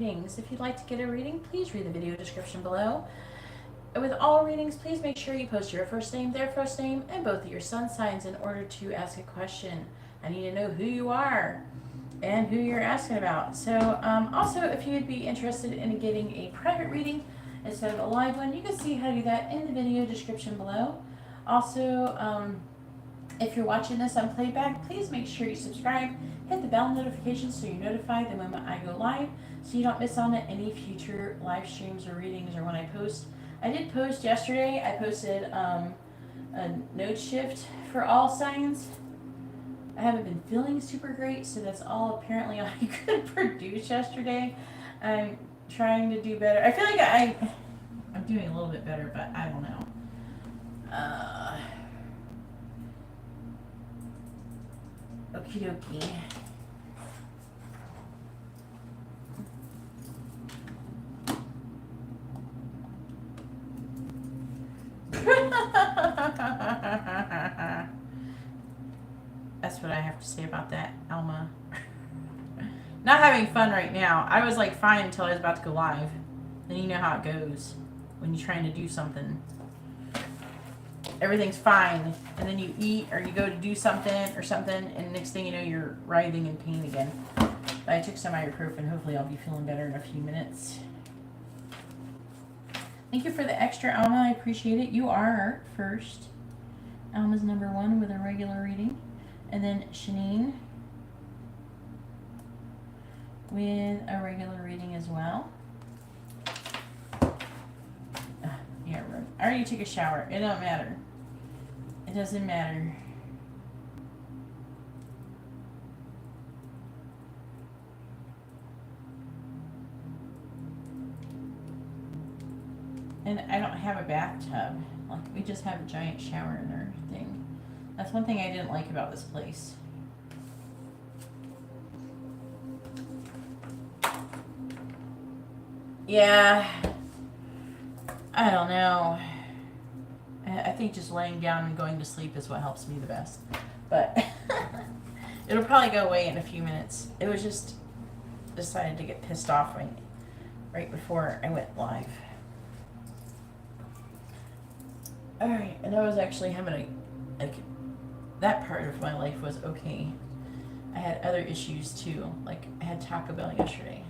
readings. If you'd like to get a reading, please read the video description below. With all readings, please make sure you post your first name, their first name, and both of your sun signs in order to ask a question. I need to know who you are and who you're asking about. So also, if you'd be interested in getting a private reading instead of a live one, you can see how to do that in the video description below. Also, if you're watching this on playback, please make sure you subscribe, hit the bell notification so you're notified the moment I go live, so you don't miss on any future live streams or readings or when I post. I did post yesterday. I posted a node shift for all signs. I haven't been feeling super great, so that's all apparently all I could produce yesterday. I'm trying to do better. I feel like I'm doing a little bit better, but I don't know. Okie dokie. That's what I have to say about that, Alma. Not having fun right now. I was like fine until I was about to go live. Then you know how it goes when you're trying to do something. Everything's fine, and then you eat or you go to do something or something, and next thing you know, you're writhing in pain again. But I took some ibuprofen. Hopefully I'll be feeling better in a few minutes. Thank you for the extra, Alma. I appreciate it. You are first. Alma's number 1 with a regular reading. And then Shanine with a regular reading as well. Yeah, I already took a shower. It don't matter. It doesn't matter. And I don't have a bathtub. Like, we just have a giant shower in our thing. That's one thing I didn't like about this place. Yeah. I don't know. I think just laying down and going to sleep is what helps me the best. But it'll probably go away in a few minutes. It was just decided to get pissed off right before I went live. Alright, and I was actually having that part of my life was okay. I had other issues too. Like, I had Taco Bell yesterday.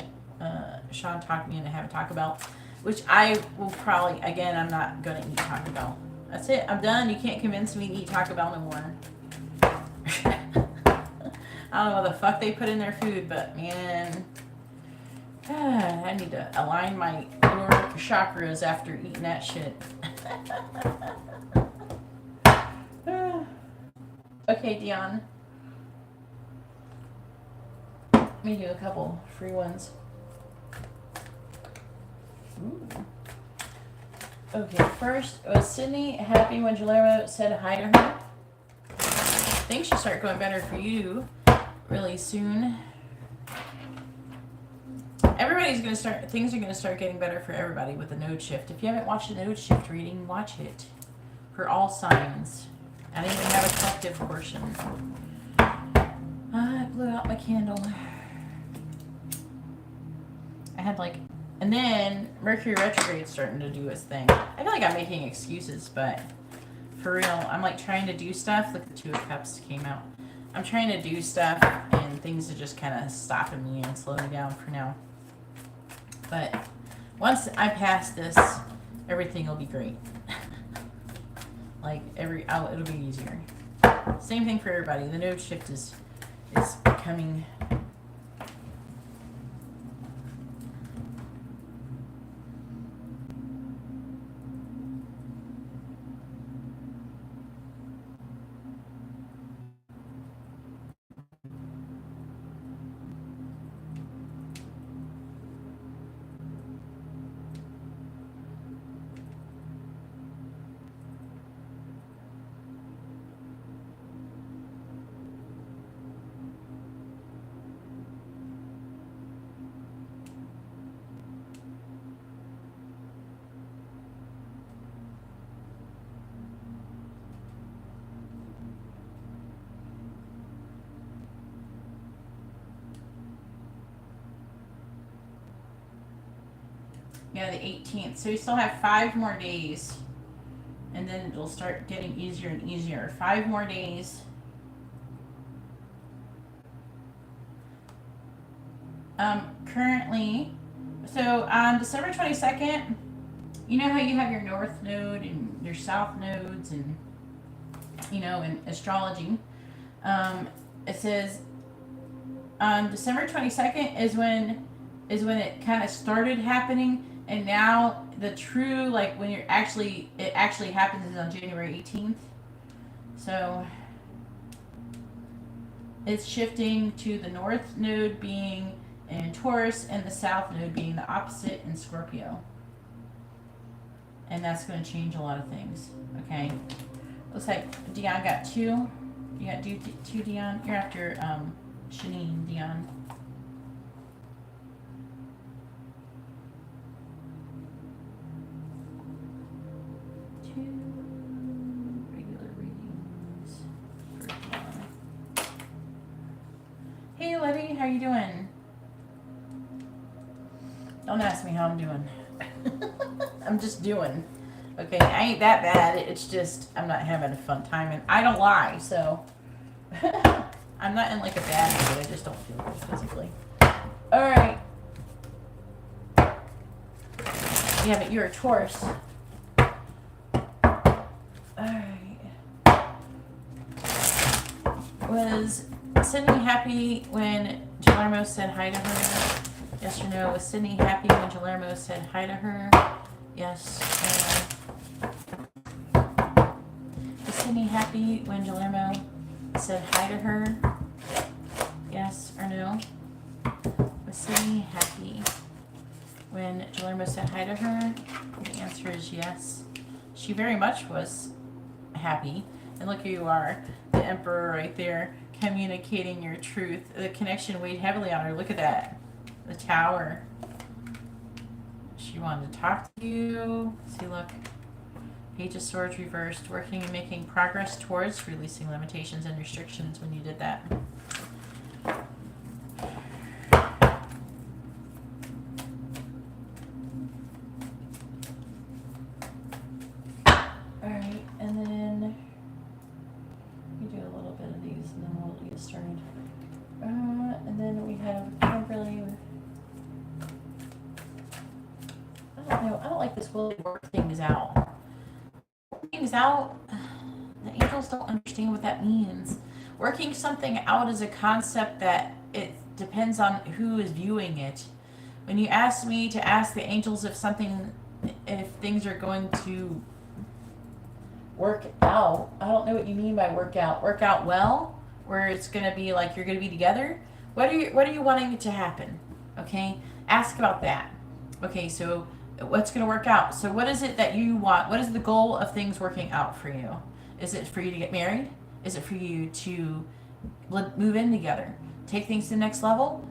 Sean talked me into having Taco Bell, which I will probably, again, I'm not going to eat Taco Bell. That's it. I'm done. You can't convince me to eat Taco Bell no more. I don't know what the fuck they put in their food, but man, I need to align my lower chakras after eating that shit. Okay, Dion. Let me do a couple free ones. Ooh. Okay, first, was Sydney happy when Jalero said hi to her? Things should start going better for you really soon. Things are going to start getting better for everybody with the node shift. If you haven't watched the node shift reading, watch it. For all signs. I didn't even have a collective portion. I blew out my candle. I had like, and then Mercury retrograde starting to do its thing. I feel like I'm making excuses, but for real, I'm like trying to do stuff. Look, the Two of Cups came out. I'm trying to do stuff, and things are just kind of stopping me and slowing me down for now. But once I pass this, everything will be great. Like it'll be easier. Same thing for everybody. The node shift is becoming. Yeah, the 18th. So you still have 5 more days. And then it'll start getting easier and easier. 5 more days. Currently, so on December 22nd, you know how you have your north node and your south nodes and, you know, in astrology. It says December 22nd is when it kind of started happening, and now the true, like, when it actually happens is on January 18th. So it's shifting to the north node being in Taurus and the south node being the opposite in Scorpio. And that's going to change a lot of things. Okay. Looks like Dion got 2. You got 2, Dion? You're after Shanine, Dion. 2 regular readings for Dion. Hey, Letty, how you doing? Don't ask me how I'm doing. I'm just doing. Okay, I ain't that bad. It's just I'm not having a fun time, and I don't lie, so I'm not in like a bad mood. I just don't feel good physically. All right. Yeah, but you're a Taurus. All right. Was Sydney happy when Guillermo said hi to her? Yes or no? Was Sydney happy when Guillermo said hi to her? Yes or no? Was Sydney happy when Guillermo said hi to her? Yes or no? Was Sydney happy when Guillermo said hi to her? The answer is yes. She very much was happy. And look who you are, the Emperor right there, communicating your truth. The connection weighed heavily on her. Look at that. The Tower. She wanted to talk to you. See, look. Page of Swords reversed. Working and making progress towards releasing limitations and restrictions when you did that. Alright, and then we do a little bit of these and then we'll get started. And then we have Kimberly. I don't know. I don't like this will work things out. Things out, the angels don't understand what that means. Working something out is a concept that it depends on who is viewing it. When you ask me to ask the angels if things are going to work out, I don't know what you mean by work out. Work out well, where it's going to be like you're going to be together. What are you wanting to happen? Okay, ask about that. Okay, so what's going to work out? So what is it that you want? What is the goal of things working out for you? Is it for you to get married? Is it for you to move in together, take things to the next level?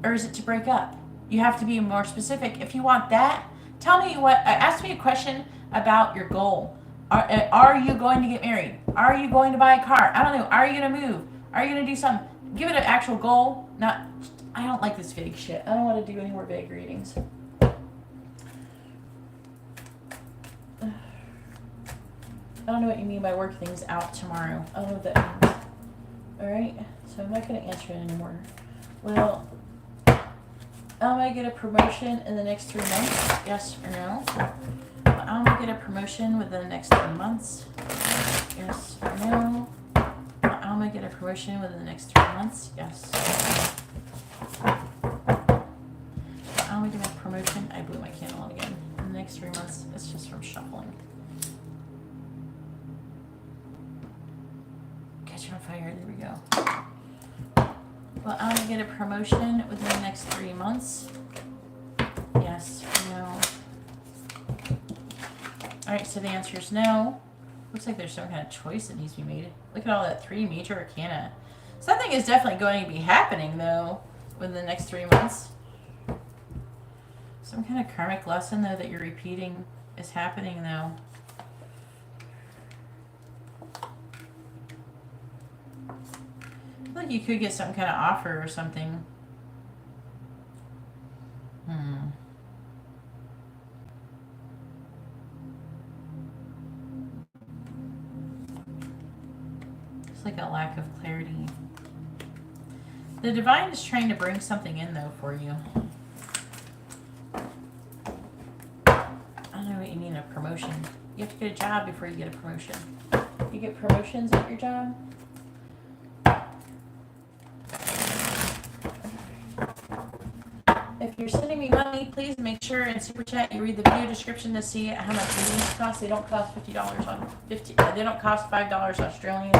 Or is it to break up? You have to be more specific. If you want that, tell me ask me a question about your goal. Are you going to get married? Are you going to buy a car? I don't know. Are you going to move? Are you going to do something? Give it an actual goal. I don't like this vague shit. I don't want to do any more vague readings. I don't know what you mean by work things out tomorrow. I don't know what that means. Alright, so I'm not going to answer it anymore. Well, am I get a promotion in the next 3 months? Yes or no? Well, I'm going to get a promotion within the next 3 months? Yes or no? Well, I'm going to get a promotion within the next 3 months? Yes. I'm going to get a promotion. I blew my candle out again. In the next 3 months, it's just from shuffling. On fire, there we go. Well, I'm gonna get a promotion within the next 3 months. Yes or no? Alright, so the answer is no. Looks like there's some kind of choice that needs to be made. Look at all that 3 major arcana. Something is definitely going to be happening, though, within the next 3 months. Some kind of karmic lesson, though, that you're repeating is happening, though. I feel like you could get some kind of offer or something. It's like a lack of clarity. The divine is trying to bring something in, though, for you. I don't know what you mean, a promotion. You have to get a job before you get a promotion. You get promotions at your job? If you're sending me money, please make sure in Super Chat you read the video description to see how much readings cost. They don't cost $50 on they don't cost $5 Australian.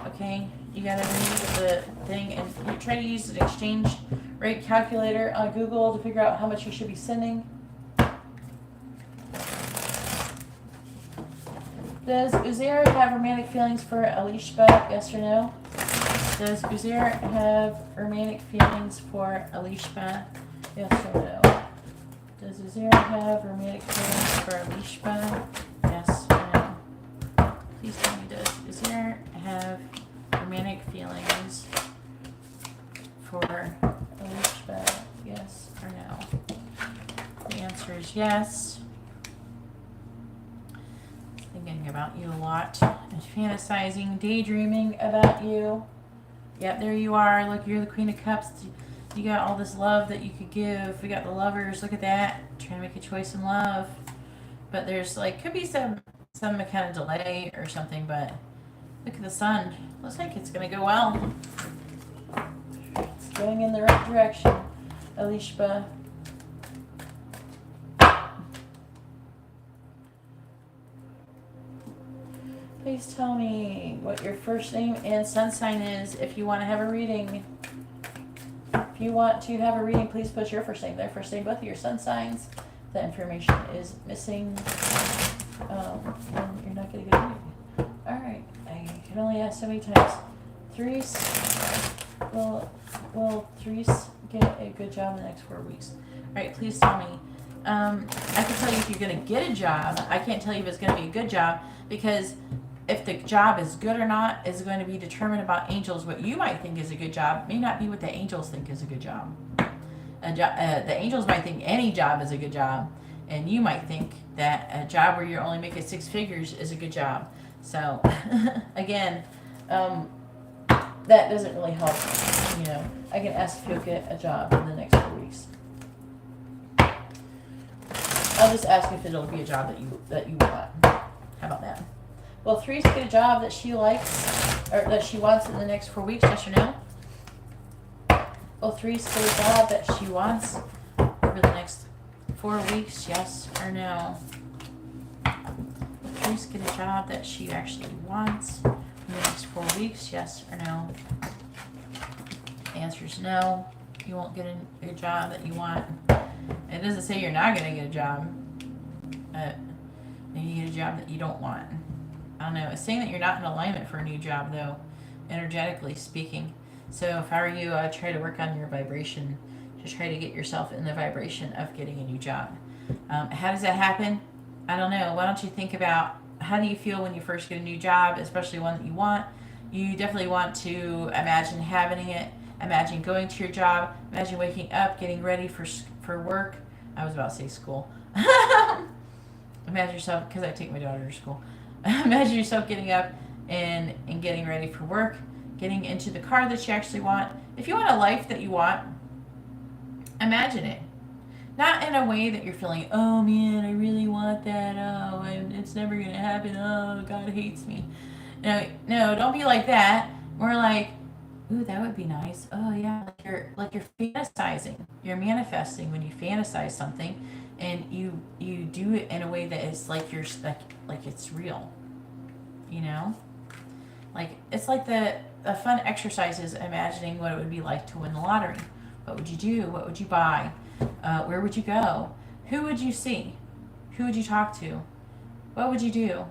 Okay, you gotta read the thing and you try to use an exchange rate calculator on Google to figure out how much you should be sending. Does Uzair have romantic feelings for Alishba? Yes or no? Does Uzair have romantic feelings for Alishba? Yes or no? Does Uzair have romantic feelings for Alishba? Yes or no? Please tell me, does Uzair have romantic feelings for Alishba? Yes or no? The answer is yes. Thinking about you a lot and fantasizing, daydreaming about you. Yep, there you are. Look, you're the Queen of Cups. You got all this love that you could give. We got the Lovers. Look at that. Trying to make a choice in love. But there's like, could be some kind of delay or something, but look at the Sun. Looks like it's going to go well. It's going in the right direction, Alishba. Please tell me what your first name and sun sign is if you want to have a reading. If you want to have a reading, please put your first name, their first name, both of your sun signs. The information is missing. And you're not going to get a reading. Alright, I can only ask so many times. Threes, will Threes get a good job in the next 4 weeks? Alright, please tell me. I can tell you if you're going to get a job. I can't tell you if it's going to be a good job because if the job is good or not is going to be determined about angels. What you might think is a good job may not be what the angels think is a good job. The angels might think any job is a good job, and you might think that a job where you're only making 6 figures is a good job. So, again, that doesn't really help. You know, I can ask if you'll get a job in the next 4 weeks. I'll just ask if it'll be a job that you want. How about that? Will Threes get a job that she likes or that she wants in the next 4 weeks? Yes or no? Will Threes get a job that she wants over the next 4 weeks? Yes or no? Will Threes get a job that she actually wants in the next 4 weeks? Yes or no? The answer is no. You won't get a job that you want. It doesn't say you're not going to get a job. Maybe you get a job that you don't want. I don't know. It's saying that you're not in alignment for a new job, though, energetically speaking. So if I were you, I'd try to work on your vibration to try to get yourself in the vibration of getting a new job. How does that happen? I don't know. Why don't you think about how do you feel when you first get a new job, especially one that you want? You definitely want to imagine having it. Imagine going to your job. Imagine waking up, getting ready for work. I was about to say school. Imagine yourself, because I take my daughter to school. Imagine yourself getting up and getting ready for work, getting into the car that you actually want. If you want a life that you want, imagine it. Not in a way that you're feeling, oh man, I really want that. Oh, it's never going to happen. Oh, God hates me. No, don't be like that. More like, ooh, that would be nice. Oh yeah, like you're fantasizing. You're manifesting when you fantasize something, and you do it in a way that is like you're like it's real. You know, like it's like the fun exercise is imagining what it would be like to win the lottery. What would you do? What would you buy? Where would you go? Who would you see? Who would you talk to? What would you do?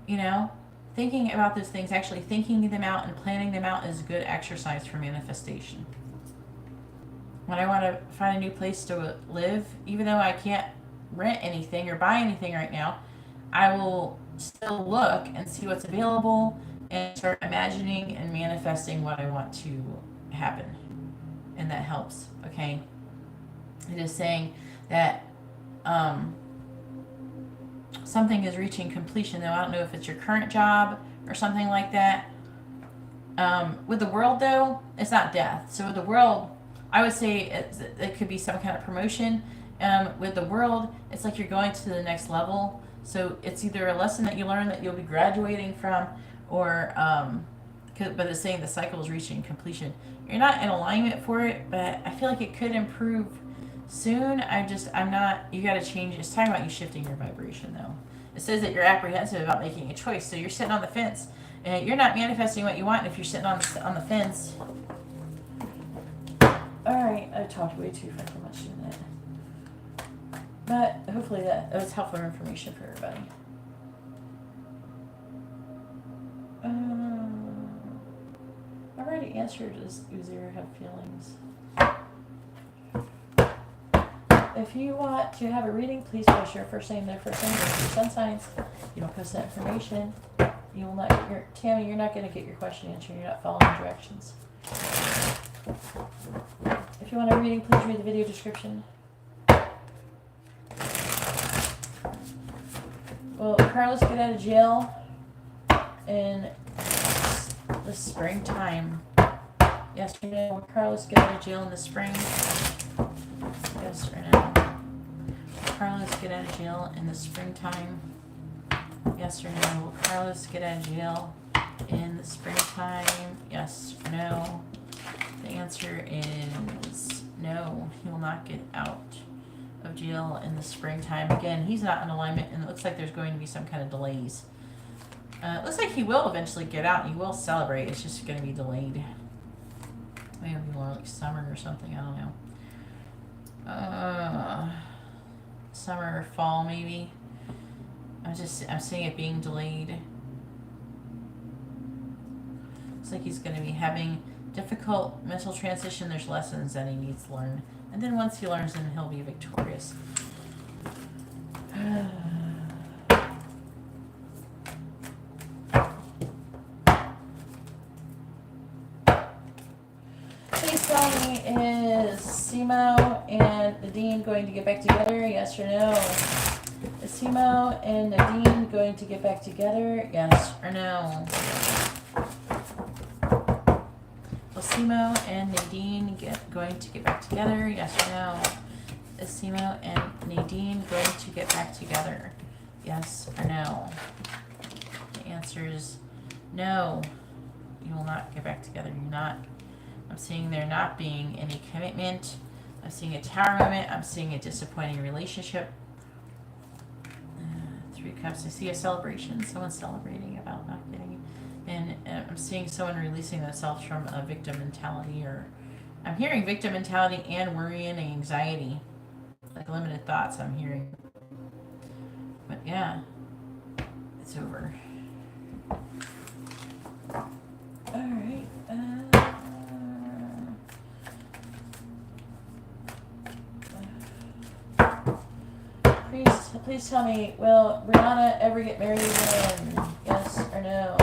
You know. Thinking about those things, actually thinking them out and planning them out is a good exercise for manifestation. When I want to find a new place to live, even though I can't rent anything or buy anything right now, I will still look and see what's available and start imagining and manifesting what I want to happen. And that helps, okay? It is saying that something is reaching completion, though. I don't know if it's your current job or something like that. With the world, though, it's not death. So with the world, I would say it could be some kind of promotion. With the world, it's like you're going to the next level. So it's either a lesson that you learn that you'll be graduating from, or but it's saying the cycle is reaching completion. You're not in alignment for it, but I feel like it could improve soon. I'm not. You got to change. It's talking about you shifting your vibration, though. It says that you're apprehensive about making a choice, so you're sitting on the fence, and you're not manifesting what you want if you're sitting on the fence. All right, I talked way too fucking much in that. But hopefully that was helpful information for everybody. I already answered, does Uzier have feelings? If you want to have a reading, please post your first name, their first name, their sun signs. You don't post that information, you will not get Tammy, you're not going to get your question answered. You're not following directions. If you want a reading, please read the video description. Will Carlos get out of jail in the springtime? Yes or no? Will Carlos get out of jail in the spring? Yes or no? Will Carlos get out of jail in the springtime? Yes or no? Will Carlos get out of jail in the springtime? Yes or no? The answer is no. He will not get out of jail in the springtime. Again, he's not in alignment, and it looks like there's going to be some kind of delays. It looks like he will eventually get out, and he will celebrate. It's just going to be delayed. Maybe more like summer or something. I don't know. Summer or fall, maybe. I'm seeing it being delayed. Looks like he's going to be having difficult mental transition. There's lessons that he needs to learn. And then once he learns them, he'll be victorious. Please tell me, is Simo and Nadine going to get back together? Yes or no? Is Simo and Nadine going to get back together? Yes or no? Will Simo and Nadine going to get back together? Yes or no? Is Simo and Nadine going to get back together? Yes or no? The answer is no. You will not get back together. You're not. I'm seeing there not being any commitment. I'm seeing a tower moment. I'm seeing a disappointing relationship. 3 Cups. I see a celebration. Someone's celebrating about not getting. And I'm seeing someone releasing themselves from a victim mentality, or I'm hearing victim mentality and worry and anxiety, like limited thoughts I'm hearing. But yeah, it's over. All right. Please tell me, will Brianna ever get married again? Yes or no?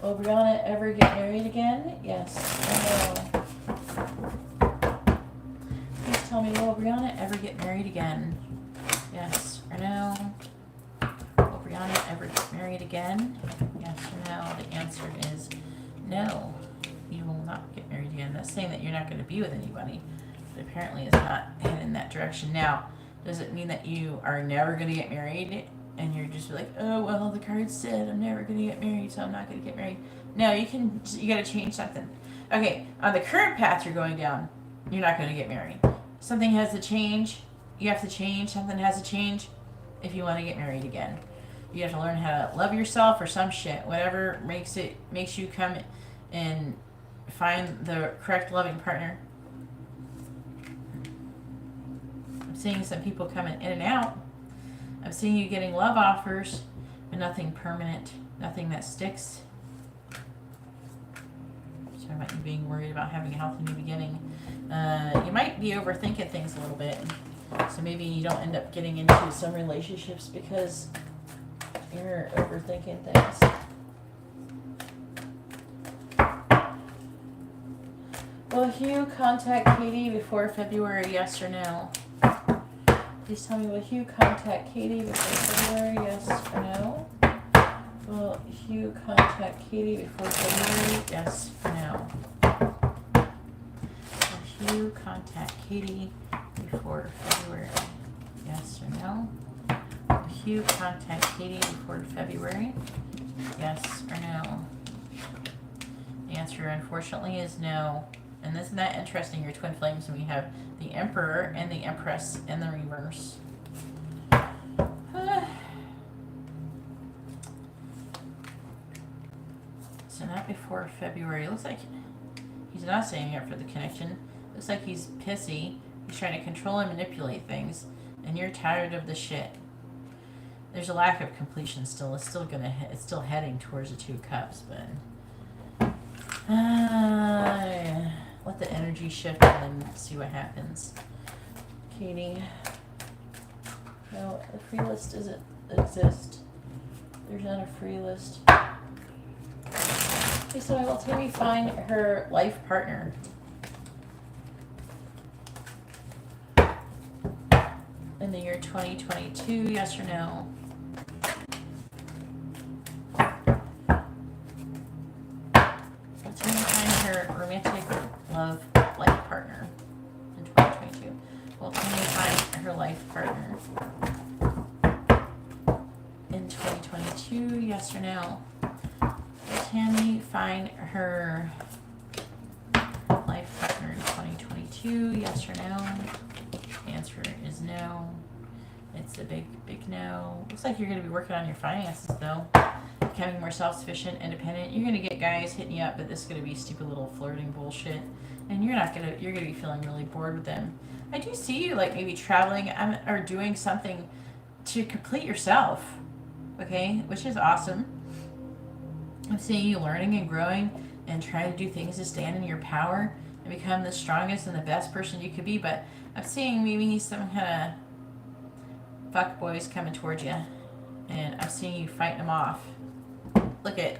Will Brianna ever get married again? Yes or no? Please tell me, will Brianna ever get married again? Yes or no? Will Brianna ever get married again? Yes or no? The answer is no. You will not get married again. That's saying that you're not going to be with anybody, but apparently it's not heading in that direction. Now, does it mean that you are never going to get married and you're just like, oh, well, the card said I'm never going to get married, so I'm not going to get married? No, you got to change something. Okay, on the current path you're going down, you're not going to get married. Something has to change. You have to change. Something has to change if you want to get married again. You have to learn how to love yourself or some shit. Whatever makes you come and find the correct loving partner. I'm seeing some people coming in and out. I'm seeing you getting love offers, but nothing permanent, nothing that sticks. So about you being worried about having a healthy new beginning. You might be overthinking things a little bit. So maybe you don't end up getting into some relationships because you're overthinking things. Will Hugh contact Katie before February, yes or no? Please tell me, will Hugh contact Katie before February? Yes or no? Will Hugh contact Katie before February? Yes or no? Will Hugh contact Katie before February? Yes or no? Will Hugh contact Katie before February? Yes or no? The answer, unfortunately, is no. And isn't that interesting? Your twin flames, and we have the Emperor and the Empress in the reverse. So not before February. Looks like he's not saying up for the connection. Looks like he's pissy. He's trying to control and manipulate things, and you're tired of the shit. There's a lack of completion still. It's still heading towards the 2 cups, but let the energy shift and then see what happens. Katie. No, the free list doesn't exist. There's not a free list. Okay, so I will Tammy find her life partner. In the year 2022, yes or no? Tammy find her romantic love life partner in 2022. Will Tammy find her life partner in 2022, yes or no? Will Tammy find her life partner in 2022, yes or no? The answer is no. It's a big, big no. Looks like you're going to be working on your finances, though. Becoming more self-sufficient, independent. You're going to get guys hitting you up, but this is going to be stupid little flirting bullshit. And you're going to be feeling really bored with them. I do see you, like, maybe traveling or doing something to complete yourself. Okay? Which is awesome. I'm seeing you learning and growing and trying to do things to stand in your power and become the strongest and the best person you could be. But I'm seeing maybe some kind of fuck boys coming towards you. And I'm seeing you fighting them off. Look at,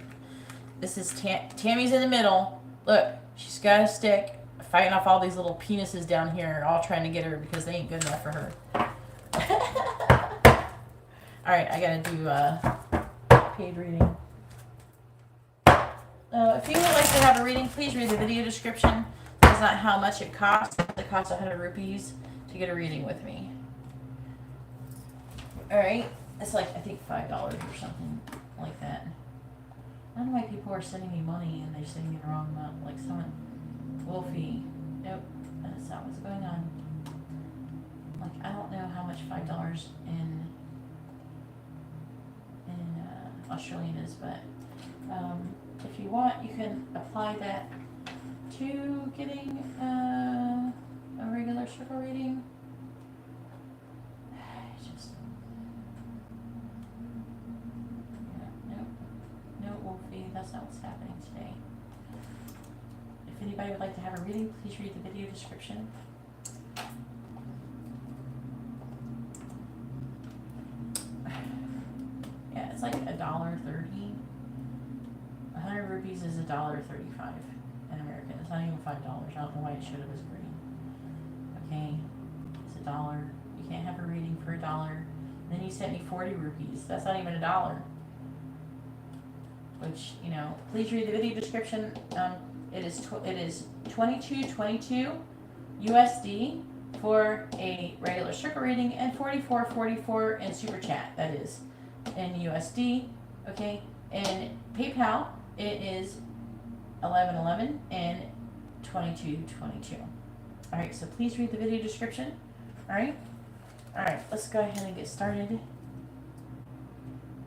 this is Tammy's in the middle. Look, she's got a stick, fighting off all these little penises down here, all trying to get her because they ain't good enough for her. Alright, I gotta do a paid reading. If you would like to have a reading, please read the video description. That's not how much it costs. It costs 100 rupees to get a reading with me. Alright, it's like, I think $5 or something like that. I don't know why people are sending me money and they're sending me the wrong amount. Like someone, Wolfie, nope, that's not what's going on. Like, I don't know how much $5 in Australian is, but if you want, you can apply that to getting a regular circle reading. Just no, Wolfie, that's not what's happening today. If anybody would like to have a reading, please read the video description. Yeah, it's like $1.30. 100 rupees is $1.35 in America. It's not even $5. I don't know why it should have as green. Okay, it's $1. You can't have a reading for $1. Then you sent me 40 rupees. That's not even $1. Which, you know, please read the video description. It is $22.22 USD for a regular circle reading and $44.44 in super chat. That is in USD. Okay, and PayPal it is $11.11 and $22.22. All right, so please read the video description. All right, let's go ahead and get started.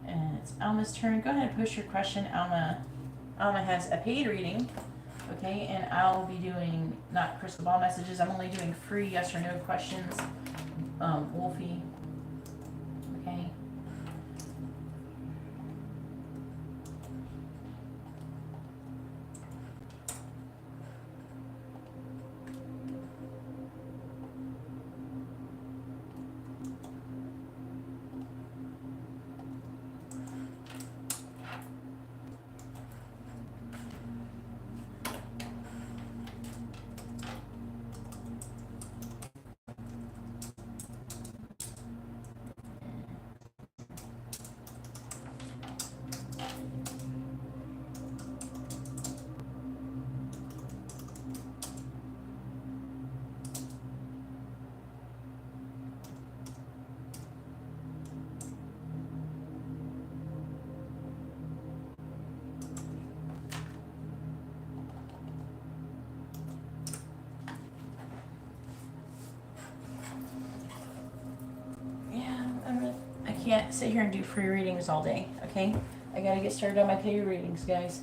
And it's Alma's turn. Go ahead and post your question. Alma has a paid reading, okay? And I'll be doing not crystal ball messages. I'm only doing free yes or no questions. Wolfie, okay? can't sit here and do free readings all day, okay? I gotta get started on my paid readings, guys.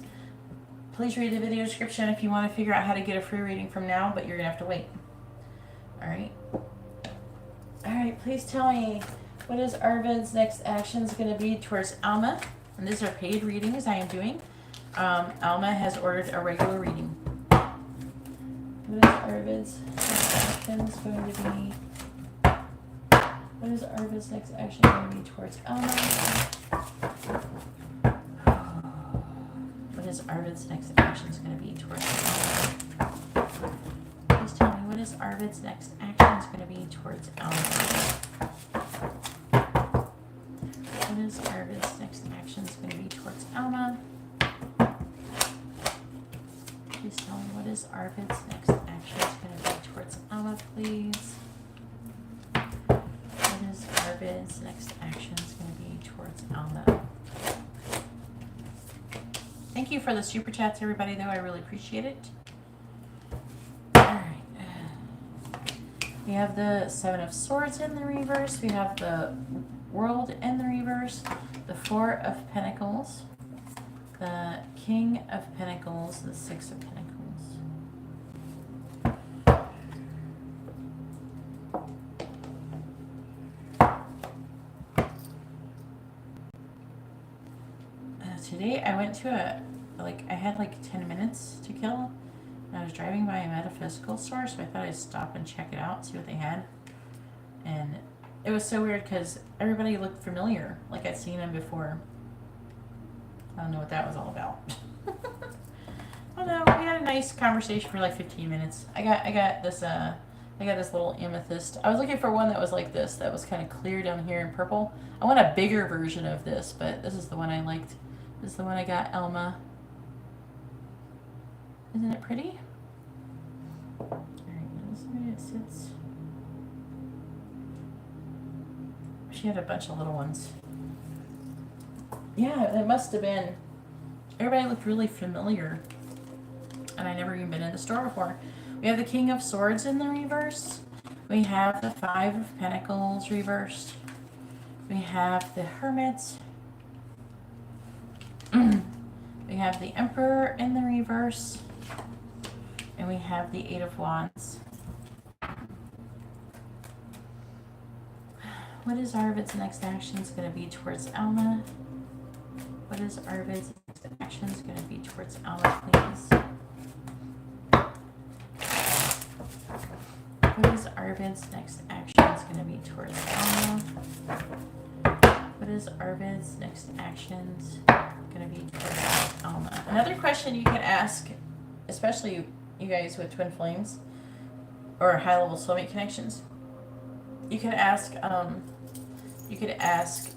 Please read the video description if you want to figure out how to get a free reading from now, but you're gonna have to wait. Alright? Alright, please tell me, what is Arvid's next actions gonna be towards Alma? And these are paid readings I am doing. Alma has ordered a regular reading. What is Arvid's next actions going to be? What is Arvid's next action going to be towards Alma? What is Arvid's next actions going to be towards Alma? Please tell me, what is Arvid's next actions going to be towards Alma? What is Arvid's next actions going to be towards Alma? Please tell me, what is Arvid's next actions going to be towards Alma, please? What is Arvid's next actions going to be towards Alma? Thank you for the super chats, everybody, though. I really appreciate it. Alright. We have the Seven of Swords in the reverse. We have the World in the reverse. The Four of Pentacles. The King of Pentacles. The Six of Pentacles. Today I went to I had like 10 minutes to kill. And I was driving by a metaphysical store, so I thought I'd stop and check it out, see what they had. And it was so weird because everybody looked familiar, like I'd seen them before. I don't know what that was all about. Oh no, we had a nice conversation for like 15 minutes. I got this little amethyst. I was looking for one that was like this, that was kind of clear down here in purple. I want a bigger version of this, but this is the one I liked. This is the one I got, Elma. Isn't it pretty? Alright, this is where it sits. She had a bunch of little ones. Yeah, it must have been. Everybody looked really familiar. And I never even been in the store before. We have the King of Swords in the reverse. We have the Five of Pentacles reversed. We have the Hermit. We have the Emperor in the reverse. And we have the Eight of Wands. What is Arvid's next actions going to be towards Alma? What is Arvid's next actions going to be towards Alma, please? What is Arvid's next actions going to be towards Alma? What is Arvid's next actions going to be towards Alma? Another question you could ask, especially you guys with twin flames or high-level soulmate connections, you could ask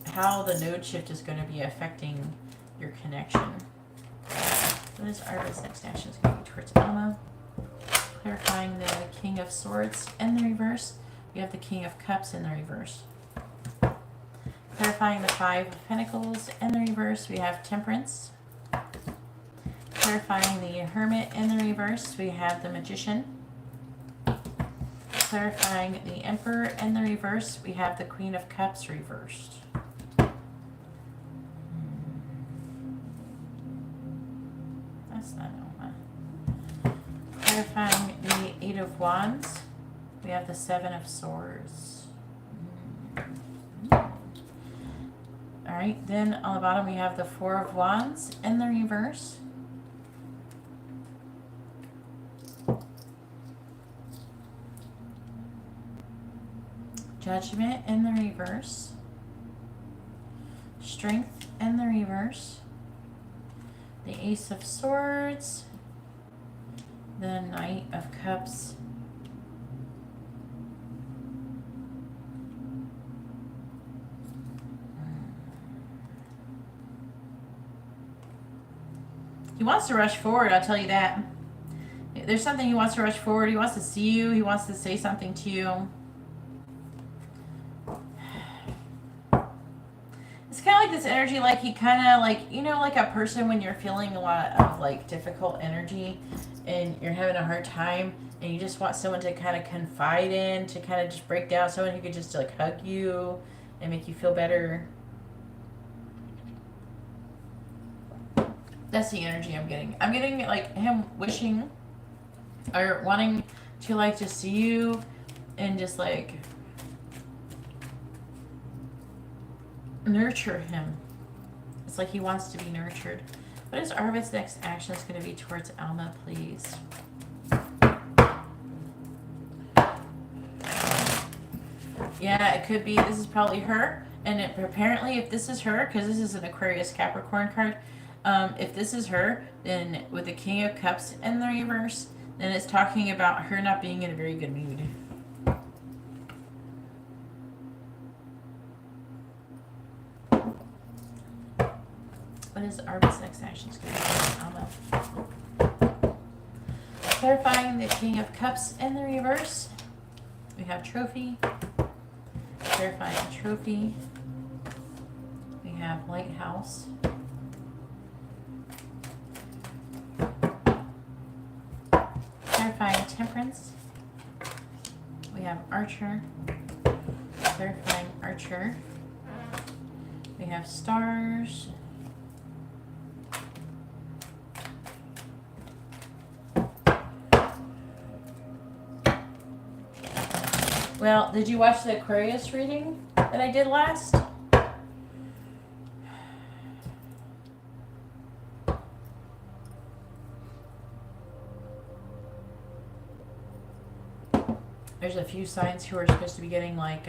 how the node shift is going to be affecting your connection. What is Arvid's next actions going to be towards Alma? Clarifying the King of Swords in the reverse. We have the King of Cups in the reverse. Clarifying the Five of Pentacles in the reverse. We have Temperance. Clarifying the Hermit in the reverse. We have the Magician. Clarifying the Emperor in the reverse. We have the Queen of Cups reversed. That's not Alma. Clarifying the Eight of Wands. We have the Seven of Swords. Alright, then on the bottom we have the Four of Wands in the reverse. Judgment in the reverse. Strength in the reverse. The Ace of Swords. The Knight of Cups. He wants to rush forward, I'll tell you that. There's something he wants to rush forward. He wants to see you. He wants to say something to you. It's kind of like this energy, like he kind of like, you know, like a person when you're feeling a lot of like difficult energy and you're having a hard time and you just want someone to kind of confide in, to kind of just break down, someone who could just like hug you and make you feel better. That's the energy I'm getting. I'm getting like him wishing or wanting to like just see you and just like nurture him. It's like he wants to be nurtured. What is Arvid's next action is going to be towards Alma, please? Yeah, it could be. This is probably her. And apparently, if this is her, because this is an Aquarius Capricorn card, if this is her, then with the King of Cups in the reverse, then it's talking about her not being in a very good mood. What is Arvid's next action? Clarifying the King of Cups in the reverse. We have Trophy. Clarifying Trophy. We have Lighthouse. Clarifying Temperance. We have Archer. Clarifying Archer. We have Stars. Well, did you watch the Aquarius reading that I did last? There's a few signs who are supposed to be getting like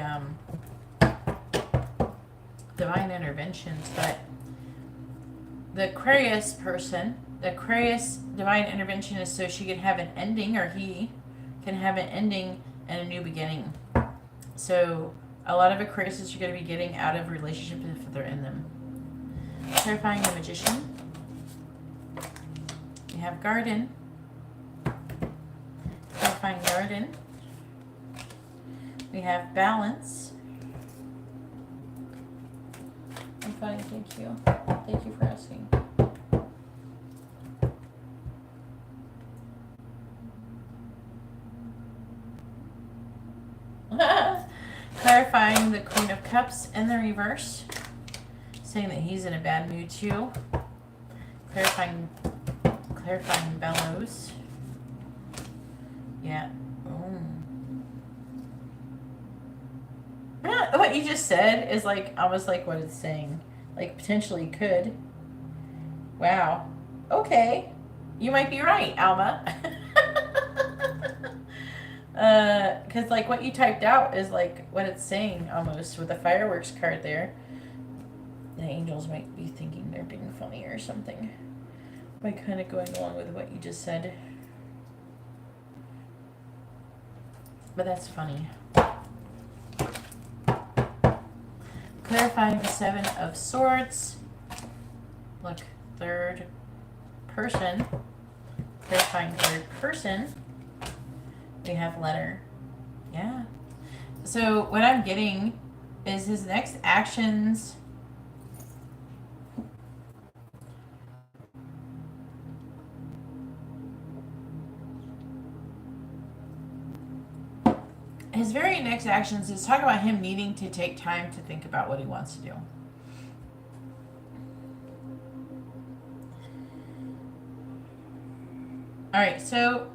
divine interventions, but the Aquarius person, the Aquarius divine intervention is so she can have an ending, or he can have an ending and a new beginning. So a lot of Aquarius are going to be getting out of relationships if they're in them. Clarifying the Magician. We have Garden. Clarifying Garden. We have Balance. I'm fine, thank you. Thank you for asking. Clarifying the Queen of Cups in the reverse, saying that he's in a bad mood too. Clarifying Bellows. Yeah. What you just said is like almost like what it's saying. Like potentially could. Wow. Okay. You might be right, Alma. Because like what you typed out is like what it's saying almost with the fireworks card there. The angels might be thinking they're being funny or something by kind of going along with what you just said. But that's funny. Clarifying the Seven of Swords. Look, third person. Clarifying third person. We have Letter. Yeah. So what I'm getting is his next actions. His very next actions is talking about him needing to take time to think about what he wants to do. All right, so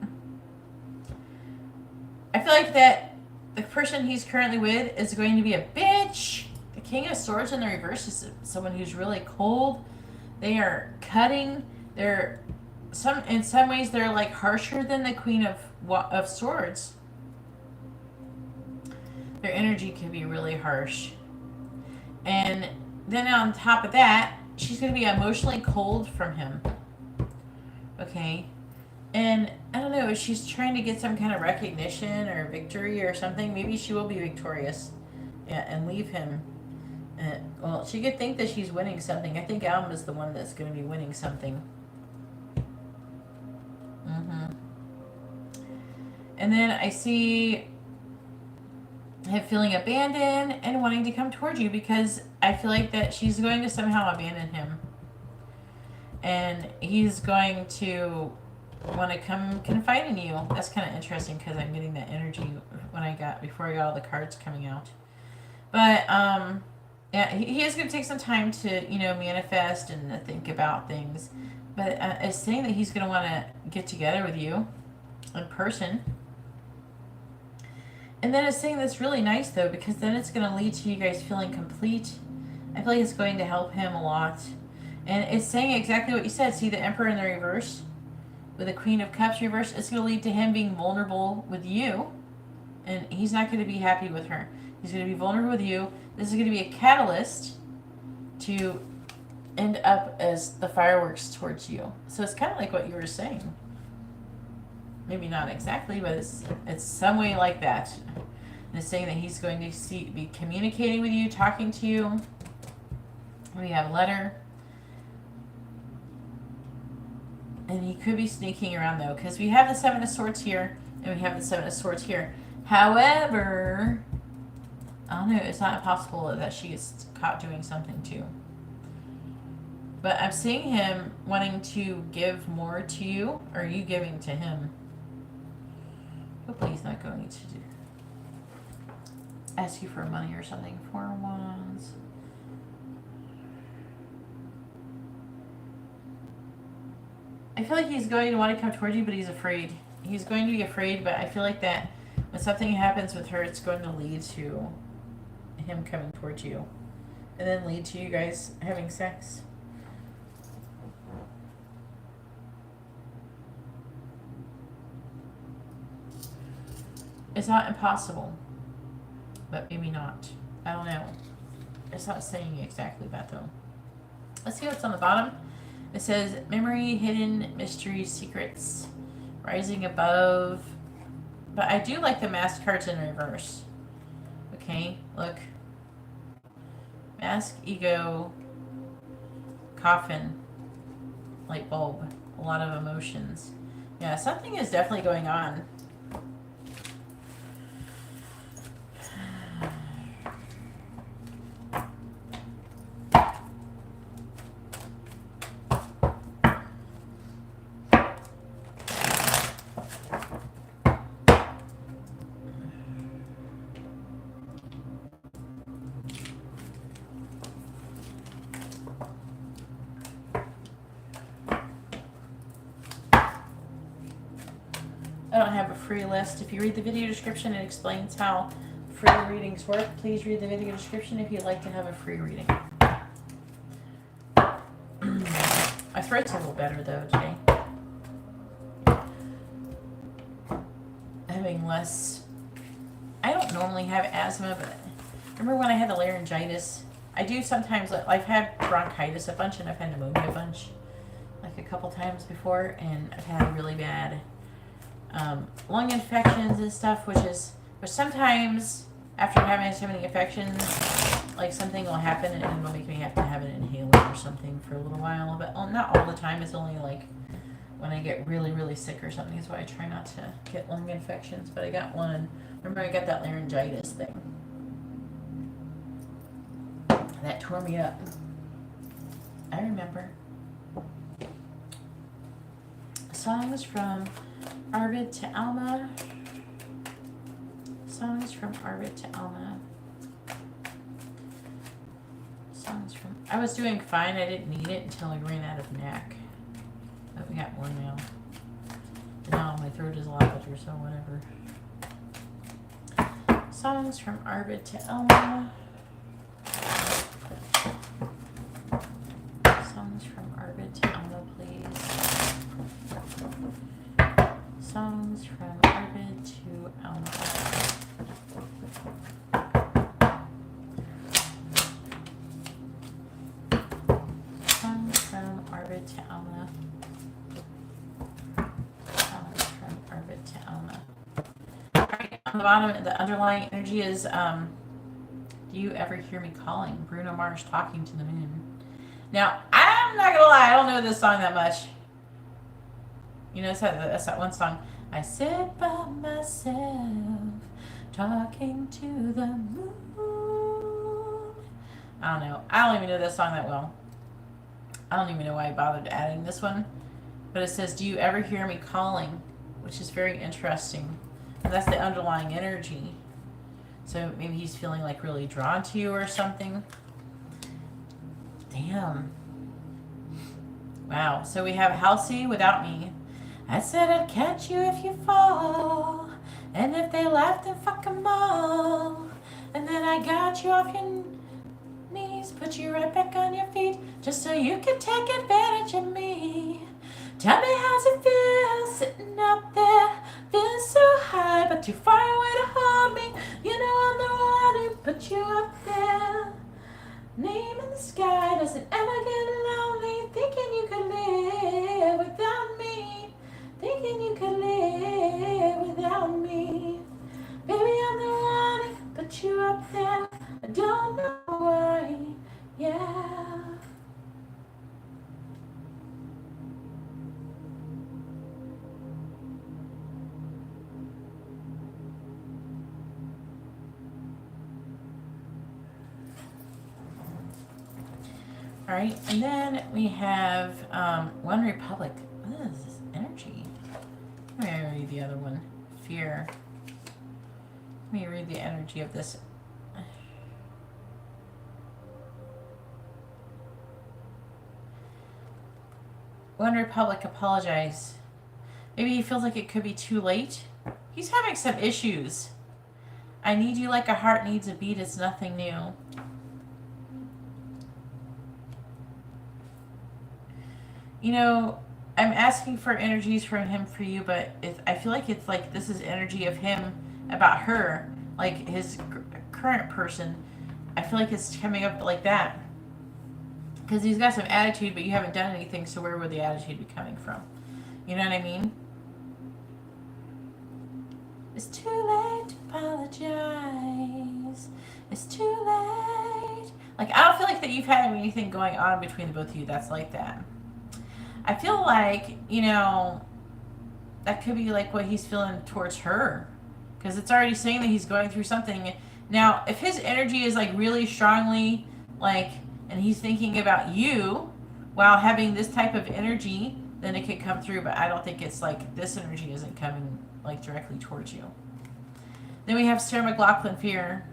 I feel like that the person he's currently with is going to be a bitch. The King of Swords in the reverse is someone who's really cold. They are cutting. They're in some ways they're like harsher than the Queen of Swords. Their energy can be really harsh. And then on top of that, she's going to be emotionally cold from him. Okay. And I don't know, if she's trying to get some kind of recognition or victory or something, maybe she will be victorious, yeah, and leave him. Well, she could think that she's winning something. I think Alma's the one that's going to be winning something. And then I see him feeling abandoned and wanting to come towards you because I feel like that she's going to somehow abandon him. And he's going to want to come confide in you. That's kind of interesting because I'm getting that energy before I got all the cards coming out. But yeah, he is going to take some time to manifest and think about things. But it's saying that he's going to want to get together with you in person. And then it's saying that's really nice, though, because then it's going to lead to you guys feeling complete. I feel like it's going to help him a lot. And it's saying exactly what you said. See the Emperor in the reverse? With the Queen of Cups reverse, it's going to lead to him being vulnerable with you. And he's not going to be happy with her. He's going to be vulnerable with you. This is going to be a catalyst to end up as the fireworks towards you. So it's kind of like what you were saying. Maybe not exactly, but it's some way like that. And it's saying that he's going to be communicating with you, talking to you. We have a letter. And he could be sneaking around, though, because we have the Seven of Swords here, and we have the Seven of Swords here. However, I don't know, it's not impossible that she gets caught doing something, too. But I'm seeing him wanting to give more to you, or you giving to him. Hopefully he's not going to ask you for money or something. 4 of Wands. I feel like he's going to want to come towards you, but he's afraid. He's going to be afraid, but I feel like that when something happens with her, it's going to lead to him coming towards you. And then lead to you guys having sex. It's not impossible, but maybe not. I don't know. It's not saying exactly that, though. Let's see what's on the bottom. It says, memory, hidden, mysteries, secrets, rising above. But I do like the mask cards in reverse. Okay, look. Mask, ego, coffin, light bulb. A lot of emotions. Yeah, something is definitely going on. I don't have a free list. If you read the video description, it explains how free readings work. Please read the video description if you'd like to have a free reading. My throat's a little better, though, today. Having less... I don't normally have asthma, but remember when I had the laryngitis? I do sometimes... I've had bronchitis a bunch, and I've had pneumonia a bunch. Like a couple times before, and I've had really bad... lung infections and stuff, which sometimes after having so many infections, like something will happen and it will make me have to have an inhaler or something for a little while, but not all the time. It's only like when I get really, really sick or something is why I try not to get lung infections, but I got one. Remember I got that laryngitis thing. That tore me up. I remember. Songs from Arvid to Alma. Songs from Arvid to Alma. Songs from... I was doing fine. I didn't need it until I ran out of neck. But we got more now. Now my throat is a lot better, so whatever. Songs from Arvid to Alma. Songs from Arvid to Alma, please. Songs from Arvid to Alma. Songs from Arvid to Alma. Songs from Arvid to Alma. Alright, on the bottom, the underlying energy is, do you ever hear me calling? Bruno Mars, Talking to the Moon. Now, I'm not gonna lie, I don't know this song that much. You know, that's that one song. I sit by myself, talking to the moon. I don't know. I don't even know this song that well. I don't even know why I bothered adding this one. But it says, do you ever hear me calling? Which is very interesting. And that's the underlying energy. So maybe he's feeling like really drawn to you or something. Damn. Wow. So we have Halsey without me. I said I'd catch you if you fall. And if they laugh, then fuck 'em all. And then I got you off your knees, put you right back on your feet, just so you could take advantage of me. Tell me how's it feel sitting up there, feeling so high, but too far away to hold me. You know I'm the one who put you up there. Name in the sky, does it ever get lonely? Thinking you could live without me. Thinking you could live without me. Baby, I'm the one who put you up there. I don't know why, yeah. All right, and then we have One Republic. What is this energy? Let me read the other one. Fear. Let me read the energy of this. One Republic, apologize. Maybe he feels like it could be too late. He's having some issues. I need you like a heart needs a beat. It's nothing new. You know, I'm asking for energies from him for you, but I feel like it's like this is energy of him about her, like his current person. I feel like it's coming up like that. Because he's got some attitude, but you haven't done anything, so where would the attitude be coming from? You know what I mean? It's too late to apologize. It's too late. Like, I don't feel like that you've had anything going on between the both of you that's like that. I feel like, you know, that could be like what he's feeling towards her. Because it's already saying that he's going through something. Now, if his energy is like really strongly, like, and he's thinking about you while having this type of energy, then it could come through. But I don't think it's like this energy isn't coming like directly towards you. Then we have Sarah McLachlan, Fear.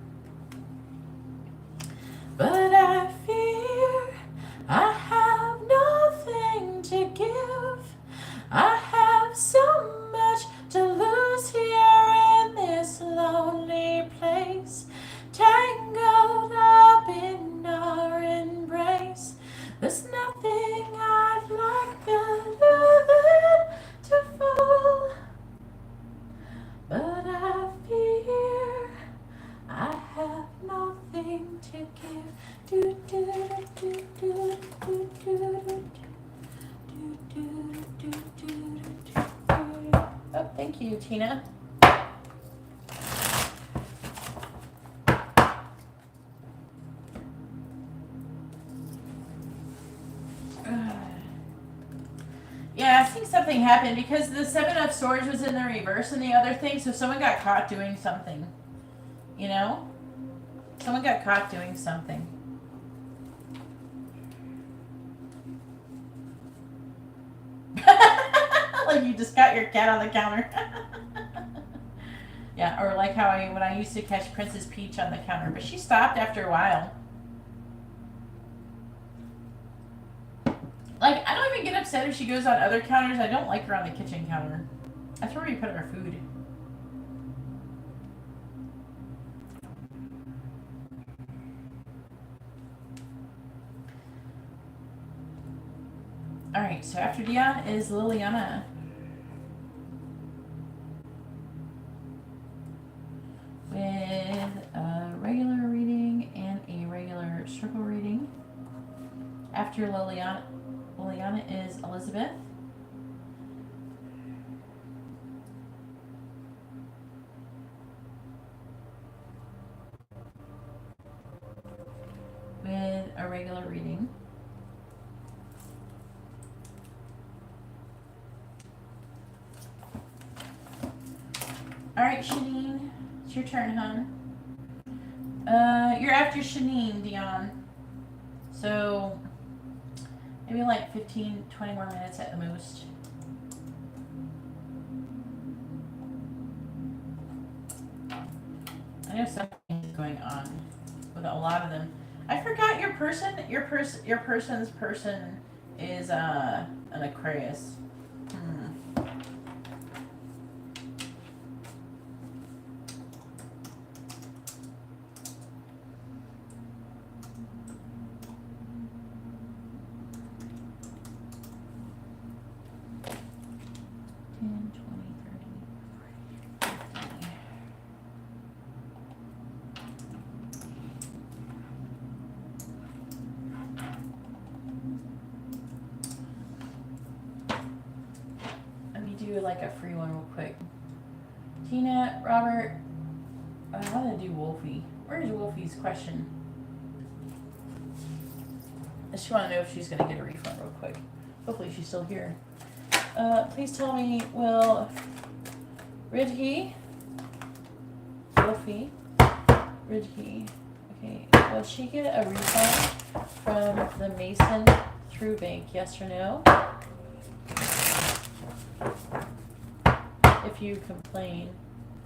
But I fear I have nothing to give. I have so much to lose here in this lonely place, tangled up in our embrace. There's nothing I'd like better than to fall. But I fear I have nothing to give. Do, do, do, do, do, do, do. Oh, thank you, Tina. Yeah, I think something happened because the Seven of Swords was in the reverse and the other thing, so someone got caught doing something. You know? Someone got caught doing something. Like you just got your cat on the counter. Yeah, or like how when I used to catch Princess Peach on the counter, but she stopped after a while. Like, I don't even get upset if she goes on other counters. I don't like her on the kitchen counter. That's where we put our food. Alright, so after Dion is Liliana. With a regular reading and a regular circle reading. After Liliana is Elizabeth. With a regular reading. Alright, Shanine. It's your turn, hon. You're after Shanine, Dion. So, maybe like 15, 20 more minutes at the most. I know something's going on with a lot of them. I forgot your person's person is an Aquarius. 10, 20, 30, 40, 50. Let me do like a free one real quick. Tina, Robert, I want to do Wolfie. Where's Wolfie's question? I just want to know if she's going to get a refund real quick. Hopefully she's still here. Please tell me, will Ridhi, Wolfie, Ridhi, okay, will she get a refund from the Mason through bank, yes or no? If you complain.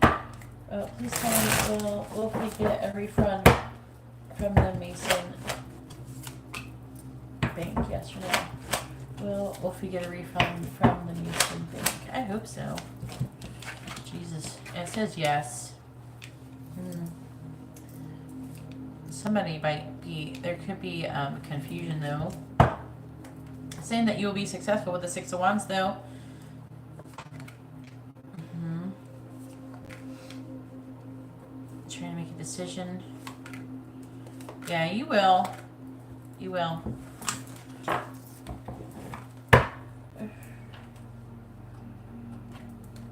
Please tell me, will Wolfie get a refund from the Mason bank, yes or no? Will Wolfie get a refund from the Mason bank? I hope so. Jesus. It says yes. Somebody might be, there could be confusion though. Saying that you will be successful with the Six of Wands though. Trying to make a decision. Yeah, you will. You will.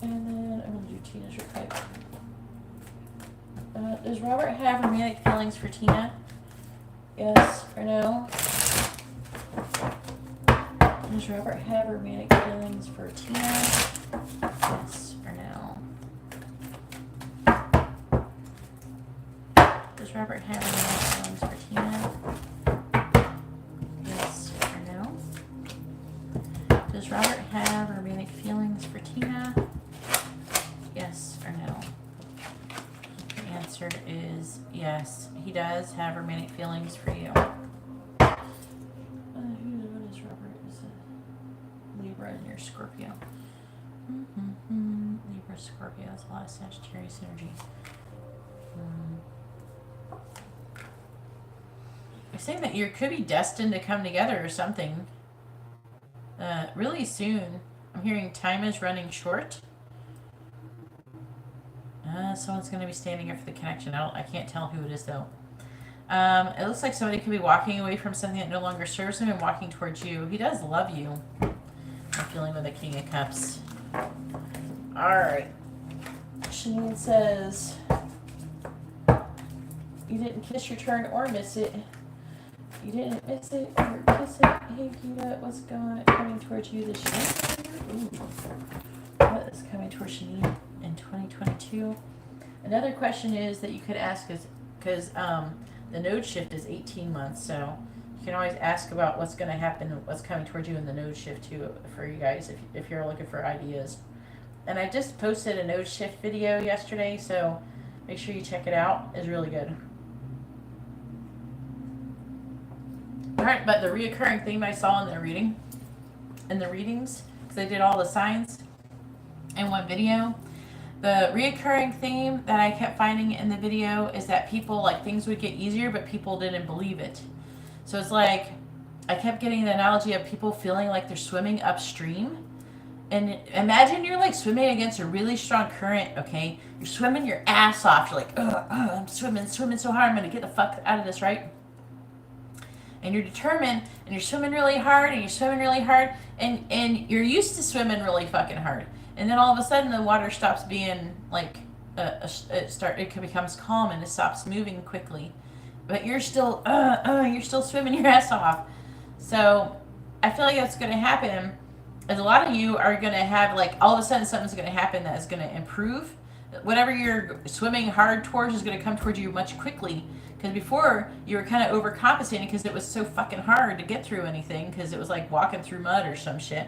And then I'm going to do Tina's real quick. Does Robert have romantic feelings for Tina? Yes or no? Does Robert have romantic feelings for Tina? Yes or no? Does Robert have romantic feelings for Tina? Yes or no? Does Robert have romantic feelings for Tina? Yes or no? The answer is yes. He does have romantic feelings for you. What is Robert? Is it Libra and you're Scorpio? Libra, Scorpio. That's a lot of Sagittarius energy. You're saying that you could be destined to come together or something. Really soon. I'm hearing time is running short. Someone's going to be standing up for the connection. I can't tell who it is though. It looks like somebody could be walking away from something that no longer serves him and walking towards you. He does love you. I'm feeling with the King of Cups. Alright. Shanine says, you didn't kiss your turn or miss it. You didn't miss it or kiss it. Hey Geeta, what's coming towards you this year? Ooh. What is coming towards Shanine in 2022? Another question is that you could ask is, because the node shift is 18 months, so you can always ask about what's going to happen, what's coming towards you in the node shift too for you guys if you're looking for ideas. And I just posted a node shift video yesterday, so make sure you check it out. It's really good. Alright, but the reoccurring theme I saw in the readings, because I did all the signs in one video, the reoccurring theme that I kept finding in the video is that people, like, things would get easier, but people didn't believe it. So it's like, I kept getting the analogy of people feeling like they're swimming upstream. And imagine you're like swimming against a really strong current, okay? You're swimming your ass off. You're like, I'm swimming so hard. I'm going to get the fuck out of this, right? And you're determined, and you're swimming really hard, and you're swimming really hard, and you're used to swimming really fucking hard. And then all of a sudden, the water stops being like, it becomes calm, and it stops moving quickly. But you're still swimming your ass off. So I feel like that's going to happen. As a lot of you are going to have, like, all of a sudden something's going to happen that is going to improve. Whatever you're swimming hard towards is going to come towards you much quickly. Because before, you were kind of overcompensating because it was so fucking hard to get through anything. Because it was like walking through mud or some shit.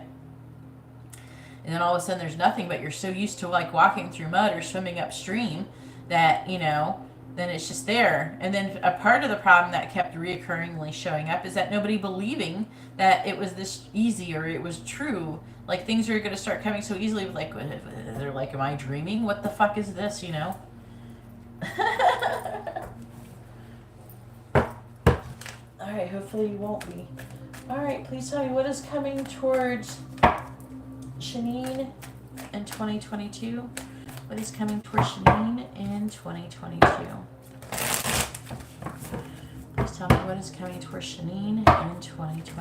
And then all of a sudden there's nothing, but you're so used to like walking through mud or swimming upstream that, you know, then it's just there. And then a part of the problem that kept reoccurringly showing up is that nobody believing that it was this easy or it was true. Like things are gonna start coming so easily. Like they're like, am I dreaming? What the fuck is this? You know. All right. Hopefully you won't be. All right. Please tell me what is coming towards Shanine in 2022. What is coming towards Shanine in 2022? Please tell me what is coming towards Shanine in 2022.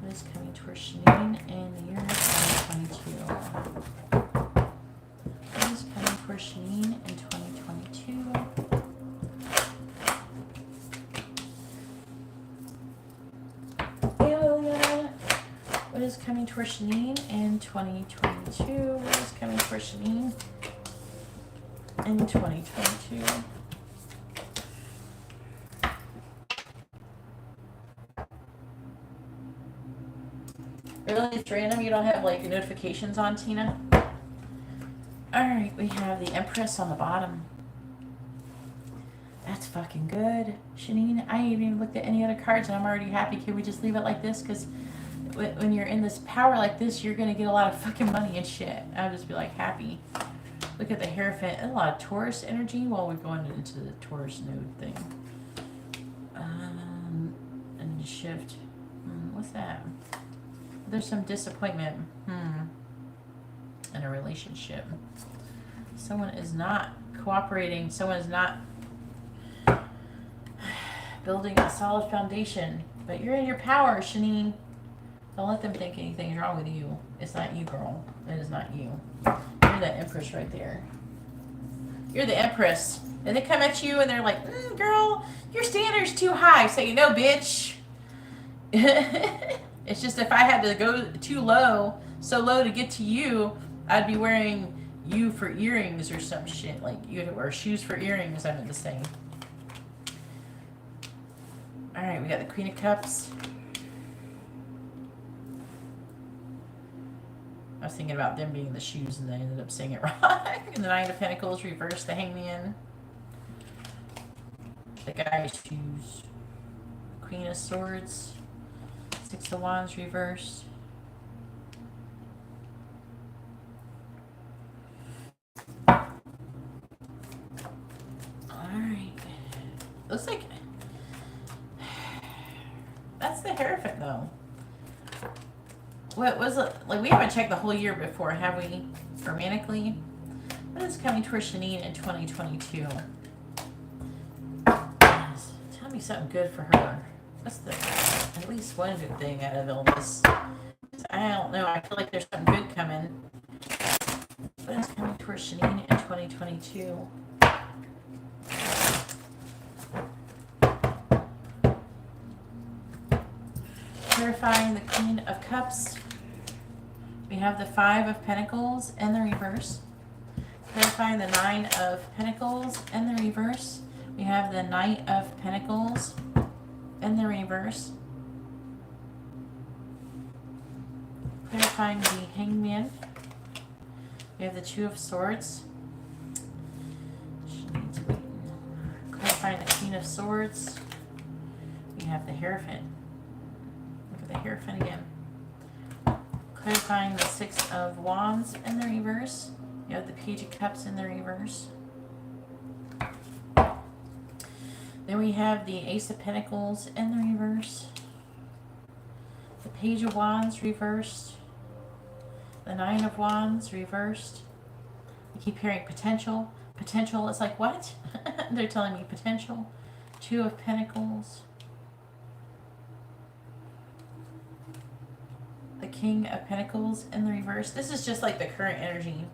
What is coming towards Shanine in the year 2022? What is coming towards Shanine in 2022? Hey Liliana. What is coming towards Shanine in 2022? What is coming towards Shanine in 2022? Really, it's random. You don't have like notifications on, Tina? Alright, we have the Empress on the bottom. That's fucking good. Shanine, I ain't even looked at any other cards and I'm already happy. Can we just leave it like this? Because when you're in this power like this, you're going to get a lot of fucking money and shit. I'll just be like happy. Look at the Hierophant. A lot of Taurus energy while we're going into the Taurus node thing. And the shift. What's that? There's some disappointment in a relationship. Someone is not cooperating. Someone is not building a solid foundation. But you're in your power, Shanine. Don't let them think anything's wrong with you. It's not you, girl. It is not you. You're the Empress right there. You're the Empress. And they come at you and they're like, girl, your standard's too high. So you know, bitch. It's just if I had to go too low, so low to get to you, I'd be wearing you for earrings or some shit. Like you had to wear shoes for earrings, I meant to say. Alright, we got the Queen of Cups. I was thinking about them being the shoes and then I ended up saying it wrong. And the Nine of Pentacles reversed, the Hangman. The Guy's shoes. Queen of Swords. Six of Wands reversed. Alright. Looks like that's the Hierophant though. What was it? Like we haven't checked the whole year before, have we? Romantically? What is coming towards Shanine in 2022? Tell me something good for her. What's the at least one good thing out of all this? I don't know. I feel like there's something good coming. What is coming towards Shanine in 2022? Clarifying the Queen of Cups. We have the Five of Pentacles and the reverse. Clarifying the Nine of Pentacles and the reverse. We have the Knight of Pentacles and the reverse. Clarifying the Hangman. We have the Two of Swords. She needs to wait. Clarifying the Queen of Swords. We have the Hierophant. Look at the Hierophant again. Clarifying the Six of Wands in the reverse. You have the Page of Cups in the reverse. Then we have the Ace of Pentacles in the reverse. The Page of Wands reversed. The Nine of Wands reversed. I keep hearing potential. Potential, it's like, what? They're telling me potential. Two of Pentacles. The King of Pentacles in the reverse. This is just like the current energy.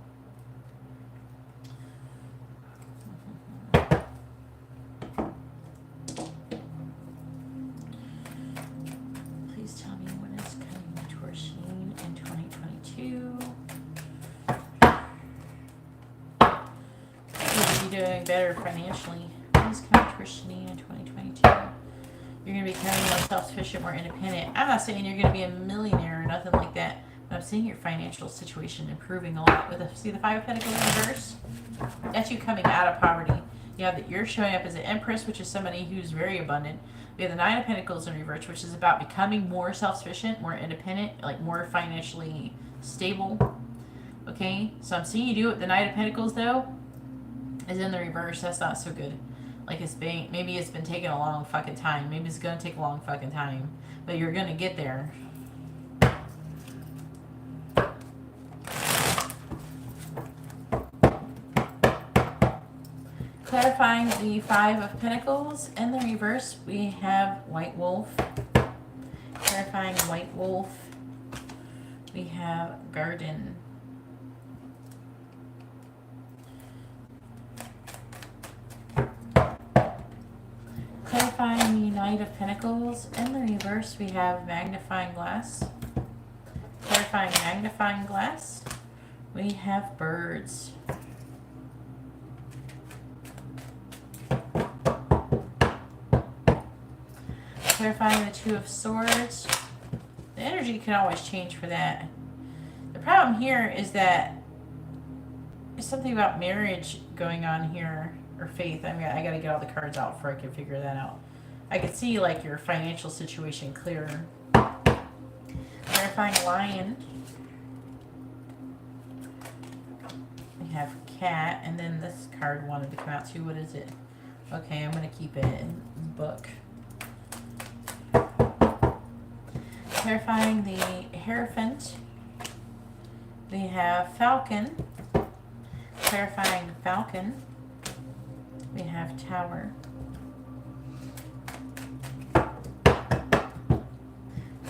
Please tell me what is coming towards Shanine in 2022. You'll be doing better financially. What is coming towards Shanine in 2022? You're going to be becoming more self-sufficient, more independent. I'm not saying you're going to be a millionaire or nothing like that, but I'm seeing your financial situation improving a lot. With the, see the Five of Pentacles in reverse? That's you coming out of poverty. You have that you're showing up as an Empress, which is somebody who's very abundant. We have the Nine of Pentacles in reverse, which is about becoming more self-sufficient, more independent, like more financially stable. Okay, so I'm seeing you do it. The Knight of Pentacles, though, is in the reverse. That's not so good. Like maybe it's been taking a long fucking time. Maybe it's gonna take a long fucking time, but you're gonna get there. Clarifying the Five of Pentacles. In the reverse, we have White Wolf. Clarifying White Wolf. We have Garden. Clarifying the Knight of Pentacles. In the reverse, we have Magnifying Glass. Clarifying Magnifying Glass. We have Birds. Clarifying the Two of Swords. The energy can always change for that. The problem here is that there's something about marriage going on here, or faith. I mean, I gotta get all the cards out before I can figure that out. I can see like your financial situation clearer. Clarifying Lion. We have Cat, and then this card wanted to come out too. What is it? Okay, I'm gonna keep it in book. Clarifying the Hierophant. We have Falcon. Clarifying Falcon. We have Tower.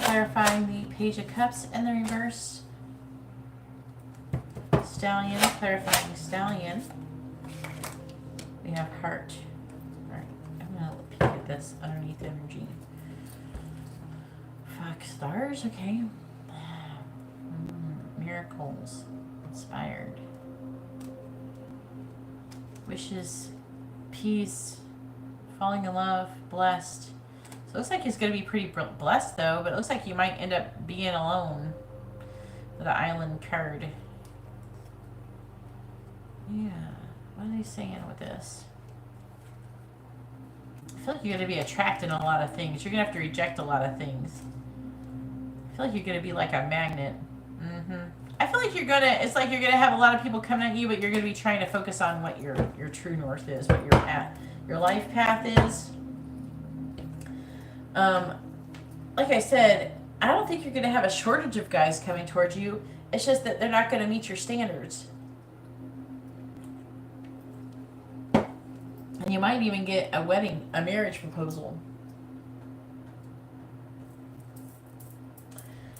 Clarifying the Page of Cups in the reverse. Stallion. Clarifying Stallion. We have Heart. Alright, I'm going to peek at this underneath energy. Fuck, stars, okay. Miracles. Inspired. Wishes. Peace. Falling in love. Blessed. So it looks like he's going to be pretty blessed though, but it looks like you might end up being alone with the Island card. Yeah. What are they saying with this? I feel like you're going to be attracting a lot of things. You're going to have to reject a lot of things. I feel like you're going to be like a magnet. I feel like it's like you're going to have a lot of people coming at you, but you're going to be trying to focus on what your true north is, what your path, your life path is. Like I said, I don't think you're going to have a shortage of guys coming towards you. It's just that they're not going to meet your standards. And you might even get a marriage proposal.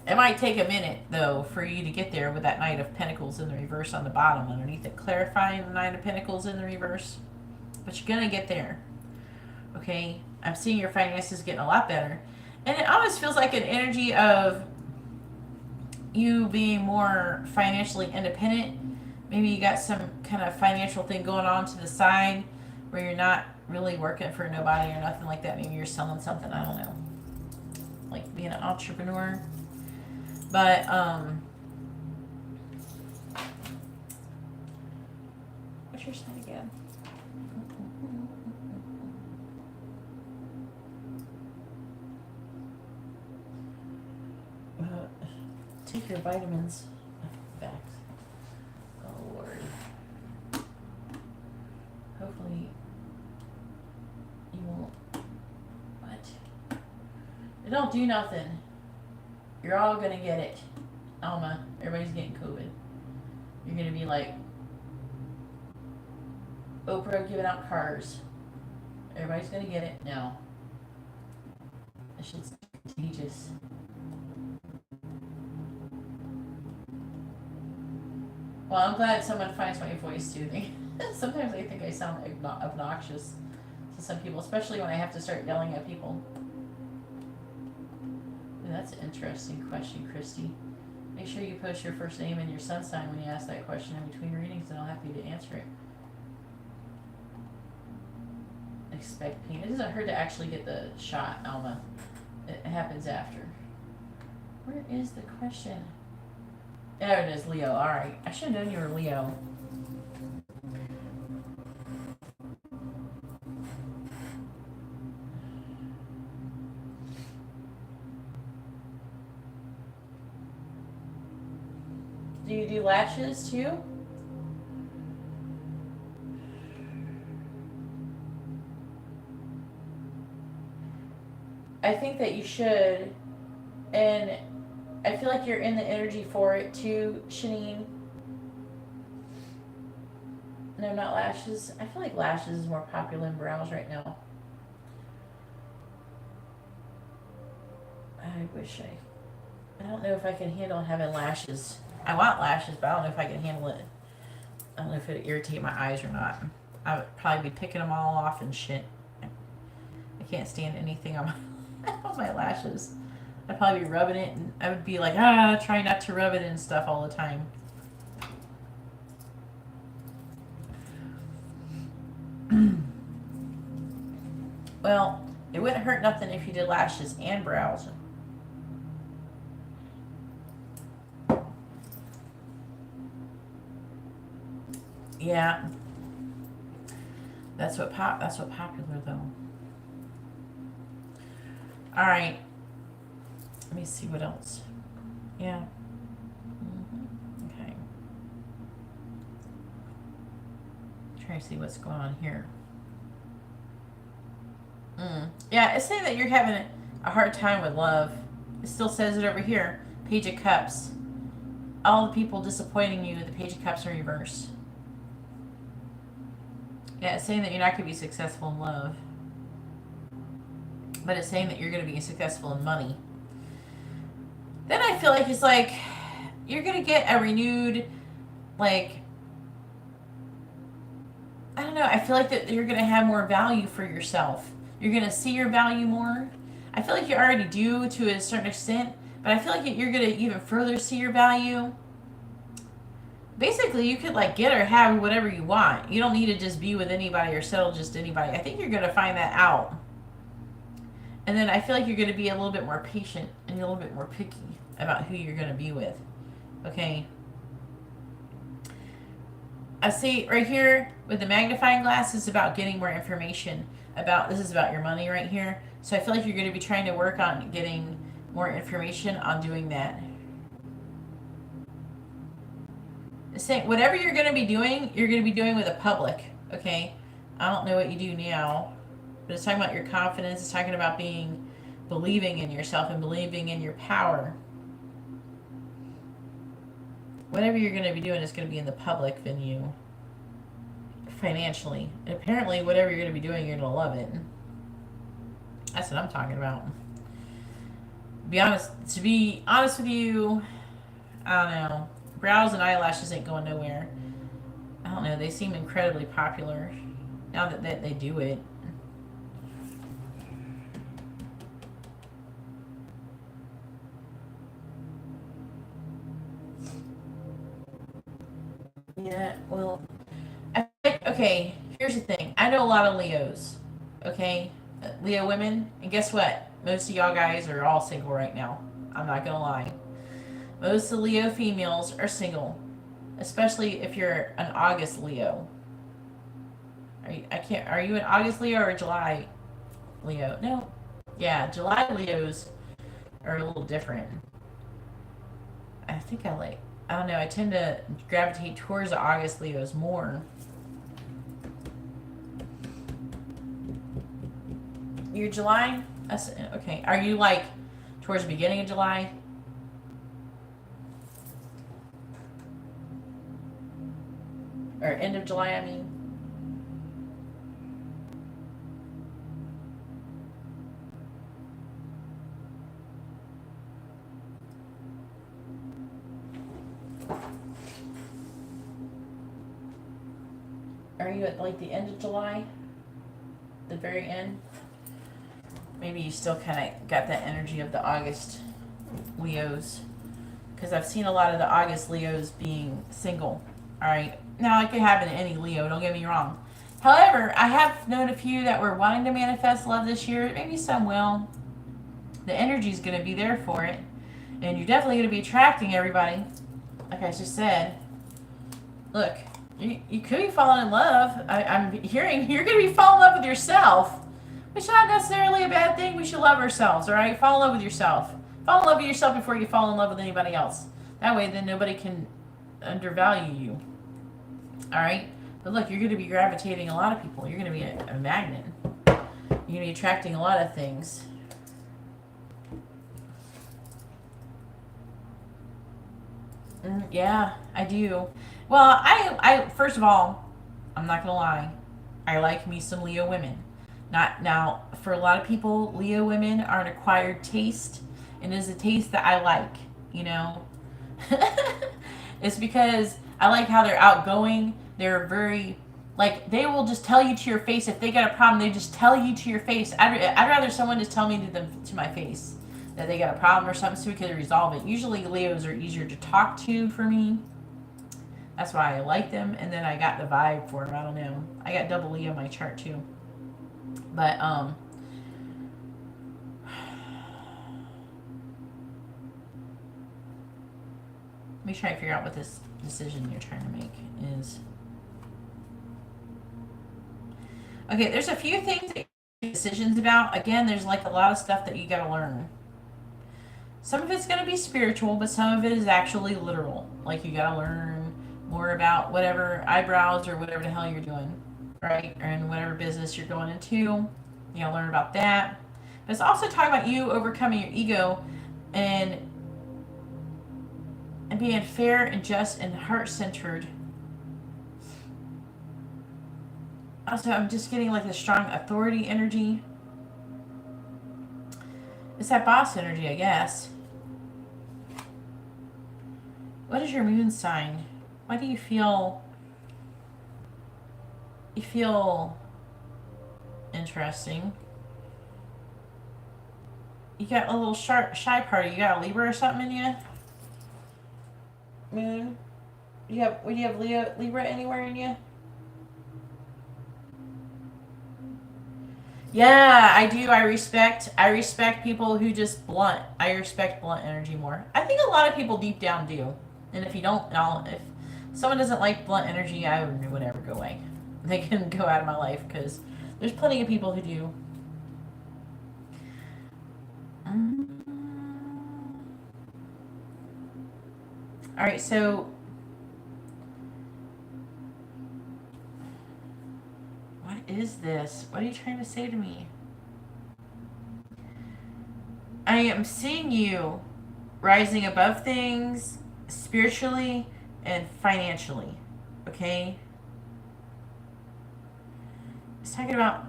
It might take a minute, though, for you to get there with that Knight of Pentacles in the reverse on the bottom underneath it. Clarifying the Knight of Pentacles in the reverse. But you're going to get there. Okay? I'm seeing your finances getting a lot better. And it almost feels like an energy of you being more financially independent. Maybe you got some kind of financial thing going on to the side where you're not really working for nobody or nothing like that. Maybe you're selling something, I don't know. Like being an entrepreneur. But, what's your sign again? Take your vitamins back. Oh, Lord. Hopefully, you won't. What? It don't do nothing. You're all gonna get it. Alma, everybody's getting COVID. You're gonna be like Oprah giving out cars. Everybody's gonna get it. No. That shit's contagious. Well, I'm glad someone finds my voice soothing. Sometimes I think I sound obnoxious to some people, especially when I have to start yelling at people. That's an interesting question, Christy. Make sure you post your first name and your sun sign when you ask that question in between readings, and I'll have you to answer it. Expect pain. It doesn't hurt to actually get the shot, Alma. It happens after. Where is the question? There it is, Leo. Alright. I should have known you were Leo. Do you do lashes too? I think that you should, and I feel like you're in the energy for it too, Shanine. No, not lashes. I feel like lashes is more popular than brows right now. I wish I don't know if I can handle having lashes. I want lashes, but I don't know if I can handle it. I don't know if it would irritate my eyes or not. I would probably be picking them all off and shit. I can't stand anything on my lashes. I'd probably be rubbing it, and I would be like, try not to rub it and stuff all the time. Well, it wouldn't hurt nothing if you did lashes and brows. Yeah, that's what popular though. All right, let me see what else. Yeah. Okay. Trying to see what's going on here. Yeah, it's saying that you're having a hard time with love. It still says it over here. Page of Cups. All the people disappointing you, the Page of Cups in reverse. Yeah, it's saying that you're not going to be successful in love. But it's saying that you're going to be successful in money. Then I feel like it's like you're going to get a renewed, like, I don't know, I feel like that you're going to have more value for yourself. You're going to see your value more. I feel like you already do to a certain extent, but I feel like you're going to even further see your value. Basically, you could like get or have whatever you want. You don't need to just be with anybody or settle just anybody. I think you're going to find that out. And then I feel like you're going to be a little bit more patient and a little bit more picky about who you're going to be with. Okay. I see right here with the magnifying glass is about getting more information about, this is about your money right here. So I feel like you're going to be trying to work on getting more information on doing that. It's saying whatever you're going to be doing, you're going to be doing with the public. Okay. I don't know what you do now, but it's talking about your confidence. It's talking about believing in yourself and believing in your power. Whatever you're going to be doing is going to be in the public venue, financially. And apparently, whatever you're going to be doing, you're going to love it. That's what I'm talking about. To be honest with you, I don't know. Brows and eyelashes ain't going nowhere. I don't know. They seem incredibly popular now that they do it. Yeah, well, okay, here's the thing. I know a lot of Leos, okay? Leo women, and guess what? Most of y'all guys are all single right now. I'm not gonna lie. Most of the Leo females are single, especially if you're an August Leo. Are you an August Leo or a July Leo? No. Yeah, July Leos are a little different. I don't know, I tend to gravitate towards the August Leos more. You're July? That's okay. Are you like towards the beginning of July? Or end of July, I mean? Are you at like the end of July? The very end? Maybe you still kind of got that energy of the August Leos. Because I've seen a lot of the August Leos being single. Alright. Now, it could happen to any Leo, don't get me wrong. However, I have known a few that were wanting to manifest love this year. Maybe some will. The energy is going to be there for it. And you're definitely going to be attracting everybody. Like I just said. Look. You could be falling in love. I'm hearing you're going to be falling in love with yourself. Which is not necessarily a bad thing. We should love ourselves, all right? Fall in love with yourself. Fall in love with yourself before you fall in love with anybody else. That way, then nobody can undervalue you. All right? But look, you're going to be gravitating a lot of people. You're going to be a magnet. You're going to be attracting a lot of things. Yeah, I do. Well, I first of all, I'm not going to lie. I like me some Leo women. Not now, for a lot of people, Leo women are an acquired taste, and is a taste that I like, you know. It's because I like how they're outgoing. They're very, like, they will just tell you to your face if they got a problem. They just tell you to your face. I'd rather someone just tell me to my face that they got a problem or something so we can resolve it. Usually Leos are easier to talk to for me. That's why I like them. And then I got the vibe for them. I don't know. I got double Leo in my chart too. But let me try to figure out what this decision you're trying to make is. Okay, there's a few things that you decisions about. Again, there's like a lot of stuff that you got to learn. Some of it's going to be spiritual, but some of it is actually literal. Like you got to learn more about whatever eyebrows or whatever the hell you're doing, right? Or in whatever business you're going into. You got to learn about that. But it's also talking about you overcoming your ego and being fair and just and heart-centered. Also, I'm just getting like a strong authority energy. It's that boss energy, I guess. What is your moon sign? Why do you feel... You feel... interesting. You got a little shy party. You got a Libra or something in you? Moon? Do you have Libra anywhere in you? Yeah, I do. I respect people who just blunt. I respect blunt energy more. I think a lot of people deep down do. And if you don't, if someone doesn't like blunt energy, I would never go away. They can go out of my life because there's plenty of people who do. All right, so what is this? What are you trying to say to me? I am seeing you rising above things spiritually and financially, okay? It's talking about...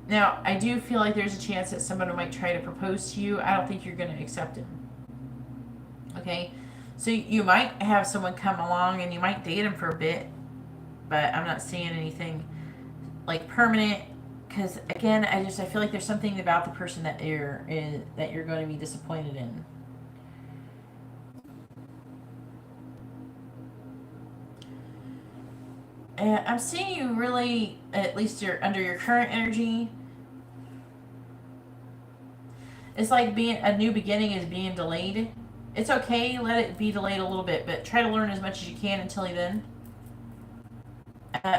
Now, I do feel like there's a chance that someone might try to propose to you. I don't think you're going to accept it, okay? So you might have someone come along and you might date him for a bit, but I'm not seeing anything like permanent. Because again, I feel like there's something about the person that you're going to be disappointed in. And I'm seeing you really, at least you're under your current energy. It's like being a new beginning is being delayed. It's okay, let it be delayed a little bit, but try to learn as much as you can until then.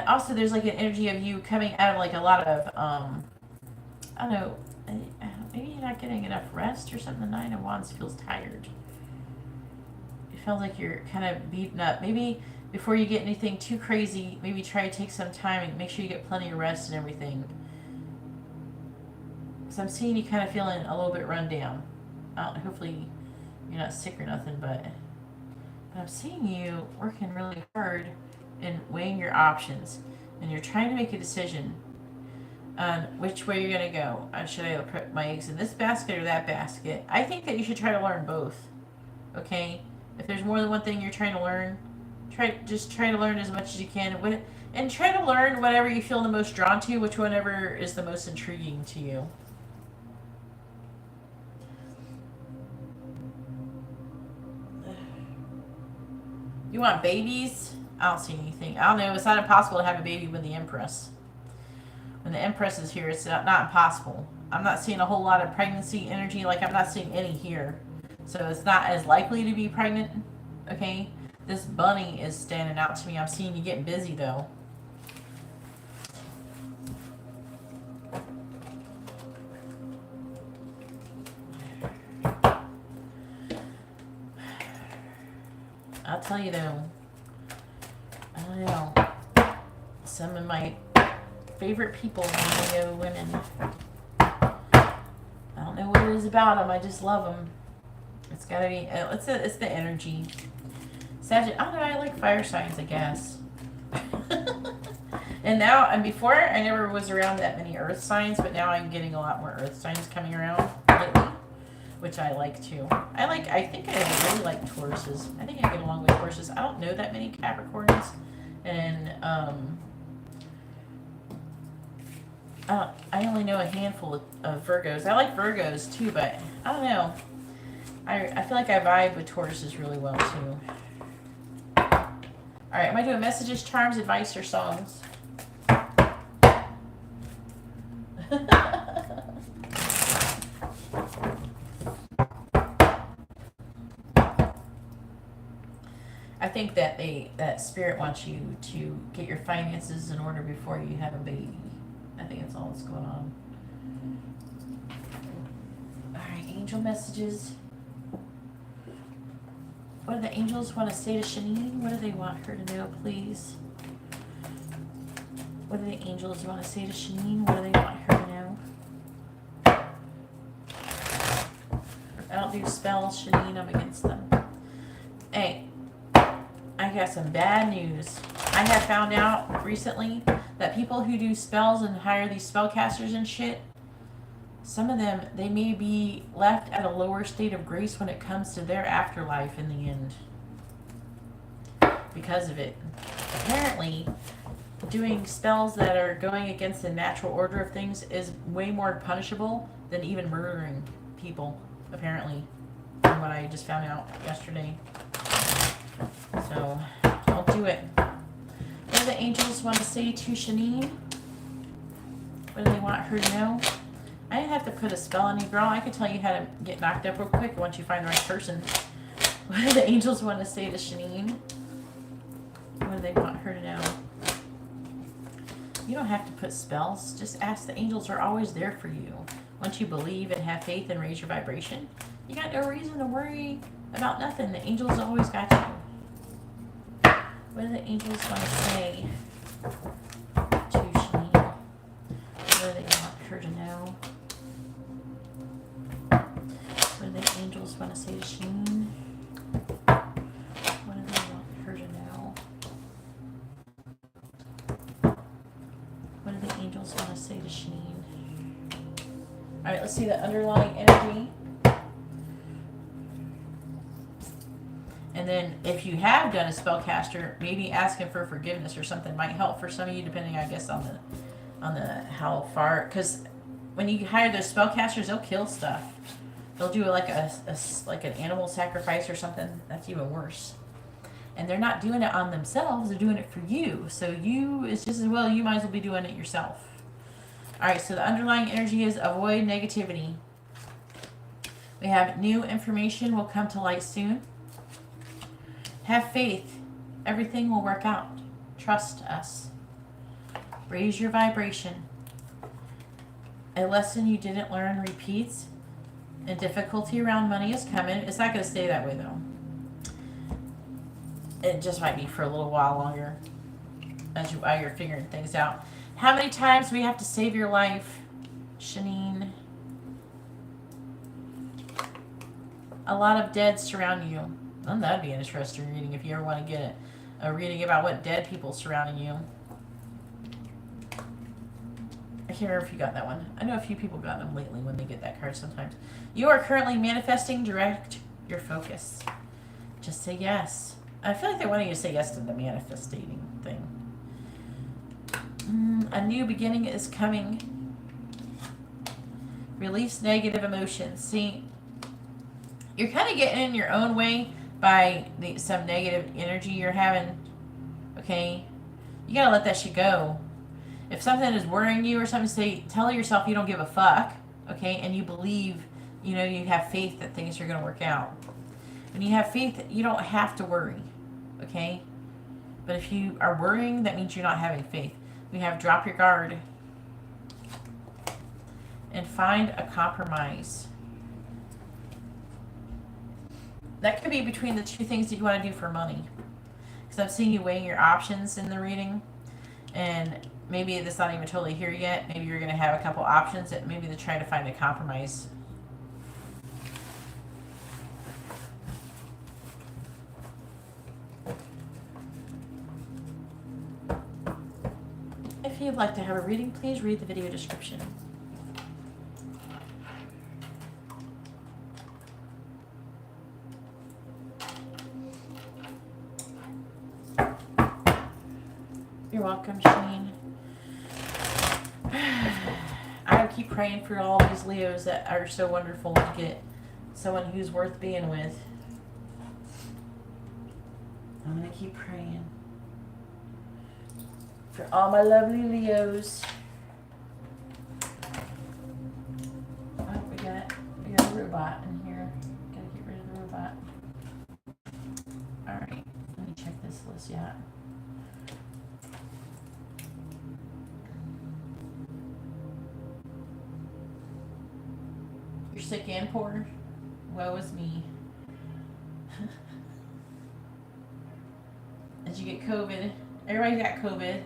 Also, there's like an energy of you coming out of like a lot of, I don't know, maybe you're not getting enough rest or something. The Nine of Wands feels tired. It feels like you're kind of beaten up. Maybe before you get anything too crazy, maybe try to take some time and make sure you get plenty of rest and everything. Because I'm seeing you kind of feeling a little bit run down. Hopefully you're not sick or nothing, but I'm seeing you working really hard and weighing your options, and you're trying to make a decision on which way you're going to go. Should I put my eggs in this basket or that basket? I think that you should try to learn both, okay? If there's more than one thing you're trying to learn, just try to learn as much as you can, and try to learn whatever you feel the most drawn to, whatever is the most intriguing to you. You want babies? I don't see anything. I don't know. It's not impossible to have a baby with the Empress. When the Empress is here, it's not impossible. I'm not seeing a whole lot of pregnancy energy. Like, I'm not seeing any here. So it's not as likely to be pregnant. Okay? This bunny is standing out to me. I'm seeing you getting busy, though. I'll tell you though, I don't know, some of my favorite people are Leo women. I don't know what it is about them. I just love them. It's gotta be, it's the energy. I don't know, I like fire signs, I guess. And now, and before, I never was around that many earth signs, but now I'm getting a lot more earth signs coming around lately, which I like too. I think I really like Tauruses. I think I get along with Tauruses. I don't know that many Capricorns, and I only know a handful of Virgos. I like Virgos too, but I don't know. I feel like I vibe with Tauruses really well too. Alright, am I doing messages, charms, advice, or songs? I think that Spirit wants you to get your finances in order before you have a baby. I think that's all that's going on. Alright, angel messages. What do the angels want to say to Shanine? What do they want her to know, please? What do the angels want to say to Shanine? What do they want her to know? I don't do spells, Shanine. I'm against them. Hey, I got some bad news. I have found out recently that people who do spells and hire these spellcasters and shit, some of them, they may be left at a lower state of grace when it comes to their afterlife in the end. Because of it. Apparently, doing spells that are going against the natural order of things is way more punishable than even murdering people, apparently. From what I just found out yesterday. So, don't do it. What do the angels want to say to Shanine? What do they want her to know? I didn't have to put a spell on you, girl. I could tell you how to get knocked up real quick once you find the right person. What do the angels want to say to Shanine? What do they want her to know? You don't have to put spells. Just ask. The angels are always there for you. Once you believe and have faith and raise your vibration, you got no reason to worry about nothing. The angels always got you. What do the angels want to say to Shanine? What do they want her to know? What do the angels want to say to Shanine? What do they want her to know? What do the angels want to say to Shanine? Alright, let's see the underlying energy. And then if you have done a spellcaster, maybe asking for forgiveness or something might help for some of you, depending, I guess, on the how far. Because when you hire those spellcasters, they'll kill stuff. They'll do like like an animal sacrifice or something. That's even worse. And they're not doing it on themselves. They're doing it for you. So it's just as well, you might as well be doing it yourself. All right, so the underlying energy is avoid negativity. We have new information will come to light soon. Have faith. Everything will work out. Trust us. Raise your vibration. A lesson you didn't learn repeats. And difficulty around money is coming. It's not going to stay that way, though. It just might be for a little while longer while you're figuring things out. How many times do we have to save your life, Shanine? A lot of dead surround you. Well, that'd be an interesting reading if you ever want to get a reading about what dead people surrounding you. I can't remember if you got that one. I know a few people got them lately when they get that card sometimes. You are currently manifesting. Direct your focus. Just say yes. I feel like they want you to say yes to the manifesting thing. A new beginning is coming. Release negative emotions. See, you're kind of getting in your own way by some negative energy you're having. Okay? You gotta let that shit go. If something is worrying you or something, tell yourself you don't give a fuck. Okay? And you believe, you have faith that things are gonna work out. When you have faith, you don't have to worry. Okay? But if you are worrying, that means you're not having faith. We have drop your guard. And find a compromise. That could be between the two things that you want to do for money. Because I'm seeing you weighing your options in the reading. And maybe that's not even totally here yet. Maybe you're going to have a couple options that maybe they're trying to find a compromise. If you'd like to have a reading, please read the video description. You're welcome, Shane. I keep praying for all these Leos that are so wonderful to get someone who's worth being with. I'm going to keep praying for all my lovely Leos. Oh, we got a robot in here. Gotta get rid of the robot. Alright, let me check this list out. You're sick and poor? Woe is me. Did you get COVID? Everybody got COVID.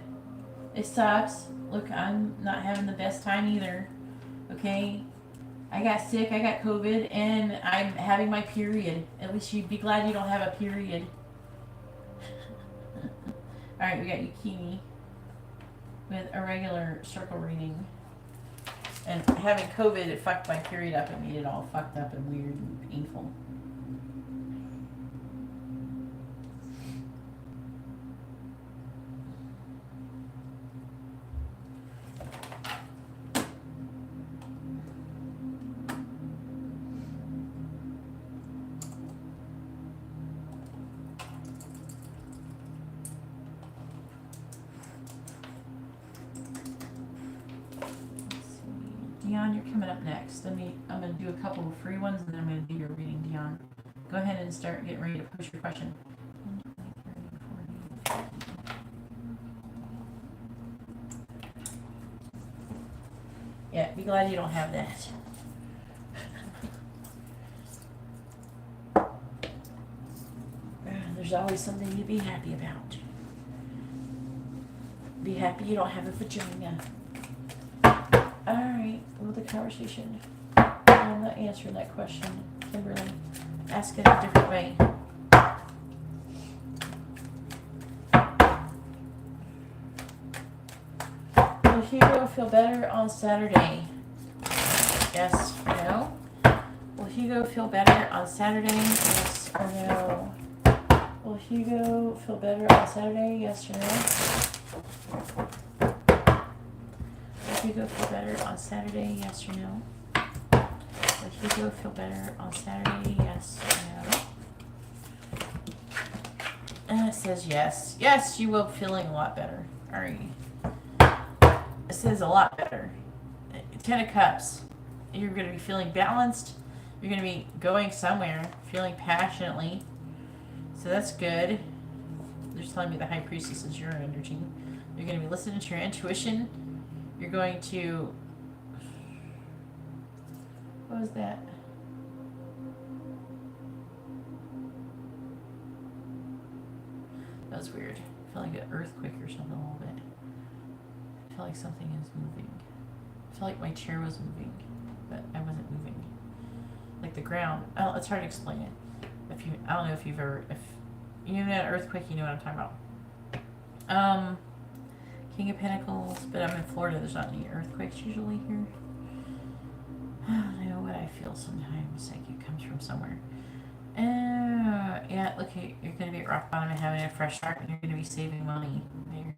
It sucks. Look, I'm not having the best time either. Okay? I got sick, I got COVID, and I'm having my period. At least you'd be glad you don't have a period. Alright, we got Yukini with a regular circle reading. And having COVID, it fucked my period up and made it all fucked up and weird and painful. Dion, you're coming up next. I'm going to do a couple of free ones and then I'm going to do your reading, Dion. Go ahead and start getting ready to post your question. Yeah, be glad you don't have that. There's always something to be happy about. Be happy you don't have a vagina. Alright, well, the conversation. I'm not answering that question, Kimberly. Ask it a different way. Will Hugo feel better on Saturday? Yes or no? Will Hugo feel better on Saturday? Yes or no? Will Hugo feel better on Saturday? Yes or no? Will Hugo feel better on Saturday? Yes or no? Will Hugo feel better on Saturday? Yes or no? And it says yes. Yes, you will be feeling a lot better. Alright. It says a lot better. 10 of Cups. You're going to be feeling balanced. You're going to be going somewhere, feeling passionately. So that's good. They're just telling me the High Priestess is your energy. You're going to be listening to your intuition. You're going to... What was that? That was weird. I feel like an earthquake or something a little bit. I feel like something is moving. I feel like my chair was moving, but I wasn't moving. Like the ground. Oh, it's hard to explain it. If you, I don't know if you've ever, if you know an earthquake, you know what I'm talking about. King of Pentacles, but I'm in Florida. There's not any earthquakes usually here. I know what I feel sometimes. Like it comes from somewhere. Yeah, look, you're going to be at rock bottom and having a fresh start, and you're going to be saving money. You're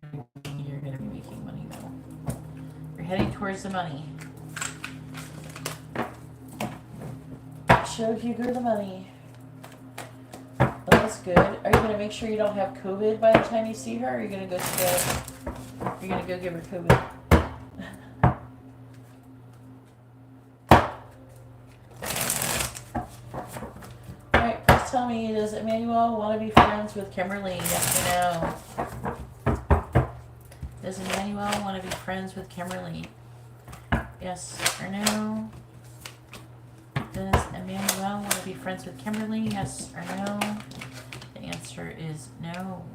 going to be making money, though. You're heading towards the money. Show Hugo the money. Well, that's good. Are you going to make sure you don't have COVID by the time you see her, or are you going to go together? You're going to go give her COVID. Tell me, does Emmanuel want to be friends with Kimberly? Yes or no? Does Emmanuel want to be friends with Kimberly? Yes or no? Does Emmanuel want to be friends with Kimberly? Yes or no? The answer is no.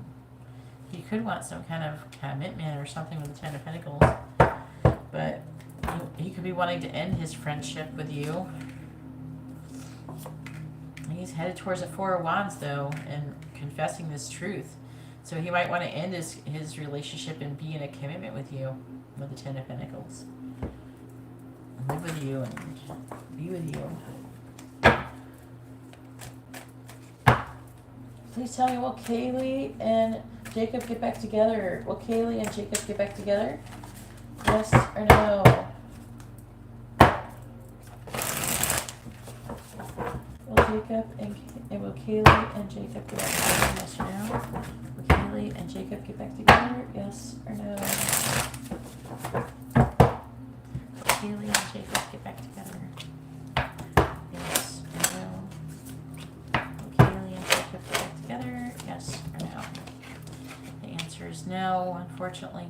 He could want some kind of commitment or something with the Ten of Pentacles. But he could be wanting to end his friendship with you. He's headed towards the Four of Wands, though, and confessing this truth. So he might want to end his relationship and be in a commitment with you, with the Ten of Pentacles. Live with you and be with you. Please tell me, will Kaylee and Jacob get back together? Will Kaylee and Jacob get back together? Yes or no? Will Kaylee and Jacob get back together? Yes or no? Will Kaylee and Jacob get back together? Yes or no? Will Kaylee and Jacob get back together? Yes or no? Will Kaylee and Jacob get back together? Yes or no? The answer is no, unfortunately.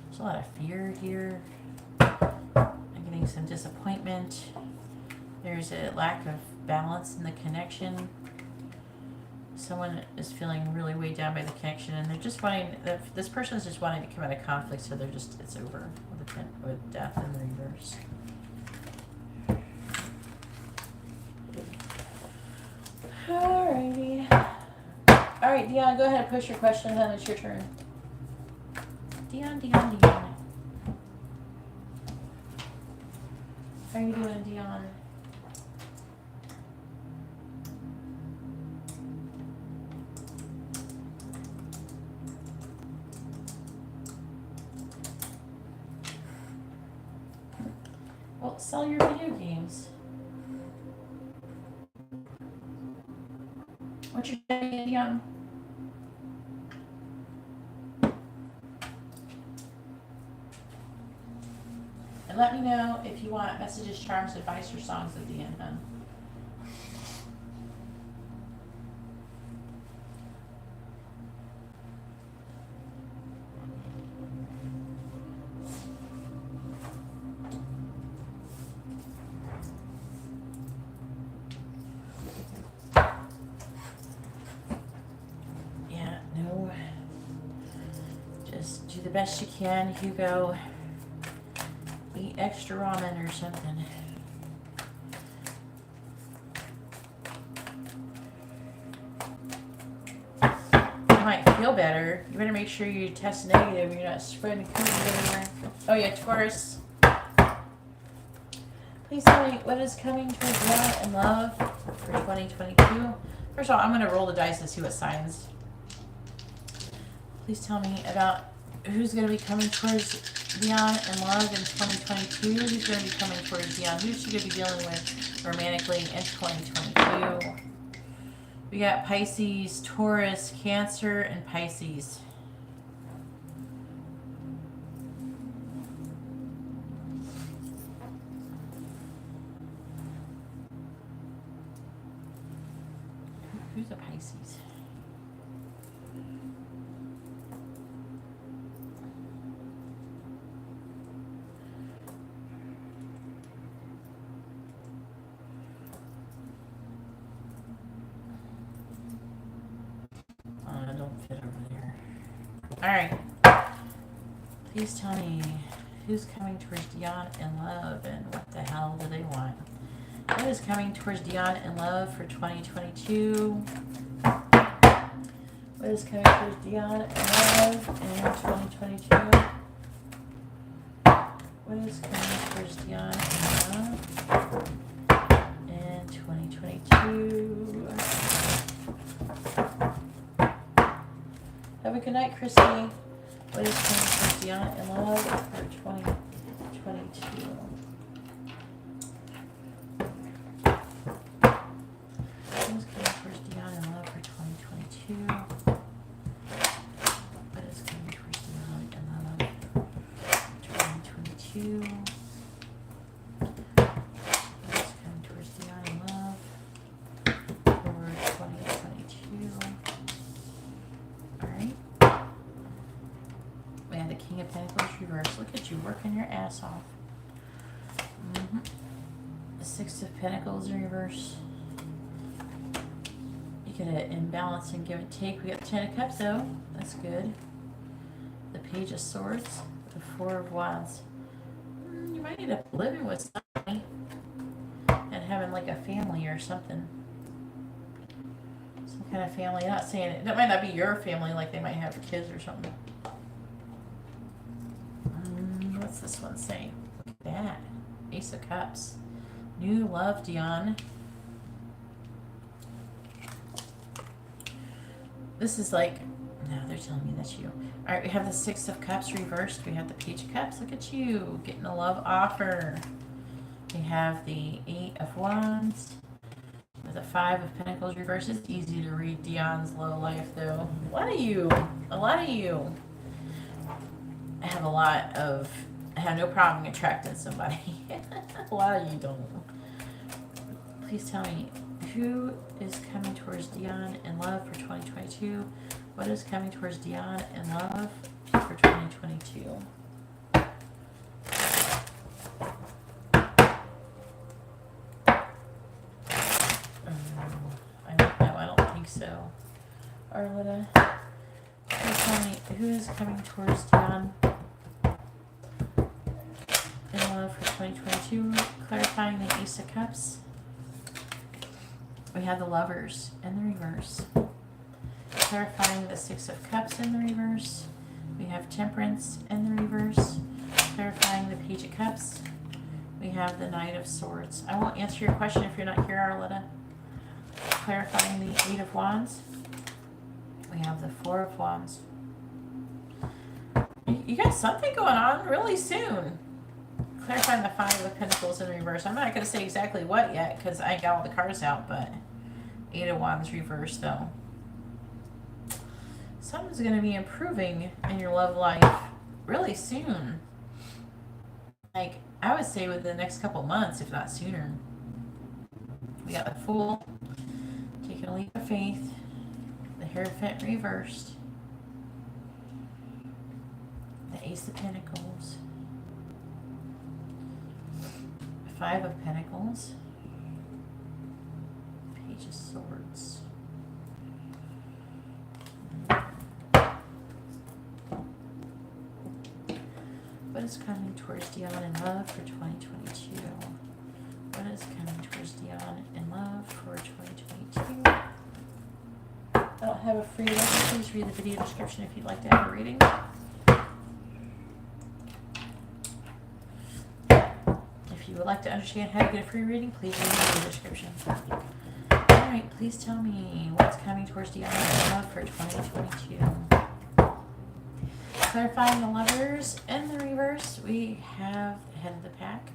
There's a lot of fear here. I'm getting some disappointment. There's a lack of balance in the connection. Someone is feeling really weighed down by the connection, and they're just wanting, this person is just wanting to come out of conflict, so they're just, it's over with death in the reverse. Alrighty. Alright, Dion, go ahead and push your question, then it's your turn. Dion. How are you doing, Dion? Well, sell your video games. What's your name, Dion? And let me know if you want messages, charms, advice, or songs at the end, hun. Yeah, no. Just do the best you can, Hugo. Eat extra ramen or something. You might feel better. You better make sure you test negative. You're not spreading COVID everywhere. Oh yeah, Taurus. Please tell me what is coming towards love and love for 2022. First of all, I'm going to roll the dice and see what signs. Please tell me about who's going to be coming towards Dion and love in 2022. Who's going to be coming towards Dion? Who's she going to be dealing with romantically in 2022? We got Pisces, Taurus, Cancer, and Pisces. Who's a Pisces? Don't fit over there. Alright. Please tell me who's coming towards Dion in love and what the hell do they want? What is coming towards Dion in love for 2022? What is coming towards Dion in love in 2022? What is coming towards Dion in love in 2022? Have a good night, Christy. What is coming towards Dion in love for 2022? What is coming towards Dion in love for 2022? What is coming towards Dion in love for 2022? What is coming towards Dion in love for 2022? Alright. We have the King of Pentacles reverse. Look at you working your ass off. The Six of Pentacles in reverse. You get an imbalance and give and take. We got the Ten of Cups though. That's good. The Page of Swords. The Four of Wands. You might end up living with somebody and having like a family or something. Some kind of family. Not saying it. That might not be your family, like they might have kids or something. What's this one saying? Look at that. Ace of Cups. New love, Dion. This is like, no, they're telling me that's you. All right, we have the Six of Cups reversed. We have the Page of Cups. Look at you, getting a love offer. We have the Eight of Wands with the Five of Pentacles reversed. It's easy to read Dion's low life, though. A lot of you. I have no problem attracting somebody. A lot of you don't. Please tell me, who is coming towards Dion in love for 2022? What is coming towards Dion in love for 2022? I don't think so. Arletta, please tell me, who is coming towards Dion in love for 2022? Clarifying the Ace of Cups. We have the Lovers in the reverse. Clarifying the Six of Cups in the reverse. We have Temperance in the reverse. Clarifying the Page of Cups. We have the Knight of Swords. I won't answer your question if you're not here, Arletta. Clarifying the Eight of Wands. We have the Four of Wands. You got something going on really soon. Clarifying the Five of Pentacles in the reverse. I'm not going to say exactly what yet because I ain't got all the cards out, but Eight of Wands reversed though. Something's going to be improving in your love life really soon. Like, I would say within the next couple months, if not sooner. We got the Fool, taking a leap of faith, the Hierophant reversed, the Ace of Pentacles, Five of Pentacles, Page of Swords. What is coming towards Dion in love for 2022? What is coming towards Dion in love for 2022? I don't have a free reading. Please read the video description if you'd like to have a reading. If you would like to understand how to get a free reading, please read the video description. Alright, please tell me what's coming towards Dion in love for 2022. Clarifying the Lovers in the reverse, we have the Head of the Pack.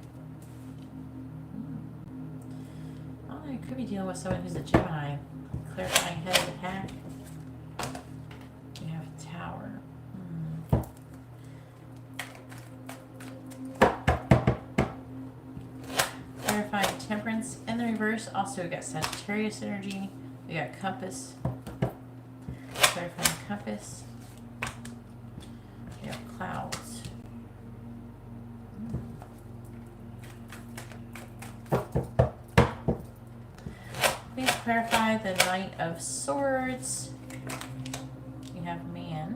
Oh, I could be dealing with someone who's a Gemini. Clarifying Head of the Pack. We have a Tower. Clarifying Temperance in the reverse. Also, we got Sagittarius energy. We got Compass. Clarifying Compass. We have Clouds. Please clarify the Knight of Swords. We have Man.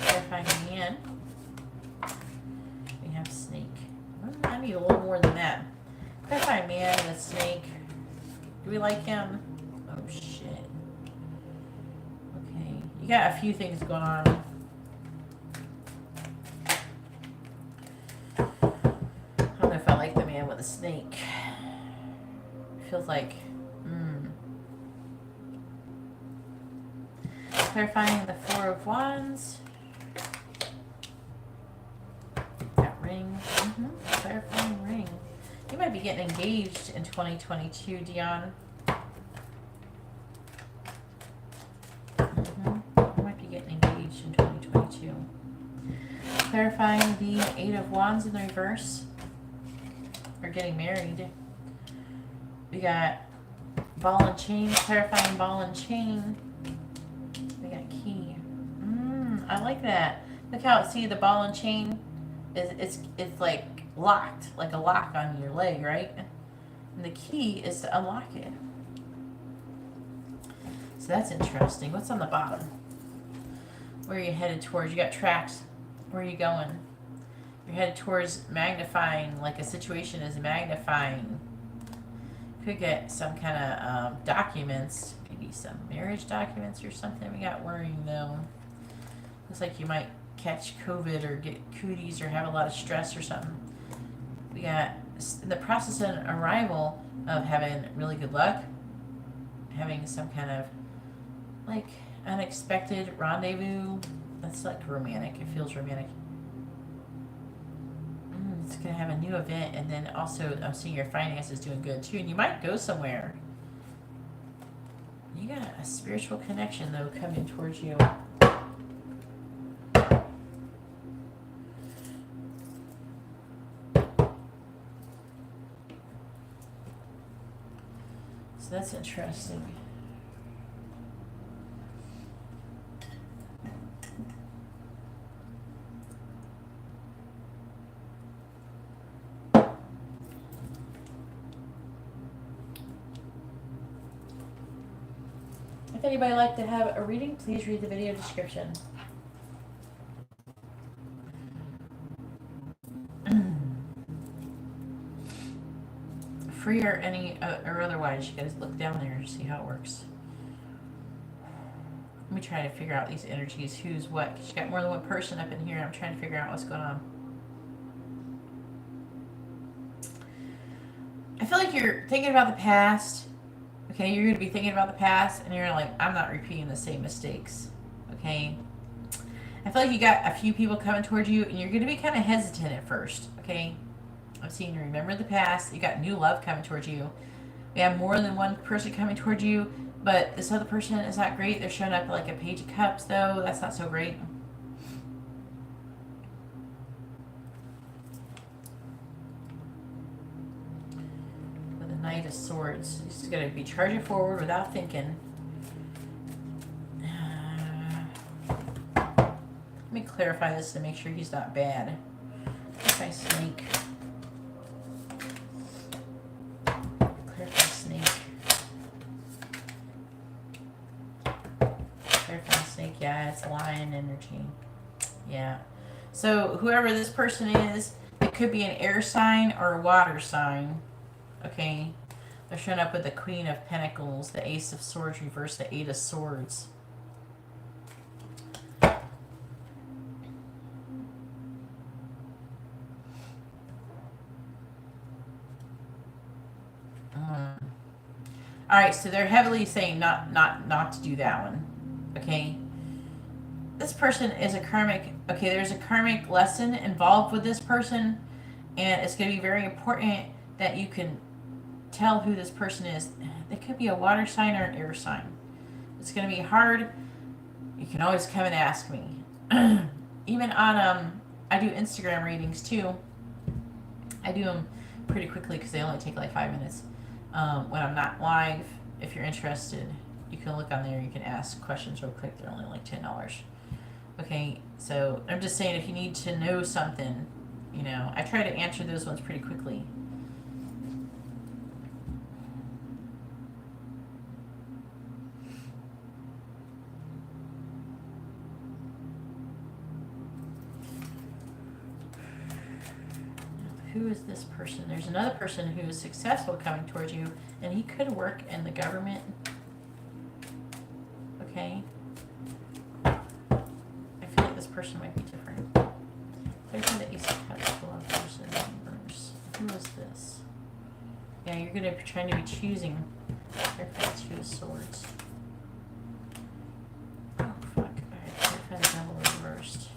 Clarifying Man. We have Snake. I need a little more than that. Clarifying Man and the Snake. Do we like him? Oh shit. Okay. You got a few things going on. I don't know if I like the man with a snake. Feels like, Clarifying the Four of Wands. That ring. Clarifying ring. You might be getting engaged in 2022, Dion. You might be getting engaged in 2022. Clarifying the Eight of Wands in the reverse. Or getting married. We got Ball and Chain, clarifying Ball and Chain. We got Key. I like that. Look how, see the Ball and Chain is it's like locked, like a lock on your leg, right? And the key is to unlock it. So that's interesting. What's on the bottom? Where are you headed towards? You got tracks. Where are you going? You're headed towards magnifying, like a situation is magnifying. Could get some kind of documents, maybe some marriage documents or something. We got worrying though. Looks like you might catch COVID or get cooties or have a lot of stress or something. We got in the process of an arrival of having really good luck, having some kind of like unexpected rendezvous. That's like romantic. It feels romantic. It's going to have a new event, and then also I'm seeing your finances doing good too, and you might go somewhere. You got a spiritual connection though coming towards you. So that's interesting. If anybody would like to have a reading, please read the video description. Free or any or otherwise, you guys look down there and see how it works. Let me try to figure out these energies, who's what, because you got more than one person up in here. I'm trying to figure out what's going on. I feel like you're thinking about the past. Okay, you're going to be thinking about the past, and you're like, I'm not repeating the same mistakes. Okay? I feel like you got a few people coming towards you, and you're going to be kind of hesitant at first. Okay? I'm seeing you remember the past. You got new love coming towards you. We have more than one person coming towards you, but this other person is not great. They're showing up like a Page of Cups, though. That's not so great. Knight of Swords. He's going to be charging forward without thinking. Let me clarify this to make sure he's not bad. Clarify Snake. Clarify Snake. Clarify Snake. Yeah, it's lion energy. Yeah. So whoever this person is, it could be an air sign or a water sign. Okay, they're showing up with the Queen of Pentacles, the Ace of Swords reversed, the Eight of Swords. All right, so they're heavily saying not to do that one. Okay, this person is a karmic. Okay, there's a karmic lesson involved with this person, and it's going to be very important that you can tell who this person is. It could be a water sign or an air sign. It's going to be hard. You can always come and ask me. Even on, I do Instagram readings too. I do them pretty quickly because they only take like 5 minutes. When I'm not live, if you're interested, you can look on there. You can ask questions real quick. They're only like $10. Okay, so I'm just saying if you need to know something, you know, I try to answer those ones pretty quickly. Who is this person? There's another person who is successful coming towards you, and he could work in the government. Okay. I feel like this person might be different. There's the Ace of Cups, love person, numbers. Who is this? Yeah, you're going to be trying to be choosing. There's Two of Swords. Oh, fuck. Alright, the Devil reversed.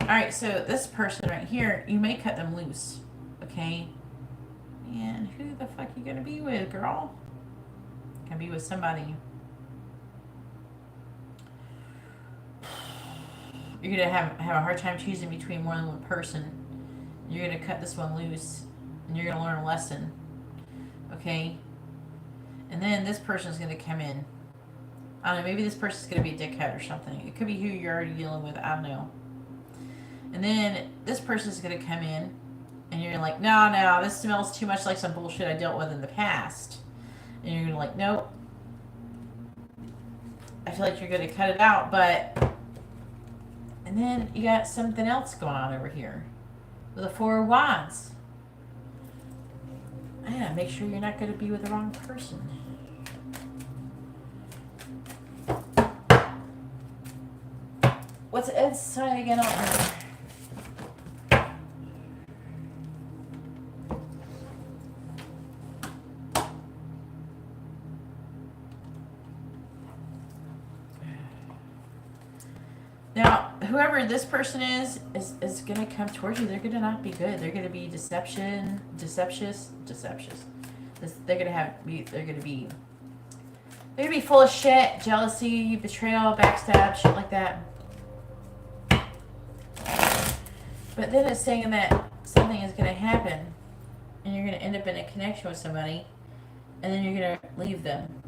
Alright, so this person right here, you may cut them loose, okay? And who the fuck you gonna be with, girl? Gonna be with somebody. You're gonna have a hard time choosing between more than one person. You're gonna cut this one loose, and you're gonna learn a lesson, okay? And then this person's gonna come in. I don't know, maybe this person's gonna be a dickhead or something. It could be who you're already dealing with, I don't know. And then this person's going to come in and you're like, no, this smells too much like some bullshit I dealt with in the past. And you're going to like, nope. I feel like you're going to cut it out, but... And then you got something else going on over here with the Four of Wands. I gotta make sure you're not going to be with the wrong person. What's Ed's sign again on her? Now, whoever this person is going to come towards you. They're going to not be good. They're going to be deceptious. They're going to be full of shit, jealousy, betrayal, backstab, shit like that. But then it's saying that something is going to happen, and you're going to end up in a connection with somebody, and then you're going to leave them.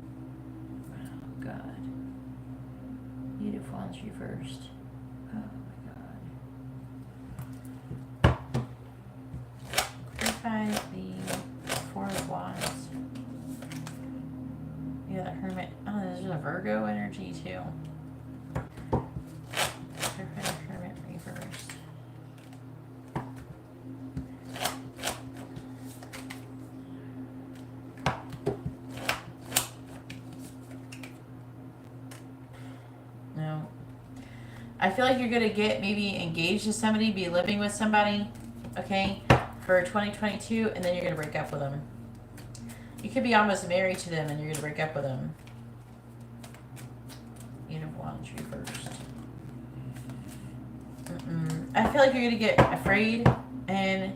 Oh, God. Beautiful ones reversed. Oh, my God. Clarify the Four of Wands. Yeah, the Hermit. Oh, there's a Virgo energy, too. Clarify the Hermit reversed. No. I feel like you're going to get maybe engaged to somebody, be living with somebody, okay, for 2022, and then you're going to break up with them. You could be almost married to them, and you're going to break up with them. Eight of Wands reversed. I feel like you're going to get afraid, and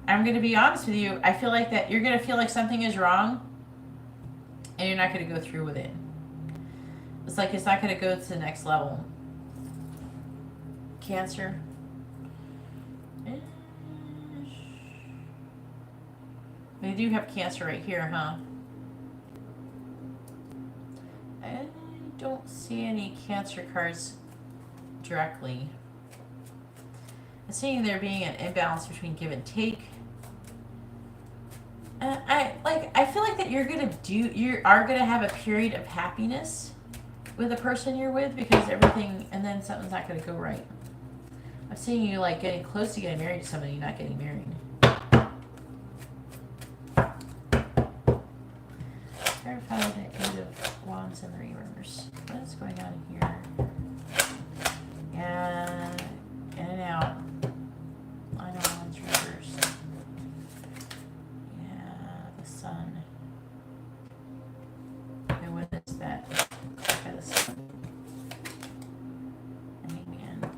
I'm going to be honest with you. I feel like that you're going to feel like something is wrong, and you're not going to go through with it. It's like it's not going to go to the next level. Cancer. We do have Cancer right here, huh? I don't see any Cancer cards directly. I'm seeing there being an imbalance between give and take. I feel like that you are gonna have a period of happiness with the person you're with, because everything, and then something's not gonna go right. I'm seeing you like getting close to getting married to somebody, not getting married. Clarify the Eight of Wands in the reverse. What is going on here? Yeah, in and out. Line of Wands reversed. Yeah, the Sun. And what is that? Clarify the Sun. Amen.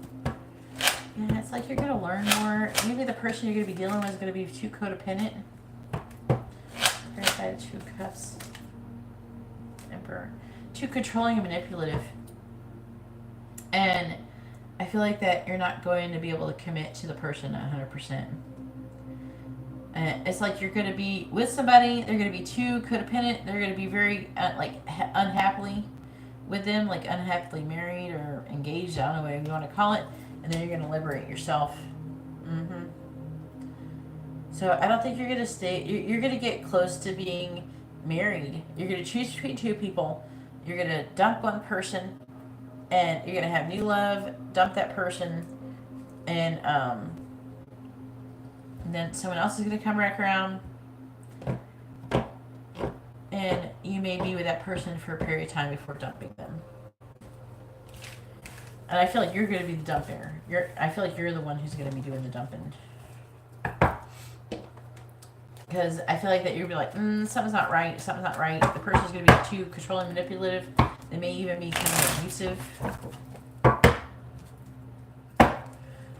Yeah, it's like you're going to learn more. Maybe the person you're going to be dealing with is going to be too codependent. Clarify the Two Cups. Emperor. Too controlling and manipulative. And I feel like that you're not going to be able to commit to the person 100%. And it's like you're going to be with somebody, they're going to be too codependent, they're going to be very unhappily with them, like unhappily married or engaged, I don't know whatever you want to call it, and then you're going to liberate yourself. So I don't think you're going to stay, you're going to get close to being married. You're going to choose between two people. You're going to dump one person, and you're going to have new love, dump that person, and then someone else is going to come back around, and you may be with that person for a period of time before dumping them. And I feel like you're going to be the dumper. I feel like you're the one who's going to be doing the dumping. Because I feel like that you'll be like, something's not right, something's not right. The person's going to be too controlling, manipulative. They may even be kind of abusive.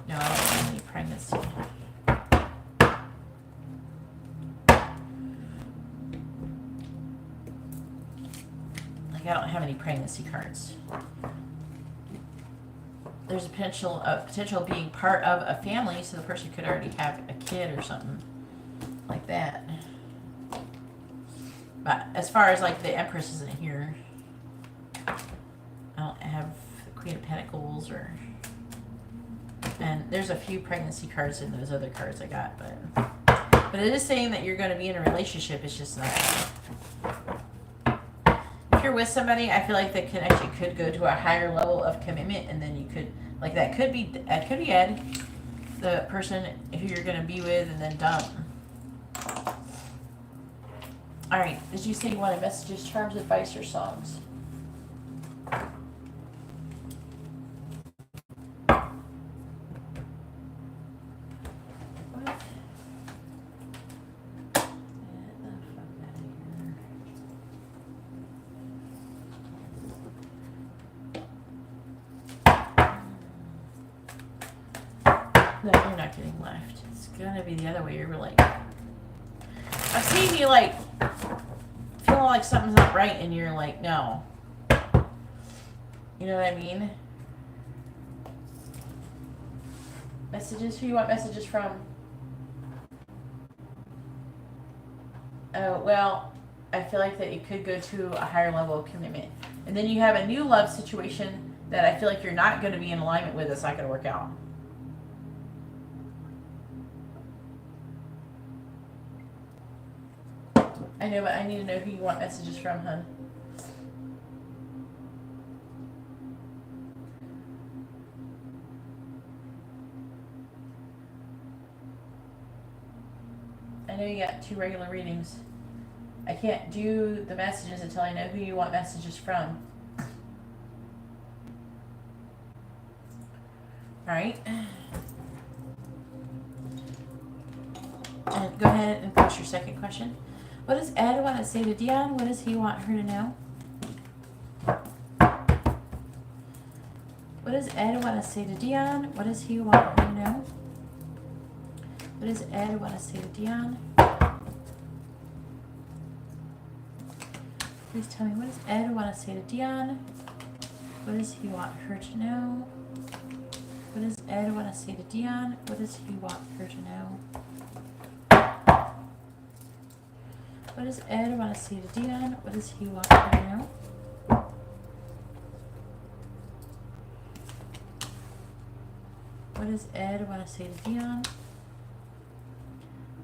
No, I don't see any pregnancy. Like, I don't have any pregnancy cards. There's a potential of being part of a family, so the person could already have a kid or something like that. But as far as like the Empress isn't here, I don't have the Queen of Pentacles or And there's a few pregnancy cards in those other cards I got, but it is saying that you're going to be in a relationship. It's just not. If you're with somebody, I feel like the connection could go to a higher level of commitment, and then you could, like, that could be Ed, the person who you're going to be with, and then dump. All right. Did you say you wanted messages, charms, advice, or songs? No, you're not getting left. It's gonna be the other way. You're like, I'm seeing you like feeling like something's not right, and you're like, no. You know what I mean? Messages. Who you want messages from? Oh, well, I feel like that it could go to a higher level of commitment, and then you have a new love situation that I feel like you're not going to be in alignment with. It's not going to work out. I know, but I need to know who you want messages from, hun. I know you got 2 regular readings. I can't do the messages until I know who you want messages from. Alright. And go ahead and post your second question. What does Ed want to say to Dion? What does he want her to know? What does Ed want to say to Dion? What does he want her to know? What does Ed want to say to Dion? Please tell me, what does Ed want to say to Dion? What does he want her to know? What does Ed want to say to Dion? What does he want her to know? What does Ed want to say to Dion? What does he want her to know? What does Ed want to say to Dion?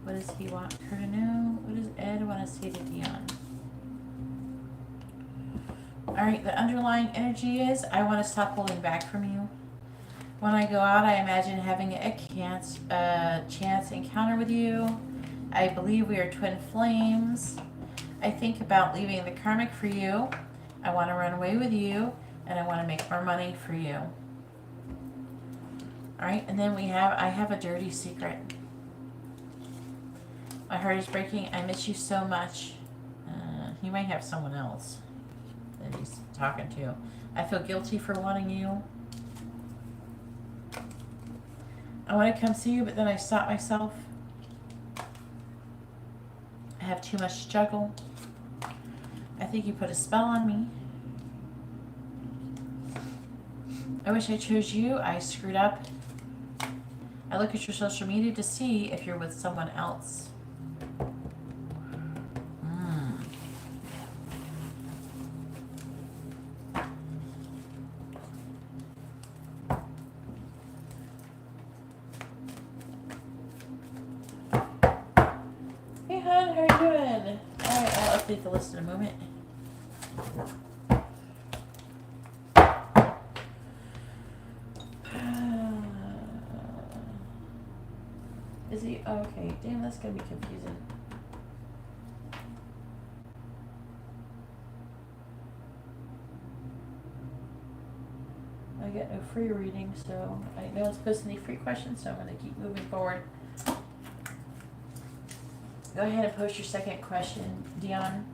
What does he want her to know? What does Ed want to say to Dion? Alright, the underlying energy is, I want to stop holding back from you. When I go out, I imagine having a chance encounter with you. I believe we are twin flames. I think about leaving the karmic for you. I want to run away with you, and I want to make more money for you. Alright, and then I have a dirty secret. My heart is breaking. I miss you so much. He might have someone else that he's talking to. I feel guilty for wanting you. I want to come see you, but then I stop myself. I have too much to juggle. I think you put a spell on me. I wish I chose you. I screwed up. I look at your social media to see if you're with someone else. Hey, hon, how are you doing? Alright, I'll update the list in a moment. Is he? Okay, damn, that's gonna be confusing. I get no free reading, so I know it's posting any free questions, so I'm gonna keep moving forward. Go ahead and post your second question, Dion.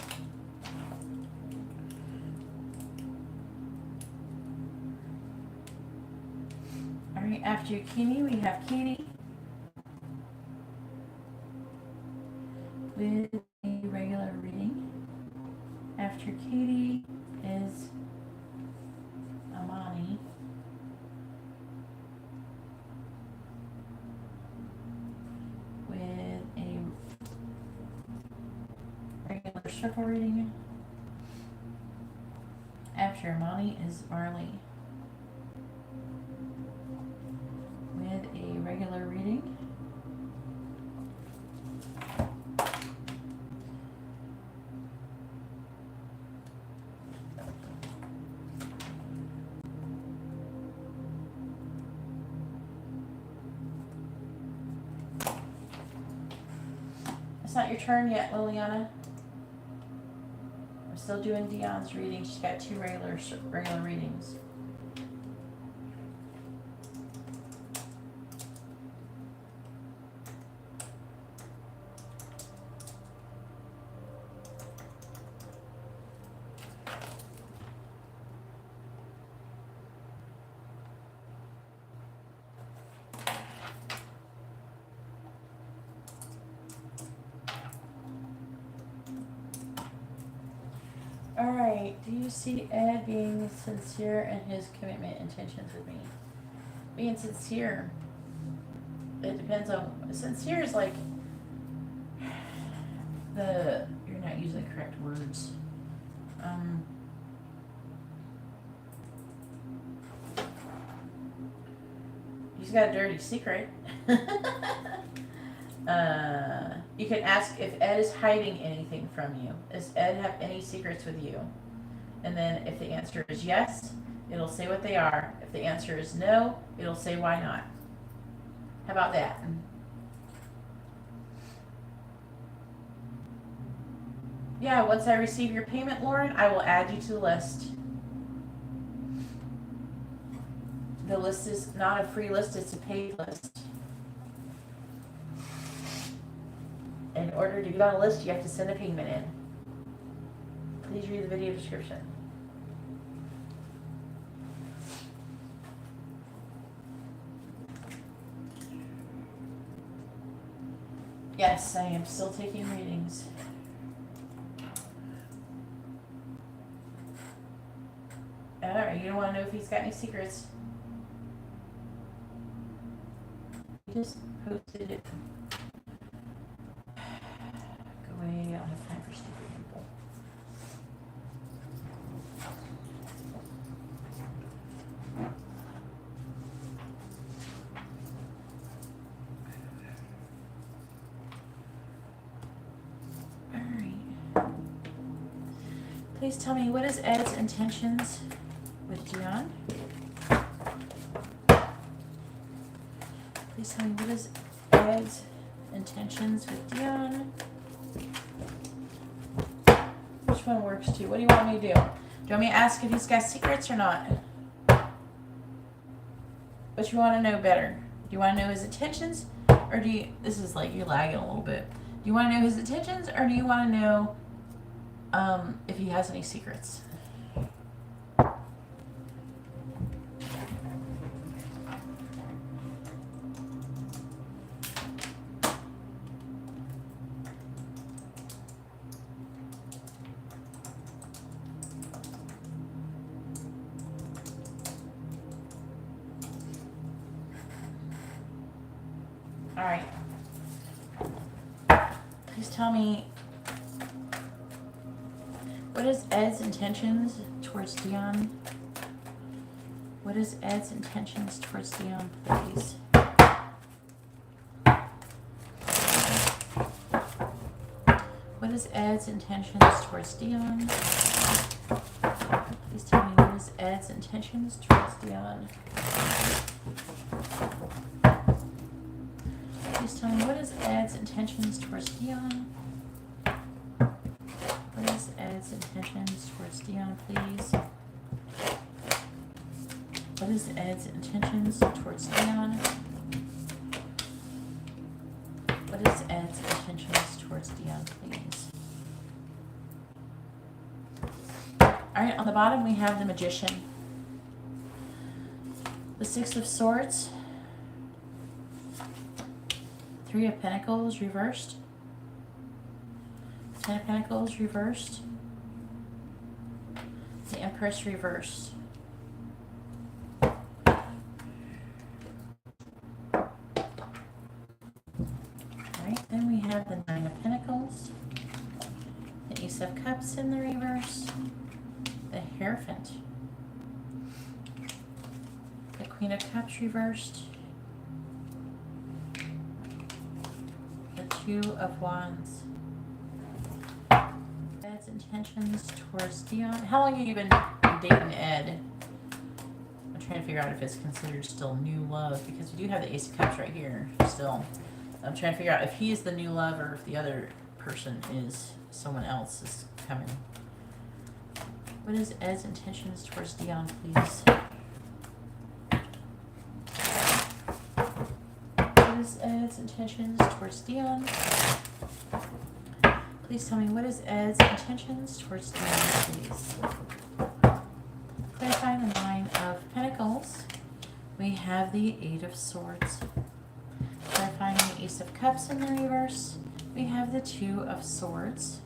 Alright, after Kini, we have Katie with a regular reading. After Katie is Amani. With a regular circle reading. After Amani is Marley. With not your turn yet, Liliana. I'm still doing Dion's reading. She's got 2 regular readings. Alright, do you see Ed being sincere in his commitment intentions with me? Being sincere. It depends on, sincere is like you're not using the correct words. He's got a dirty secret. You can ask if Ed is hiding anything from you. Does Ed have any secrets with you? And then if the answer is yes, it'll say what they are. If the answer is no, it'll say why not. How about that? Yeah, once I receive your payment, Lauren, I will add you to the list. The list is not a free list, it's a paid list. In order to get on a list, you have to send a payment in. Please read the video description. Yes, I am still taking readings. Alright, you don't want to know if he's got any secrets. He just posted it. Go away, I don't have time for stupid people. Alright. Please tell me, what is Ed's intentions with Dion? Please tell me, what is Ed's intentions with Dion? Which one works too? What do you want me to do? Do you want me to ask if he's got secrets or not? What you want to know better? Do you want to know his intentions? Or do you, this is like, you're lagging a little bit. Do you want to know his intentions, or do you want to know if he has any secrets? All right. Please tell me, what is Ed's intentions towards Dion? What is Ed's intentions towards Dion, please? What is Ed's intentions towards Dion? Please tell me, what is Ed's intentions towards Dion? Please tell me, what is Ed's intentions towards Dion? What is Ed's intentions towards Dion, please? What is Ed's intentions towards Dion? What is Ed's intentions towards Dion, please? Alright, on the bottom we have the Magician. The Six of Swords. 3 of Pentacles reversed. 10 of Pentacles reversed. The Empress reversed. Alright, then we have the 9 of Pentacles. The Ace of Cups in the reverse. The Hierophant. The Queen of Cups reversed. 2 of Wands. Ed's intentions towards Dion. How long have you been dating Ed? I'm trying to figure out if it's considered still new love, because we do have the Ace of Cups right here still. I'm trying to figure out if he is the new love or if the other person is someone else is coming. What is Ed's intentions towards Dion, please? What is Ed's intentions towards Dion? Please tell me, what is Ed's intentions towards Dion, please? Clarifying the Nine of Pentacles. We have the Eight of Swords. Clarifying the Ace of Cups in the reverse. We have the Two of Swords.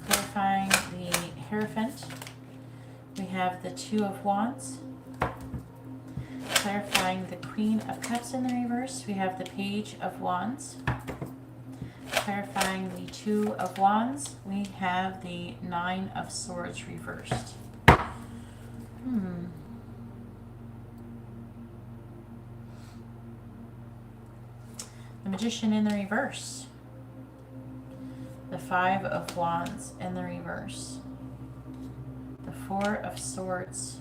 Clarifying the Hierophant. We have the Two of Wands. Clarifying the Queen of Cups in the reverse. We have the Page of Wands. Clarifying the Two of Wands. We have the Nine of Swords reversed. The Magician in the reverse. The Five of Wands in the reverse. The Four of Swords.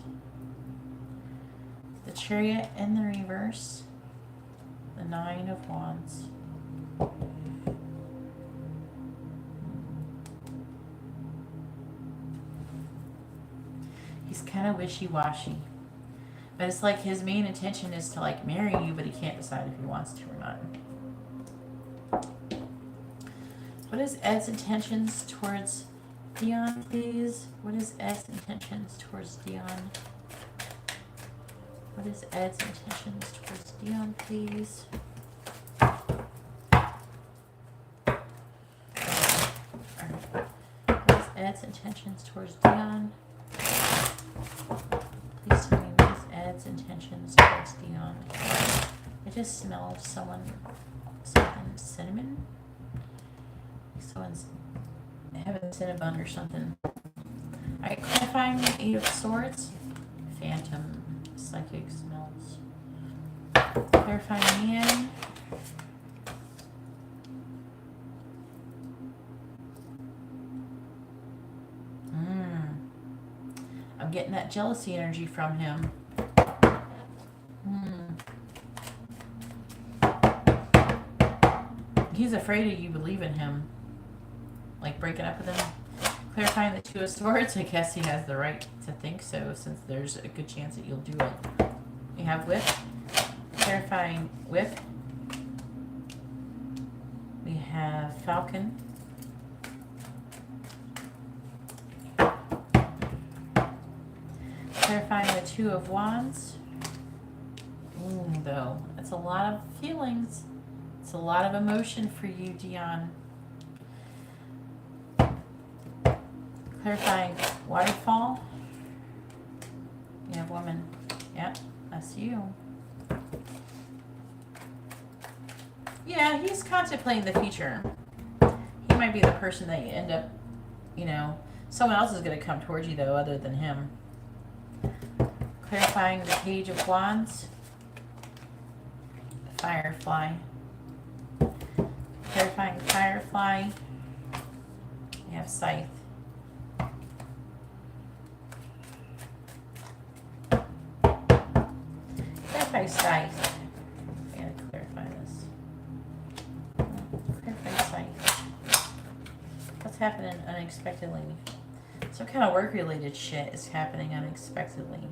The Chariot in the reverse. The Nine of Wands. He's kind of wishy-washy. But it's like his main intention is to like marry you, but he can't decide if he wants to or not. What is Ed's intentions towards Dion, please? What is Ed's intentions towards Dion? What is Ed's intentions towards Dion, please? What is Ed's intentions towards Dion? Please tell me, what is Ed's intentions towards Dion? I just smell something cinnamon. Someone's having cinnamon or something. Alright, clarifying the Eight of Swords. Phantom, psychic smells. Clarifying man. I'm getting that jealousy energy from him. He's afraid of you believing him. Like breaking up with him. Clarifying the Two of Swords. I guess he has the right to think so, since there's a good chance that you'll do it. We have Whip. Clarifying Whip. We have Falcon. Clarifying the Two of Wands. Though, it's a lot of feelings. It's a lot of emotion for you, Dion. Clarifying Waterfall. You have Woman. Yep, that's you. Yeah, he's contemplating the future. He might be the person that you end up, you know, someone else is going to come towards you, though, other than him. Clarifying the Page of Wands. Firefly. Clarifying Firefly. You have Scythe. Clarify Scythe. I gotta clarify this. Clarify Scythe. What's happening unexpectedly? Some kind of work-related shit is happening unexpectedly.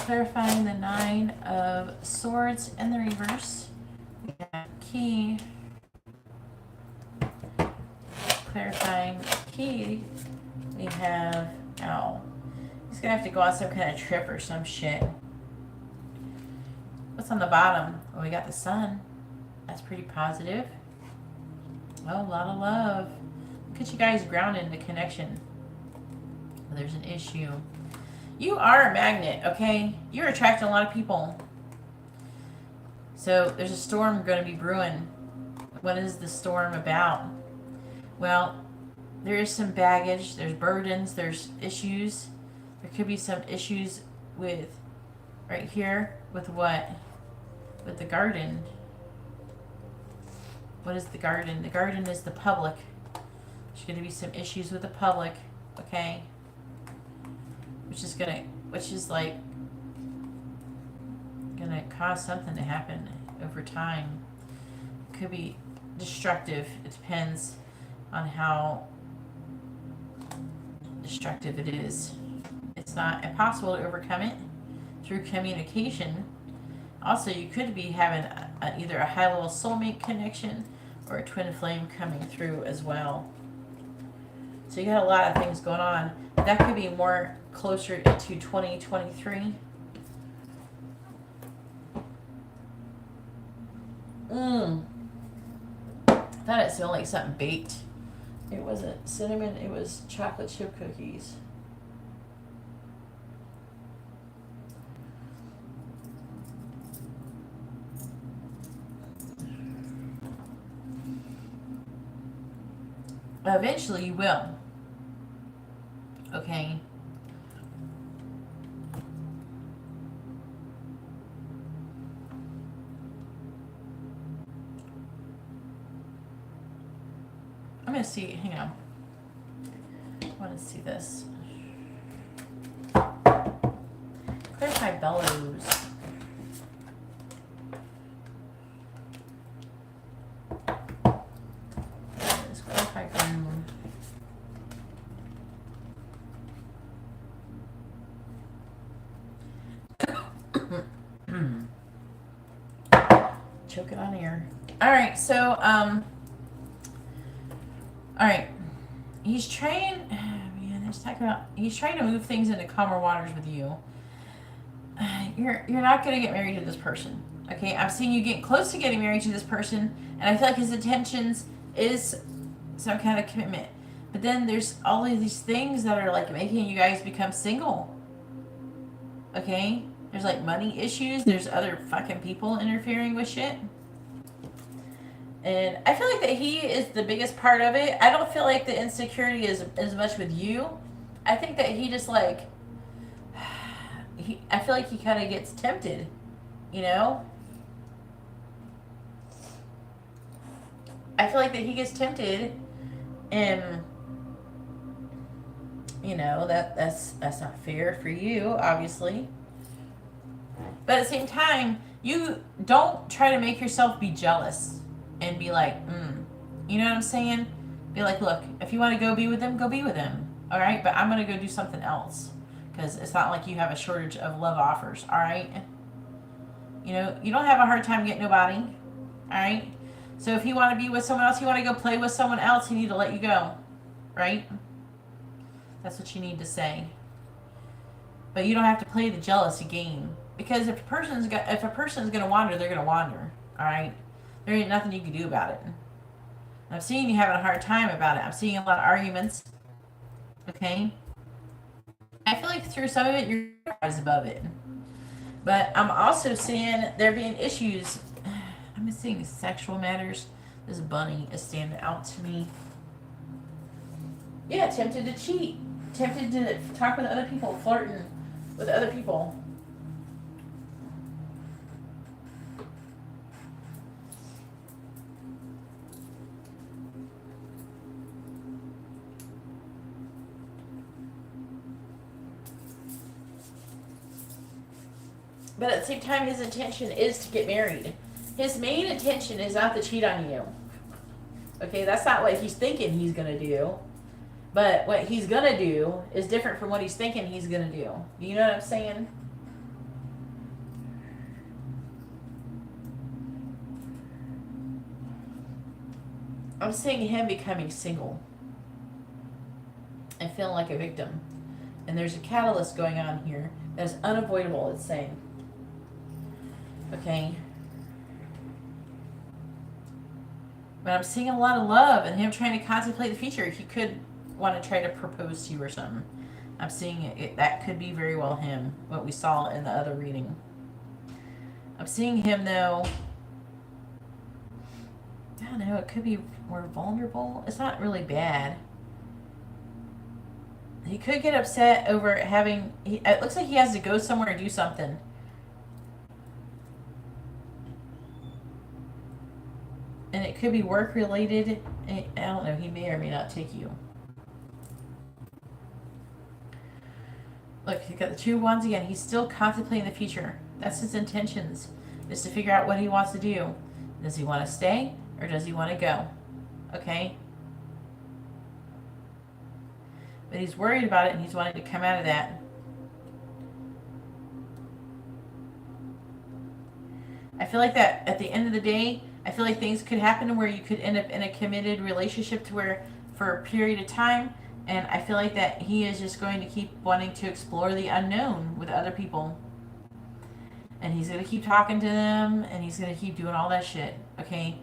Clarifying the Nine of Swords in the reverse. We have Key. Clarifying Key. We have Owl. He's gonna have to go on some kind of trip or some shit. What's on the bottom? Well, we got the Sun. That's pretty positive. Oh, a lot of love. Look at you guys grounded in the connection. There's an issue. You are a magnet, okay? You're attracting a lot of people. So there's a storm going to be brewing. What is the storm about? Well, there is some baggage. There's burdens. There's issues. There could be some issues with, right here, with what? With the garden. what is the garden? The garden is the public. There's going to be some issues with the public, okay? Which is like gonna cause something to happen over time. Could be destructive. It depends on how destructive it is. It's not impossible to overcome it through communication. Also, you could be having either a high-level soulmate connection or a twin flame coming through as well. So you got a lot of things going on. That could be more closer to 2023. I thought it smelled like something baked. It wasn't cinnamon, it was chocolate chip cookies. Eventually you will. Okay. I'm going to see, hang on. I want to see this. Clarify bellows. Let's clarify groom. Choke it on air. All right, so, all right, he's trying, he's trying to move things into calmer waters with you. You're not going to get married to this person, okay? I'm seeing you getting close to getting married to this person, and I feel like his intentions is some kind of commitment. But then there's all of these things that are like making you guys become single, okay? There's like money issues. There's other fucking people interfering with shit. And I feel like that he is the biggest part of it. I don't feel like the insecurity is as much with you. I think that he just like, I feel like he kind of gets tempted, you know? I feel like that he gets tempted, and you know, that's not fair for you, obviously. But at the same time, you don't try to make yourself be jealous and be like, you know what I'm saying? Be like, look, if you want to go be with them, go be with them. All right, but I'm going to go do something else, because it's not like you have a shortage of love offers. All right, you know, you don't have a hard time getting nobody. All right, so if you want to be with someone else, you want to go play with someone else, you need to let you go, right? That's what you need to say. But you don't have to play the jealousy game, because if a person's going to wander, they're going to wander. All right, there ain't nothing you can do about it. I'm seeing you having a hard time about it. I'm seeing a lot of arguments. Okay? I feel like through some of it, you're above it. But I'm also seeing there being issues. I'm seeing sexual matters. This bunny is standing out to me. Yeah, tempted to cheat. Tempted to talk with other people. Flirting with other people. But at the same time, his intention is to get married. His main intention is not to cheat on you. Okay, that's not what he's thinking he's going to do. But what he's going to do is different from what he's thinking he's going to do. Do you know what I'm saying? I'm seeing him becoming single and feeling like a victim. And there's a catalyst going on here that is unavoidable, it's saying. Okay. But I'm seeing a lot of love and him trying to contemplate the future. He could want to try to propose to you or something. I'm seeing it. That could be very well him, what we saw in the other reading. I'm seeing him, though. I don't know. It could be more vulnerable. It's not really bad. He could get upset over having... it looks like he has to go somewhere and do something. And it could be work related. I don't know, he may or may not take you. Look, he's got the 2 wands again. He's still contemplating the future. That's his intentions, is to figure out what he wants to do. Does he want to stay or does he want to go? Okay? But he's worried about it and he's wanting to come out of that. I feel like that at the end of the day, I feel like things could happen where you could end up in a committed relationship to where for a period of time. And I feel like that he is just going to keep wanting to explore the unknown with other people. And he's going to keep talking to them. And he's going to keep doing all that shit. Okay?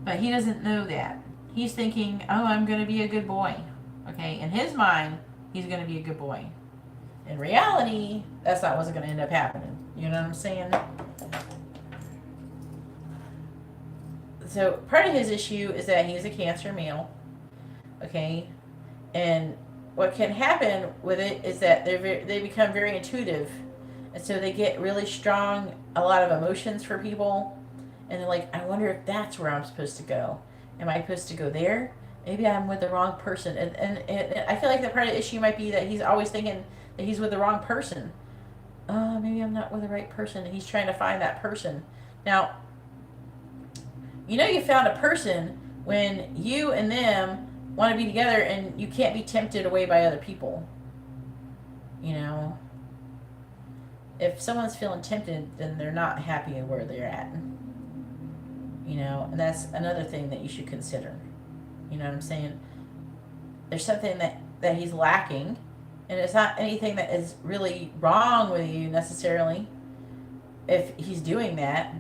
But he doesn't know that. He's thinking, oh, I'm going to be a good boy. Okay? In his mind, he's going to be a good boy. In reality, that's not what's going to end up happening. You know what I'm saying? So part of his issue is that he's a Cancer male, okay, and what can happen with it is that they become very intuitive, and so they get really strong, a lot of emotions for people, and they're like, I wonder if that's where I'm supposed to go. Am I supposed to go there? Maybe I'm with the wrong person, and I feel like that part of the issue might be that he's always thinking that he's with the wrong person. Maybe I'm not with the right person. He's trying to find that person. Now, you know you found a person when you and them want to be together and you can't be tempted away by other people. You know? If someone's feeling tempted, then they're not happy where they're at. You know? And that's another thing that you should consider. You know what I'm saying? There's something that he's lacking. And it's not anything that is really wrong with you necessarily if he's doing that.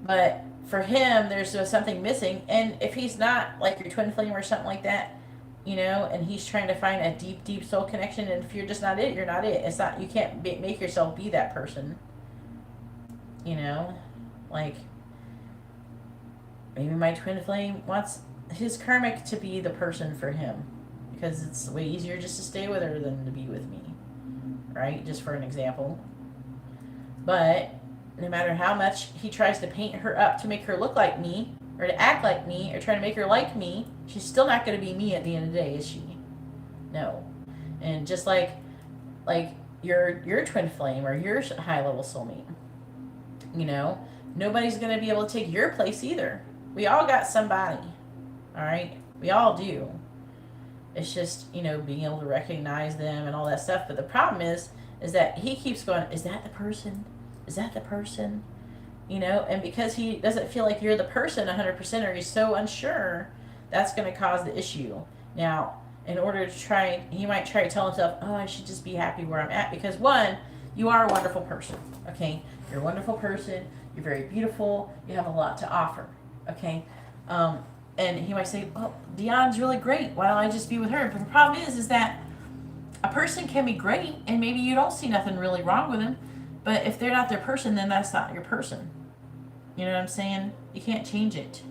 But for him, there's something missing. And if he's not like your twin flame or something like that, you know, and he's trying to find a deep, deep soul connection, and if you're just not it, you're not it. It's not, you can't make yourself be that person. You know, like maybe my twin flame wants his karmic to be the person for him. Because it's way easier just to stay with her than to be with me. Right? Just for an example. But no matter how much he tries to paint her up to make her look like me, or to act like me, or try to make her like me, she's still not going to be me at the end of the day, is she? No. And just like your twin flame or your high level soulmate, you know, nobody's going to be able to take your place either. We all got somebody. All right? We all do. It's just, you know, being able to recognize them and all that stuff. But the problem is that he keeps going, is that the person? Is that the person? You know, and because he doesn't feel like you're the person 100%, or he's so unsure, that's going to cause the issue. Now, in order to try, he might try to tell himself, oh, I should just be happy where I'm at. Because one, you are a wonderful person, okay? You're a wonderful person. You're very beautiful. You have a lot to offer, okay? And he might say, well, Dion's really great. Why don't I just be with her? But the problem is that a person can be great, and maybe you don't see nothing really wrong with him. But if they're not their person, then that's not your person. You know what I'm saying? You can't change it.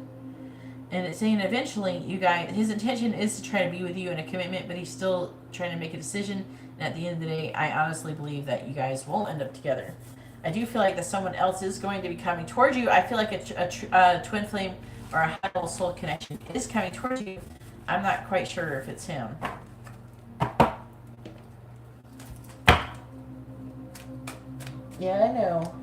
And it's saying eventually, you guys, his intention is to try to be with you in a commitment, but he's still trying to make a decision. And at the end of the day, I honestly believe that you guys will end up together. I do feel like that someone else is going to be coming towards you. I feel like a twin flame or a high-level soul connection is coming towards you. I'm not quite sure if it's him. Yeah, I know.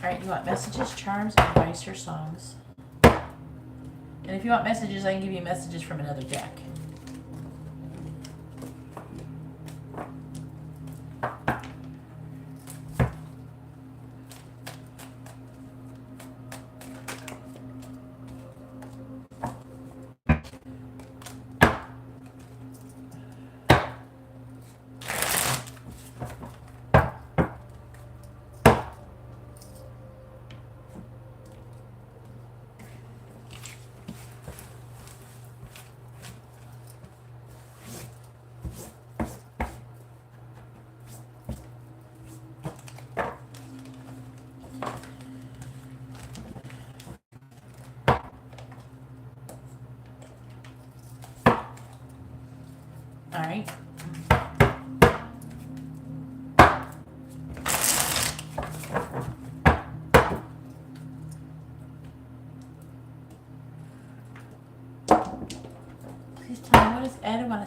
Alright, you want messages, charms, advice, or songs? And if you want messages, I can give you messages from another deck.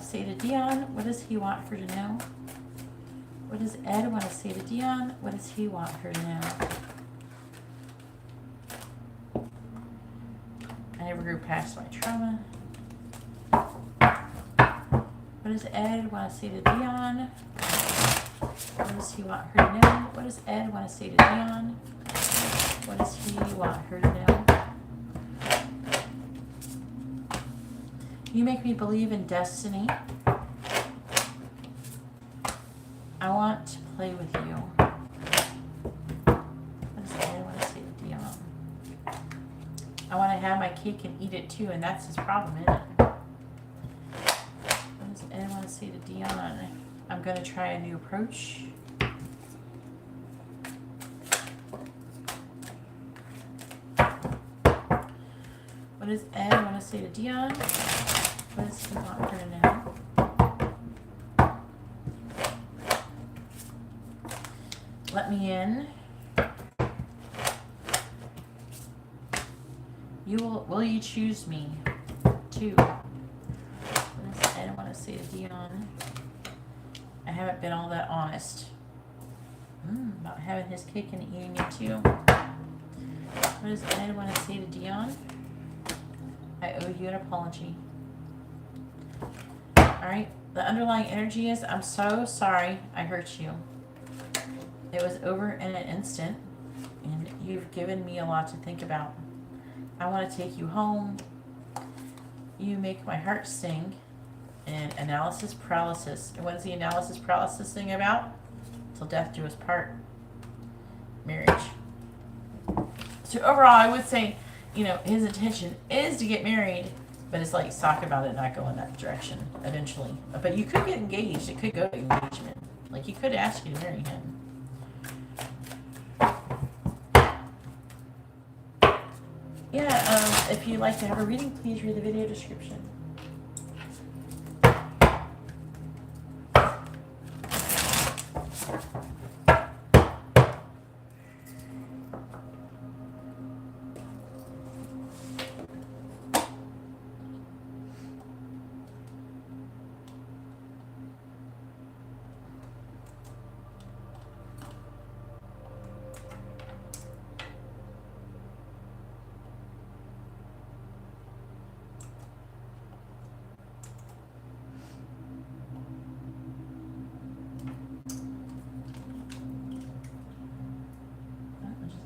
to say to Dion? What does he want her to know? What does Ed want to say to Dion? What does he want her to know? I never grew past my trauma. What does Ed want to say to Dion? What does he want her to know? What does Ed want to say to Dion? What does he want her to know? You make me believe in destiny. I want to play with you. What does Ed want to say to Dion? I want to have my cake and eat it too, and that's his problem, isn't it? What does Ed want to say to Dion? I'm going to try a new approach. What does Ed want to say to Dion? What does he want her to know? Let me in. Will you choose me? 2. What does Ed want to say to Dion? I haven't been all that honest. About having his cake and eating it too. What does Ed want to say to Dion? I owe you an apology. Alright, the underlying energy is, I'm so sorry I hurt you. It was over in an instant, and you've given me a lot to think about. I want to take you home. You make my heart sing. And analysis paralysis. And what is the analysis paralysis thing about? Till death do us part. Marriage. So overall, I would say, you know, his intention is to get married, but it's like talk about it, not go in that direction eventually. But you could get engaged. It could go to engagement. Like, he could ask you to marry him. Yeah, if you'd like to have a reading, please read the video description.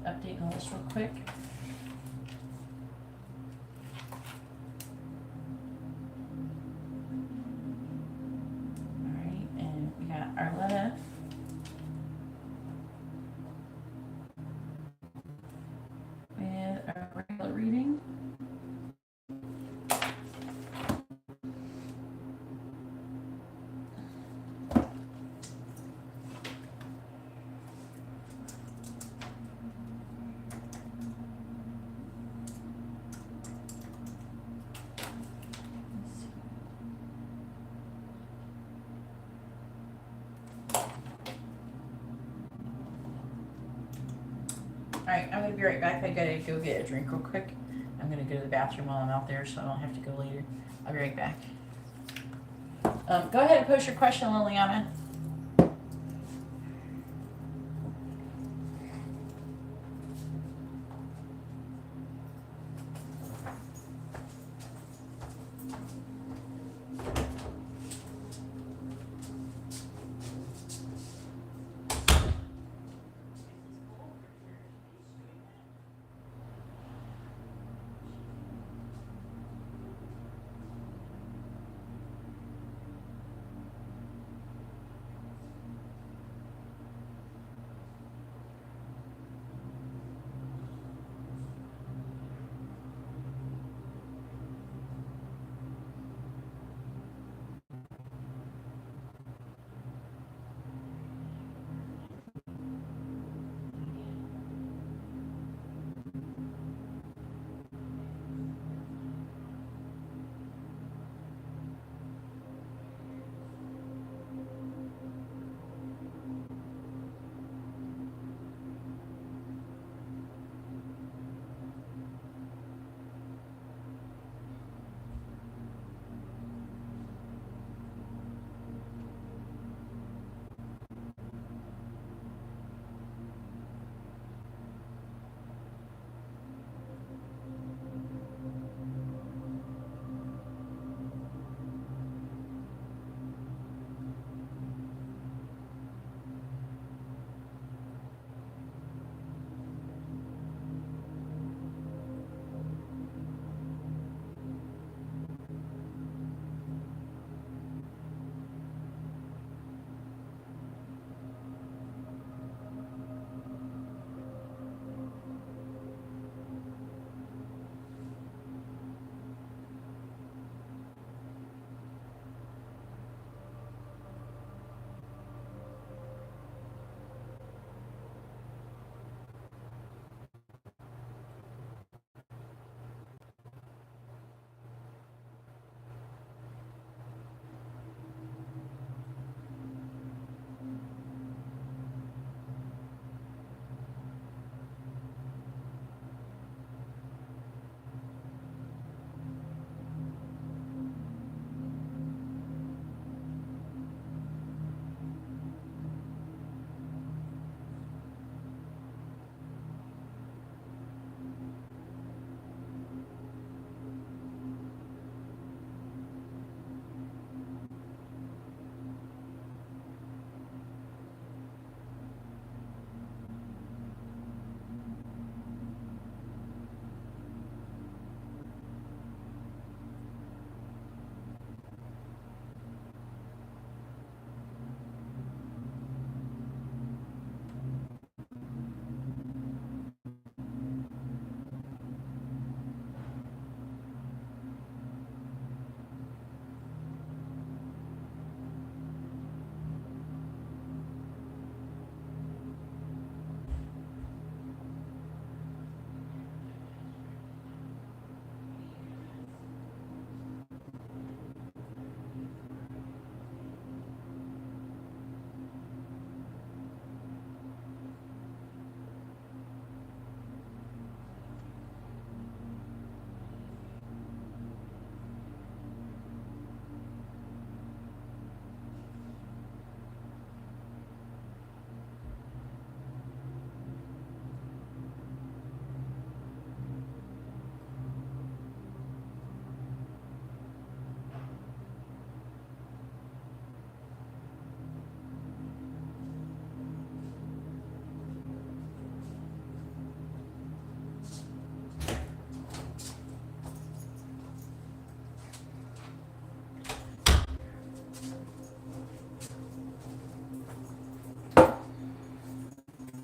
Update on this real quick. Alright, and we got Arletta. With our regular reading. Alright, I'm going to be right back. I gotta go get a drink real quick. I'm going to go to the bathroom while I'm out there so I don't have to go later. I'll be right back. Go ahead and post your question, Liliana.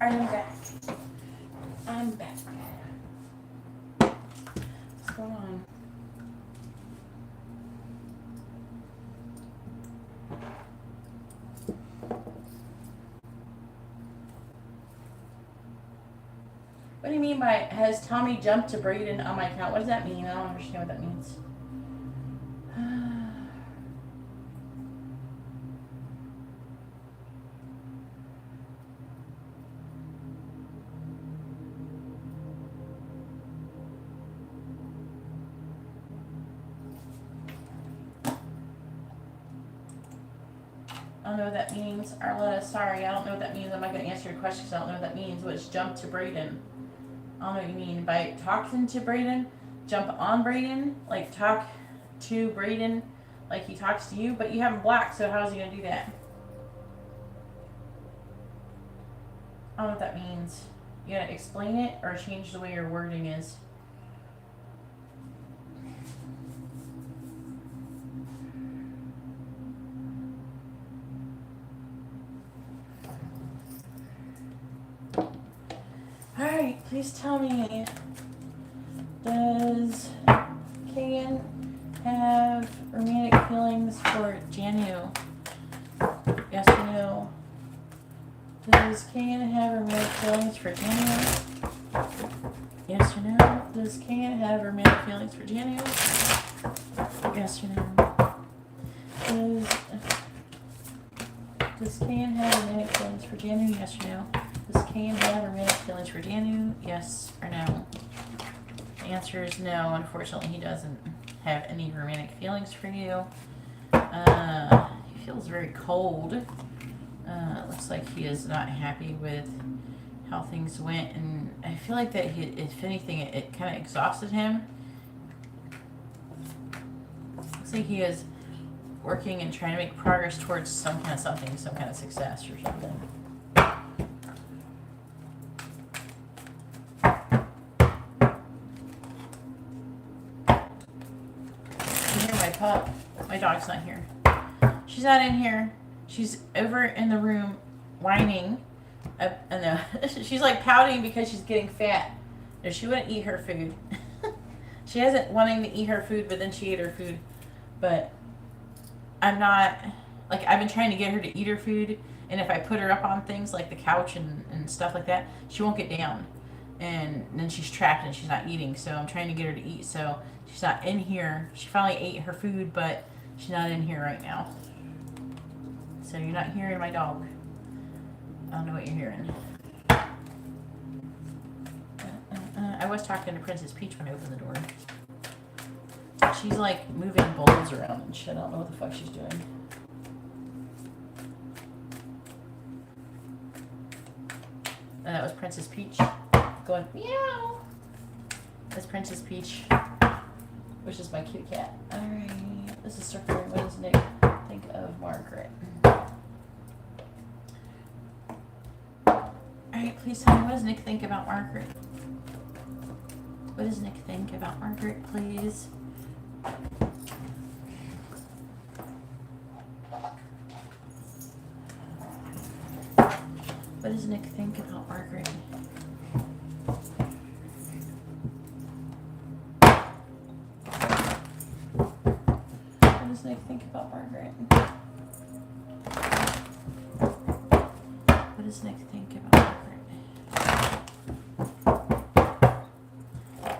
Alright, I'm back. I'm back. What's going on? What do you mean by, has Tommy jumped to Braden on my account? What does that mean? I don't understand what that means. I don't know what that means. Arletta, sorry, I don't know what that means. I'm not going to answer your question because I don't know what that means. What's jump to Braden? I don't know what you mean. By talking to Braden, jump on Braden, like talk to Braden like he talks to you, but you have him blocked, so how is he going to do that? I don't know what that means. You got to explain it or change the way your wording is. Alright, please tell me, does Kagan have romantic feelings for Janu? Yes or no? Does Kagan have romantic feelings for Janu? Yes or no? Does Kagan have romantic feelings for Janu? Yes or no? Does Kagan have romantic feelings for Janu? Yes or no? Does Kane have romantic feelings for Janu? Yes or no? The answer is no. Unfortunately, he doesn't have any romantic feelings for you. He feels very cold. Looks like he is not happy with how things went, and I feel like that if anything, it kind of exhausted him. Looks like he is working and trying to make progress towards some kind of something, some kind of success or something. Pup. My dog's not here. She's not in here. She's over in the room whining. No. She's like pouting because she's getting fat. No, she wouldn't eat her food. She hasn't wanting to eat her food, but then she ate her food. But I'm not, like, I've been trying to get her to eat her food, and if I put her up on things like the couch and stuff like that, she won't get down. And then she's trapped and she's not eating, so I'm trying to get her to eat. So she's not in here. She finally ate her food, but she's not in here right now. So you're not hearing my dog. I don't know what you're hearing. I was talking to Princess Peach when I opened the door. She's like moving bowls around and shit. I don't know what the fuck she's doing. And that was Princess Peach going meow. That's Princess Peach, which is my kitty cat. Alright, this is circular. What does Nick think of Margaret? Alright, please tell me, what does Nick think about Margaret? What does Nick think about Margaret, please? What does Nick think about Margaret? What does Nick think about Margaret? What does Nick think about Margaret?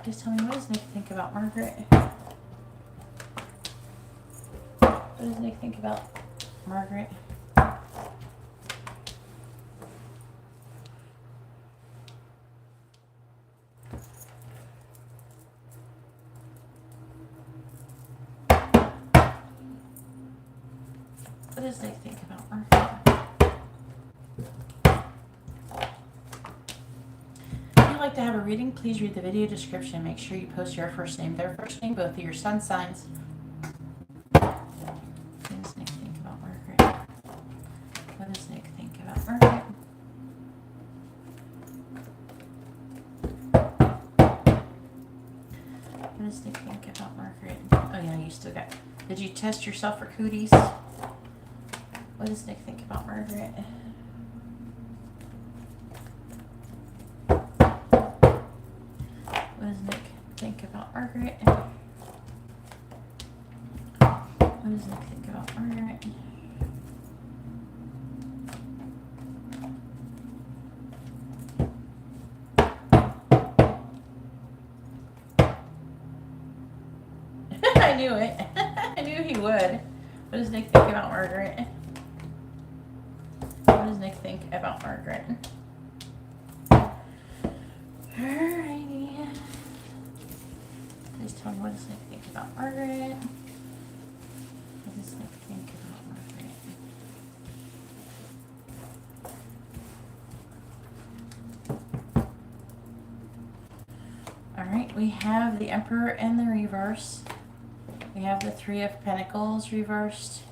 Just tell me, what does Nick think about Margaret? What does Nick think about Margaret? What does Nick think about Margaret? If you'd like to have a reading, please read the video description. Make sure you post your first name, their first name, both of your sun signs. What does Nick think about Margaret? What does Nick think about Margaret? What does Nick think about Margaret? Oh yeah, you still got... Did you test yourself for cooties? What does Nick think about Margaret? does Nick think about Margaret? I knew it. I knew he would. What does Nick think about Margaret? What does Nick think about Margaret? Alrighty. Please tell me, what does Nick think about Margaret? What does Nick think about Margaret? Alright, we have the Emperor in the reverse. We have the Three of Pentacles reversed.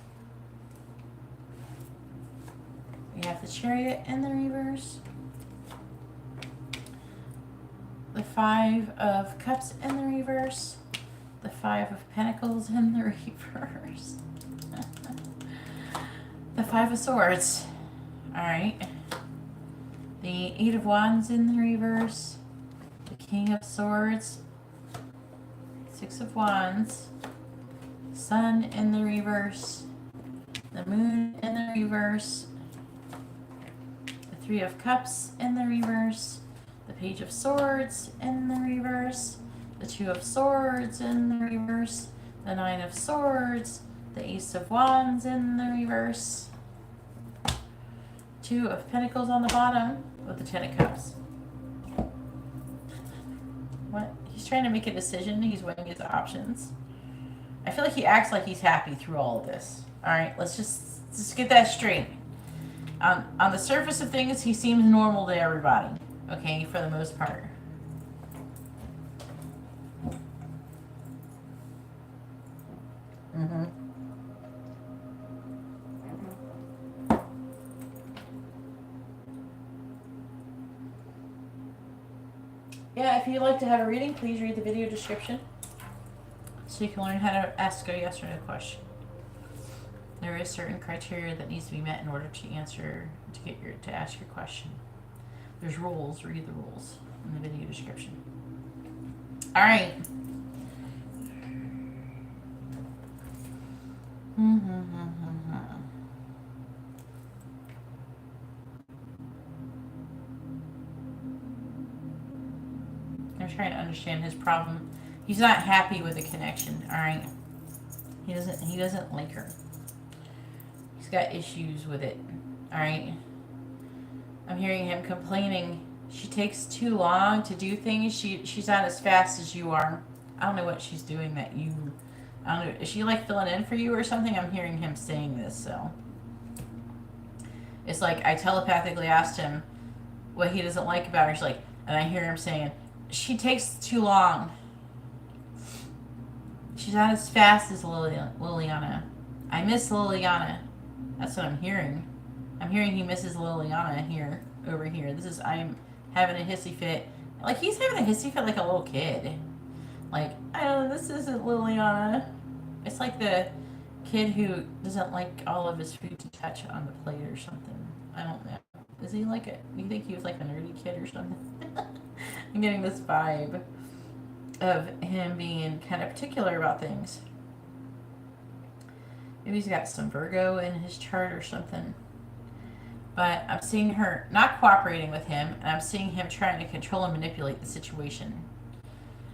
We have the Chariot in the reverse. The Five of Cups in the reverse. The Five of Pentacles in the reverse. The Five of Swords. Alright. The Eight of Wands in the reverse. The King of Swords. Six of Wands. Sun in the reverse. The Moon in the reverse. The Three of Cups in the reverse. The Page of Swords in the reverse. The Two of Swords in the reverse. The Nine of Swords. The Ace of Wands in the reverse. Two of Pentacles on the bottom with the Ten of Cups. What? He's trying to make a decision. He's weighing his options. I feel like he acts like he's happy through all of this. Alright, let's just get that straight. On the surface of things, he seems normal to everybody. Okay, for the most part. Yeah, if you'd like to have a reading, please read the video description so you can learn how to ask a yes or no question. There is certain criteria that needs to be met in order to ask your question. There's rules. Read the rules in the video description. All right. I'm trying to understand his problem. He's not happy with the connection. All right. He doesn't like her. He's got issues with it. All right. I'm hearing him complaining. She takes too long to do things. She's not as fast as you are. I don't know what she's doing that you... I don't know. Is she like filling in for you or something? I'm hearing him saying this, so... It's like I telepathically asked him what he doesn't like about her. She's like... And I hear him saying, she takes too long. She's not as fast as Liliana. I miss Liliana. That's what I'm hearing. I'm hearing he misses Liliana here, over here. I'm having a hissy fit. Like, he's having a hissy fit like a little kid. Like, oh, this isn't Liliana. It's like the kid who doesn't like all of his food to touch on the plate or something. I don't know. Is he like do you think he was like a nerdy kid or something? I'm getting this vibe of him being kind of particular about things. Maybe he's got some Virgo in his chart or something. But I'm seeing her not cooperating with him, and I'm seeing him trying to control and manipulate the situation.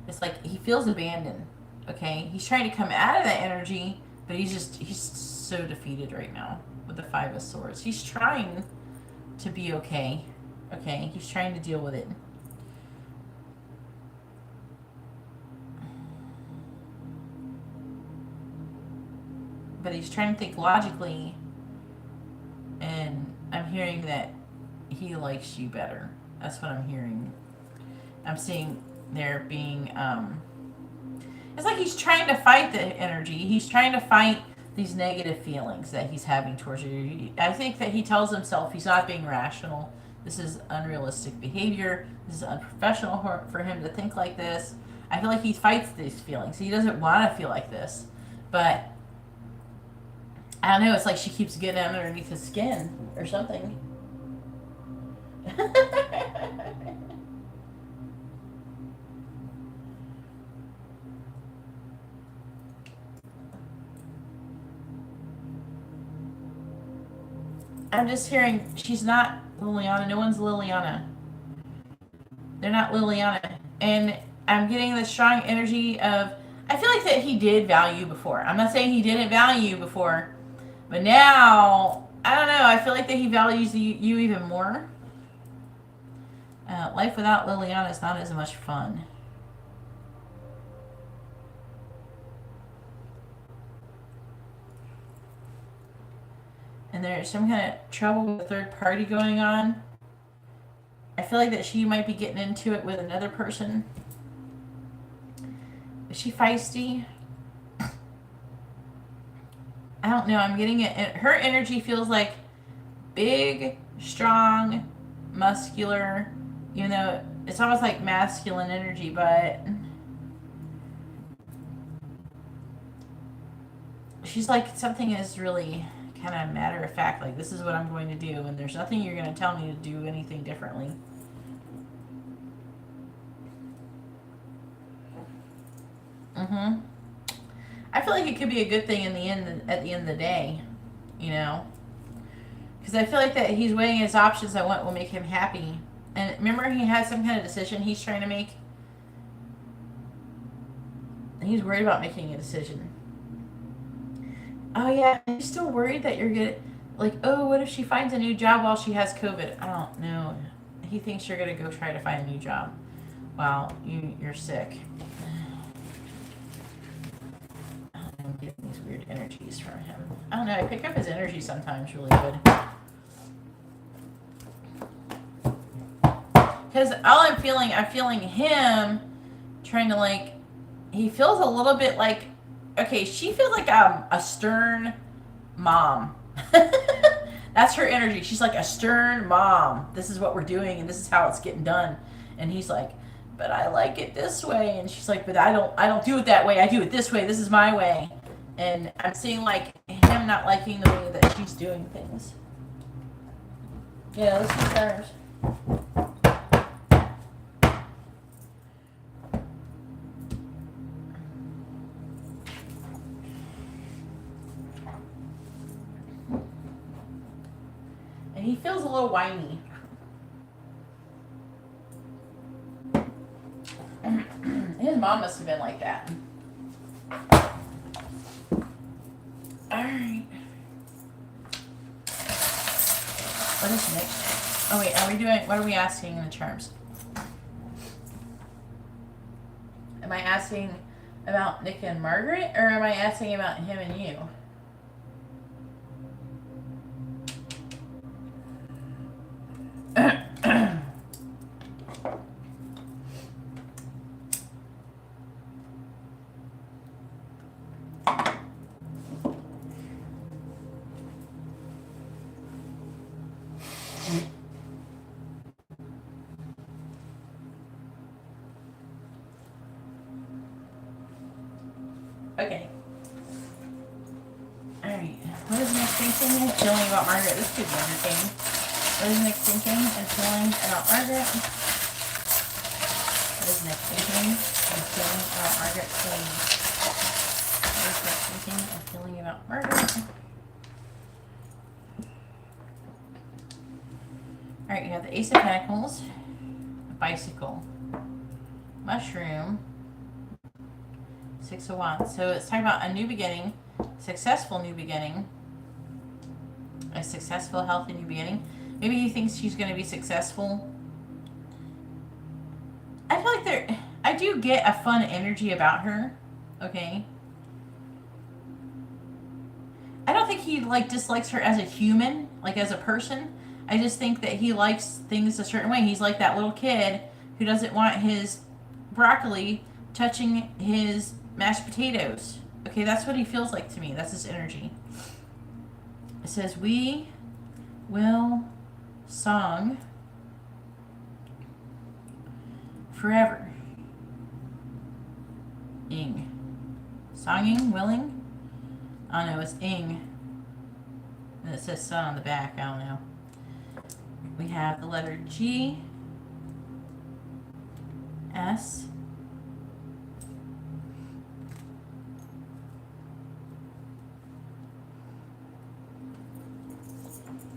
It's like he feels abandoned, okay? He's trying to come out of that energy, but he's so defeated right now with the Five of Swords. He's trying to be okay, okay? He's trying to deal with it. But he's trying to think logically, and I'm hearing that he likes you better. That's what I'm hearing. I'm seeing there being, it's like he's trying to fight the energy. He's trying to fight these negative feelings that he's having towards you. I think that he tells himself he's not being rational. This is unrealistic behavior. This is unprofessional for him to think like this. I feel like he fights these feelings. He doesn't want to feel like this. But I don't know, it's like she keeps getting underneath his skin or something. I'm just hearing she's not Liliana. No one's Liliana. They're not Liliana. And I'm getting the strong energy of, I feel like that he did value before. I'm not saying he didn't value before, but now, I don't know, I feel like that he values you even more. Life without Liliana is not as much fun. And there's some kind of trouble with a third party going on. I feel like that she might be getting into it with another person. Is she feisty? I don't know. I'm getting it. Her energy feels like big, strong, muscular. You know, it's almost like masculine energy, but she's like, something is really kind of matter of fact. Like, this is what I'm going to do, and there's nothing you're going to tell me to do anything differently. Mm-hmm. I feel like it could be a good thing in the end. At the end of the day, you know, because I feel like that he's weighing his options on what will make him happy. And remember, he has some kind of decision he's trying to make. And he's worried about making a decision. Oh yeah, he's still worried that you're gonna, like, oh, what if she finds a new job while she has COVID? I don't know. He thinks you're gonna go try to find a new job while you're sick. I'm getting these weird energies from him. I don't know. I pick up his energy sometimes really good. Because all I'm feeling him trying to, like, he feels a little bit like, okay, she feels like a stern mom. That's her energy. She's like a stern mom. This is what we're doing, and this is how it's getting done. And he's like, but I like it this way. And she's like, but I don't do it that way. I do it this way. This is my way. And I'm seeing like him not liking the way that she's doing things. Yeah, let's do stars. And he feels a little whiny. His mom must have been like that. Alright. What is next? Oh wait, what are we asking in the charms? Am I asking about Nick and Margaret, or am I asking about him and you? Okay. Alright. What is Nick thinking and feeling about Margaret? This could be entertaining. What is Nick thinking and feeling about Margaret? What is Nick thinking and feeling about Margaret? What is Nick thinking and feeling about Margaret? Alright, you have the Ace of Pentacles, a bicycle, mushroom, Six of Wands. So it's talking about a new beginning, successful new beginning, a successful, healthy new beginning. Maybe he thinks she's going to be successful. I feel like I do get a fun energy about her. Okay. I don't think he like dislikes her as a human, like as a person. I just think that he likes things a certain way. He's like that little kid who doesn't want his broccoli touching his mashed potatoes. Okay, that's what he feels like to me. That's his energy. It says, we will song forever. Ing. Songing, willing? I don't know, it's ing. And it says sun on the back, I don't know. We have the letter G, S,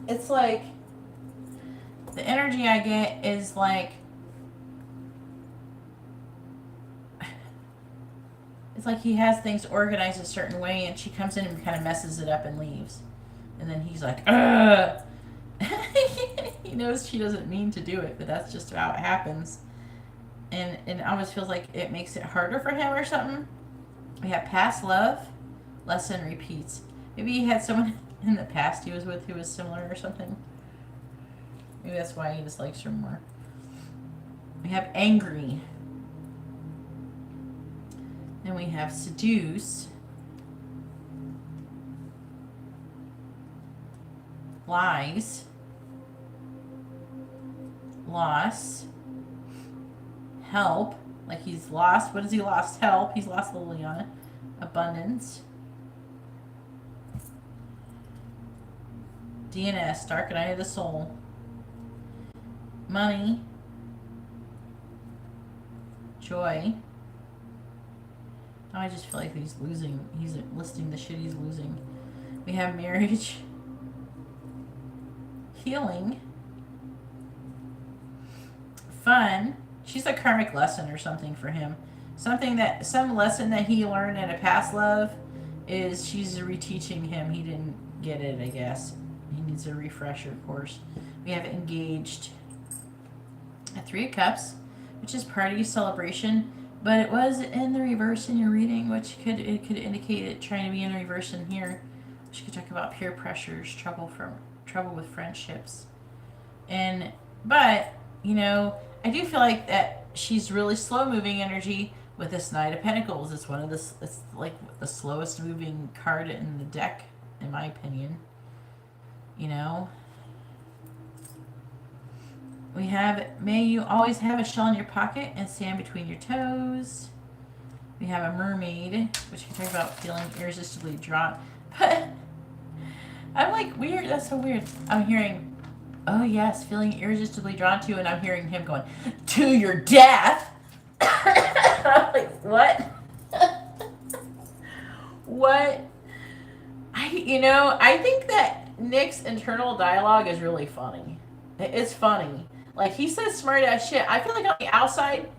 it's like the energy I get is like it's like he has things organized a certain way, and she comes in and kind of messes it up and leaves, and then he's like, ugh. He knows she doesn't mean to do it, but that's just how it happens, and it almost feels like it makes it harder for him or something. We have past love, lesson repeats. Maybe he had someone in the past he was with who was similar or something. Maybe that's why he dislikes her more. We have angry. Then we have seduce. Lies. Loss. Help. Like he's lost. What has he lost? Help. He's lost Liliana. Abundance. DNS. Dark Night of the Soul. Money. Joy. Now I just feel like he's losing. He's listing the shit he's losing. We have marriage. Healing. Fun. She's a karmic lesson or something for him. Some lesson that he learned in a past love is she's reteaching him. He didn't get it, I guess. He needs a refresher course. We have engaged. A 3 of Cups, which is party celebration, but it was in the reverse in your reading, which could indicate it trying to be in the reverse in here. She could talk about peer pressures, trouble with friendships, but you know, I do feel like that she's really slow moving energy with this Knight of Pentacles. It's it's like the slowest moving card in the deck, in my opinion. You know. We have, may you always have a shell in your pocket and sand between your toes. We have a mermaid, which can talk about feeling irresistibly drawn. But I'm like, weird, that's so weird. I'm hearing, oh yes, feeling irresistibly drawn to, and I'm hearing him going, to your death. I'm like, what? What? I think that Nick's internal dialogue is really funny. It's funny. Like, he says smart ass shit. I feel like on the outside,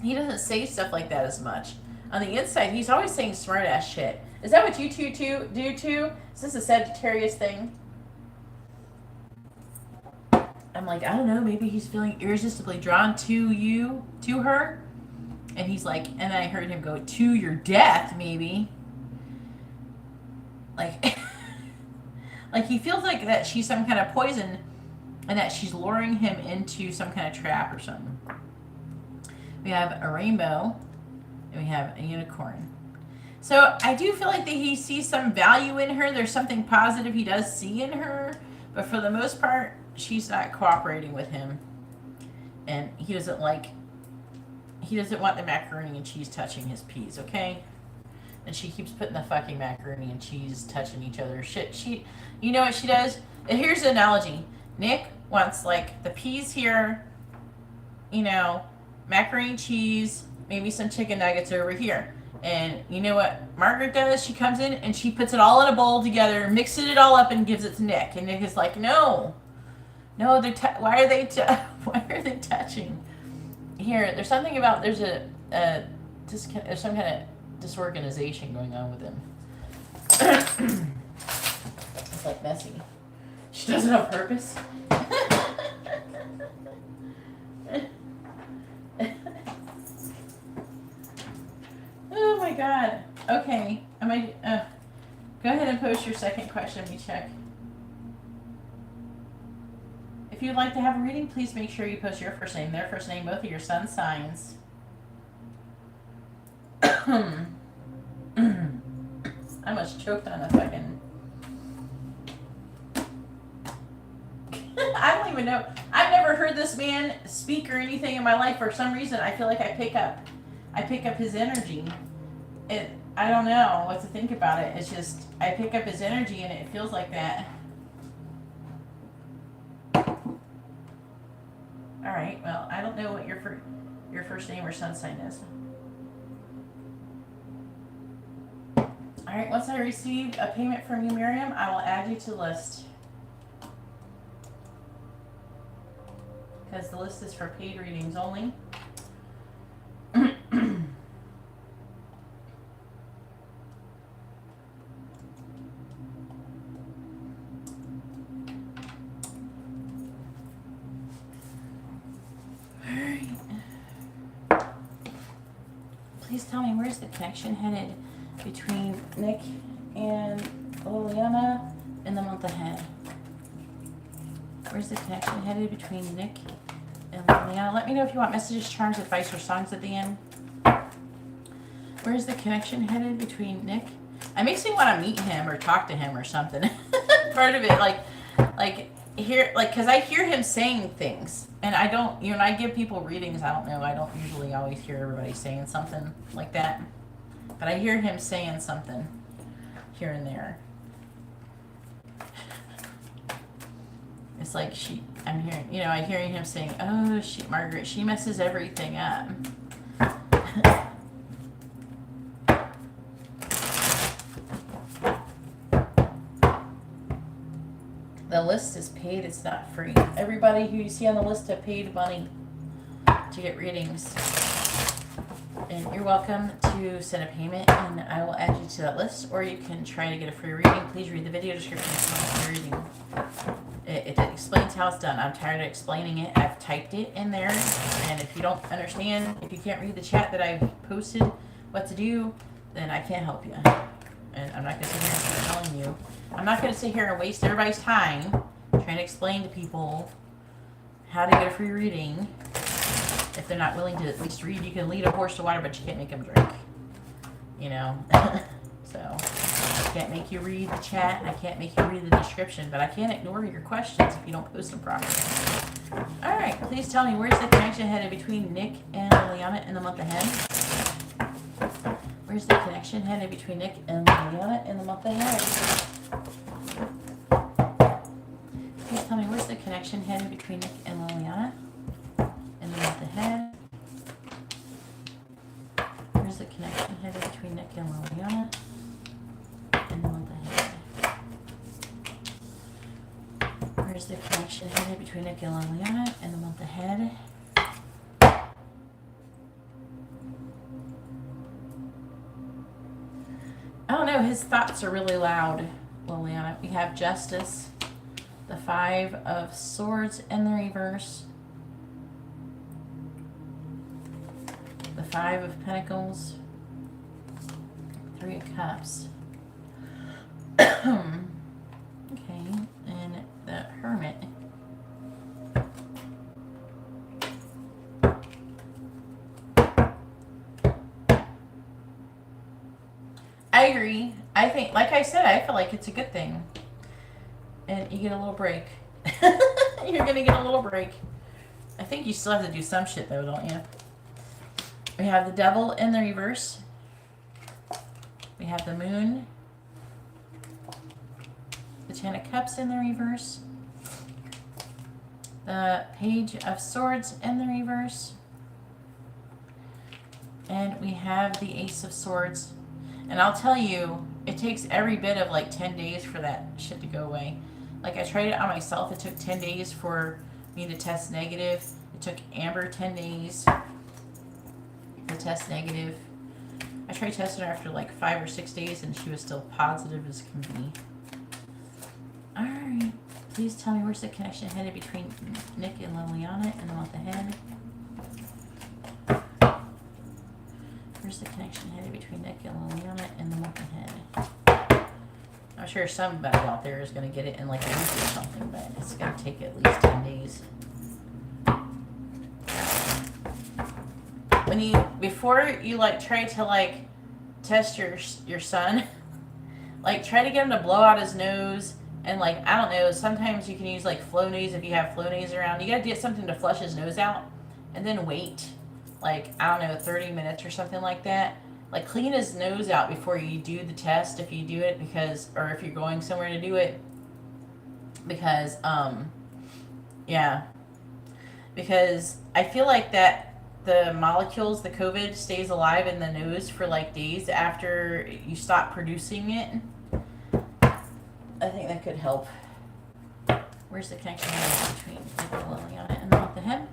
he doesn't say stuff like that as much. On the inside, he's always saying smart ass shit. Is that what you two do too? Is this a Sagittarius thing? I'm like, I don't know, maybe he's feeling irresistibly drawn to her. And he's like, and I heard him go, to your death, maybe. Like, like he feels like that she's some kind of poison, and that she's luring him into some kind of trap or something. We have a rainbow, and we have a unicorn. So I do feel like that he sees some value in her. There's something positive he does see in her, but for the most part, she's not cooperating with him. And he doesn't want the macaroni and cheese touching his peas, okay? And she keeps putting the fucking macaroni and cheese touching each other's shit. You know what she does? And here's the analogy. Nick wants, like, the peas here, macaroni, cheese, maybe some chicken nuggets over here. And you know what Margaret does? She comes in and she puts it all in a bowl together, mixes it all up, and gives it to Nick. And Nick is like, no, why are they touching? Here, there's something about, there's some kind of disorganization going on with him. It's like messy. She does it on purpose. Oh my god. Okay. Go ahead and post your second question. Let me check. If you'd like to have a reading, please make sure you post your first name, their first name, both of your sun signs. I almost choked on a fucking... I don't even know. I've never heard this man speak or anything in my life. For some reason, I feel like I pick up his energy. I don't know what to think about it. It's just, I pick up his energy and it feels like that. Alright, well, I don't know what your first name or sun sign is. Alright, once I receive a payment from you, Miriam, I will add you to the list. because the list is for paid readings only. Please tell me, where's the connection headed between Nick and Liliana in the month ahead? Where's the connection headed between Nick and Liliana? Let me know if you want messages, charms, advice, or songs at the end. Where's the connection headed between Nick? It makes me want to meet him or talk to him or something. Part of it, because I hear him saying things, and I don't, when I give people readings, I don't know, I don't usually always hear everybody saying something like that, but I hear him saying something here and there. It's like I'm hearing, I hear him saying, oh, Margaret, she messes everything up. The list is paid, it's not free. Everybody who you see on the list have paid money to get readings. And you're welcome to send a payment and I will add you to that list, or you can try to get a free reading. Please read the video description for the reading. It explains how it's done. I'm tired of explaining it. I've typed it in there, and if you don't understand, if you can't read the chat that I've posted what to do, then I can't help you. And I'm not going to sit here and keep telling you. I'm not going to sit here and waste everybody's time trying to explain to people how to get a free reading if they're not willing to at least read. You can lead a horse to water, but you can't make them drink. So I can't make you read the chat. I can't make you read the description, but I can't ignore your questions if you don't post them properly. All right, please tell me, where's the connection headed between Nick and Liliana in the month ahead? Where's the connection headed between Nick and Liliana in the month ahead? Please tell me, where's the connection headed between Nick and Liliana in the month ahead? Where's the connection headed between Nick and Liliana in the month ahead? Where's the connection headed between Nick and Liliana in the month ahead? I don't know, his thoughts are really loud, Liliana. We have Justice, the 5 of Swords in the reverse, the 5 of Pentacles, 3 of Cups. Okay, and the Hermit. I agree. I think, like I said, I feel like it's a good thing. And you get a little break. You're going to get a little break. I think you still have to do some shit, though, don't you? We have the Devil in the reverse. We have the Moon. The 10 of Cups in the reverse. The Page of Swords in the reverse. And we have the Ace of Swords. And I'll tell you, it takes every bit of like 10 days for that shit to go away. Like, I tried it on myself. It took 10 days for me to test negative. It took Amber 10 days to test negative. I tried testing her after like 5 or 6 days and she was still positive as can be. Alright. Please tell me, where's the connection headed between Nick and Liliana in the month ahead? Where's the connection headed between Nick and Liliana in the month ahead? I'm sure somebody out there is going to get it in like a week or something, but it's going to take at least 10 days. Before you like try to like test your son, like try to get him to blow out his nose, and like, I don't know, sometimes you can use like Flonase if you have Flonase around. You got to get something to flush his nose out, and then wait. Like, I don't know, 30 minutes or something like that. Like, clean his nose out before you do the test, if you do it, or if you're going somewhere to do it. Because, yeah. Because I feel like that the molecules, the COVID, stays alive in the nose for, like, days after you stop producing it. I think that could help Where's the connection between Nicola, Liliana, and the month ahead?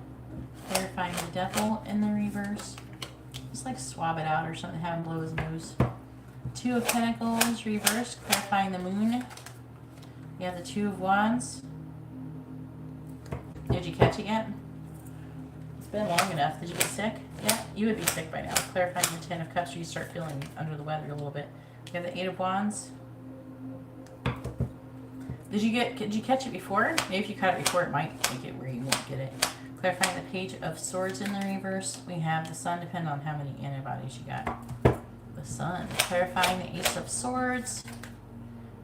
Clarifying the devil in the reverse. Just like swab it out or something, have him blow his nose. Two of Pentacles, reverse, clarifying the moon. You have the Two of Wands. Did you catch it yet? It's been long enough. Did you get sick? Yeah, you would be sick by now. Clarifying the Ten of Cups, you start feeling under the weather a little bit. You have the Eight of Wands. Did you catch it before? Maybe if you caught it before, it might make it where you won't get it. Clarifying the Page of Swords in the reverse. We have the Sun, depending on how many antibodies you got. The Sun. Clarifying the Ace of Swords.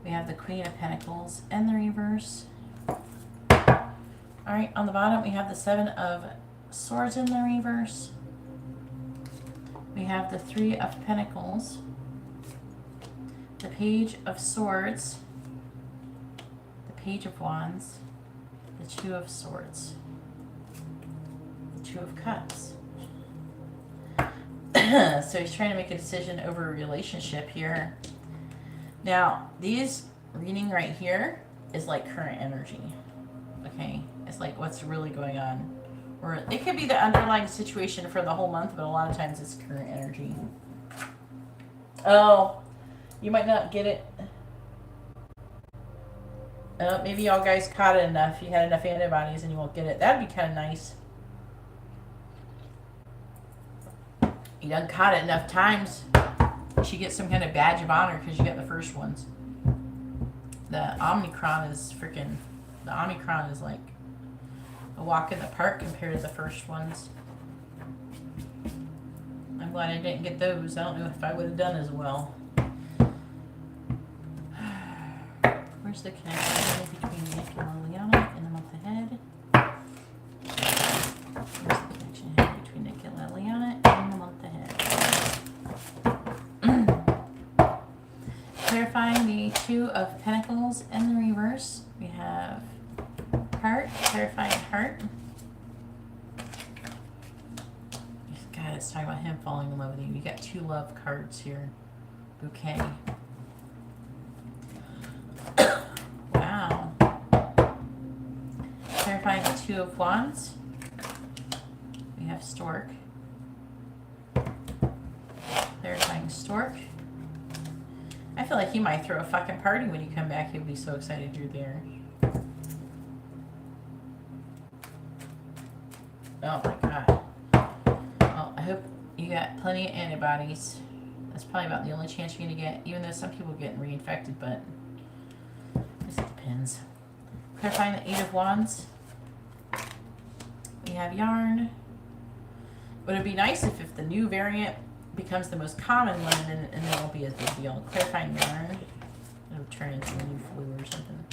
We have the Queen of Pentacles in the reverse. Alright, on the bottom we have the Seven of Swords in the reverse. We have the Three of Pentacles. The Page of Swords. The Page of Wands. The Two of Swords. The Two of Cups. So he's trying to make a decision over a relationship here. Now, these reading right here is like current energy. Okay? It's like what's really going on. Or it could be the underlying situation for the whole month, but a lot of times it's current energy. Oh, you might not get it. Maybe y'all guys caught it enough. You had enough antibodies and you won't get it. That'd be kind of nice. You done caught it enough times. You should get some kind of badge of honor because you got the first ones. The Omicron is freaking... The Omicron is like a walk in the park compared to the first ones. I'm glad I didn't get those. I don't know if I would have done as well. Where's the connection between Nick and Liliana in the month ahead? Where's the connection between Nick and Liliana in the month ahead? Clarifying the Two of Pentacles in the reverse. We have Heart, clarifying Heart. God, it's talking about him falling in love with you. You got two love cards here. Bouquet. Wow. Clarifying the Two of Wands. We have Stork. Clarifying Stork. I feel like he might throw a fucking party when you come back. He'll be so excited you're there. Oh my god. Well, I hope you got plenty of antibodies. That's probably about the only chance you're going to get, even though some people are getting reinfected, but it depends. Clarifying the Eight of Wands. We have Yarn. Would it be nice if the new variant becomes the most common one and then it won't be as big a deal? Clarifying Yarn. It'll turn into a new flu or something.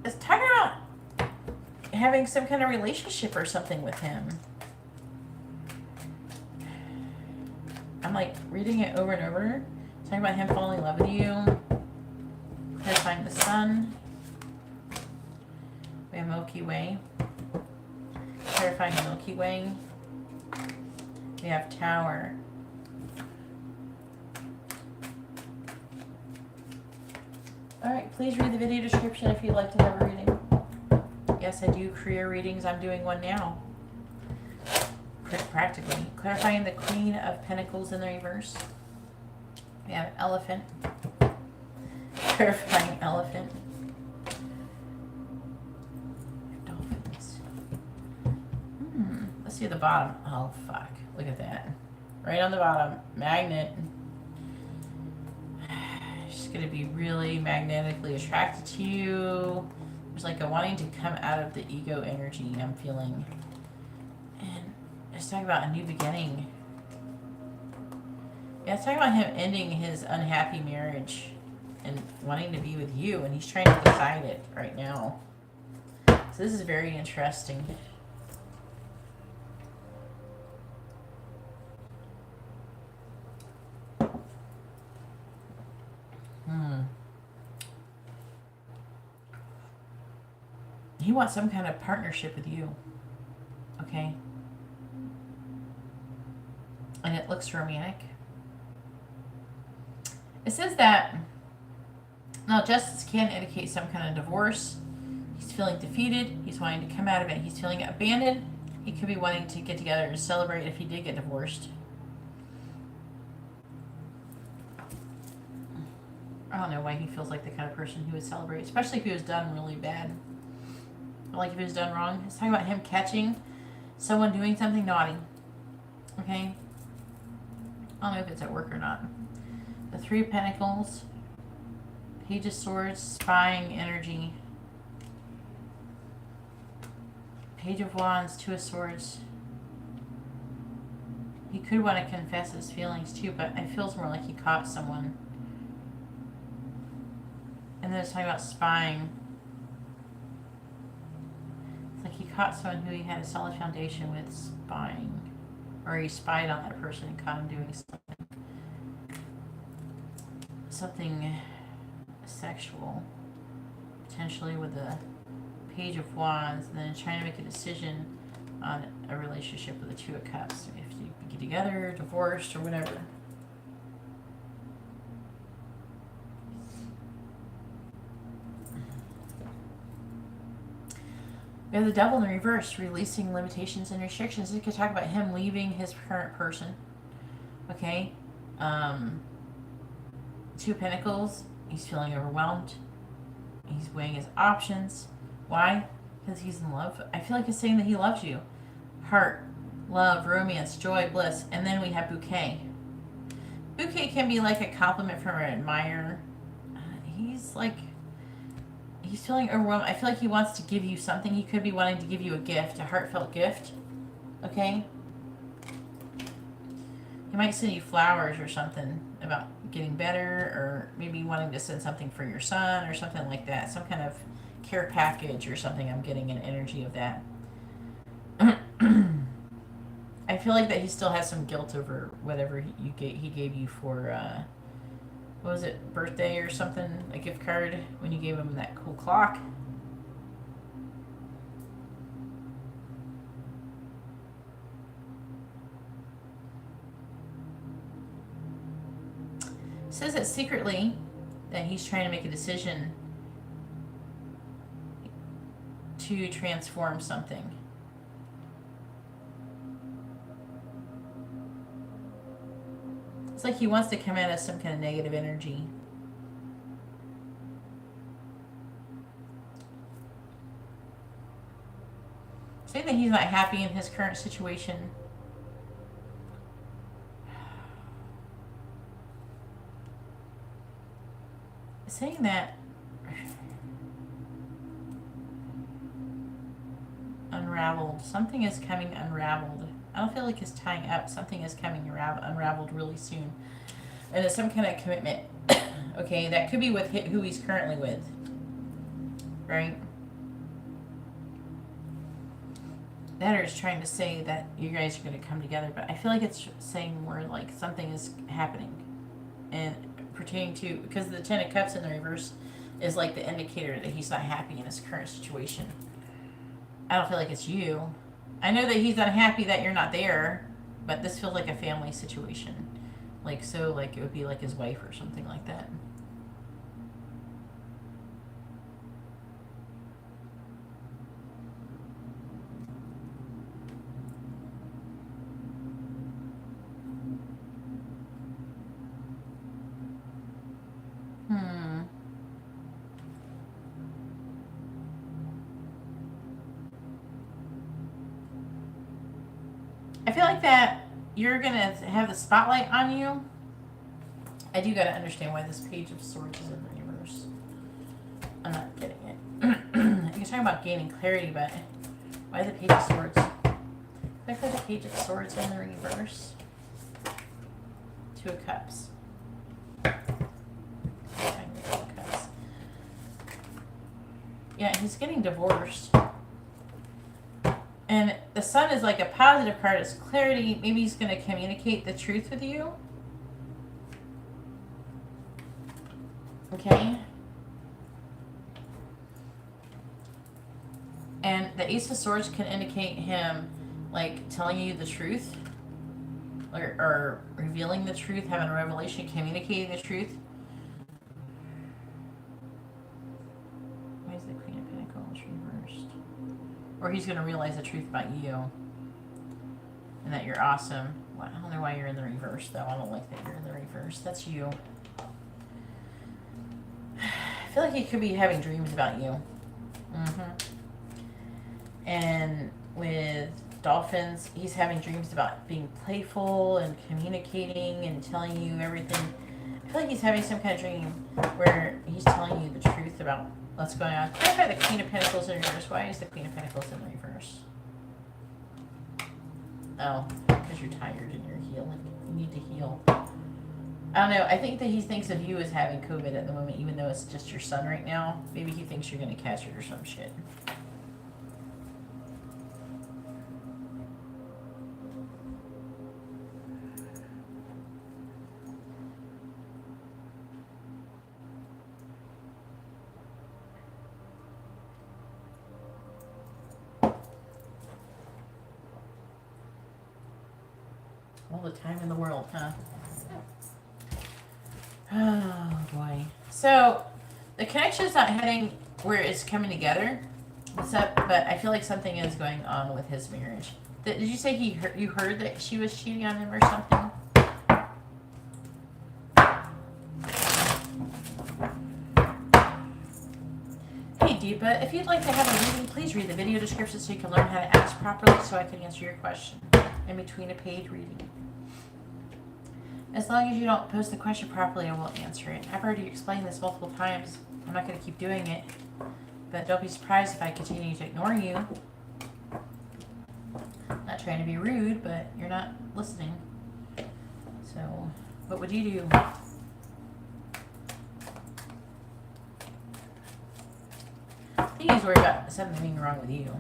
It's talking about having some kind of relationship or something with him. I'm like reading it over and over. Talking about him falling in love with you. Clarifying the Sun. We have Milky Way. Clarifying the Milky Way. We have Tower. Alright, please read the video description if you'd like to have a reading. Yes, I do career readings. I'm doing one now. Practically. Clarifying the Queen of Pentacles in the reverse. We have Elephant. Clarifying Elephant. Dolphins. Let's see at the bottom. Oh, fuck. Look at that. Right on the bottom. Magnet. She's going to be really magnetically attracted to you. There's like a wanting to come out of the ego energy I'm feeling. And it's talking about a new beginning. Yeah, it's talking about him ending his unhappy marriage and wanting to be with you. And he's trying to decide it right now. So this is very interesting. He wants some kind of partnership with you. Okay? And it looks romantic. It says that, now justice can indicate some kind of divorce. He's feeling defeated. He's wanting to come out of it. He's feeling abandoned. He could be wanting to get together and celebrate if he did get divorced. I don't know why he feels like the kind of person who would celebrate, especially if he was done really bad. Like if he was done wrong. It's talking about him catching someone doing something naughty. Okay? I don't know if it's at work or not. The Three of Pentacles, Page of Swords, spying energy. Page of Wands, Two of Swords. He could want to confess his feelings too, but it feels more like he caught someone. And then it's talking about spying. It's like he caught someone who he had a solid foundation with spying. Or he spied on that person and caught him doing something sexual. Potentially with the Page of Wands. And then trying to make a decision on a relationship with the Two of Cups. If you get together, divorced, or whatever. We have the Devil in the reverse, releasing limitations and restrictions. We could talk about him leaving his current person. Okay? Two of Pentacles, he's feeling overwhelmed. He's weighing his options. Why? Because he's in love. I feel like it's saying that he loves you. Heart, love, romance, joy, bliss. And then we have bouquet. Bouquet can be like a compliment from an admirer. He's feeling overwhelmed. I feel like he wants to give you something. He could be wanting to give you a gift, a heartfelt gift. Okay? He might send you flowers or something about getting better, or maybe wanting to send something for your son or something like that. Some kind of care package or something. I'm getting an energy of that. I feel like that he still has some guilt over whatever he gave you for... what was it, birthday or something, a gift card, when you gave him that cool clock. It says that secretly that he's trying to make a decision to transform something. It's like he wants to come out of some kind of negative energy. Saying that he's not happy in his current situation. Saying that unraveled. Something is coming unraveled. I don't feel like it's tying up. Something is coming unraveled really soon. And it's some kind of commitment. Okay, that could be with who he's currently with. Right? That or it's trying to say that you guys are going to come together. But I feel like it's saying more like something is happening. And pertaining to... Because the Ten of Cups in the reverse is like the indicator that he's not happy in his current situation. I don't feel like it's you. I know that he's unhappy that you're not there, but this feels like a family situation. Like, so, like, it would be like his wife or something like that. I feel like that you're going to have the spotlight on you. I do got to understand why this Page of Swords is in the reverse. I'm not getting it. You're talking about gaining clarity, but why the Page of Swords? Look for the Page of Swords in the reverse. Two of Cups. Yeah, he's getting divorced. And the Sun is like a positive card. It's clarity. Maybe he's going to communicate the truth with you. Okay. And the Ace of Swords can indicate him like telling you the truth. Or revealing the truth, having a revelation, communicating the truth. is the Queen of Pentacles reversed? Or he's going to realize the truth about you. And that you're awesome. Well, I don't know why you're in the reverse, though. I don't like that you're in the reverse. That's you. I feel like he could be having dreams about you. And with dolphins, he's having dreams about being playful and communicating and telling you everything. I feel like he's having some kind of dream where he's telling you the truth about what's going on. I've had the Queen of Pentacles in reverse. Why is the Queen of Pentacles in reverse? Oh, because you're tired and you're healing. You need to heal. I don't know. I think that he thinks of you as having COVID at the moment, even though it's just your son right now. Maybe he thinks you're going to catch it or some shit. All the time in the world, huh? Oh, boy. So, the connection's not heading where it's coming together. But I feel like something is going on with his marriage. Did you say you heard that she was cheating on him or something? Hey, Geeta, if you'd like to have a reading, please read the video description so you can learn how to ask properly so I can answer your question in between a paid reading. As long as you don't pose the question properly, I won't answer it. I've already explained this multiple times. I'm not going to keep doing it. But don't be surprised if I continue to ignore you. Not trying to be rude, but you're not listening. So, what would you do? I think he's worried about something being wrong with you.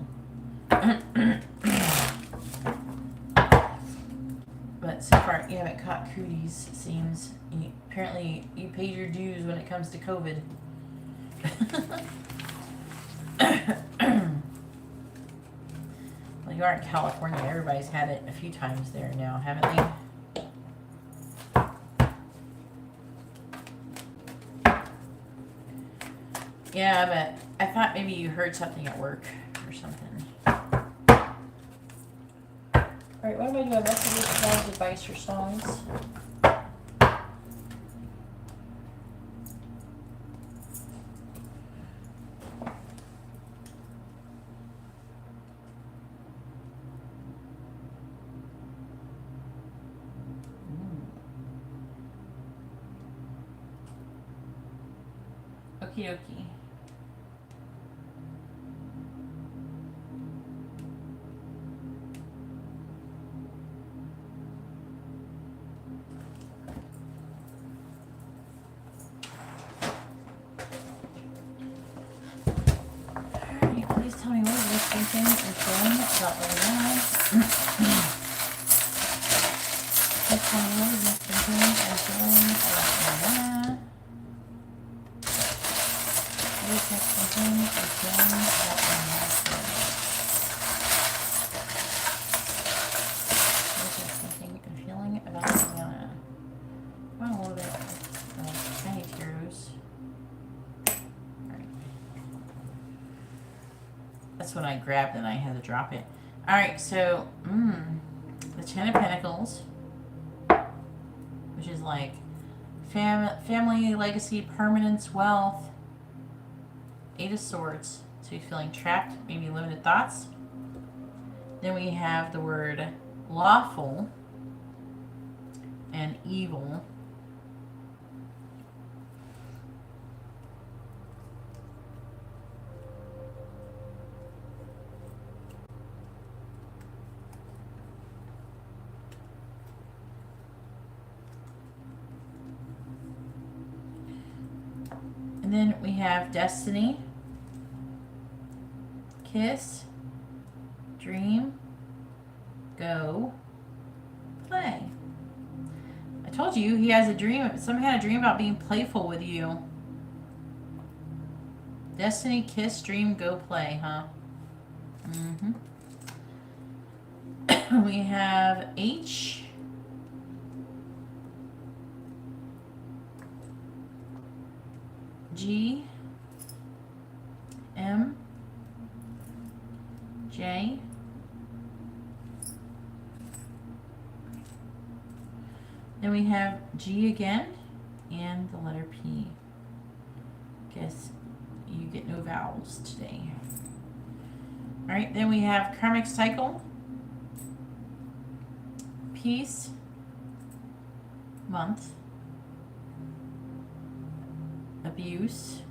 But so far, you haven't caught cooties, it seems. Apparently, you paid your dues when it comes to COVID. Well, you are in California. Everybody's had it a few times there now, haven't they? Yeah, but I thought maybe you heard something at work or something. Alright, what am I doing? Messages, calls, advice, or songs? Okie dokie. Alright, please tell me what you're thinking and feeling about right now. Please tell me what you're thinking and feeling about right now. Please tell me thinking and feeling about right now. Thinking and feeling about Rihanna. Wow, a little bit of tiny tears. Alright. That's when I grabbed and I had to drop it. Alright, so, the Ten of Pentacles, which is like family, legacy, permanence, wealth. Eight of Swords, so you're feeling trapped, maybe limited thoughts. Then we have the word lawful and evil. And then we have destiny, kiss, dream, go, play. I told you he has a dream. Someone had a dream about being playful with you. Destiny, kiss, dream, go, play, huh? We have H. G. J. Then we have G again, and the letter P. Guess you get no vowels today. All right, then we have karmic cycle, peace, month, abuse.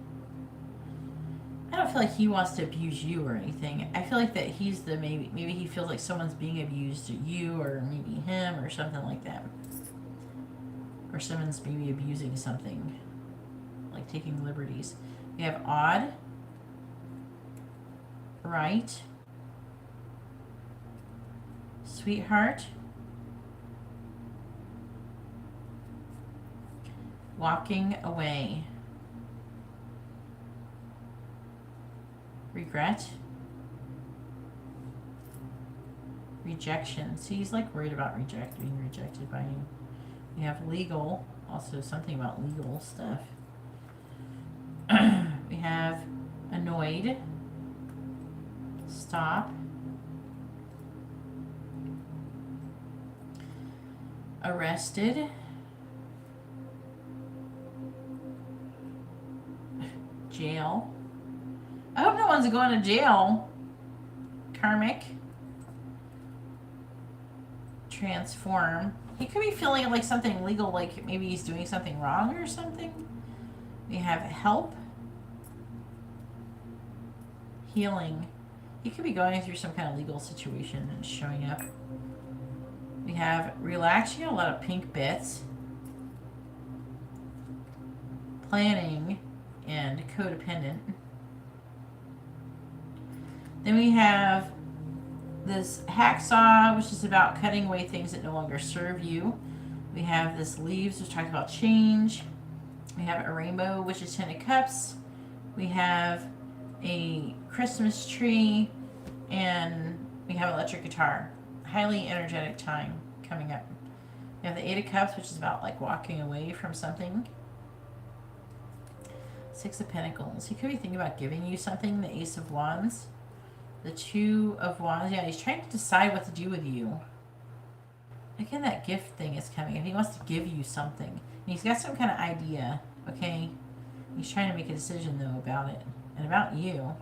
I don't feel like he wants to abuse you or anything. I feel like that he's the maybe he feels like someone's being abused, you or maybe him or something like that. Or someone's maybe abusing something, like taking liberties. We have odd, right, sweetheart, walking away, regret, rejection. See, he's like worried about being rejected by you. We have legal, also something about legal stuff. We have annoyed, stop, arrested, jail. I hope no one's going to jail. Karmic, transform. He could be feeling like something legal, like maybe he's doing something wrong or something. We have help, healing. He could be going through some kind of legal situation and showing up. We have relax. You got a lot of pink bits. Planning and codependent. Then we have this hacksaw, which is about cutting away things that no longer serve you. We have this leaves, which talks about change. We have a rainbow, which is 10 of cups. We have a Christmas tree, and we have electric guitar. Highly energetic time coming up. We have the 8 of cups, which is about like walking away from something. 6 of pentacles. He could be thinking about giving you something. The ace of wands. The 2 of wands. Yeah, he's trying to decide what to do with you. Again, that gift thing is coming. If he wants to give you something. And he's got some kind of idea, okay? He's trying to make a decision, though, about it. And about you.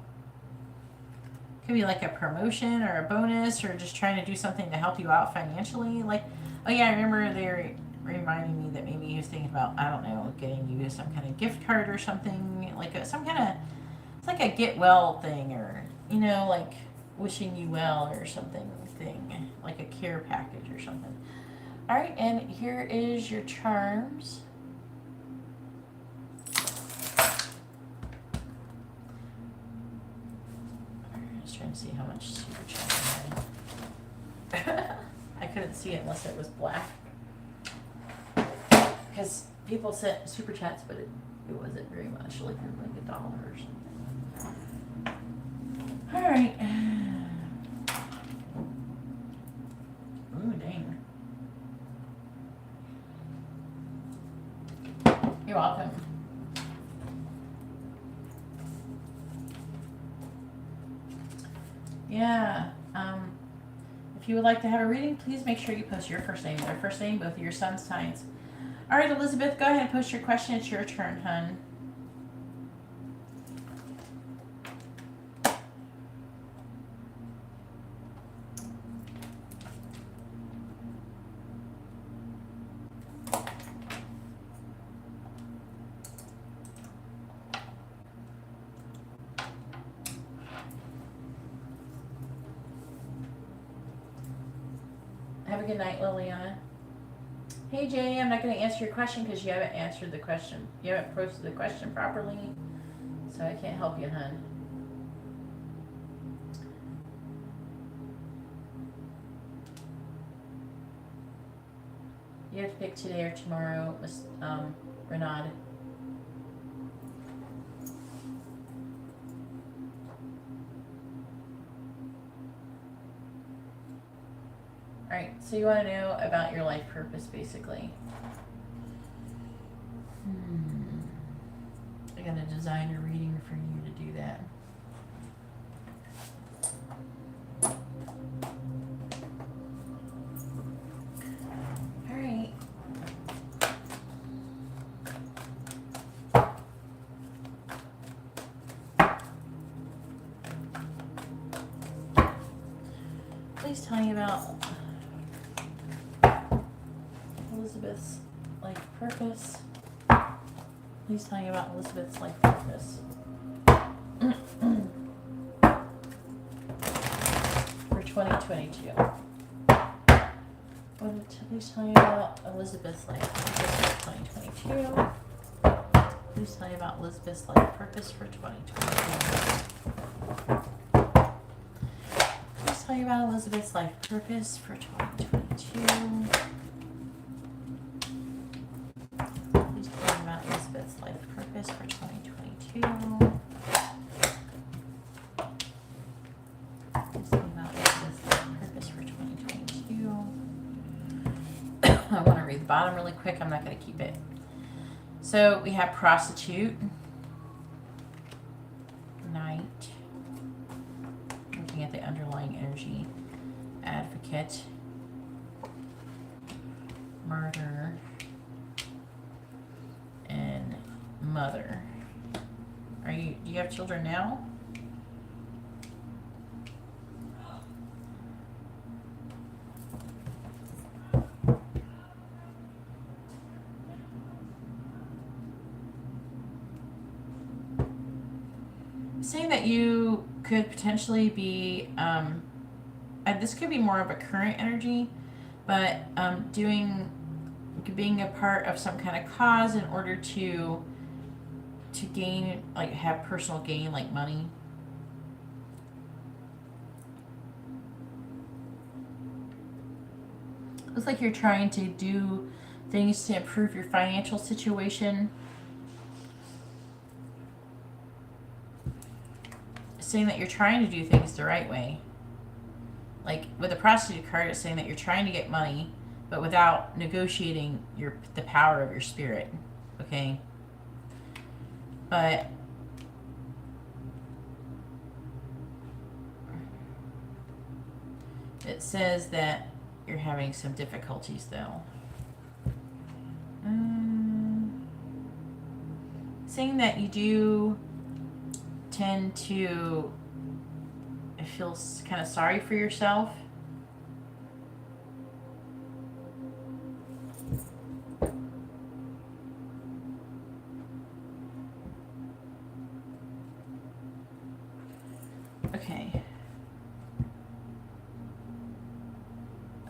Could be like a promotion or a bonus or just trying to do something to help you out financially. Like, oh yeah, I remember they were reminding me that maybe he was thinking about, I don't know, getting you some kind of gift card or something. Like some kind of, it's like a get well thing or, you know, like wishing you well or something thing. Like a care package or something. All right, and here is your charms. I'm just trying to see how much super chat I had. I couldn't see it unless it was black. Because people sent super chats, but it wasn't very much, like $1 or something. All right. Ooh, dang. You're welcome. Yeah. If you would like to have a reading, please make sure you post your first name, their first name, both of your son's signs. All right, Elizabeth, go ahead and post your question. It's your turn, hun. Have a good night, Liliana. Hey Jay, I'm not going to answer your question because you haven't answered the question. You haven't posted the question properly, so I can't help you, hun. You have to pick today or tomorrow, Renaud. Alright, so you want to know about your life purpose, basically. I gotta design a reading for you to do that. please tell me about Elizabeth's life purpose. Please tell me about Elizabeth's life purpose. For 2022. Please tell me about Elizabeth's life purpose for 2022. Please tell me about Elizabeth's life purpose for 2022. Please tell me about Elizabeth's life purpose for 2022. Please tell me about Elizabeth's life purpose for 2022. Please tell me about Elizabeth's life purpose for 2022. I want to read the bottom really quick. I'm not going to keep it. So we have prostitute, knight, looking at the underlying energy, advocate, murder, and mother. Do you have children now? Saying that you could potentially be, this could be more of a current energy, but being a part of some kind of cause in order to gain, like have personal gain, like money. Looks like you're trying to do things to improve your financial situation. Saying that you're trying to do things the right way. Like with the prostitute card, it's saying that you're trying to get money, but without negotiating the power of your spirit. Okay? But it says that you're having some difficulties though. Saying that you do tend to feel kind of sorry for yourself.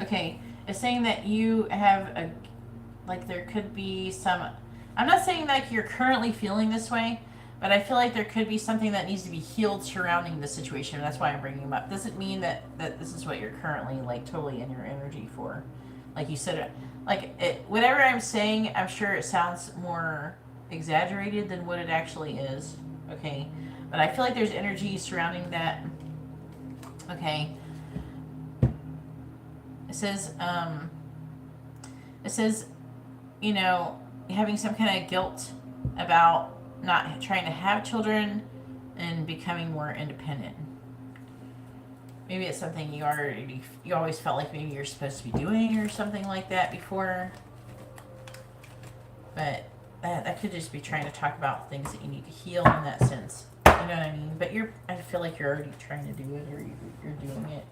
Okay, it's saying that you have there could be some, I'm not saying that you're currently feeling this way, but I feel like there could be something that needs to be healed surrounding the situation. That's why I'm bringing them up. Doesn't mean that this is what you're currently like totally in your energy for. Like you said, whatever I'm saying, I'm sure it sounds more exaggerated than what it actually is. Okay, but I feel like there's energy surrounding that. Okay. It says, you know, having some kind of guilt about not trying to have children and becoming more independent. Maybe it's something you always felt like maybe you're supposed to be doing or something like that before. But that could just be trying to talk about things that you need to heal in that sense. You know what I mean? But I feel like you're already trying to do it, or you're doing it.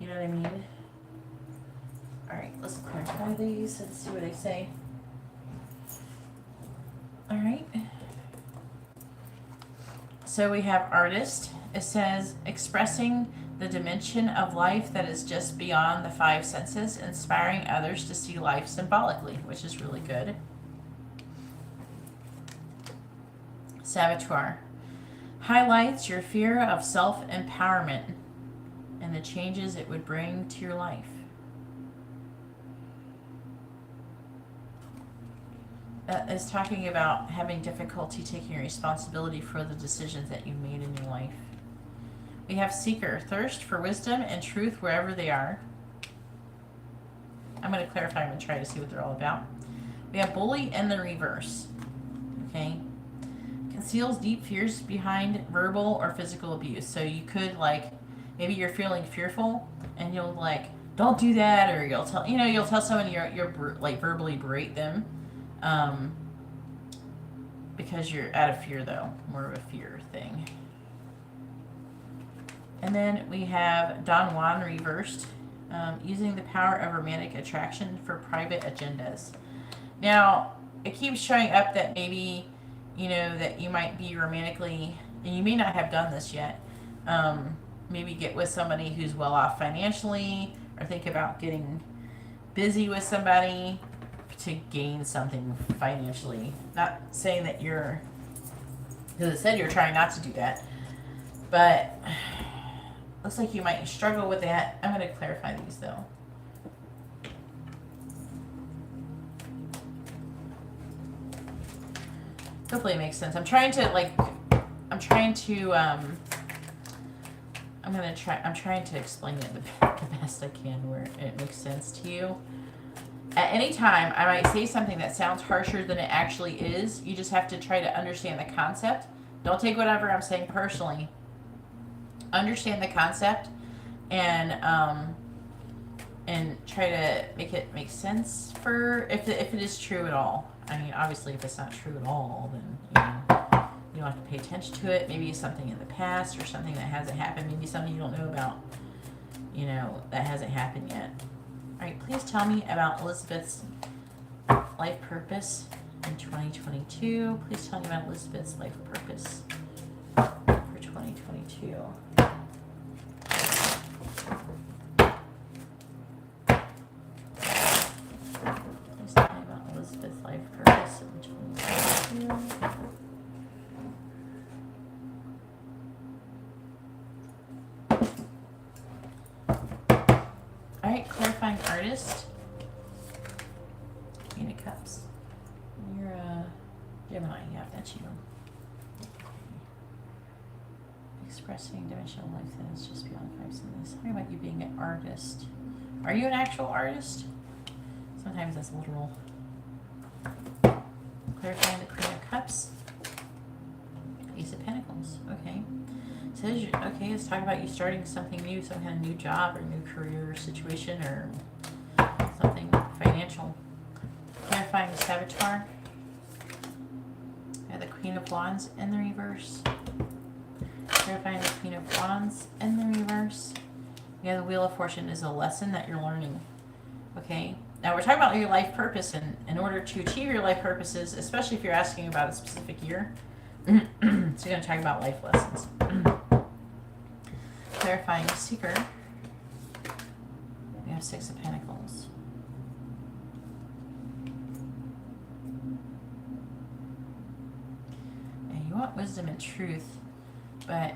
You know what I mean? Alright, let's clarify these and see what they say. Alright. So we have artist. It says, expressing the dimension of life that is just beyond the five senses, inspiring others to see life symbolically, which is really good. Saboteur. Highlights your fear of self-empowerment and the changes it would bring to your life. Is talking about having difficulty taking responsibility for the decisions that you've made in your life. We have seeker, thirst for wisdom and truth wherever they are. I'm going to clarify them and try to see what they're all about. We have bully in the reverse. Okay. Conceals deep fears behind verbal or physical abuse. So you could, like, maybe you're feeling fearful and you'll, like, don't do that, or you'll tell someone you're like verbally berate them. Because you're out of fear, though. More of a fear thing. And then we have Don Juan reversed, using the power of romantic attraction for private agendas. Now, it keeps showing up that maybe, you know, that you might be romantically, and you may not have done this yet, maybe get with somebody who's well off financially, or think about getting busy with somebody to gain something financially. Not saying that you're, because it said you're trying not to do that, but looks like you might struggle with that. I'm going to clarify these though. Hopefully it makes sense. I'm trying to I'm trying to explain it the best I can where it makes sense to you. At any time, I might say something that sounds harsher than it actually is. You just have to try to understand the concept. Don't take whatever I'm saying personally. Understand the concept and try to make it make sense for if it is true at all. I mean, obviously, if it's not true at all, then you don't have to pay attention to it. Maybe something in the past or something that hasn't happened. Maybe something you don't know about, that hasn't happened yet. All right, please tell me about Elizabeth's life purpose in 2022. Please tell me about Elizabeth's life purpose for 2022. Please tell me about Elizabeth's life purpose in 2022. Alright, clarifying artist. Queen of Cups. You're a Gemini, yeah, that's you. Expressing dimensional life that is just beyond 5 seconds. How about you being an artist? Are you an actual artist? Sometimes that's literal. Clarifying the Queen of Cups. Ace of Pentacles, okay. Says, okay, let's talk about you starting something new, some kind of new job or new career situation or something financial. Clarifying the Saboteur. We have the Queen of Wands in the reverse. Clarifying the Queen of Wands in the reverse. We have the Wheel of Fortune is a lesson that you're learning. Okay, now we're talking about your life purpose, and in order to achieve your life purposes, especially if you're asking about a specific year, so you're going to talk about life lessons. Clarifying Seeker. We have 6 of Pentacles. And you want wisdom and truth, but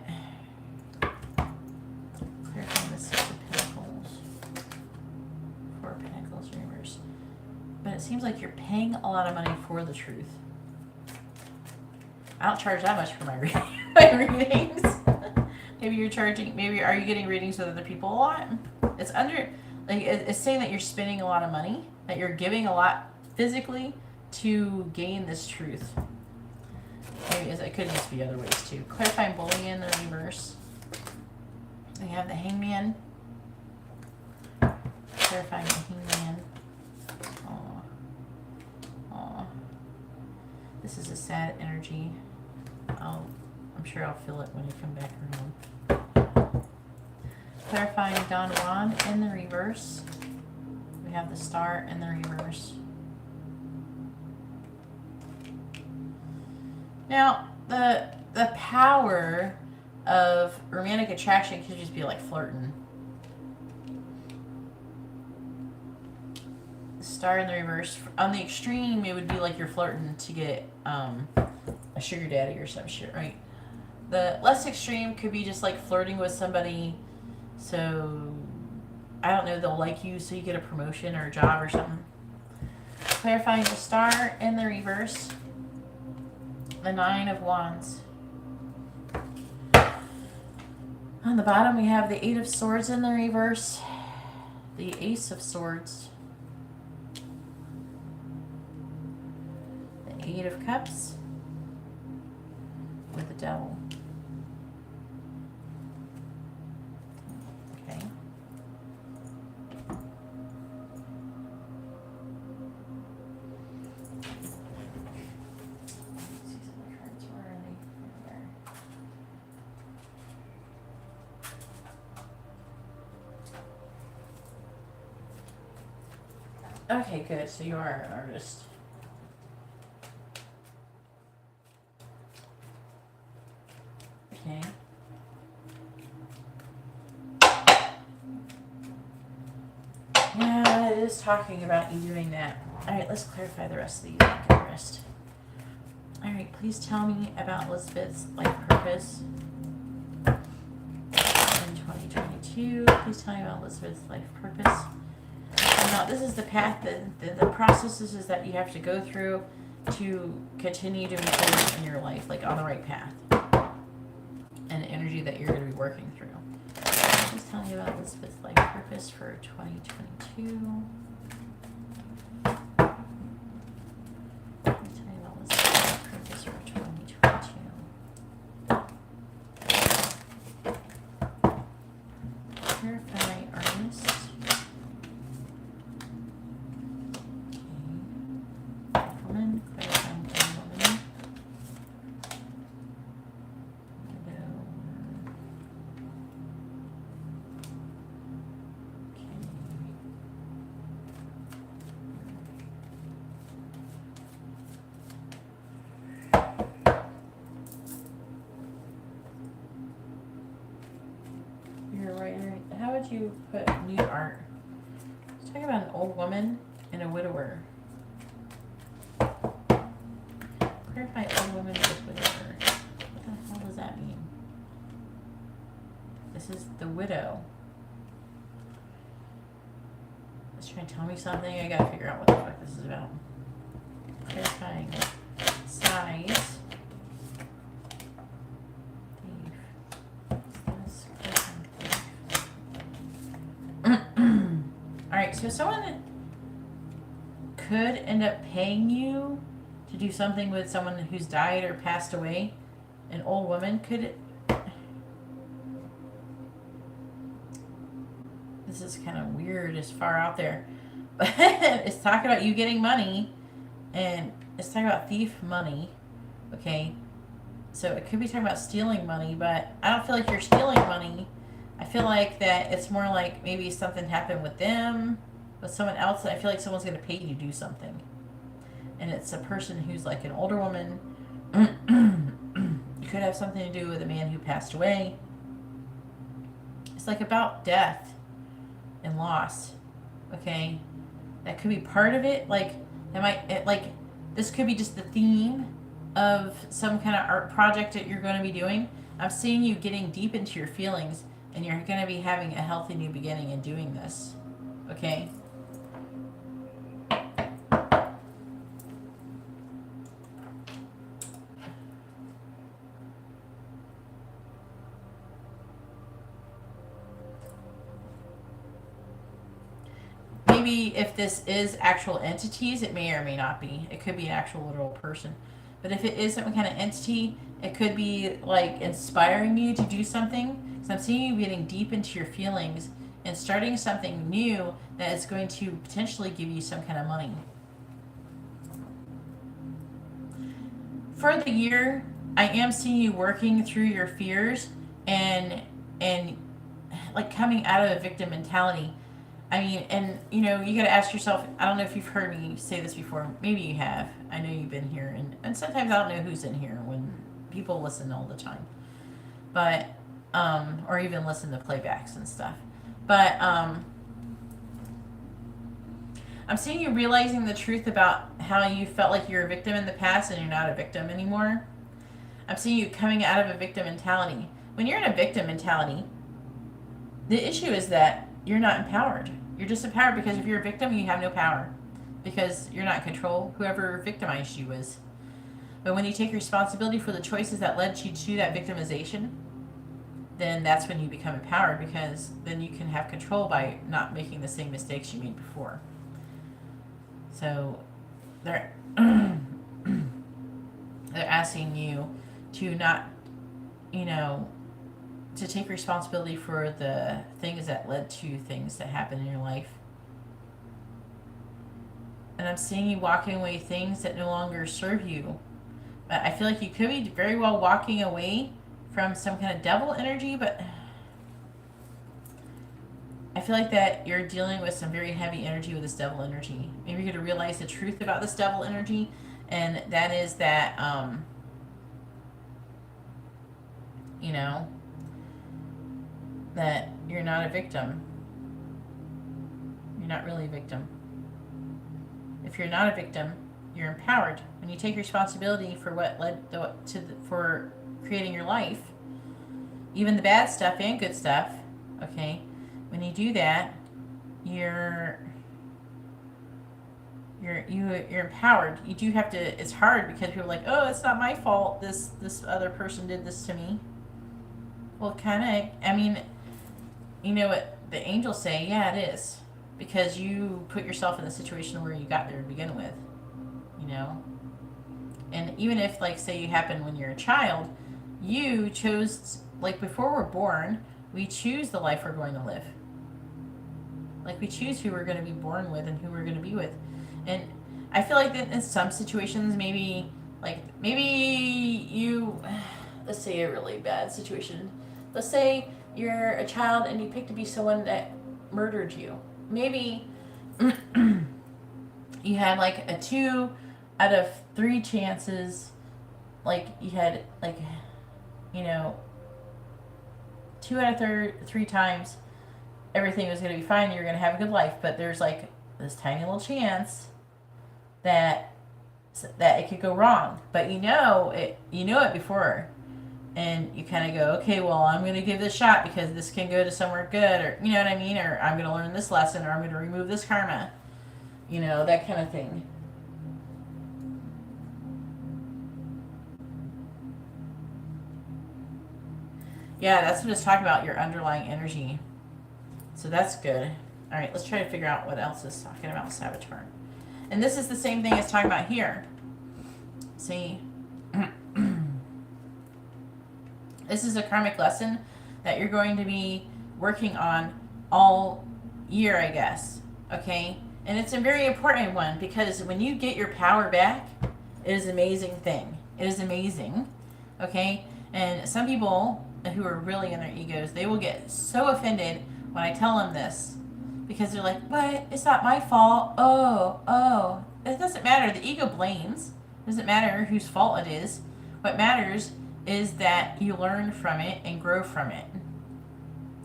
clarifying the 6 of Pentacles. 4 of Pentacles reverse. But it seems like you're paying a lot of money for the truth. I don't charge that much for my readings. Maybe you're charging, maybe are you getting readings with other people a lot? It's it's saying that you're spending a lot of money, that you're giving a lot physically to gain this truth. Maybe it could just be other ways too. Clarifying bullying in the reverse. We have the Hangman. Clarifying the Hangman. Aww. This is a sad energy. I'm sure I'll feel it when I come back around. Clarifying Don Juan in the reverse. We have the Star in the reverse. Now, the power of romantic attraction could just be like flirting. The Star in the reverse. On the extreme, it would be like you're flirting to get a sugar daddy or some shit, right? The less extreme could be just like flirting with somebody, so I don't know, they'll like you so you get a promotion or a job or something. Clarifying the Star in the reverse. The 9 of Wands. On the bottom we have the 8 of Swords in the reverse. The Ace of Swords. The 8 of Cups. With the Devil. Okay. See some cards. Where are they? There. Okay, good. So you are an artist. Okay. Yeah, it is talking about you doing that. Alright, let's clarify the rest of these. Get the rest. Alright, please tell me about Elizabeth's life purpose in 2022. Please tell me about Elizabeth's life purpose. Now, this is the path, the processes is that you have to go through to continue to move forward in your life, like on the right path. And the energy that you're going to be working through. Please tell me about Elizabeth's life purpose for 2022. Please tell me about Elizabeth's life purpose for 2022. Clarify artist. Okay. Woman, clarifying woman. How would you put new art? Let's talk about an old woman and a widower. Clarify old woman with widower. What the hell does that mean? This is the widow. It's trying to tell me something. I gotta figure out what the fuck this is about. Clarifying size. Alright, so someone could end up paying you to do something with someone who's died or passed away. An old woman could... This is kind of weird, it's far out there. But it's talking about you getting money. And it's talking about thief money. Okay? So it could be talking about stealing money, but I don't feel like you're stealing money. I feel like that it's more like maybe something happened with them, with someone else, and I feel like someone's going to pay you to do something. And it's a person who's like an older woman. It could have something to do with a man who passed away. It's like about death and loss. Okay? That could be part of it. Like, this could be just the theme of some kind of art project that you're going to be doing. I'm seeing you getting deep into your feelings. And you're going to be having a healthy new beginning in doing this. Okay? Maybe if this is actual entities, it may or may not be. It could be an actual literal person. But if it is some kind of entity, it could be like inspiring you to do something. So I'm seeing you getting deep into your feelings and starting something new that is going to potentially give you some kind of money. For the year, I am seeing you working through your fears and like coming out of a victim mentality. I mean, and you know, you got to ask yourself, I don't know if you've heard me say this before. Maybe you have. I know you've been here. And sometimes I don't know who's in here when people listen all the time. But, or even listen to playbacks and stuff. But, I'm seeing you realizing the truth about how you felt like you're a victim in the past and you're not a victim anymore. I'm seeing you coming out of a victim mentality. When you're in a victim mentality, the issue is that you're not empowered. You're just empowered because if you're a victim, you have no power. Because you're not in control. Whoever victimized you is. But when you take responsibility for the choices that led you to that victimization, then that's when you become empowered, because then you can have control by not making the same mistakes you made before. So they're asking you to not, to take responsibility for the things that led to things that happened in your life. And I'm seeing you walking away things that no longer serve you. But I feel like you could be very well walking away from some kind of devil energy, but I feel like that you're dealing with some very heavy energy with this devil energy. Maybe you're going to realize the truth about this devil energy, and that is that, you know, that you're not a victim. You're not really a victim. If you're not a victim, you're empowered. When you take responsibility for what led for creating your life, even the bad stuff and good stuff, okay? When you do that, you're empowered. You do have to. It's hard because people are like, oh, it's not my fault. This other person did this to me. Well, kind of. I mean, you know what the angels say? Yeah, it is, because you put yourself in the situation where you got there to begin with. You know, and even if, like, say you happen when you're a child, you chose, like, before we're born, we choose the life we're going to live. Like, we choose who we're going to be born with and who we're going to be with. And I feel like that in some situations, maybe you, let's say a really bad situation. Let's say you're a child and you pick to be someone that murdered you. Maybe you had like a 2 out of 3 chances, like you had, like, you know, 2 out of 3 times everything was going to be fine, you're going to have a good life, but there's like this tiny little chance that it could go wrong. But you know it before, and you kind of go, okay, well, I'm going to give this a shot because this can go to somewhere good, or, you know what I mean, or I'm going to learn this lesson, or I'm going to remove this karma, you know, that kind of thing. Yeah, that's what it's talking about, your underlying energy. So that's good. All right, let's try to figure out what else is talking about saboteur. And this is the same thing it's talking about here. See? This is a karmic lesson that you're going to be working on all year, I guess. Okay? And it's a very important one, because when you get your power back, it is an amazing thing. It is amazing. Okay? And some people who are really in their egos, they will get so offended when I tell them this, because they're like, what? It's not my fault. Oh. It doesn't matter. The ego blames. It doesn't matter whose fault it is. What matters is that you learn from it and grow from it.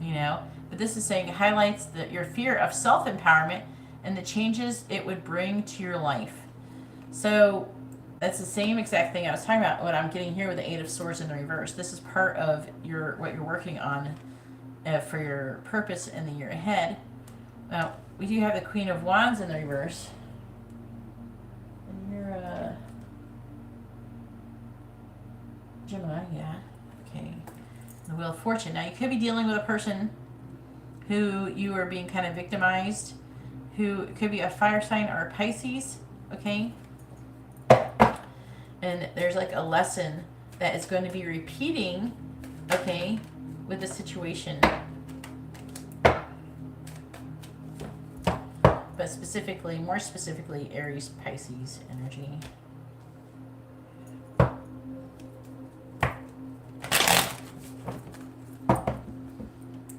You know? But this is saying it highlights your fear of self-empowerment and the changes it would bring to your life. So that's the same exact thing I was talking about, what I'm getting here with the 8 of Swords in the reverse. This is part of what you're working on for your purpose in the year ahead. Now, we do have the Queen of Wands in the reverse. And you're Gemini, yeah. Okay. The Wheel of Fortune. Now, you could be dealing with a person who you are being kind of victimized, who could be a fire sign or a Pisces, okay? And there's like a lesson that is going to be repeating, okay, with the situation. But specifically, more specifically, Aries, Pisces energy.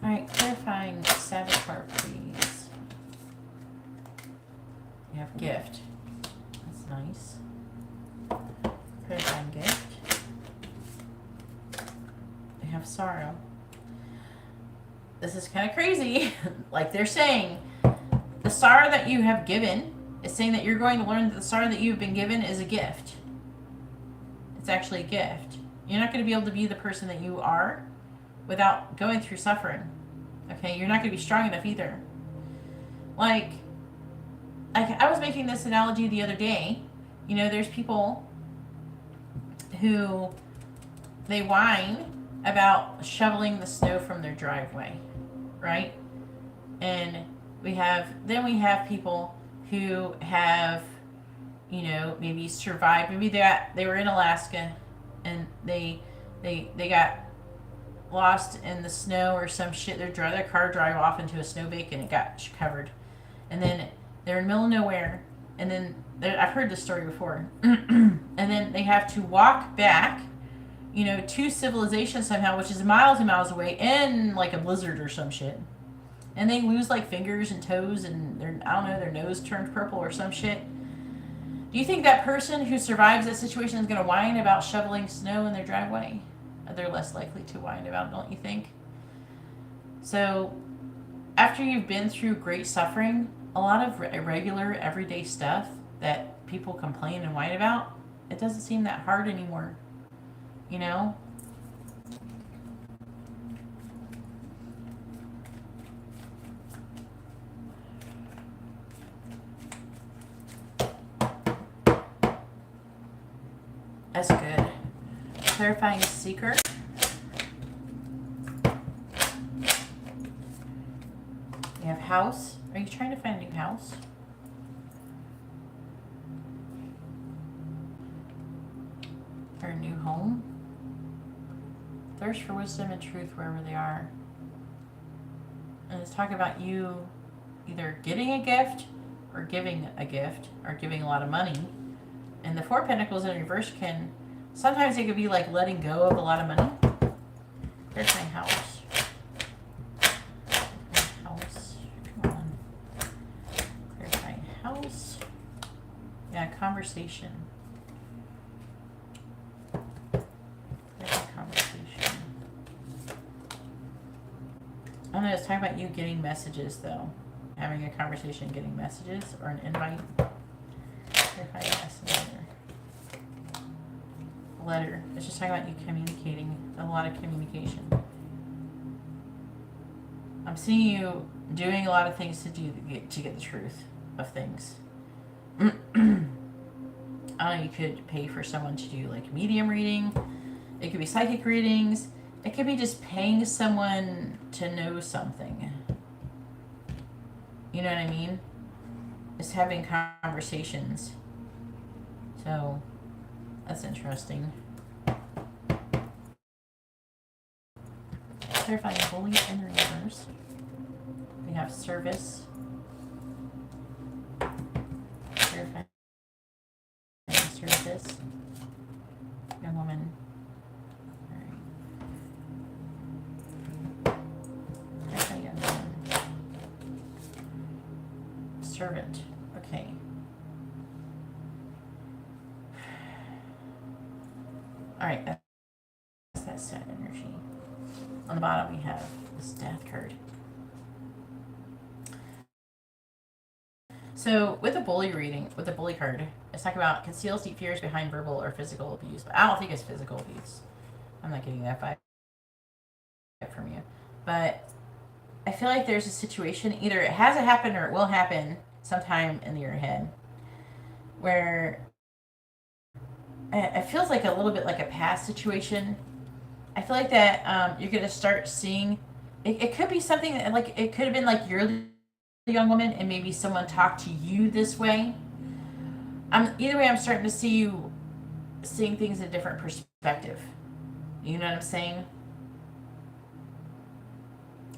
Alright, clarifying saboteur, please. You have gift. That's nice. Clarifying gift. We have sorrow. This is kind of crazy. Like they're saying, the sorrow that you have given is saying that you're going to learn that the sorrow that you've been given is a gift. It's actually a gift. You're not going to be able to be the person that you are without going through suffering. Okay? You're not going to be strong enough either. Like, I was making this analogy the other day. You know, there's people who, they whine about shoveling the snow from their driveway, right? And we have people who have, you know, maybe survived. Maybe they were in Alaska and they got lost in the snow or some shit. Their car drive off into a snowbank and it got covered. And then they're in the middle of nowhere. And then I've heard this story before. And then they have to walk back, you know, to civilization somehow, which is miles and miles away in like a blizzard or some shit. and they lose like fingers and toes and their, I don't know, their nose turned purple or some shit. Do you think that person who survives that situation is going to whine about shoveling snow in their driveway? They're less likely to whine about, don't you think? So, after you've been through great suffering, a lot of regular, everyday stuff that people complain and whine about, it doesn't seem that hard anymore. You know? That's good. Clarifying seeker. You have house. Are you trying to find a new house? Or a new home? Thirst for wisdom and truth wherever they are. And it's talking about you either getting a gift or giving a gift or giving a lot of money. And the Four of Pentacles in reverse can, sometimes it could be like letting go of a lot of money. There's my house. House. Come on. Clarify house. Yeah, conversation. Clarify conversation. I don't know, it's talking about you getting messages though. Having a conversation, getting messages, or an invite. Clarify messenger. Letter. It's just talking about you communicating, a lot of communication. I'm seeing you doing a lot of things to get the truth of things. I don't know, you could pay for someone to do like medium reading. It could be psychic readings. It could be just paying someone to know something. You know what I mean? Just having conversations. So that's interesting. Clarifying bully in the reverse. We have service. Clarifying service. Young woman. Alright. Clarifying young woman. Servant. Okay. Alright, that's that sad energy. On the bottom we have this death card. So with the bully reading, with the bully card, it's talking about conceals deep fears behind verbal or physical abuse. But I don't think it's physical abuse. I'm not getting that vibe from you. But I feel like there's a situation, either it hasn't happened or it will happen sometime in your head, where it feels like a little bit like a past situation. I feel like that you're going to start seeing, it could be something that, like, it could have been like you're the young woman and maybe someone talked to you this way. Either way, I'm starting to see you seeing things in a different perspective. You know what I'm saying?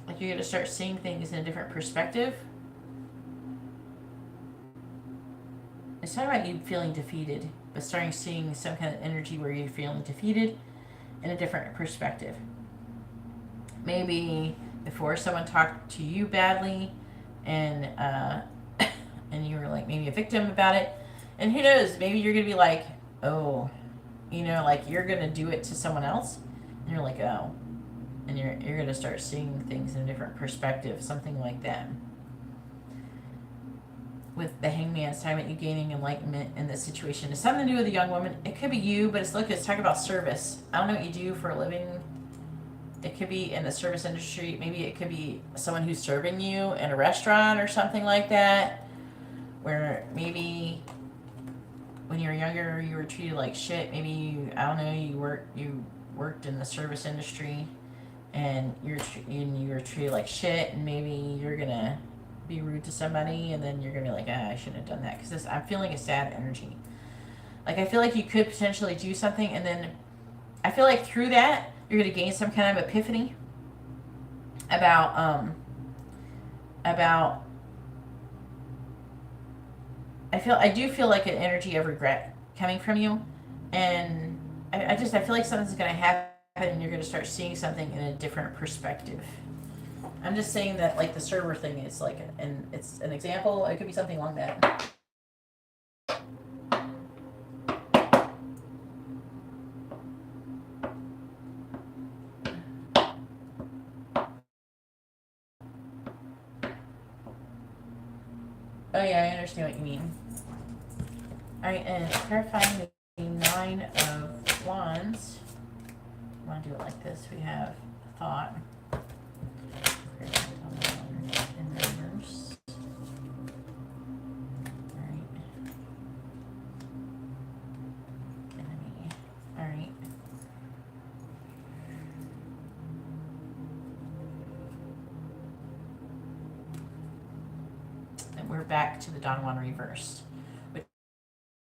Like you're going to start seeing things in a different perspective. It's not about you feeling defeated, but starting seeing some kind of energy where you're feeling defeated in a different perspective. Maybe before someone talked to you badly and and you were like maybe a victim about it. And who knows, maybe you're going to be like, oh, you know, like you're going to do it to someone else. And you're like, oh. And you're going to start seeing things in a different perspective, something like that. With the Hangman's time at you gaining enlightenment in this situation. It's something to do with a young woman. It could be you, but it's talking about service. I don't know what you do for a living. It could be in the service industry. Maybe it could be someone who's serving you in a restaurant or something like that. Where maybe when you were younger, you were treated like shit. Maybe you worked in the service industry, and you were treated like shit, and maybe you're gonna be rude to somebody, and then you're gonna be like, I shouldn't have done that, because I'm feeling a sad energy. Like I feel like you could potentially do something, and then I feel like through that you're gonna gain some kind of epiphany about I do feel like an energy of regret coming from you, and I feel like something's gonna happen and you're gonna start seeing something in a different perspective. I'm just saying that like the server thing is like, and it's an example. It could be something along that. Oh yeah, I understand what you mean. Alright, and clarifying the 9 of Wands. I want to do it like this. We have thought. In reverse. Alright. Enemy. Alright. And we're back to the Don Juan reverse, which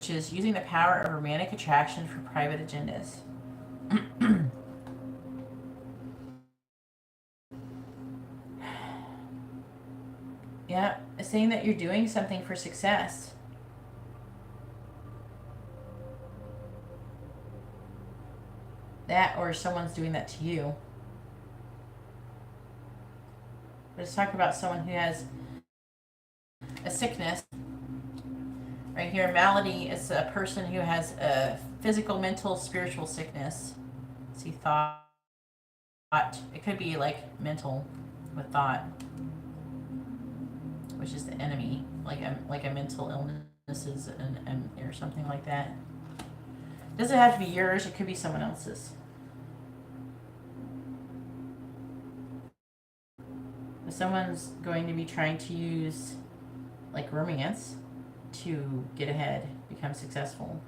is using the power of romantic attraction for private agendas. Yeah, saying that you're doing something for success. That or someone's doing that to you. Let's talk about someone who has a sickness. Right here, malady is a person who has a physical, mental, spiritual sickness. See, thought. It could be like mental with thought, which is the enemy, like a mental illnesses and or something like that. Doesn't have to be yours. It could be someone else's. If someone's going to be trying to use like romance to get ahead, become successful.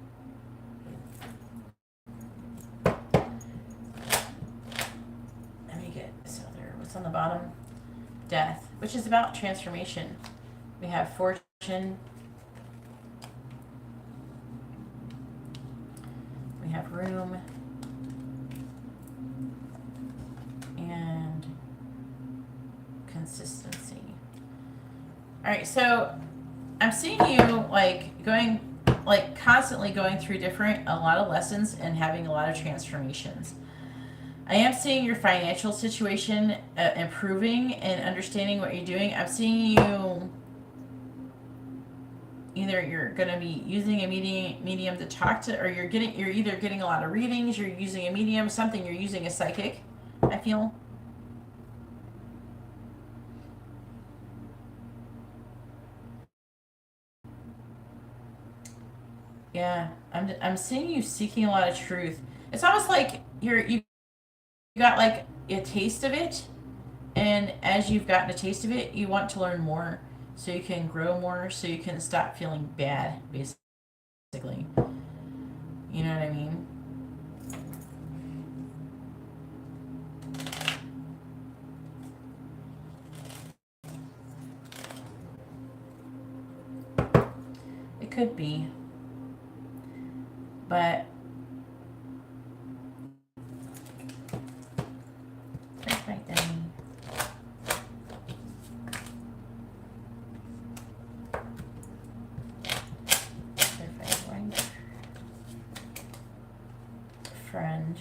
Let me get this other. What's on the bottom? Death, which is about transformation. We have fortune. We have room. And consistency. All right, so I'm seeing you like going, like constantly going through a lot of lessons and having a lot of transformations. I am seeing your financial situation improving and understanding what you're doing. I'm seeing you, either you're going to be using a medium to talk to, or you're either getting a lot of readings, you're using a medium, something, you're using a psychic, I feel. Yeah, I'm seeing you seeking a lot of truth. It's almost like you got like a taste of it, and as you've gotten a taste of it, you want to learn more, so you can grow more, so you can stop feeling bad, basically. You know what I mean? It could be, but right then. Friend.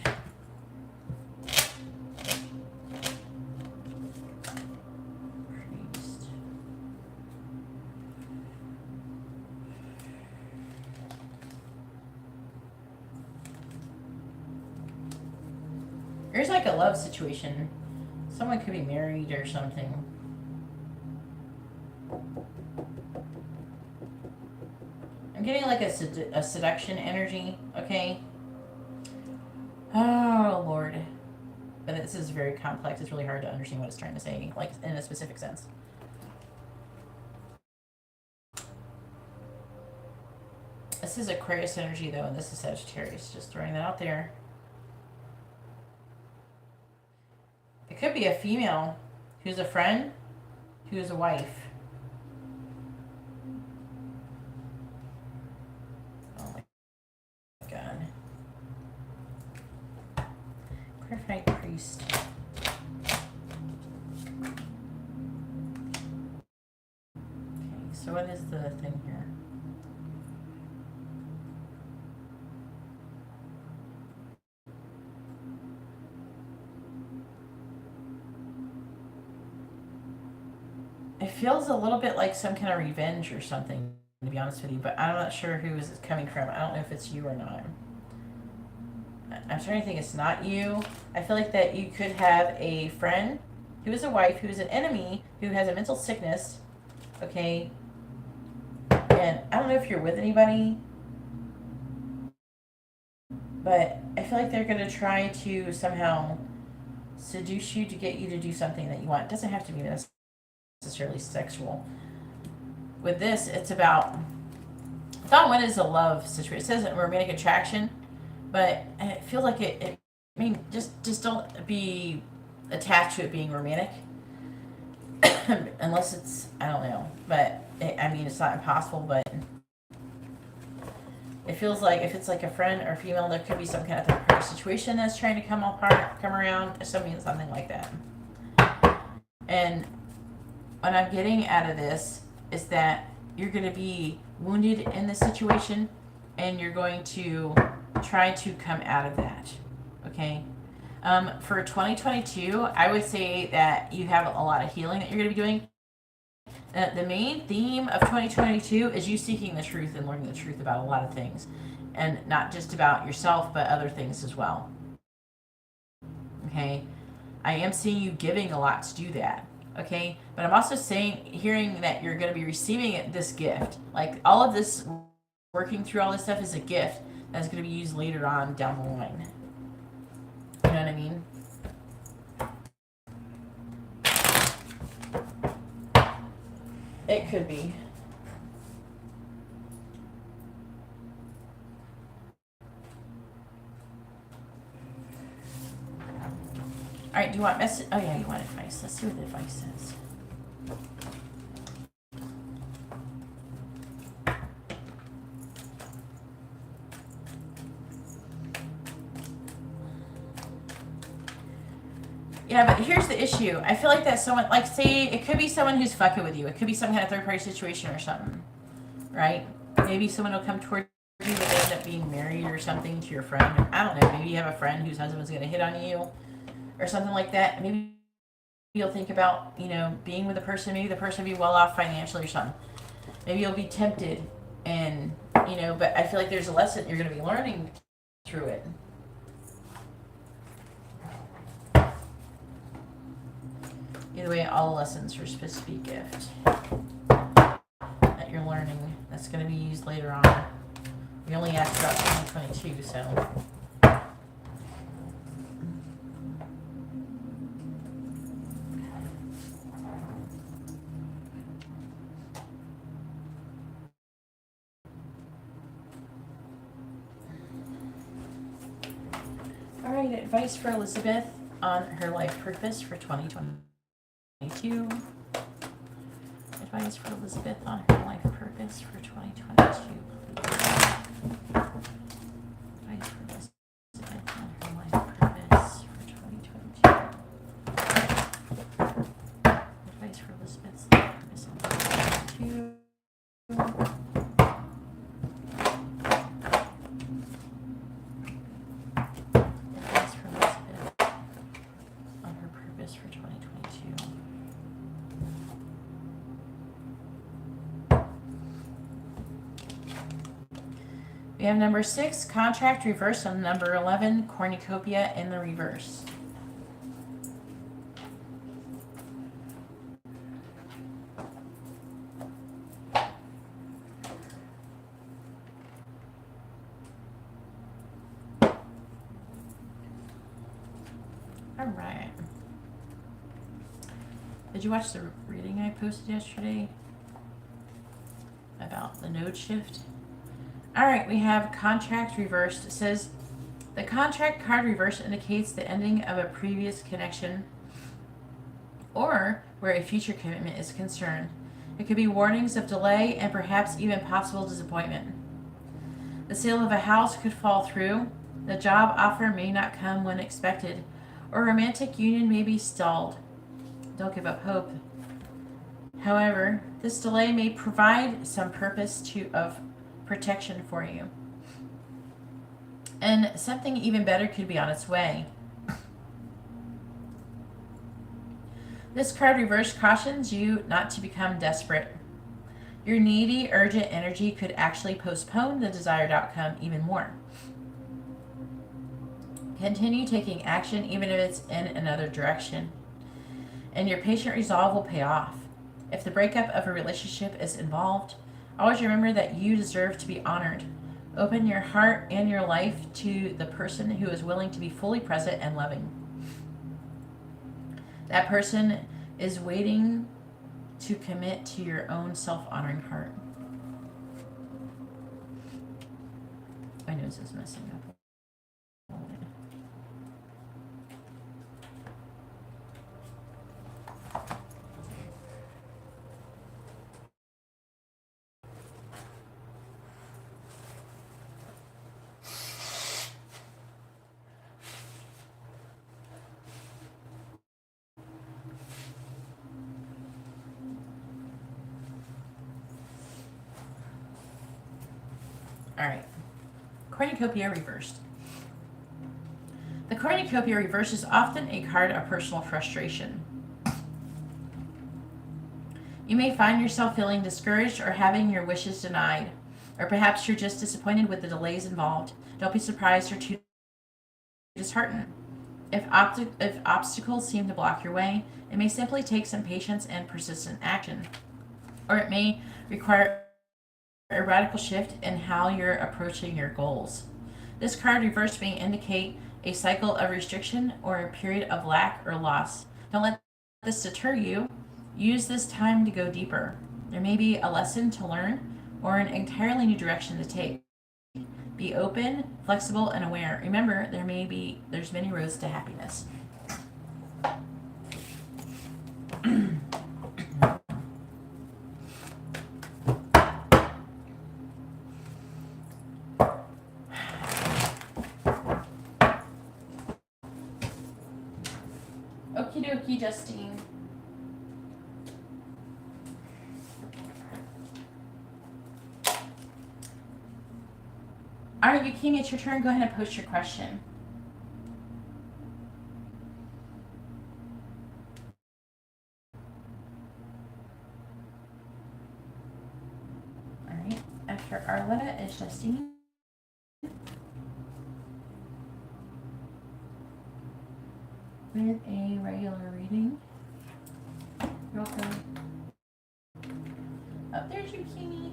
Priest. There's like a love situation. Someone could be married or something. I'm getting like a seduction energy, okay? Oh, Lord. But this is very complex. It's really hard to understand what it's trying to say, like in a specific sense. This is Aquarius energy, though, and this is Sagittarius. Just throwing that out there. It could be a female who's a friend, who's a wife. Oh my God. Perfect priest. Okay, so what is the thing here? feels a little bit like some kind of revenge or something, to be honest with you, but I'm not sure who is coming from. I don't know if it's you or not. I'm starting to think it's not you. I feel like that you could have a friend who is a wife, who is an enemy, who has a mental sickness, okay? And I don't know if you're with anybody, but I feel like they're going to try to somehow seduce you to get you to do something that you want. It doesn't have to be necessarily sexual. With this, it's about, thought one is a love situation. It says romantic attraction, but it feels like I mean, just don't be attached to it being romantic, unless it's, I don't know, but I mean, it's not impossible, but it feels like if it's like a friend or female, there could be some kind of third party situation that's trying to come around, something like that. And what I'm getting out of this is that you're going to be wounded in this situation, and you're going to try to come out of that, okay? For 2022, I would say that you have a lot of healing that you're going to be doing. The main theme of 2022 is you seeking the truth and learning the truth about a lot of things, and not just about yourself, but other things as well, okay? I am seeing you giving a lot to do that, okay? But I'm also hearing that you're going to be receiving this gift. Like, all of this, working through all this stuff is a gift that's going to be used later on down the line. You know what I mean? It could be. All right, do you want message? Oh yeah, you want advice. Let's see what the advice says. Yeah, but here's the issue. I feel like that someone, like, say, it could be someone who's fucking with you. It could be some kind of third-party situation or something, right? Maybe someone will come towards you, but they end up being married or something to your friend. I don't know. Maybe you have a friend whose husband's going to hit on you or something like that. Maybe you'll think about, being with a person. Maybe the person will be well off financially or something. Maybe you'll be tempted, and, but I feel like there's a lesson you're going to be learning through it. Either way, all lessons are supposed to be a gift that you're learning that's going to be used later on. We only asked about 2022, so. All right, advice for Elizabeth on her life purpose for 2022. Advice for Elizabeth on her life purpose for 2022. Advice for Elizabeth on her life purpose for 2022. Advice for Elizabeth's life purpose on 2022. Advice for Elizabeth on her purpose for 2022. We have number 6, contract reverse, and number 11, cornucopia in the reverse. All right. Did you watch the reading I posted yesterday about the node shift? All right, we have contract reversed. It says, the contract card reversed indicates the ending of a previous connection or where a future commitment is concerned. It could be warnings of delay and perhaps even possible disappointment. The sale of a house could fall through. The job offer may not come when expected, or a romantic union may be stalled. Don't give up hope. However, this delay may provide some purpose of protection for you. And something even better could be on its way. This card reverse cautions you not to become desperate. Your needy, urgent energy could actually postpone the desired outcome even more. Continue taking action even if it's in another direction, and your patient resolve will pay off. If the breakup of a relationship is involved, always remember that you deserve to be honored. Open your heart and your life to the person who is willing to be fully present and loving. That person is waiting to commit to your own self-honoring heart. My nose is messing up. All right, cornucopia reversed. The cornucopia reversed is often a card of personal frustration. You may find yourself feeling discouraged or having your wishes denied, or perhaps you're just disappointed with the delays involved. Don't be surprised or too disheartened. If obstacles seem to block your way, it may simply take some patience and persistent action, or it may require a radical shift in how you're approaching your goals. This card reversed may indicate a cycle of restriction or a period of lack or loss. Don't let this deter you. Use this time to go deeper. There may be a lesson to learn or an entirely new direction to take. Be open, flexible, and aware. Remember, there's many roads to happiness. Okie dokie, Justine. All right, Yukimi, it's your turn. Go ahead and post your question. All right, after Arletta is Justine. With a regular reading. You're welcome. Oh, there's Yukimi.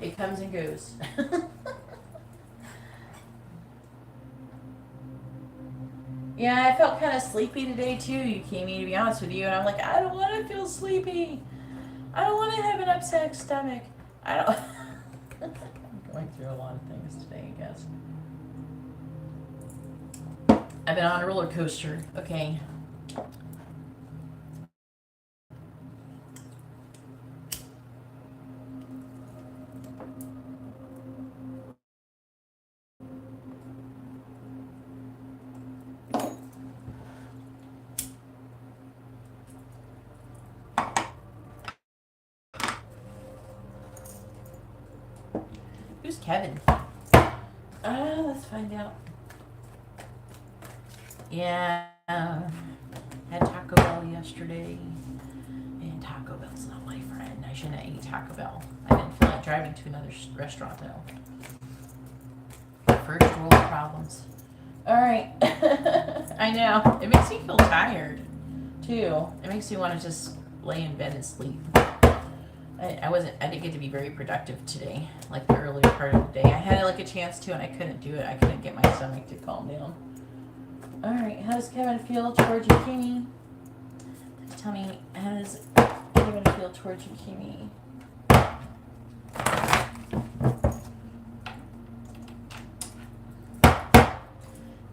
It comes and goes. Yeah, I felt kind of sleepy today too, Yukimi, to be honest with you. And I'm like, I don't want to feel sleepy. I don't want to have an upset stomach. I don't. I'm going through a lot of things today, I guess. I've been on a roller coaster. Okay. Who's Kevin? Let's find out. Yeah, had Taco Bell yesterday, and Taco Bell's not my friend. I shouldn't have ate Taco Bell. I didn't feel like driving to another restaurant though. First world problems. All right, I know. It makes me feel tired too. It makes me want to just lay in bed and sleep. I didn't get to be very productive today, like the earlier part of the day. I had like a chance to, and I couldn't do it. I couldn't get my stomach to calm down. All right, how does Kevin feel towards Yukimi? Tell me, how does Kevin feel towards Yukimi?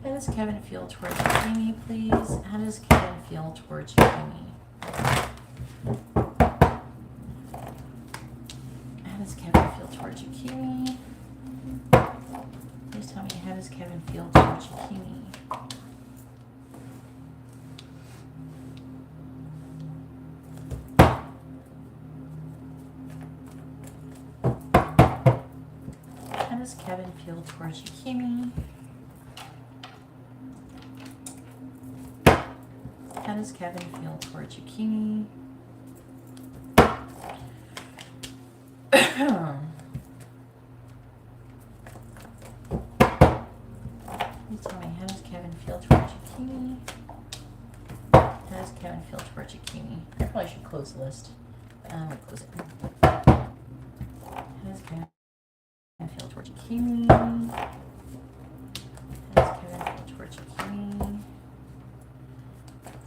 How does Kevin feel towards Yukimi, please? How does Kevin feel towards Yukimi? Kevin feel towards Yukimi? How does Kevin feel towards Yukimi? How does Kevin feel towards Yukimi? Please tell me, how does Kevin feel towards Yukimi? How does Kevin feel towards Yukimi? I probably should close the list. I'm going to close it. How does Kevin feel towards Yukimi? How does Kevin feel towards Yukimi?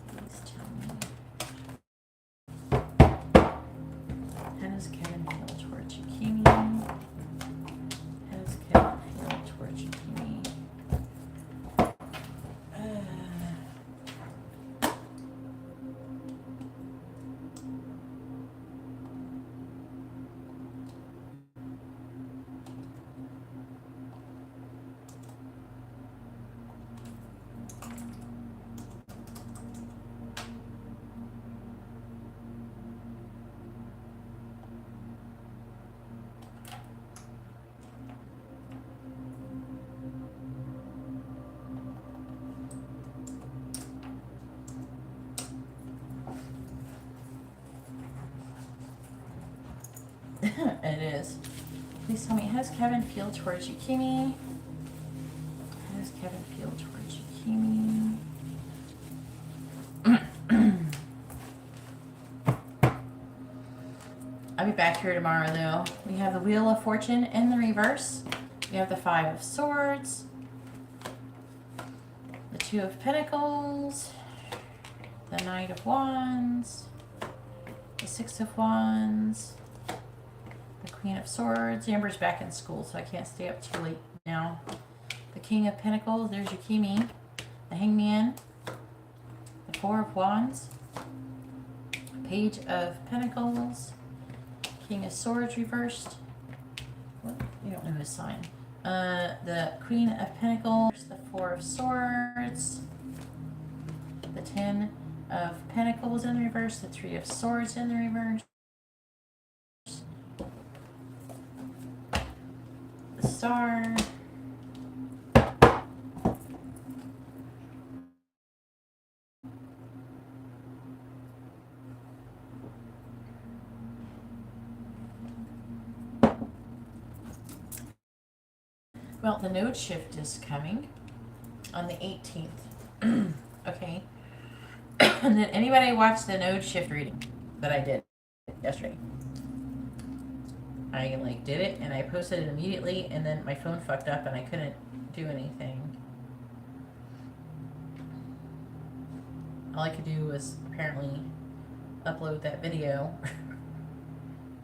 Please tell me. How does Kevin feel towards Yukimi? How does Kevin feel towards Yukimi? It is. Please tell me, how does Kevin feel towards Yukimi? How does Kevin feel towards Yukimi? I'll be back here tomorrow though. We have the Wheel of Fortune in the reverse. We have the Five of Swords. The Two of Pentacles. The Knight of Wands. The Six of Wands. The Queen of Swords. Amber's back in school, so I can't stay up too late now. The King of Pentacles. There's Yukimi. The Hangman. The Four of Wands. Page of Pentacles. King of Swords reversed. What? You don't know his sign. The Queen of Pentacles. The Four of Swords. The Ten of Pentacles in the reverse. The Three of Swords in the reverse. The Star. Well, the node shift is coming on the 18th. Okay. And did anybody watch the node shift reading that I did yesterday? I did it and I posted it immediately, and then my phone fucked up and I couldn't do anything. All I could do was apparently upload that video.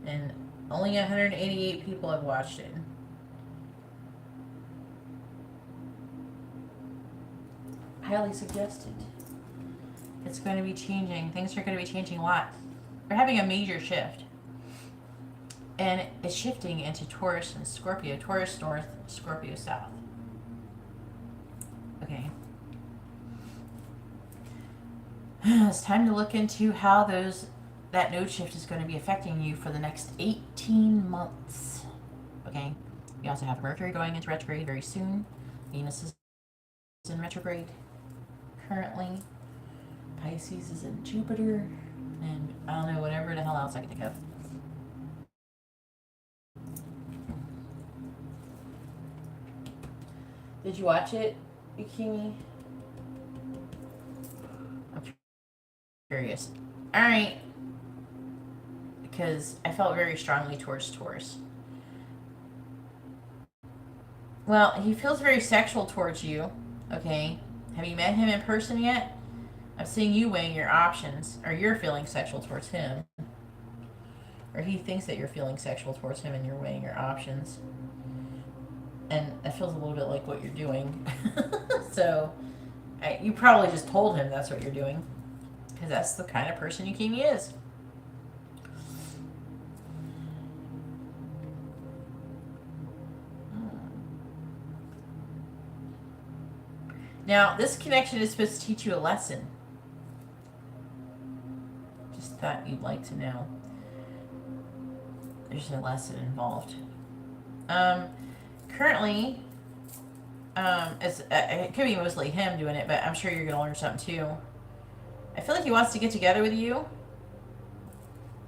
And only 188 people have watched it. Highly suggested. It's going to be changing. Things are going to be changing a lot. We're having a major shift. And it's shifting into Taurus and Scorpio. Taurus north, Scorpio south. Okay. It's time to look into how that node shift is going to be affecting you for the next 18 months. Okay. We also have Mercury going into retrograde very soon. Venus is in retrograde currently. Pisces is in Jupiter. And I don't know, whatever the hell else I can think of. Did you watch it, Yukimi? I'm curious. Alright. Because I felt very strongly towards Taurus. Well, he feels very sexual towards you. Okay. Have you met him in person yet? I'm seeing you weighing your options. Or you're feeling sexual towards him. Or he thinks that you're feeling sexual towards him and you're weighing your options. And that feels a little bit like what you're doing. So, you probably just told him that's what you're doing. Because that's the kind of person Yukimi is. Now, this connection is supposed to teach you a lesson. Just thought you'd like to know. There's a lesson involved. Currently, it could be mostly him doing it, but I'm sure you're going to learn something too. I feel like he wants to get together with you.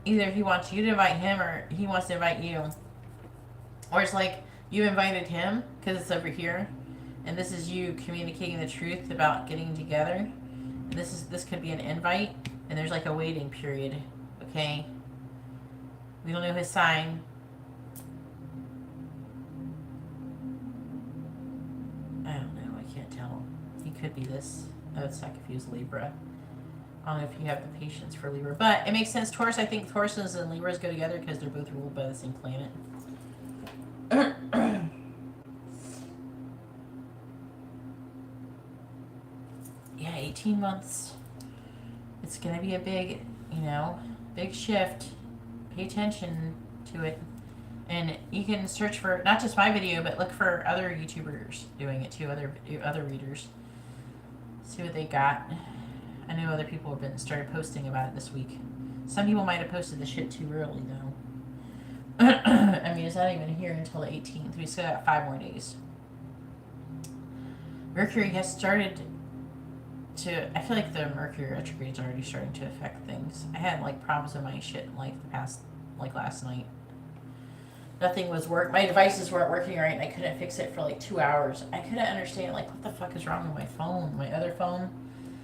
Either he wants you to invite him or he wants to invite you. Or it's like you invited him because it's over here. And this is you communicating the truth about getting together. And this could be an invite. And there's like a waiting period. Okay? We don't know his sign. I don't know. I can't tell. He could be this. Oh, it's not confused. Libra. I don't know if you have the patience for Libra. But it makes sense. Taurus, I think Tauruses and Libras go together because they're both ruled by the same planet. Yeah, 18 months. It's going to be a big, big shift. Pay attention to it. And you can search for, not just my video, but look for other YouTubers doing it too, other readers. See what they got. I know other people have started posting about it this week. Some people might have posted the shit too early, though. I mean, it's not even here until the 18th. We still got 5 more days. Mercury has started to... I feel like the Mercury retrograde is already starting to affect things. I had, problems with my shit in life the past, last night. Nothing was working. My devices weren't working right, and I couldn't fix it for, 2 hours. I couldn't understand, what the fuck is wrong with my phone, my other phone?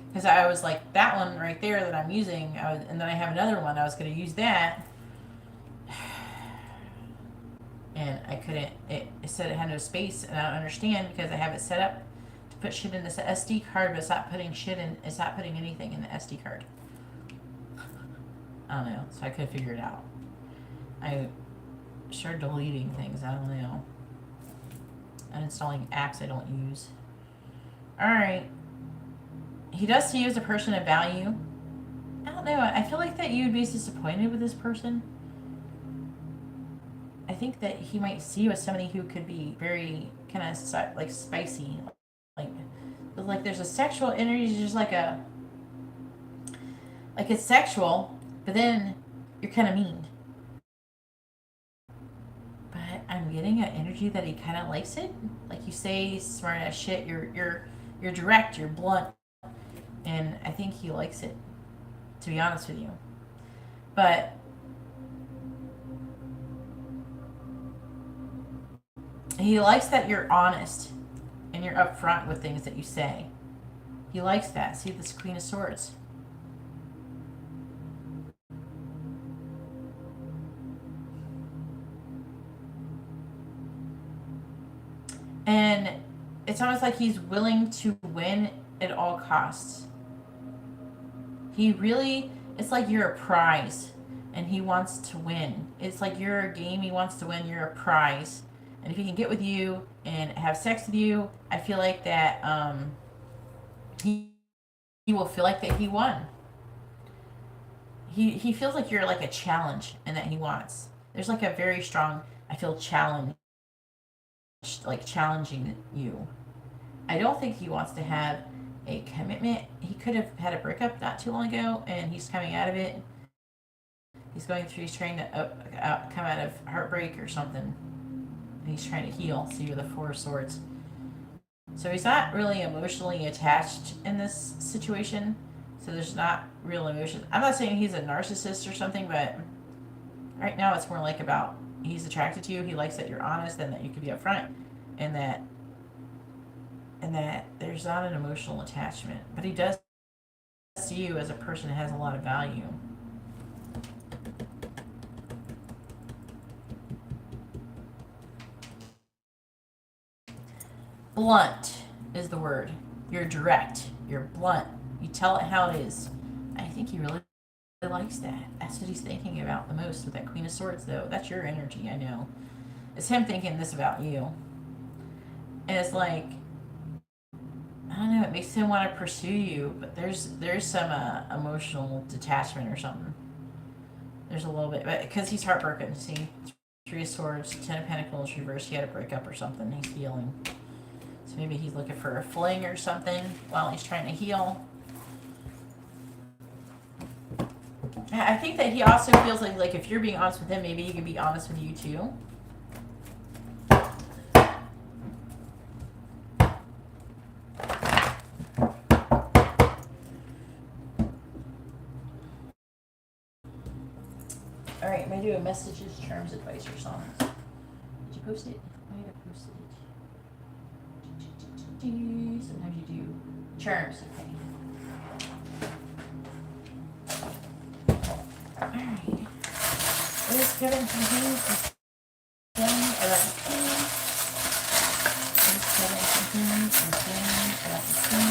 Because I was like, that one right there that I'm using, and then I have another one, I was going to use that. And I couldn't, it said it had no space, and I don't understand because I have it set up to put shit in this SD card, but it's not putting it's not putting anything in the SD card. I don't know, so I couldn't figure it out. I started deleting things, I don't know. Uninstalling apps I don't use. Alright. He does see you as a person of value. I don't know. I feel like that you would be disappointed with this person. I think that he might see you as somebody who could be very kind of spicy. Like there's a sexual energy, just it's sexual, but then you're kind of mean. But I'm getting an energy that he kind of likes it. Like you say smart ass shit. You're direct. You're blunt. And I think he likes it, to be honest with you. But he likes that you're honest and you're upfront with things that you say. He likes that. See this Queen of Swords. And it's almost like he's willing to win at all costs. He really, it's like you're a prize and he wants to win. It's like you're a game, he wants to win, you're a prize. And if he can get with you and have sex with you, I feel like that he will feel like that he won. He feels like you're like a challenge and that he wants. There's like a very strong, I feel, challenge, like challenging you. I don't think he wants to have a commitment. He could have had a breakup not too long ago, and he's coming out of it. He's trying to come out of heartbreak or something. And he's trying to heal. See, with the 4 of Swords. So he's not really emotionally attached in this situation. So there's not real emotion. I'm not saying he's a narcissist or something, but right now it's more like about he's attracted to you. He likes that you're honest and that you can be upfront, and that there's not an emotional attachment. But he does see you as a person that has a lot of value. Blunt is the word. You're direct. You're blunt. You tell it how it is. I think he really likes that. That's what he's thinking about the most with that Queen of Swords, though. That's your energy, I know. It's him thinking this about you. And it's like, I don't know, it makes him want to pursue you, but there's some emotional detachment or something. There's a little bit, but because he's heartbroken. See, 3 of Swords, 10 of Pentacles reversed. He had a breakup or something. He's healing. So maybe he's looking for a fling or something while he's trying to heal. I think that he also feels like if you're being honest with him, maybe he can be honest with you too. All right, I'm gonna do a messages, terms, advice, or songs. Did you post it? I might have posted it. Sometimes you do. Terms, okay. Alright. What is Kevin from Haynes? Again, I love you, King. What is Kevin from Haynes? Again, I love you, King.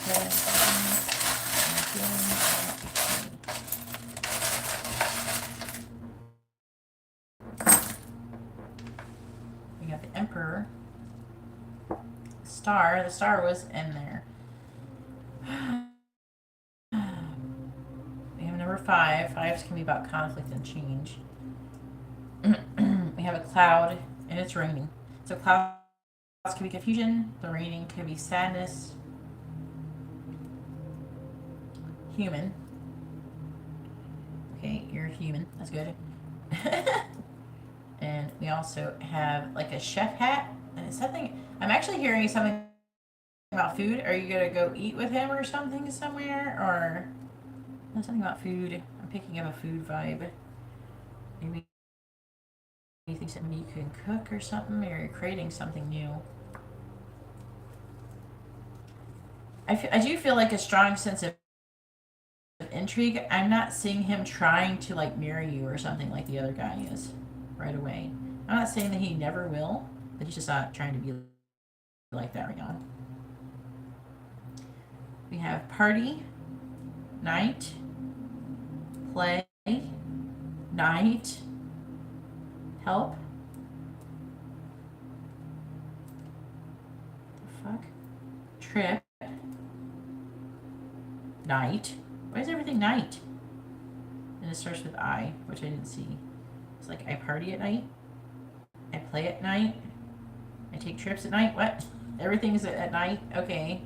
Kevin from Haynes? Again, I love you, King. We got the Emperor. Star. The star was in there. We have number 5. 5s can be about conflict and change. We have a cloud, and it's raining. So clouds can be confusion. The raining could be sadness. Human. Okay, you're a human. That's good. And we also have like a chef hat. And it's something, I'm actually hearing something about food. Are you gonna go eat with him or something somewhere? Or something about food. I'm picking up a food vibe. Maybe you think something you can cook or something, or you're creating something new. I do feel like a strong sense of intrigue. I'm not seeing him trying to like marry you or something like the other guy is right away. I'm not saying that he never will, but he's just not trying to be like that right now. We have party, night, play, night, help. The fuck? Trip, night. Why is everything night? And it starts with I, which I didn't see. It's like I party at night, I play at night, I take trips at night. What? Everything's at night? Okay.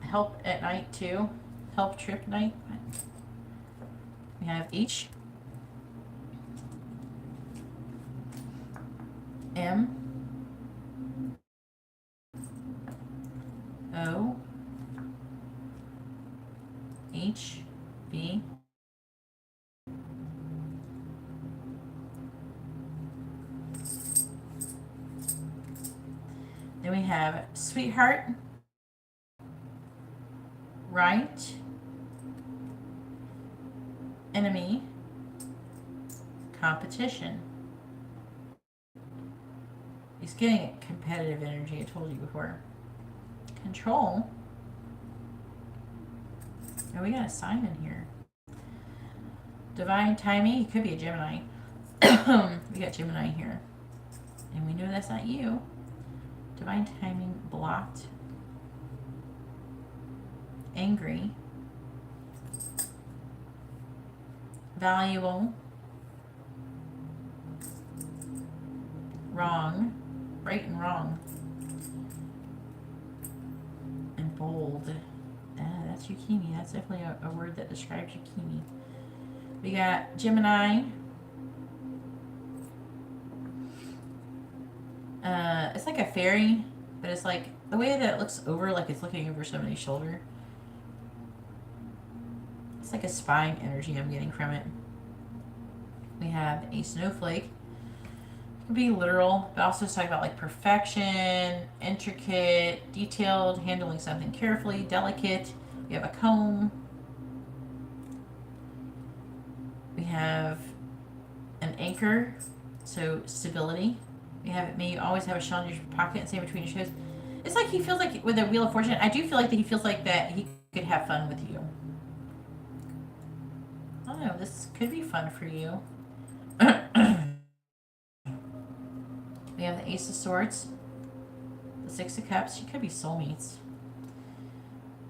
Help at night too. Help trip night. What? We have H, M, O, H, B, then we have sweetheart, right, enemy, competition. He's getting competitive energy, I told you before. Control. Oh, we got a sign in here. Divine timing. He could be a Gemini. We got Gemini here. And we know that's not you. Divine timing blocked. Angry. Valuable. Wrong. Right and wrong. And bold. That's Yukimi. That's definitely a word that describes Yukimi. We got Gemini. It's like a fairy, but it's like the way that it looks over, like it's looking over somebody's shoulder. It's like a spying energy I'm getting from it. We have a snowflake. It could be literal, but also talk about like perfection, intricate, detailed, handling something carefully, delicate. We have a comb. We have an anchor, so stability. We have it. May you always have a shell in your pocket and stay between your toes. It's like he feels like with a Wheel of Fortune. I do feel like that he feels like that he could have fun with you. I don't know. This could be fun for you. We have the Ace of Swords, the Six of Cups. You could be soulmates.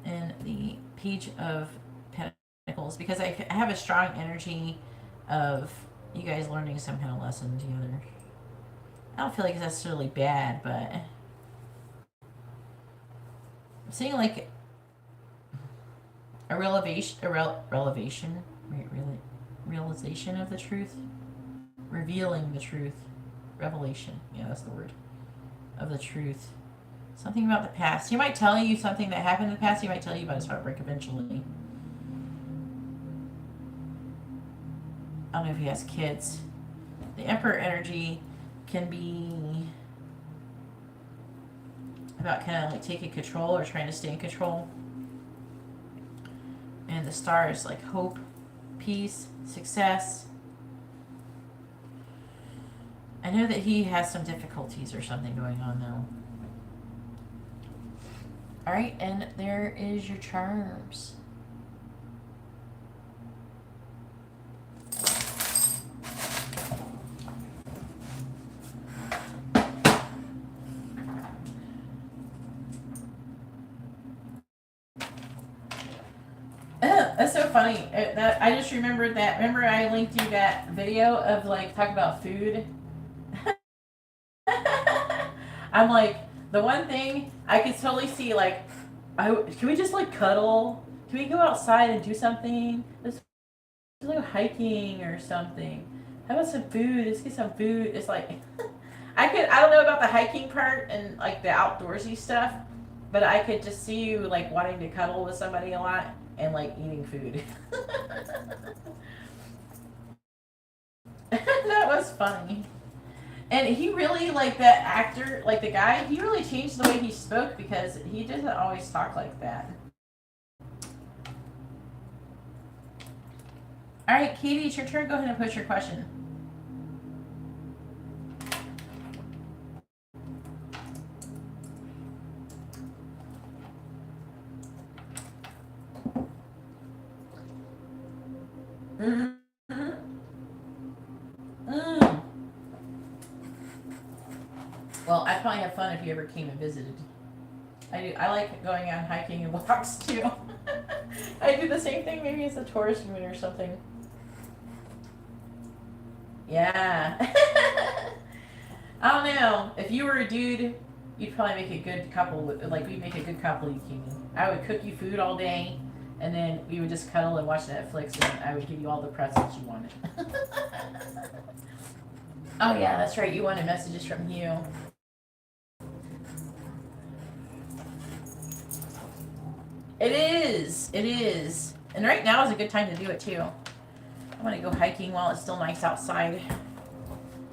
And the Page of Pentacles, because I have a strong energy of you guys learning some kind of lesson together. I don't feel like it's necessarily bad, but I'm seeing like a realization of the truth, revealing the truth, revelation. Yeah, that's the word, of the truth. Something about the past. He might tell you something that happened in the past. He might tell you about his heartbreak eventually. I don't know if he has kids. The Emperor energy can be about kind of like taking control or trying to stay in control. And the stars like hope, peace, success. I know that he has some difficulties or something going on though. Alright, and there is your charms. That's so funny. I just remembered that. Remember I linked you that video of like talking about food? I'm like, the one thing I could totally see, like, can we just like cuddle? Can we go outside and do something? Let's go hiking or something. How about some food? Let's get some food. It's like, I don't know about the hiking part and like the outdoorsy stuff, but I could just see you like wanting to cuddle with somebody a lot and like eating food. That was funny. And he really, like that actor, like the guy, he really changed the way he spoke because he doesn't always talk like that. All right, Katie, it's your turn. Go ahead and push your question. Well, I'd probably have fun if you ever came and visited. I like going on hiking and walks too. I do the same thing maybe as a tourist moon or something. Yeah. I don't know. If you were a dude, you'd probably make a good couple. Like, we'd make a good couple, you Kimi. I would cook you food all day, and then we would just cuddle and watch Netflix, and I would give you all the pretzels you wanted. Oh yeah, that's right. You wanted messages from Hugh. It is. It is. And right now is a good time to do it too. I want to go hiking while it's still nice outside.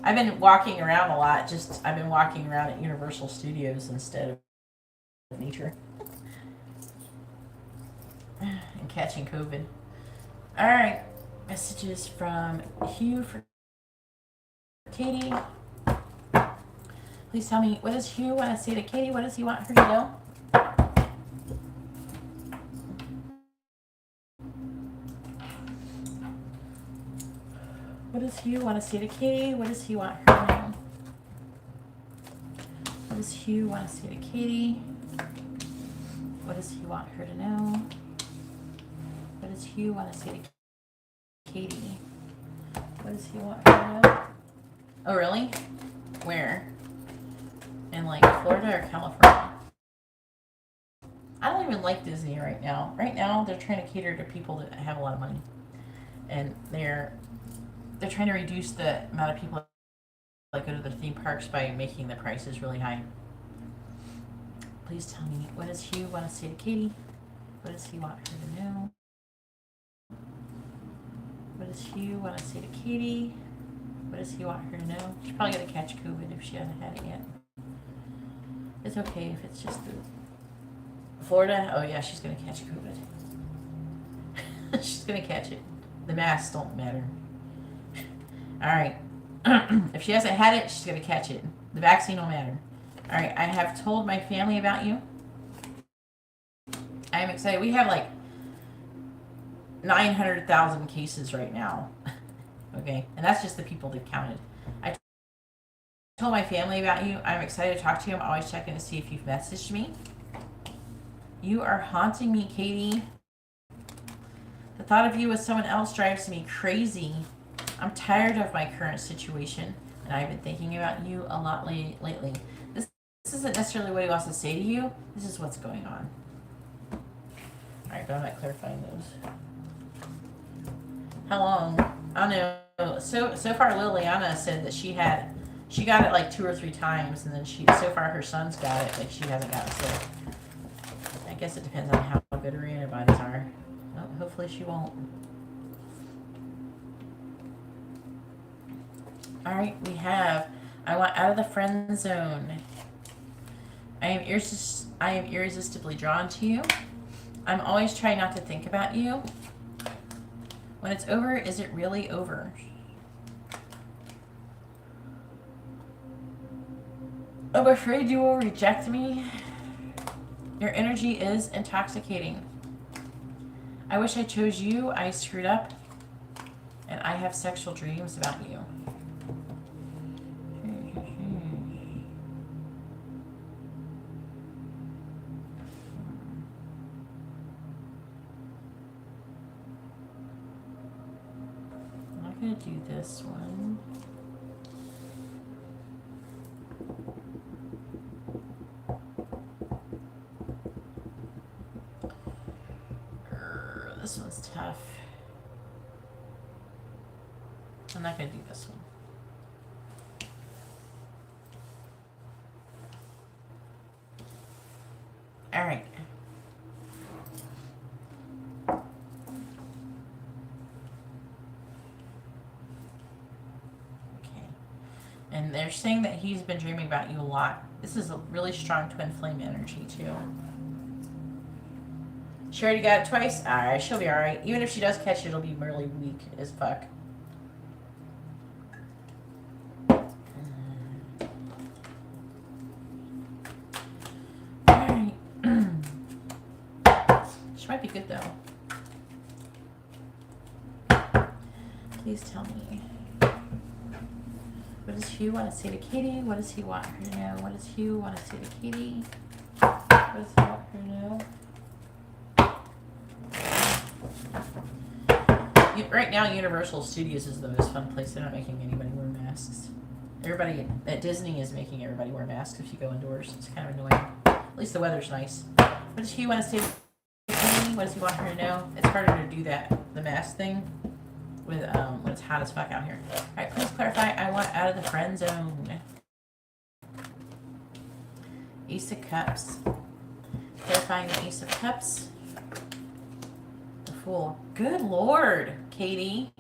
I've been walking around a lot. I've been walking around at Universal Studios instead of nature. And catching COVID. Alright. Messages from Hugh for Katie. Please tell me, what does Hugh want to say to Katie? What does he want her to know? What does Hugh want to say to Katie? What does he want her to know? What does Hugh want to say to Katie? What does he want her to know? What does Hugh want to say to Katie? What does he want her to know? Oh, really? Where? In like Florida or California? I don't even like Disney right now. Right now, they're trying to cater to people that have a lot of money. And they're trying to reduce the amount of people that go to the theme parks by making the prices really high. Please tell me, what does Hugh want to say to Katie? What does he want her to know? What does Hugh want to say to Katie? What does he want her to know? She's probably going to catch COVID if she hasn't had it yet. It's okay if it's just the Florida. Oh yeah, she's going to catch COVID. She's going to catch it. The masks don't matter. Alright. If she hasn't had it, she's going to catch it. The vaccine will matter. Alright, I have told my family about you. I am excited. We have like 900,000 cases right now. Okay? And that's just the people they've counted. I told my family about you. I'm excited to talk to you. I'm always checking to see if you've messaged me. You are haunting me, Katie. The thought of you with someone else drives me crazy. I'm tired of my current situation, And I've been thinking about you a lot lately. This isn't necessarily what he wants to say to you. This is what's going on. Alright, but I'm not clarifying those. How long? I don't know. So far Liliana said that she got it like 2 or 3 times, and then so far her son's got it, like she hasn't got it. So I guess it depends on how good her antibodies are. Well, hopefully she won't. Alright, we have, I want out of the friend zone. I am irresistibly drawn to you. I'm always trying not to think about you. When it's over, is it really over? I'm afraid you will reject me. Your energy is intoxicating. I wish I chose you. I screwed up. And I have sexual dreams about you. I'm going to do this one. This one's tough. I'm not going to do this one. All right. Okay. And they're saying that he's been dreaming about you a lot. This is a really strong twin flame energy, too. She already got it twice? Alright, she'll be alright. Even if she does catch it, it'll be really weak as fuck. Alright. She might be good, though. Please tell me. What does Hugh want to say to Katie? What does he want her to know? What does Hugh want to say to Katie? What does he want her to know? Right now, Universal Studios is the most fun place. They're not making anybody wear masks. Everybody at Disney is making everybody wear masks if you go indoors. It's kind of annoying. At least the weather's nice. What does he want to say to Katie? What does he want her to know? It's harder to do that, the mask thing, with when it's hot as fuck out here. Alright, please clarify. I want out of the friend zone. Ace of Cups. Clarifying the Ace of Cups. The Fool. Good Lord, Katie.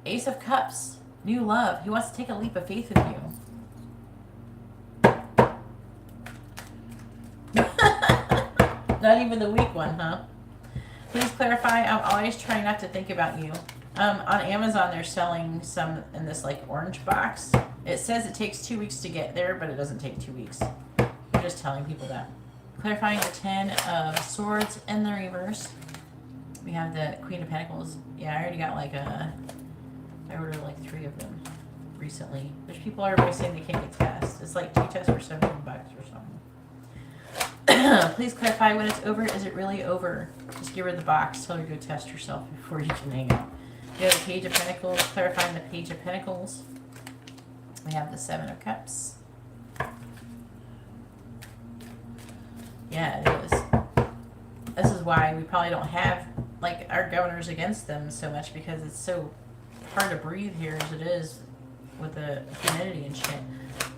Ace of Cups. New love. He wants to take a leap of faith with you. Not even the weak one, huh? Please clarify. I'm always trying not to think about you. On Amazon, they're selling some in this like orange box. It says it takes 2 weeks to get there, but it doesn't take 2 weeks. I'm just telling people that. Clarifying the 10 of Swords in the reverse. We have the Queen of Pentacles. Yeah, I already got like I ordered like 3 of them recently. There's people already saying they can't get tests. It's like 2 tests for $17 or something. Please clarify when it's over. Is it really over? Just give her the box. Tell her to go test herself before you can hang out. We have the Page of Pentacles. Clarifying the Page of Pentacles. We have the 7 of Cups. Yeah, it is. This is why we probably don't have like our governors against them so much, because it's so hard to breathe here as it is with the humidity and shit.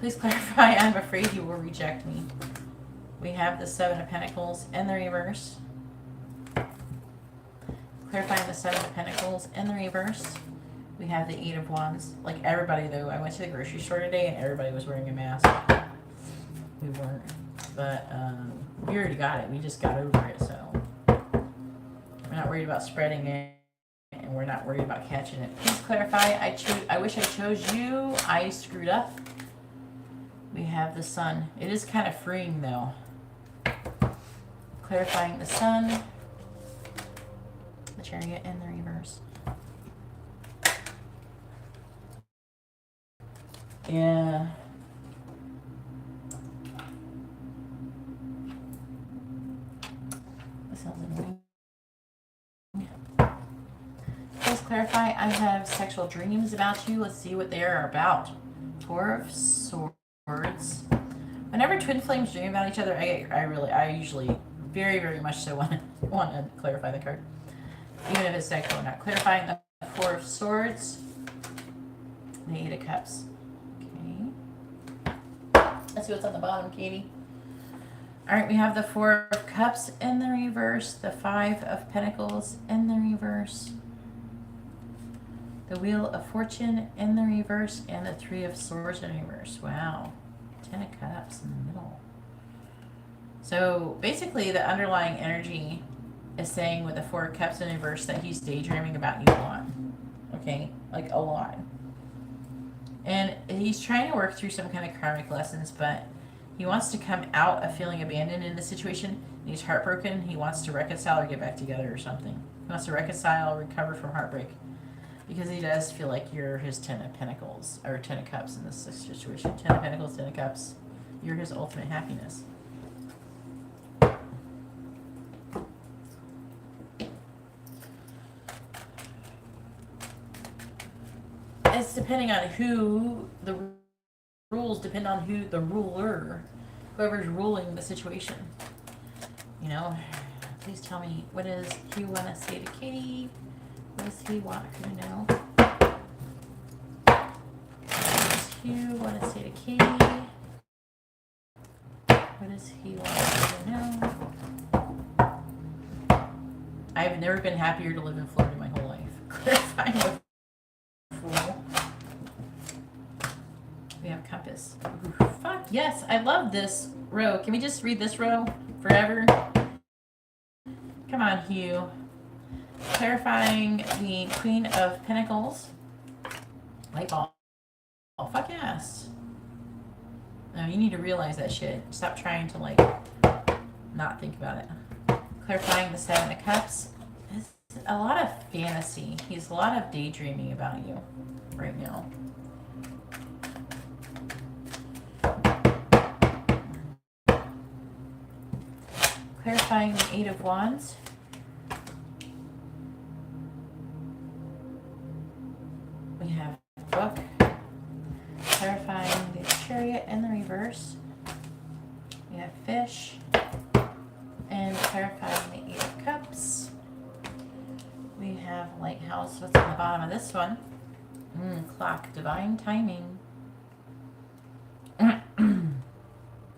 Please clarify. I'm afraid you will reject me. We have the 7 of Pentacles in the reverse. Clarifying the 7 of Pentacles in the reverse. We have the 8 of Wands. Like everybody though, I went to the grocery store today and everybody was wearing a mask. We weren't. But we already got it. We just got over it, so we're not worried about spreading it, and we're not worried about catching it. Please clarify. I wish I chose you. I screwed up. We have the Sun. It is kind of freeing though. Clarifying the Sun. The Chariot in the reverse. Yeah. That sounds annoying. Please clarify. I have sexual dreams about you. Let's see what they are about. Four of Swords. Whenever twin flames dream about each other, I usually very, very much so want to clarify the card. Even if it's sexual or not. Clarifying the Four of Swords. The Eight of Cups. Okay. Let's see what's on the bottom, Katie. Alright, we have the Four of Cups in the reverse. The Five of Pentacles in the reverse. The Wheel of Fortune in the reverse. And the Three of Swords in reverse. Wow. 10 of Cups in the middle. So basically the underlying energy is saying with the Four of Cups in reverse that he's daydreaming about you a lot. Okay? Like a lot. And he's trying to work through some kind of karmic lessons, but he wants to come out of feeling abandoned in the situation. He's heartbroken. He wants to reconcile or get back together or something. He wants to reconcile, recover from heartbreak. Because he does feel like you're his 10 of Pentacles, or 10 of Cups in this situation. 10 of Pentacles, 10 of Cups. You're his ultimate happiness. It's depending on who the rules depend on who the ruler, whoever's ruling the situation. You know, please tell me, what does he want to say to Katie? What does he want her to know? What does he want to say to Katie? What does he want her to know? I've never been happier to live in Florida my whole life. Clarifying the Fool. We have Compass. Ooh, fuck yes, I love this row. Can we just read this row forever? Come on, Hugh. Clarifying the Queen of Pentacles. Light bulb. Oh, fuck yes. No, you need to realize that shit. Stop trying to, like, not think about it. Clarifying the Seven of Cups. It's a lot of fantasy. He's a lot of daydreaming about you right now. Clarifying the Eight of Wands. We have Book. Clarifying the Chariot in the reverse. We have Fish. And clarifying the Eight of Cups. We have Lighthouse. What's on the bottom of this one? Clock. Divine timing.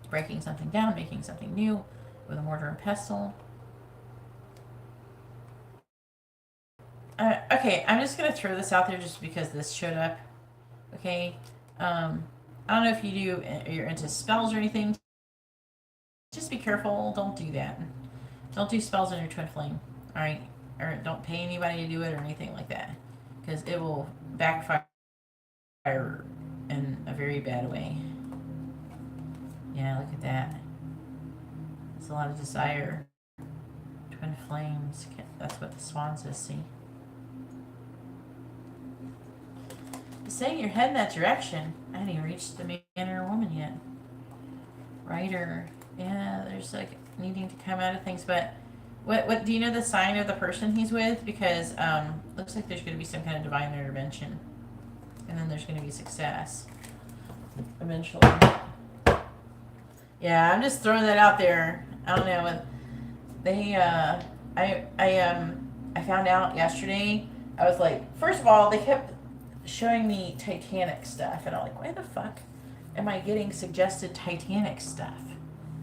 Breaking something down, making something new with a mortar and pestle. Okay, I'm just going to throw this out there just because this showed up. Okay. I don't know if you're into spells or anything. Just be careful. Don't do that. Don't do spells on your twin flame. Alright? Or don't pay anybody to do it or anything like that. Because it will backfire in a very bad way. Yeah, look at that. There's a lot of desire. Twin flames. That's what the swan says, see? It's saying you're heading that direction. I haven't even reached the man or woman yet. Rider. Yeah, there's like needing to come out of things, but what do you know the sign of the person he's with? Because looks like there's going to be some kind of divine intervention, and then there's going to be success eventually. Yeah, I'm just throwing that out there. I don't know what they. I found out yesterday. I was like, first of all, they kept showing me Titanic stuff, and I'm like, why the fuck am I getting suggested Titanic stuff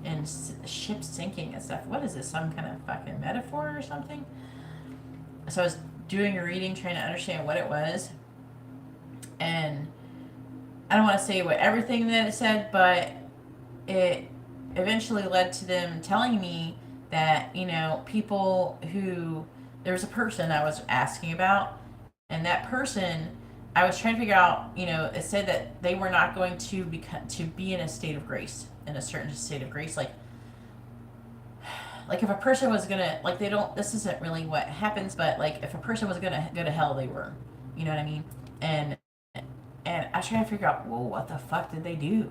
and ships sinking and stuff? What is this, some kind of fucking metaphor or something? So I was doing a reading trying to understand what it was, and I don't want to say what everything that it said, but it eventually led to them telling me that, you know, people who, there was a person I was asking about, and that person, I was trying to figure out, you know, it said that they were not going to be in a state of grace, in a certain state of grace, like if a person was gonna, like, they don't, this isn't really what happens, but like if a person was gonna go to hell, they were, you know what I mean? And I was trying to figure out, whoa, what the fuck did they do?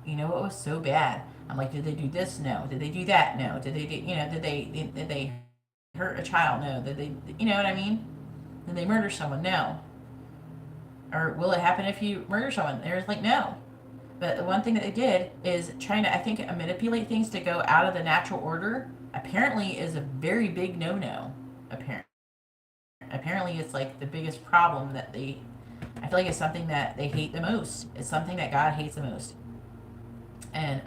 You know, it was so bad. I'm like, did they do this? No. Did they do that? No. Did they do, you know, did they hurt a child? No. Did they, you know what I mean? Did they murder someone? No. Or will it happen if you murder someone? There's like, no. But the one thing that they did is trying to, I think, manipulate things to go out of the natural order. Apparently, is a very big no-no. Apparently, it's like the biggest problem that they. I feel like it's something that they hate the most. It's something that God hates the most. And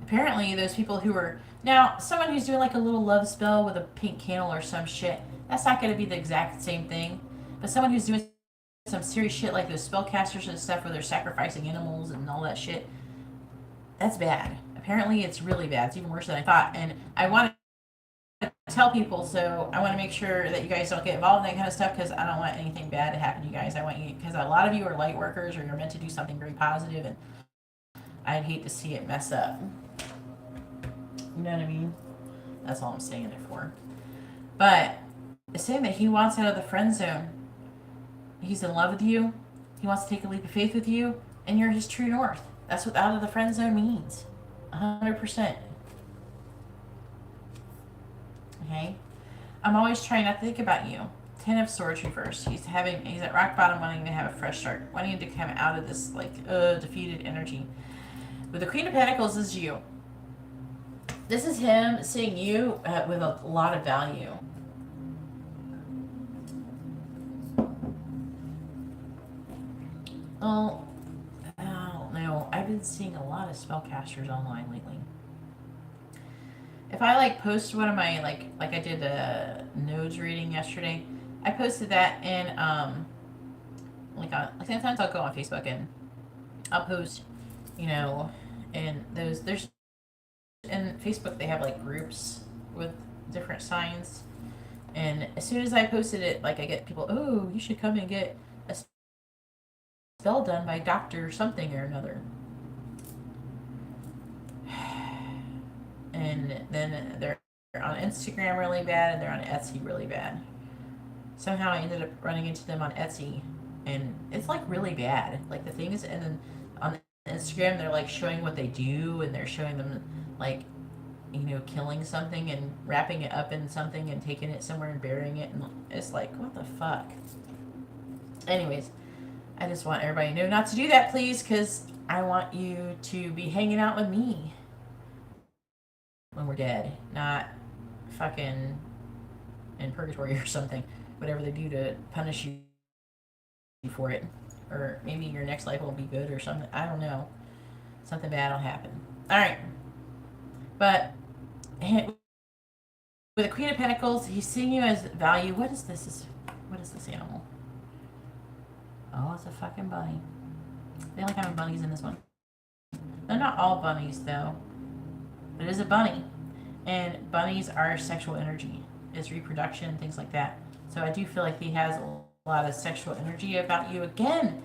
apparently, those people who are now someone who's doing like a little love spell with a pink candle or some shit. That's not going to be the exact same thing. But someone who's doing some serious shit like those spellcasters and stuff where they're sacrificing animals and all that shit, that's bad. Apparently it's really bad. It's even worse than I thought. And I want to tell people, so I want to make sure that you guys don't get involved in that kind of stuff, because I don't want anything bad to happen to you guys. I want you, because a lot of you are light workers or you're meant to do something very positive, and I'd hate to see it mess up. You know what I mean? That's all I'm saying it for. But it's saying that he wants out of the friend zone. He's in love with you. He wants to take a leap of faith with you, and you're his true north. That's what out of the friend zone means. 100%. Okay? I'm always trying not to think about you. 10 of Swords reversed. He's at rock bottom, wanting to have a fresh start, wanting to come out of this defeated energy. But the Queen of Pentacles is you. This is him seeing you with a lot of value. Oh, I don't know. I've been seeing a lot of spellcasters online lately. If I like post one of my like I did a nodes reading yesterday, I posted that in like sometimes I'll go on Facebook and I'll post, you know, and there's in Facebook they have like groups with different signs, and as soon as I posted it, like I get people, oh, you should come and get a spell done by Doctor something or another. And then they're on Instagram really bad, and they're on Etsy really bad. Somehow I ended up running into them on Etsy, and it's like really bad. Like the things, and then on Instagram they're like showing what they do, and they're showing them like, you know, killing something and wrapping it up in something and taking it somewhere and burying it, and it's like, what the fuck? Anyways, I just want everybody to know not to do that, please, because I want you to be hanging out with me when we're dead, not fucking in purgatory or something. Whatever they do to punish you for it. Or maybe your next life will be good or something. I don't know. Something bad will happen. Alright. But with the Queen of Pentacles, he's seeing you as value. What is this? What is this animal? Oh, it's a fucking bunny. They like having bunnies in this one. They're not all bunnies, though. But it is a bunny. And bunnies are sexual energy. It's reproduction, things like that. So I do feel like he has a lot of sexual energy about you. Again,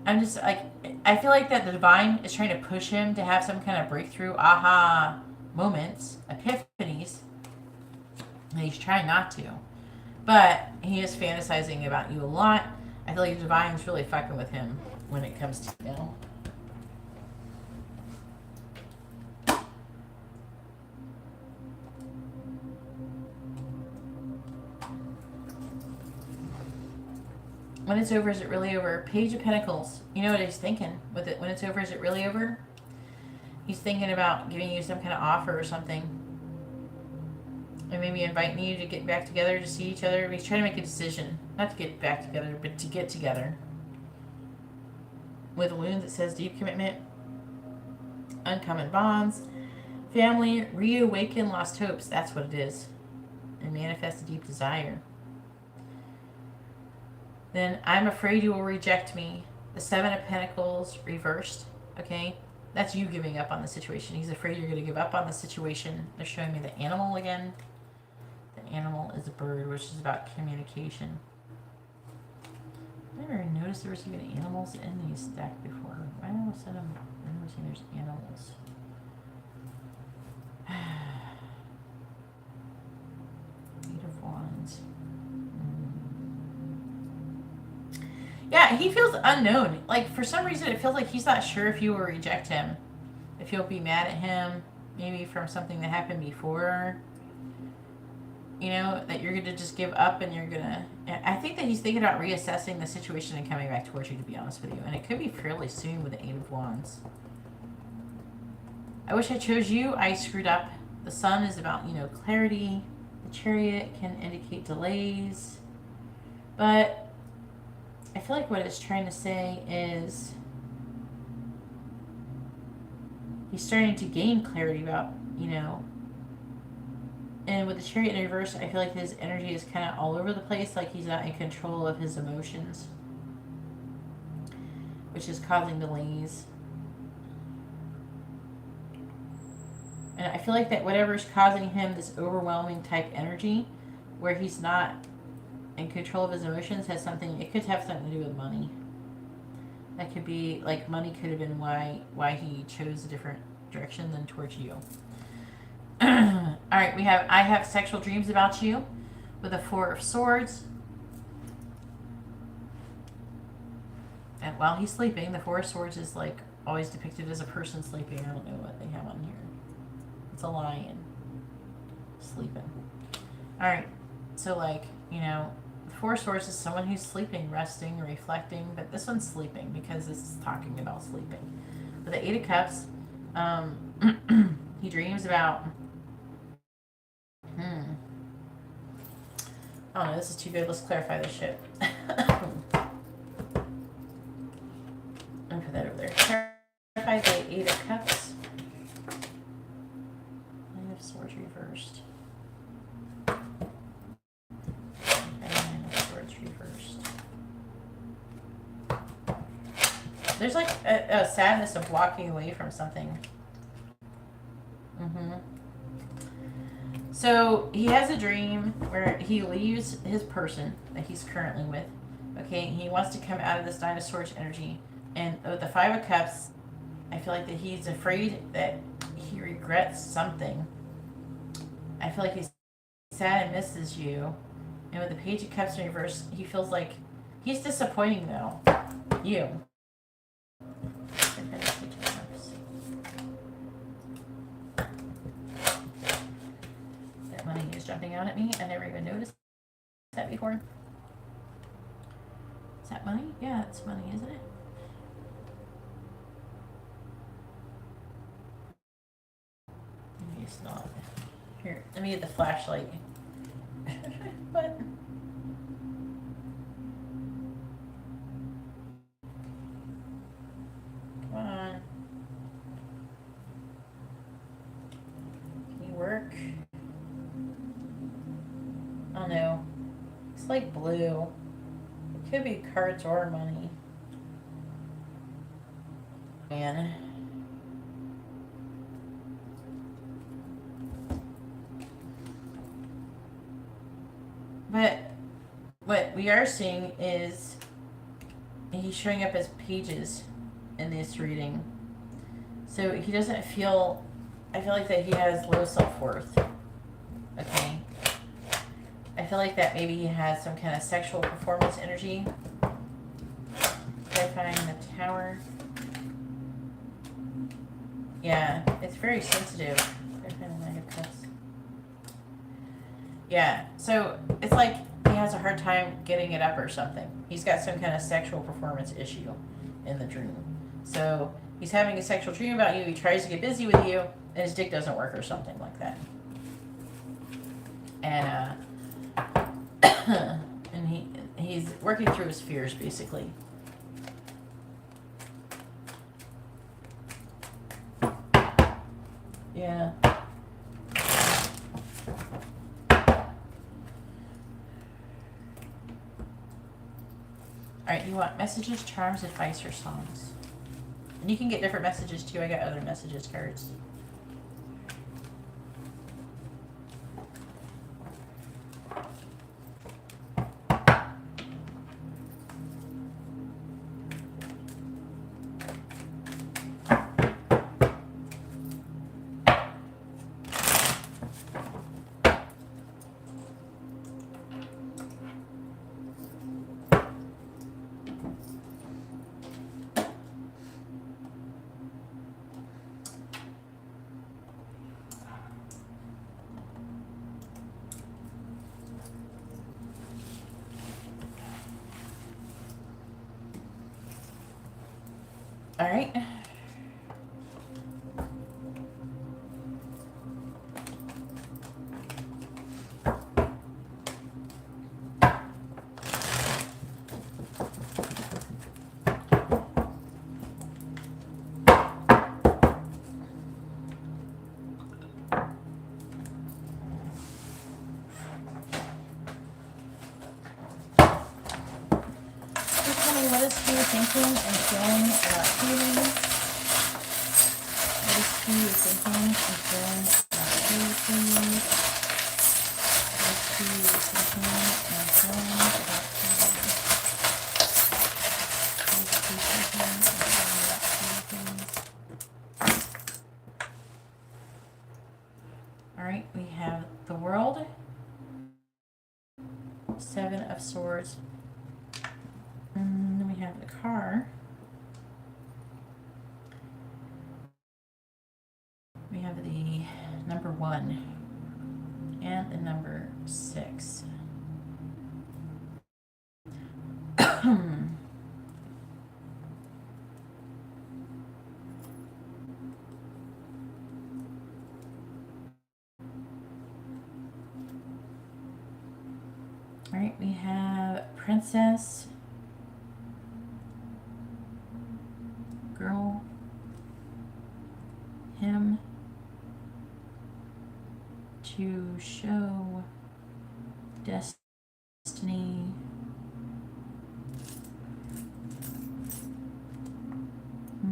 I'm just like, I feel like that the divine is trying to push him to have some kind of breakthrough, aha moments, epiphanies. And he's trying not to. But he is fantasizing about you a lot. I feel like the divine's really fucking with him when it comes to, you know. When it's over, is it really over? Page of Pentacles. You know what he's thinking with it. When it's over, is it really over? He's thinking about giving you some kind of offer or something. And maybe inviting you to get back together to see each other. He's trying to make a decision. Not to get back together, but to get together. With a wound that says deep commitment, uncommon bonds, family, reawaken lost hopes. That's what it is. And manifest a deep desire. Then I'm afraid you will reject me. The Seven of Pentacles reversed. Okay? That's you giving up on the situation. He's afraid you're going to give up on the situation. They're showing me the animal again. The animal is a bird, which is about communication. I never noticed there was even animals in these stacks before. Why all of a sudden I've never seen there's animals? Eight of Wands. Yeah, he feels unknown. Like, for some reason, it feels like he's not sure if you will reject him. If you'll be mad at him, maybe from something that happened before. you know, that you're going to just give up and you're going to. I think that he's thinking about reassessing the situation and coming back towards you, to be honest with you. And it could be fairly soon with the Eight of Wands. I wish I chose you. I screwed up. The Sun is about, you know, clarity. The Chariot can indicate delays. But I feel like what it's trying to say is he's starting to gain clarity about, you know, and with the Chariot in reverse, I feel like his energy is kind of all over the place, like he's not in control of his emotions, which is causing delays. And I feel like that whatever's causing him this overwhelming type energy, where he's not in control of his emotions, has something, it could have something to do with money. That could be, like, money could have been why he chose a different direction than towards you. Alright, we have, I have sexual dreams about you with a Four of Swords. And while he's sleeping, the Four of Swords is, like, always depicted as a person sleeping. I don't know what they have on here. It's a lion sleeping. Alright, so, like, you know, the Four of Swords is someone who's sleeping, resting, reflecting, but this one's sleeping because this is talking about sleeping. With the Eight of Cups, he dreams about... Oh no, this is too good. Let's clarify this shit. I'll put that over there. Clarify the Eight of Cups. Nine of Swords reversed. Nine of Swords reversed. There's like a sadness of walking away from something. So he has a dream where he leaves his person that he's currently with. Okay, he wants to come out of this Nine of Swords energy. And with the Five of Cups, I feel like that he's afraid that he regrets something. I feel like he's sad and misses you. And with the Page of Cups in reverse, he feels like he's disappointing, though. You. Money is jumping out at me. I never even noticed that before. Is that money? Yeah, it's money, isn't it? Maybe it's not. Here, let me get the flashlight. What? Come on. Can you work? Oh no. It's like blue. It could be cards or money. Man. But what we are seeing is he's showing up as pages in this reading. So he doesn't feel, I feel like that he has low self-worth. Okay. I feel like that maybe he has some kind of sexual performance energy. Clarifying the Tower. Yeah, it's very sensitive. Clarifying the Knight of Cups. Yeah, so it's like he has a hard time getting it up or something. He's got some kind of sexual performance issue in the dream. So he's having a sexual dream about you. He tries to get busy with you, and his dick doesn't work or something like that. And and he's working through his fears, basically. Yeah. Alright, you want messages, charms, advice, or songs? And you can get different messages too. I got other messages cards. right. What is he thinking and feeling about healing? What is he thinking and feeling about healing, please? What is he thinking and feeling about healing? What is he thinking and feeling about healing, please? Alright, we have the World, Seven of Swords. Then we have the car. We have the number 1 and the number 6. All right, we have Princess, Girl, Him, To Show, Destiny,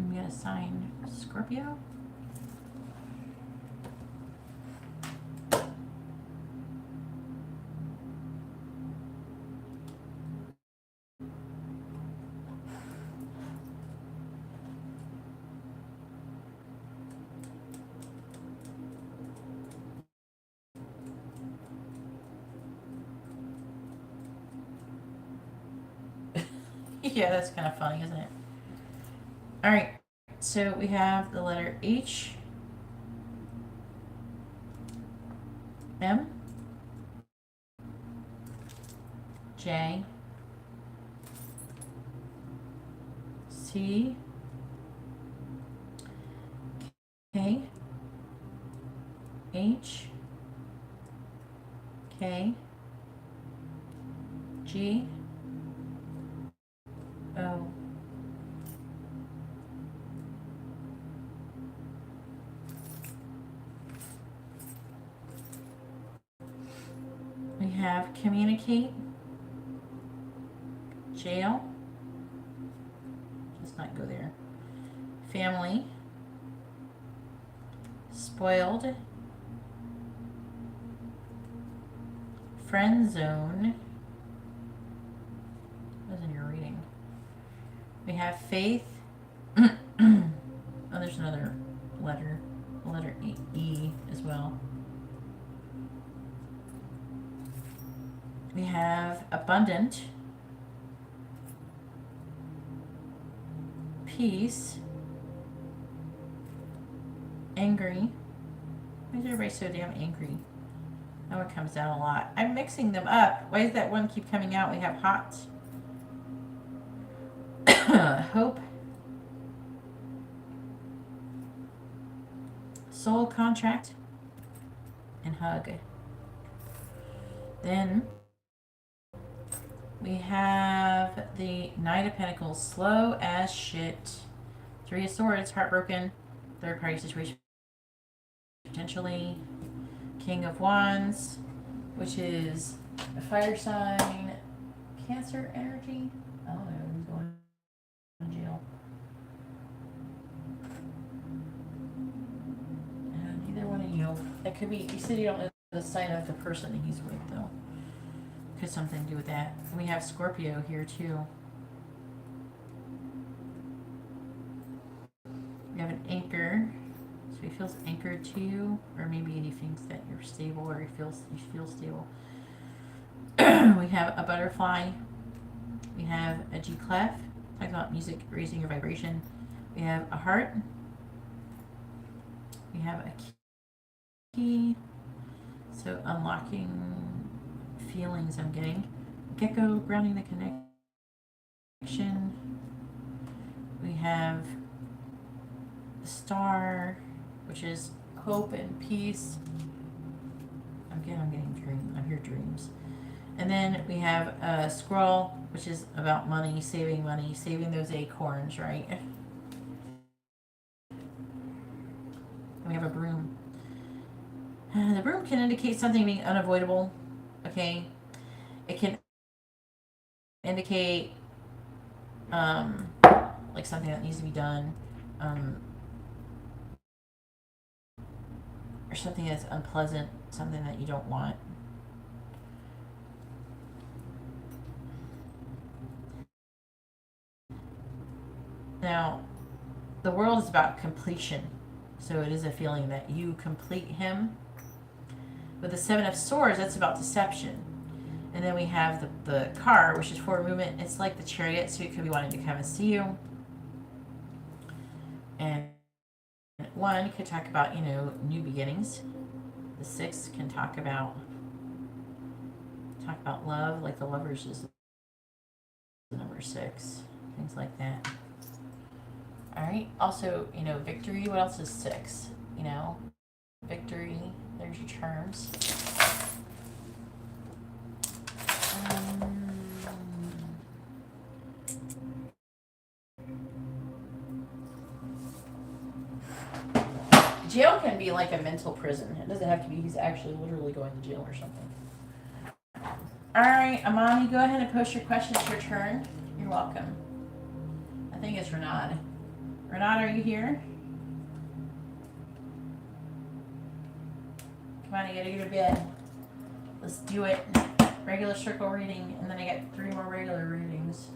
we got a sign, Scorpio. Yeah, that's kind of funny, isn't it? All right, so we have the letter H, M, J, C, K, H, K, G, O. We have communicate, jail, let's not go there, family, spoiled, friend zone. That's in your reading. We have faith. Oh, there's another letter, letter E as well. We have abundant, peace, angry. Why is everybody so damn angry? That one comes out a lot. I'm mixing them up. Why does that one keep coming out? We have hot, hope, soul contract, and hug. Then we have the Knight of Pentacles, slow as shit. 3 of Swords, heartbroken, third party situation potentially. King of Wands, which is a fire sign, Cancer energy. I don't know who's going to jail. Neither one of you. That could be, you said you don't know the sign of the person that he's with, though. Could something to do with that. And we have Scorpio here, too. We have an anchor. So he feels anchored to you, or maybe he thinks that you're stable, or you feel stable. We have a butterfly. We have a G clef. Talking about music raising your vibration. We have a heart. We have a key. So unlocking feelings I'm getting. Gecko, grounding the connection. We have the Star, which is hope and peace. Again, I'm getting dreams. I hear dreams. And then we have a Scroll, which is about money, saving those acorns, right? And we have a Broom. The Broom can indicate something being unavoidable, okay? It can indicate like something that needs to be done, or something that's unpleasant, something that you don't want. Now, the World is about completion, so it is a feeling that you complete him. With the Seven of Swords, that's about deception. And then we have the Car, which is forward movement. It's like the Chariot, so it could be wanting to come and see you. And one could talk about, new beginnings. The Six can talk about love, like the Lovers is the number 6, things like that. All right. Also, victory. What else is 6? Victory. There's your terms. Jail can be like a mental prison. It doesn't have to be he's actually literally going to jail or something. All right, Amani, go ahead and post your questions. Your turn. You're welcome. I think it's Renard. Renard, are you here? Come on, you gotta go to bed. Let's do it. Regular circle reading, and then I got 3 more regular readings.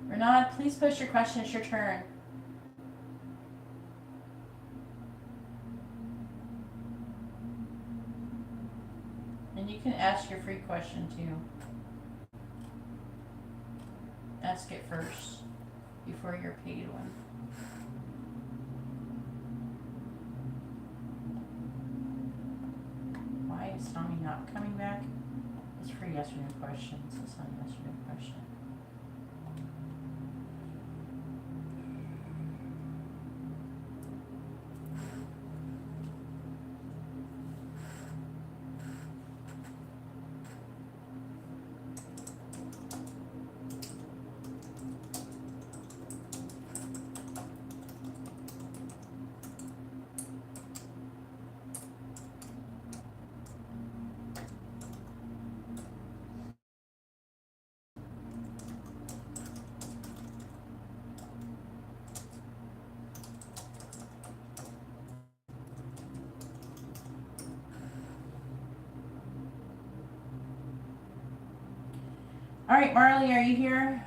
Renard, please post your question. It's your turn. And you can ask your free question too. Ask it first before your paid one. Why is Tommy not coming back? It's for yes or no questions. It's not a yes or no question. All right, Marley, are you here?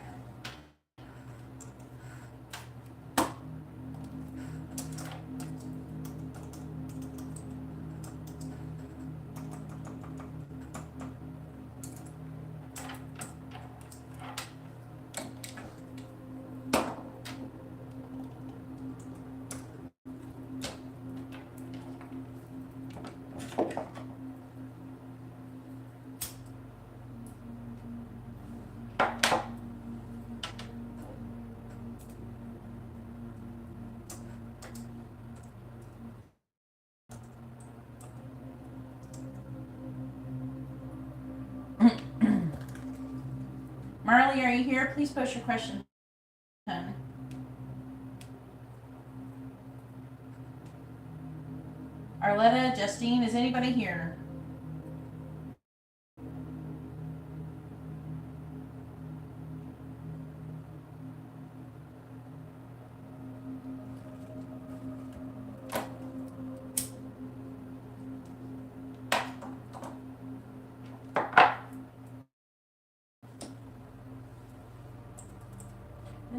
Marley, are you here? Please post your question. Arletta, Justine, is anybody here?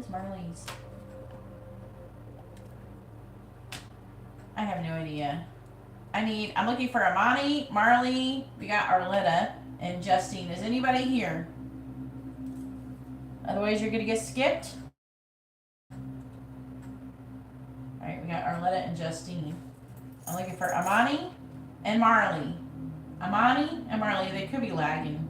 is Marley's? I have no idea. I'm looking for Amani, Marley, we got Arletta, and Justine. Is anybody here? Otherwise, you're gonna get skipped. Alright, we got Arletta and Justine. I'm looking for Amani and Marley. Amani and Marley, they could be lagging.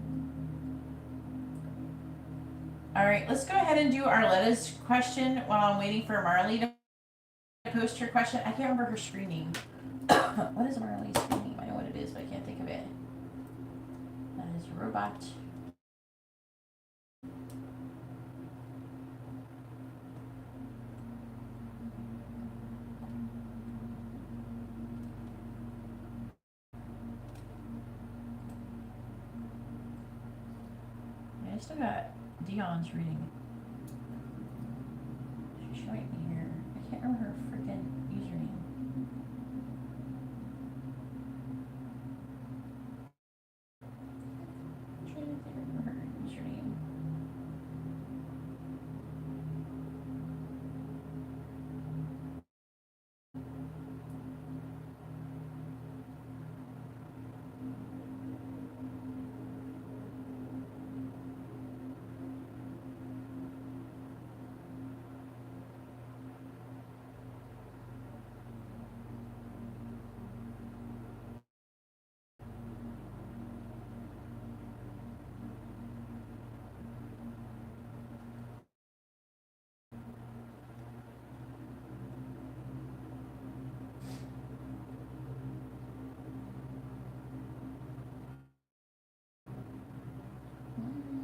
Alright, let's go ahead and do Arletta's question while I'm waiting for Marley to post her question. I can't remember her screen name. What is Marley's screen name? I know what it is, but I can't think of it. That is Robot. I still got Dion's reading. She's showing me here. I can't remember her freaking username. I'm trying to remember her username.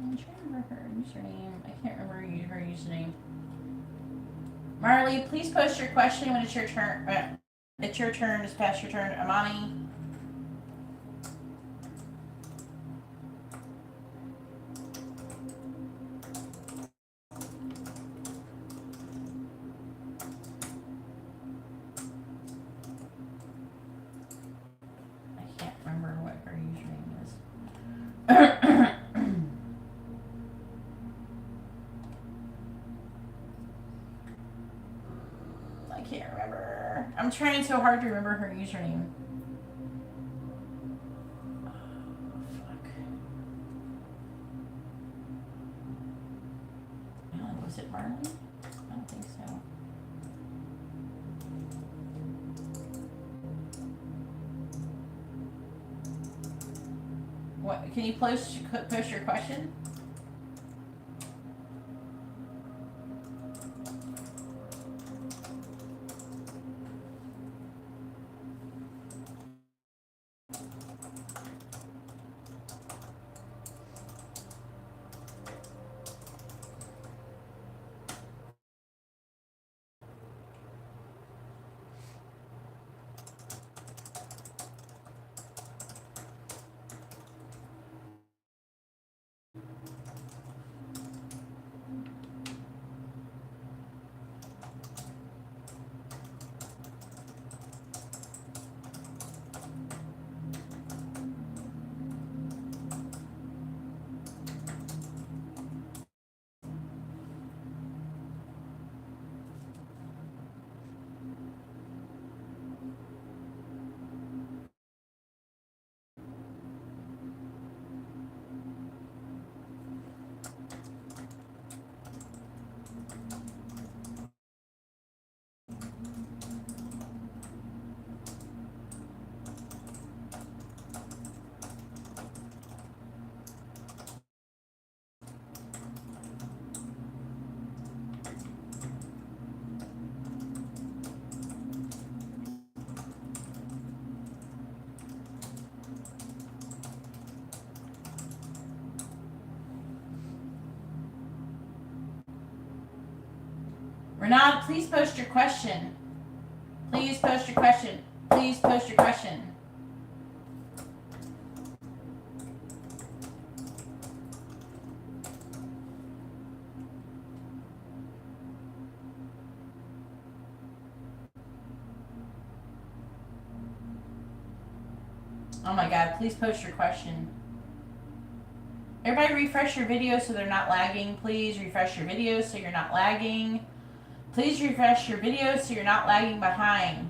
I'm trying to remember her username. I can't remember her username. Marley, please post your question when it's your turn. It's your turn. It's past your turn. Amani. I can't remember what her username is. I can't remember. I'm trying so hard to remember her username. Oh, fuck. Was it Marley? I don't think so. What? Can you post your question? Renard, please post your question. Please post your question. Please post your question. Oh my God, please post your question. Everybody refresh your videos so they're not lagging. Please refresh your videos so you're not lagging. Please refresh your videos so you're not lagging behind.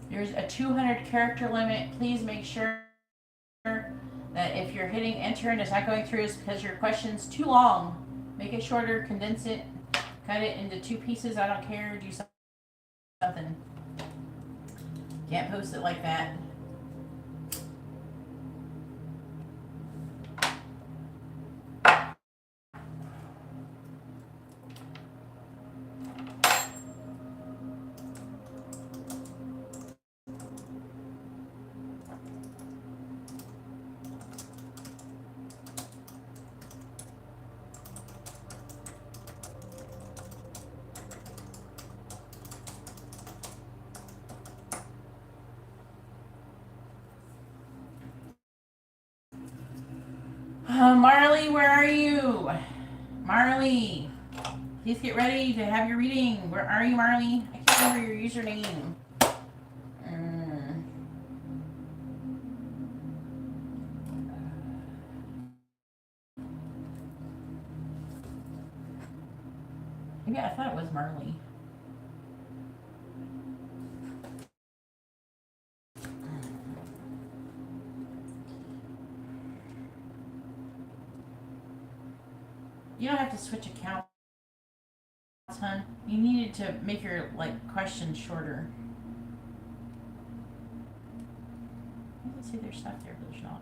There's a 200 character limit. Please make sure that if you're hitting enter and it's not going through, it's because your question's too long. Make it shorter, condense it, cut it into 2 pieces. I don't care. Do something. Can't post it like that. Marley, where are you? Marley, please get ready to have your reading. Where are you, Marley? I can't remember your username. Maybe I thought it was Marley. You don't have to switch accounts, hun. You needed to make your questions shorter. I can see there's stuff there, but there's not.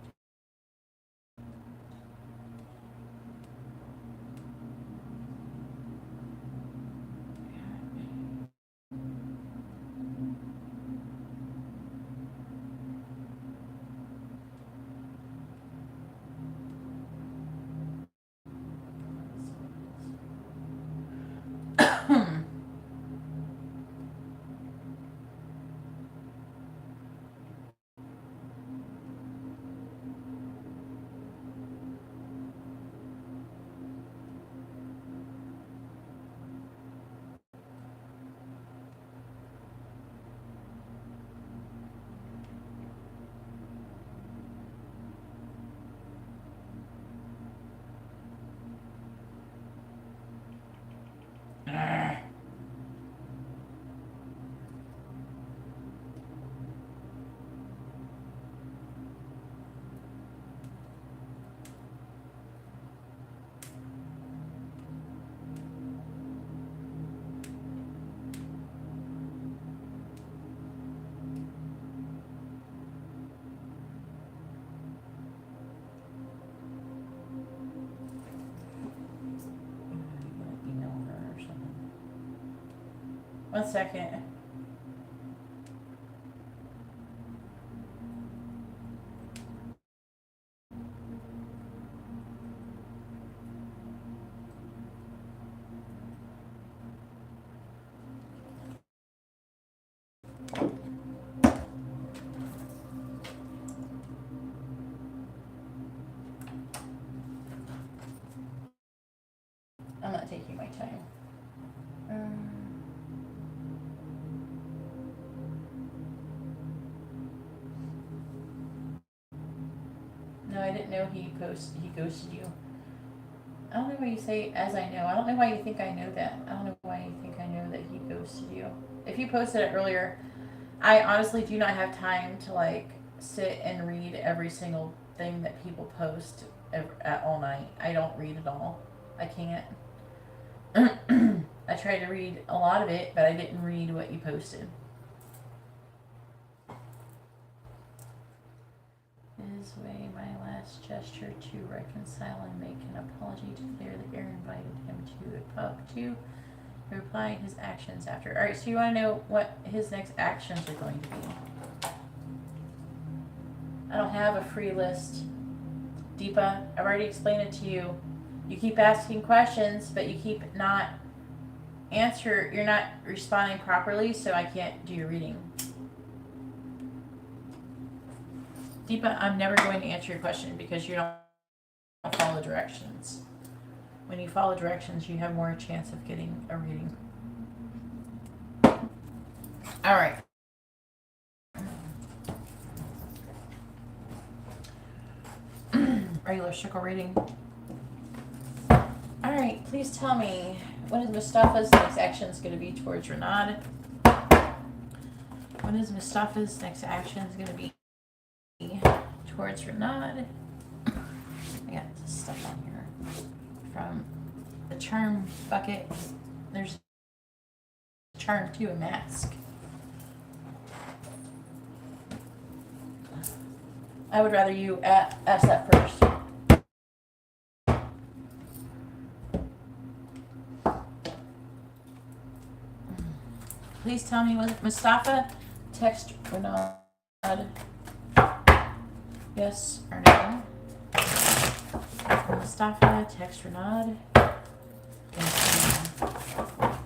One second. I'm not taking my time. No, I didn't know he ghosted you. I don't know why you say as I know. I don't know why you think I know that. I don't know why you think I know that he ghosted you. If you posted it earlier, I honestly do not have time to sit and read every single thing that people post at all night. I don't read it all. I can't. I tried to read a lot of it, but I didn't read what you posted. his way my last gesture to reconcile and make an apology to clear the air, invited him to a pub to reply his actions after. Alright, so you want to know what his next actions are going to be. I don't have a free list. Deepa, I've already explained it to you. You keep asking questions, but you keep not you're not responding properly, so I can't do your reading. Deepa, I'm never going to answer your question because you don't follow directions. When you follow directions, you have more chance of getting a reading. All right. Regular circle reading. All right, please tell me, what is Mustafa's next actions going to be towards Renard? What is Mustafa's next actions going to be towards Renard? I got stuff on here from the charm bucket. There's charm too, a mask. I would rather you ask that first. Please tell me, was it Mustafa? Text Renard. Yes or no? Mustafa, text Renard. Yes or no?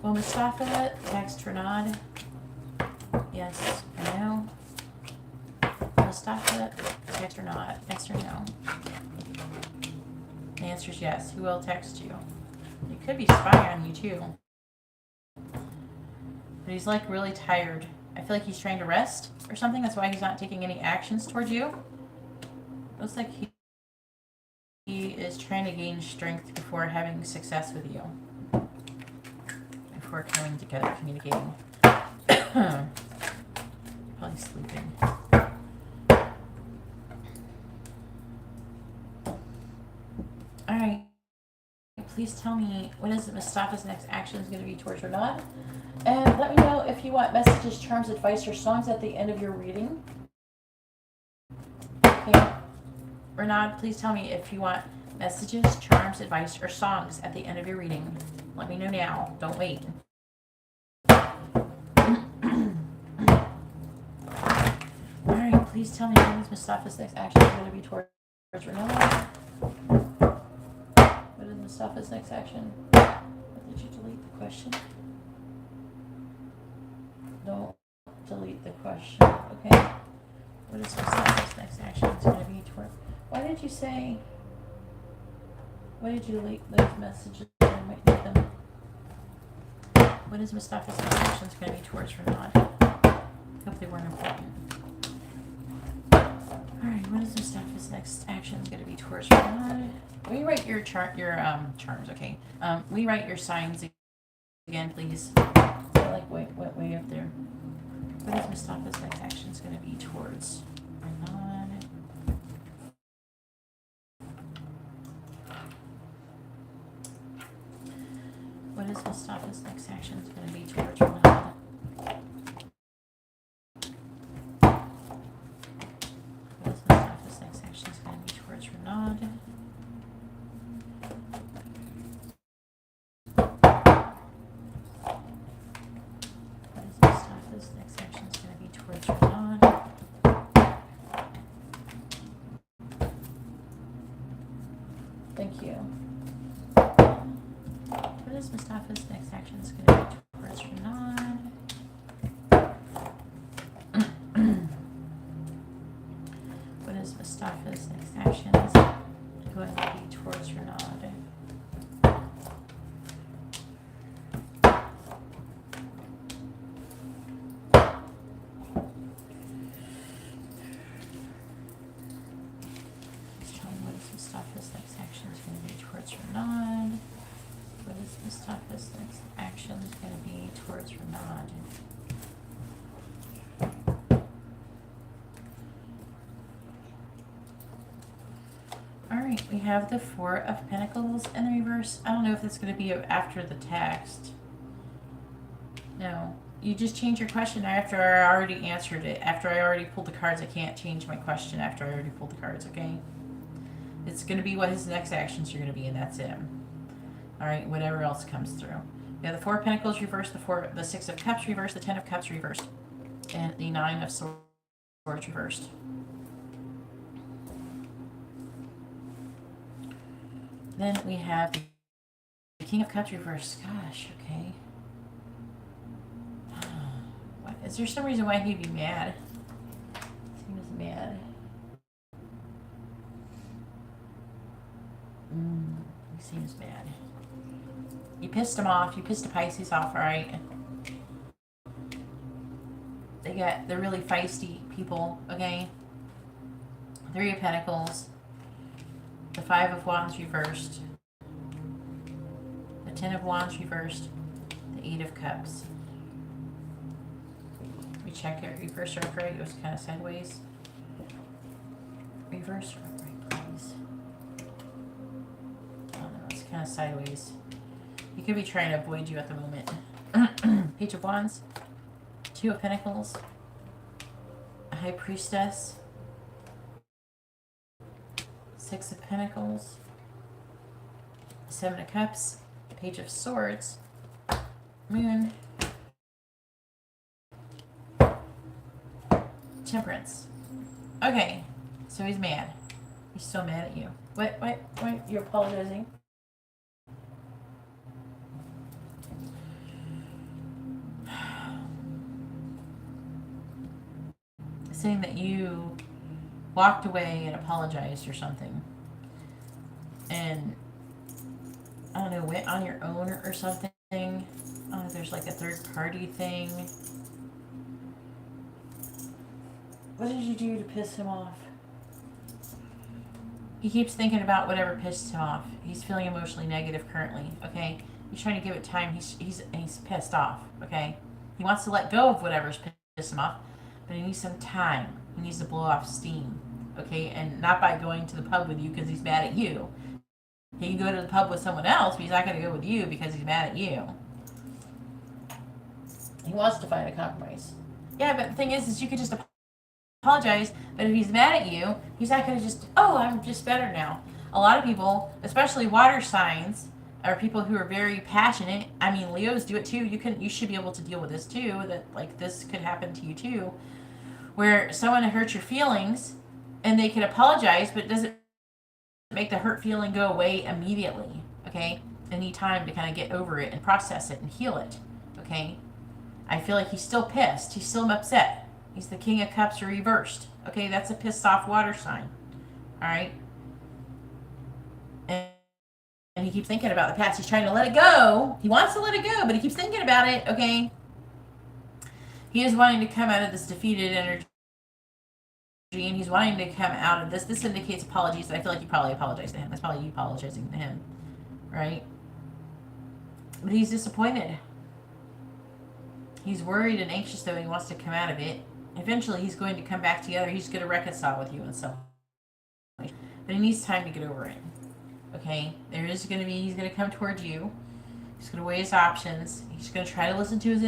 Will Mustafa text Renard? Yes or no? Mustafa, text or not? Yes or no? The answer is yes. He will text you. He could be spying on you too. But he's like really tired. I feel like he's trying to rest or something. That's why he's not taking any actions towards you. Looks like he is trying to gain strength before having success with you. Before coming together, communicating. Probably sleeping. Alright, please tell me, what is Mustafa's next action is going to be towards Renard? And let me know if you want messages, charms, advice, or songs at the end of your reading. Okay, Renard, please tell me if you want messages, charms, advice, or songs at the end of your reading. Let me know now, don't wait. Alright, please tell me what is Mustafa's next action is going to be towards Renard. What is Mustafa's next action? Did you delete the question? Don't delete the question. Okay. What is Mustafa's next action? It's going to be toward. Why did you say? Why did you delete those messages? I might need them. What is Mustafa's next action? It's going to be towards Renard. Hope they weren't important. Alright, what is Mustafa's next action is going to be towards Renard? Will you write your charms, okay? Will you write your signs again, please? Like way up there. What is Mustafa's next action is going to be towards Renard? What is Mustafa's next action is going to be towards Renard? What is Mustafa's next action is going to be towards Renard? Next action is going to be towards Renard. Thank you. What is Mustafa's next action is going to be towards Renard? What is Mustafa's next action is going to be towards Renard? Mustafa's next action is going to be towards Renard. What is Mustafa's next action is going to be towards Renard? Alright, we have the Four of Pentacles in the reverse. I don't know if it's going to be after the text. No, You just change your question after I already answered it. After I already pulled the cards, I can't change my question after I already pulled the cards, okay? It's going to be what his next actions are going to be, and that's it. All right, whatever else comes through. We have the Four of Pentacles reversed, the Six of Cups reversed, the Ten of Cups reversed, and the Nine of Swords reversed. Then we have the King of Cups reversed. Gosh, okay. What? Is there some reason why he'd be mad? Seems mad. He seems mad. You pissed him off. You pissed a Pisces off, alright? They're really feisty people, okay? Three of Pentacles. The Five of Wands reversed. The Ten of Wands reversed. The Eight of Cups. We check it. Reverse or upright. It was kind of sideways. Reverse or upright, please. I don't know. It's kind of sideways. He could be trying to avoid you at the moment. Page of Wands. Two of Pentacles. A High Priestess. Six of Pentacles. Seven of Cups. Page of Swords. Moon. Temperance. Okay, so he's mad. He's still mad at you. What? You're apologizing? Saying that you walked away and apologized or something. And, I don't know, went on your own or something. Oh, there's like a third party thing. What did you do to piss him off? He keeps thinking about whatever pissed him off. He's feeling emotionally negative currently, okay? He's trying to give it time. He's pissed off, okay? He wants to let go of whatever's pissed him off, but he needs some time. He needs to blow off steam, okay? And not by going to the pub with you because he's mad at you. He can go to the pub with someone else, but he's not going to go with you because he's mad at you. He wants to find a compromise. Yeah, but the thing is you could just apologize, but if he's mad at you, he's not going to just, oh, I'm just better now. A lot of people, especially water signs, are people who are very passionate. I mean, Leos do it too. You should be able to deal with this too, that like this could happen to you too, where someone hurts your feelings and they can apologize, but it doesn't make the hurt feeling go away immediately, okay? They need time to kind of get over it and process it and heal it, okay? I feel like he's still pissed. He's still upset. He's the King of Cups reversed, okay? That's a pissed off water sign, all right? And he keeps thinking about the past. He's trying to let it go. He wants to let it go, but he keeps thinking about it, okay? He is wanting to come out of this defeated energy, and he's wanting to come out of this. This indicates apologies. I feel like you probably apologized to him. That's probably you apologizing to him, right? But he's disappointed. He's worried and anxious, though. He wants to come out of it. Eventually, he's going to come back together. He's going to reconcile with you in some way. But he needs time to get over it. Okay? He's going to come towards you. He's going to weigh his options. He's going to try to listen to his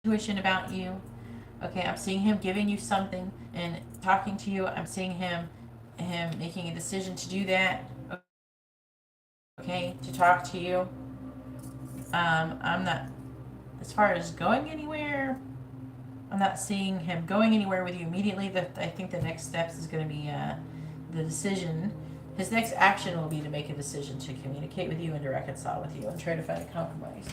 intuition about you. Okay, I'm seeing him giving you something and talking to you. I'm seeing him making a decision to do that. Okay, to talk to you. I'm not, as far as going anywhere, I'm not seeing him going anywhere with you immediately. I think the next steps is going to be the decision. His next action will be to make a decision to communicate with you and to reconcile with you and try to find a compromise.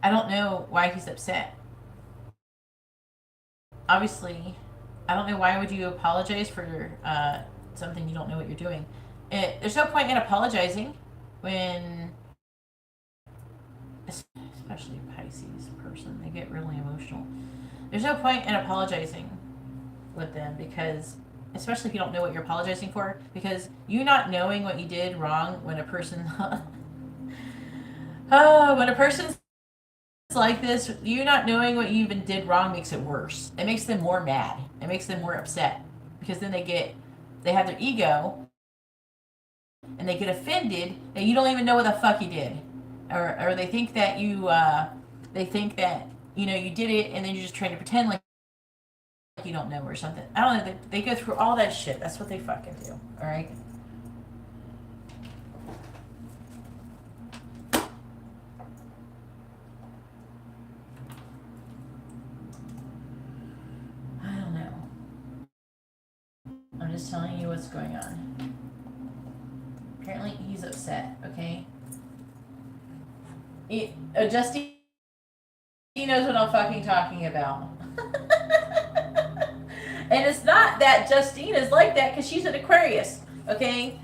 I don't know why he's upset. Obviously, I don't know why would you apologize for something you don't know what you're doing. There's no point in apologizing when, especially a Pisces person, they get really emotional. There's no point in apologizing with them because, especially if you don't know what you're apologizing for, because you not knowing what you did wrong when a person, when a person's like this, you not knowing what you even did wrong makes it worse. It makes them more mad. It makes them more upset. Because then they have their ego, and they get offended that you don't even know what the fuck you did. Or they think that you you did it, and then you're just trying to pretend like you don't know or something. I don't know. They go through all that shit. That's what they fucking do. All right. I don't know. I'm just telling you what's going on. Apparently he's upset. Okay. Justine knows what I'm fucking talking about. And it's not that Justine is like that because she's an Aquarius, okay?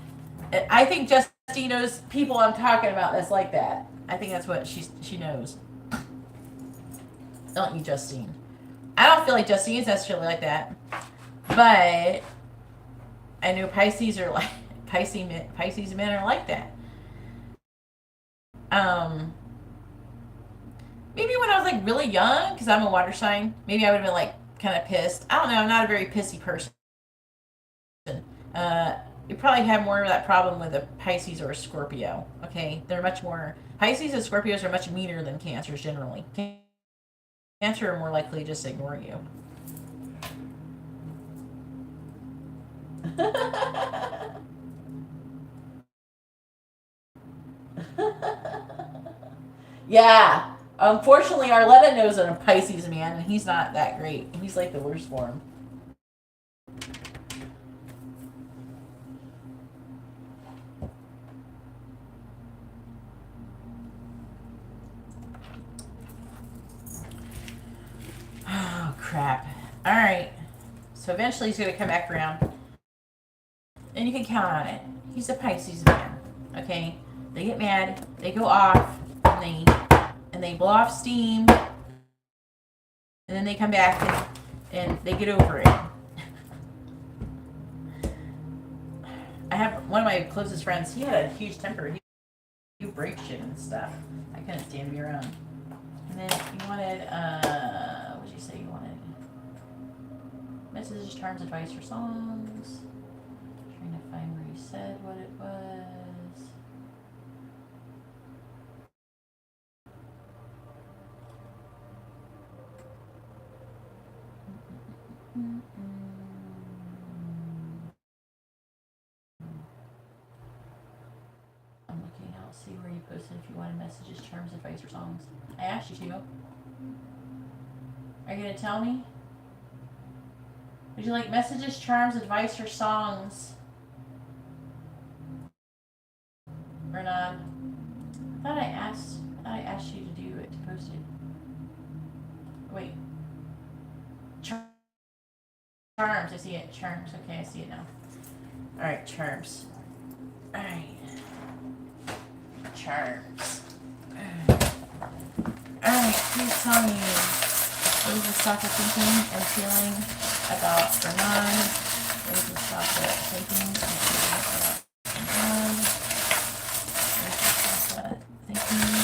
I think Justine knows people I'm talking about that's like that. I think that's what she knows. Don't you, Justine? I don't feel like Justine is necessarily like that, but I know Pisces are like Pisces men are like that. Maybe when I was like really young, because I'm a water sign, maybe I would have been like kind of pissed. I don't know. I'm not a very pissy person. You probably have more of that problem with a Pisces or a Scorpio. Okay, they're much more. Pisces and Scorpios are much meaner than Cancers generally. Cancer are more likely to just ignore you. Yeah. Unfortunately, Arletta knows a Pisces man, and he's not that great. He's like the worst for him. Oh, crap. All right. So eventually he's going to come back around. And you can count on it. He's a Pisces man. Okay? They get mad. They go off. And they blow off steam. And then they come back and they get over it. I have one of my closest friends. He had a huge temper. He would break shit and stuff. I couldn't stand to be around. And then he wanted, what did you say you wanted? Messages, charms, advice, or songs. Trying to find where he said what it was. I'm looking. I'll see where you posted if you wanted messages, charms, advice, or songs. I asked you to. Are you going to tell me? Would you like messages, charms, advice, or songs? Or not? I thought I asked you to do it, to post it. Wait. Charms, I see it. Charms. Okay, I see it now. Alright, charms. Alright. Charms. Alright, please tell me, what is the Sokka thinking and feeling about Bernard? What is the Sokka thinking and feeling about Bernard? What is the Sokka thinking and feeling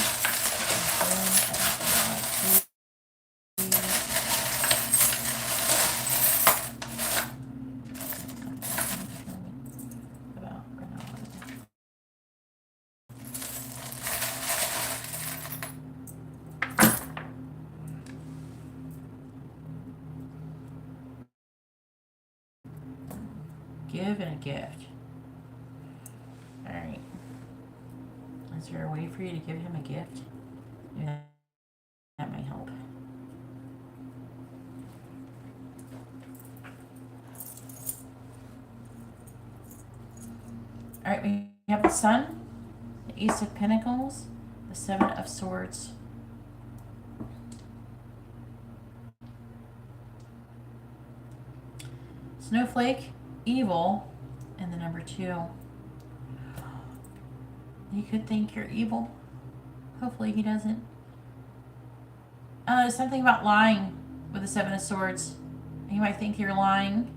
about Bernard? Give and a gift. Alright. Is there a way for you to give him a gift? Yeah, that might help. Alright, we have the Sun, the Ace of Pentacles, the Seven of Swords. Snowflake, evil, and the number 2. You could think you're evil. Hopefully he doesn't. Something about lying with the Seven of Swords. You might think you're lying.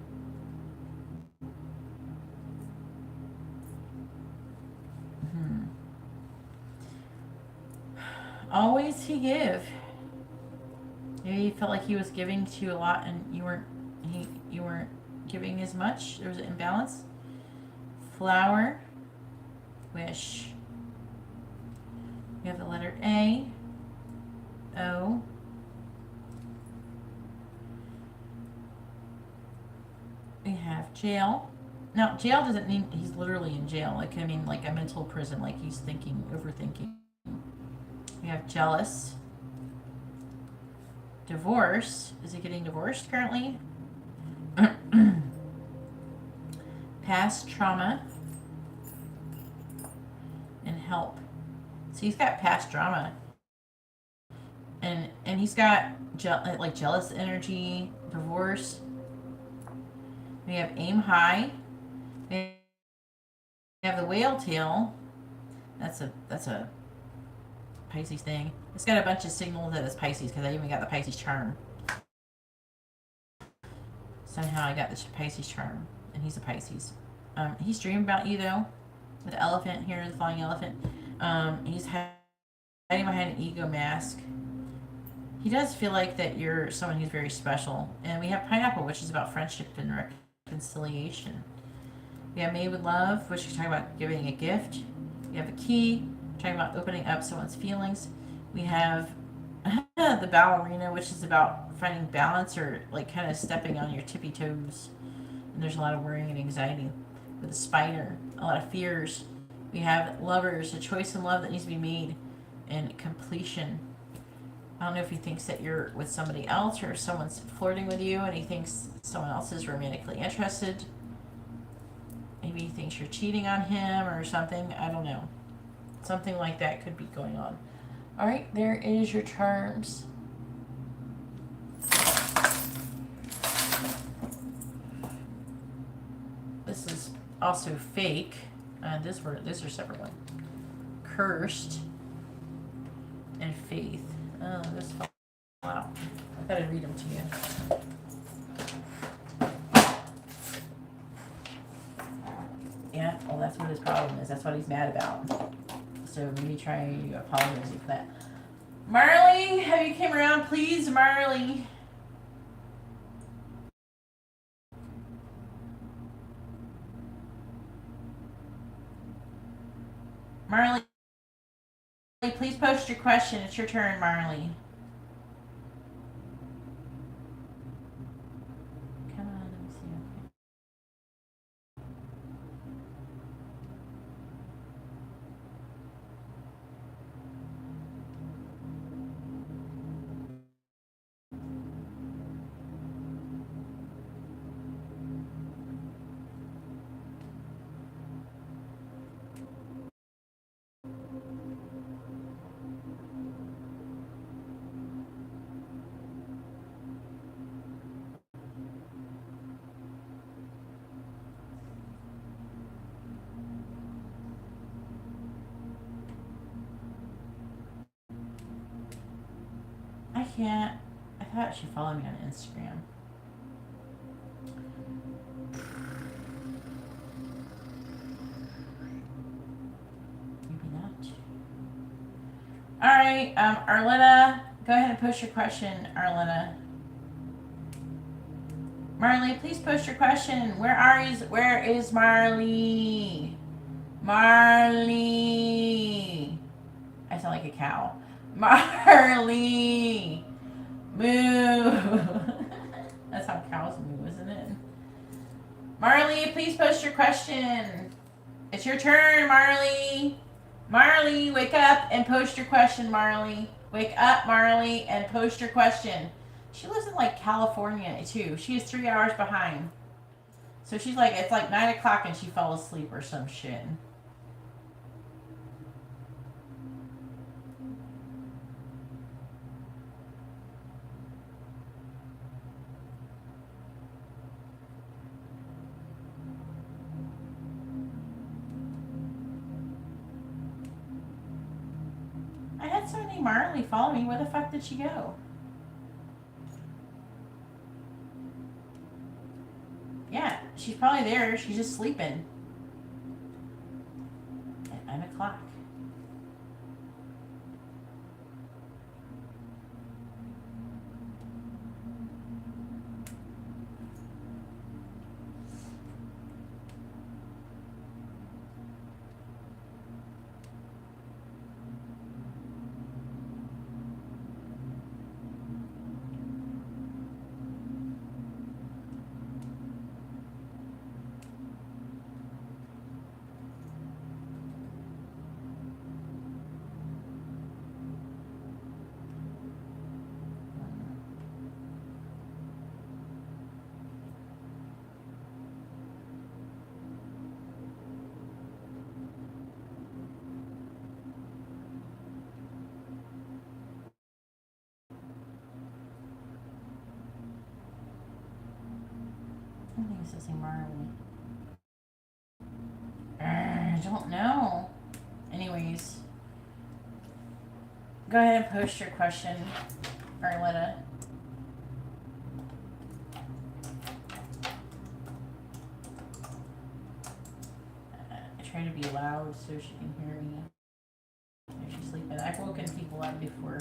Always to give. Maybe you felt like he was giving to you a lot and you weren't giving as much. There was an imbalance. Flower. Wish. We have the letter A. O. We have jail. Now, jail doesn't mean he's literally in jail. It can mean like a mental prison, like he's thinking, overthinking. We have jealous. Divorce. Is he getting divorced currently? Past trauma. And help. So he's got past trauma. And he's got like jealous energy, divorce. We have aim high. We have the whale tail. That's a Pisces thing. It's got a bunch of signals that it's Pisces because I even got the Pisces charm. Somehow I got the Pisces charm, and he's a Pisces. He's dreaming about you though, with the elephant here, the flying elephant. He's hiding behind an ego mask. He does feel like that you're someone who's very special. And we have pineapple, which is about friendship and reconciliation. We have made with love, which is talking about giving a gift. We have a key, talking about opening up someone's feelings. We have the ballerina, which is about finding balance or like kind of stepping on your tippy toes. And there's a lot of worrying and anxiety. With the spider, a lot of fears. We have lovers, a choice in love that needs to be made, and completion. I don't know if he thinks that you're with somebody else or someone's flirting with you and he thinks someone else is romantically interested. Maybe he thinks you're cheating on him or something. I don't know. Something like that could be going on. All right, there is your charms. This is also fake. These are separate ones. Cursed and faith. Oh, this fell out. I gotta read them to you. Yeah, well, that's what his problem is. That's what he's mad about. So maybe try to apologize for that. Marley, have you came around, please, Marley? Marley, please post your question. It's your turn, Marley. Come on, let me see. I can't. I thought she followed me on Instagram. Maybe not. All right, Arlena, go ahead and post your question, Arlena. Marley, please post your question. Where is Marley? Marley. I sound like a cow. Marley. Moo. That's how cows move, isn't it? Marley, please post your question. It's your turn, Marley. Marley, wake up and post your question, Marley. Wake up, Marley, and post your question. She lives in like California too. She is 3 hours behind. So she's like, it's like 9 o'clock and she fell asleep or some shit. I had somebody named Marley follow me. Where the fuck did she go? Yeah, she's probably there. She's just sleeping. At 9 o'clock. I think it's saying Marley. I don't know. Anyways, go ahead and post your question, Arletta. I try to be loud so she can hear me. If she's sleeping. I've woken people up before.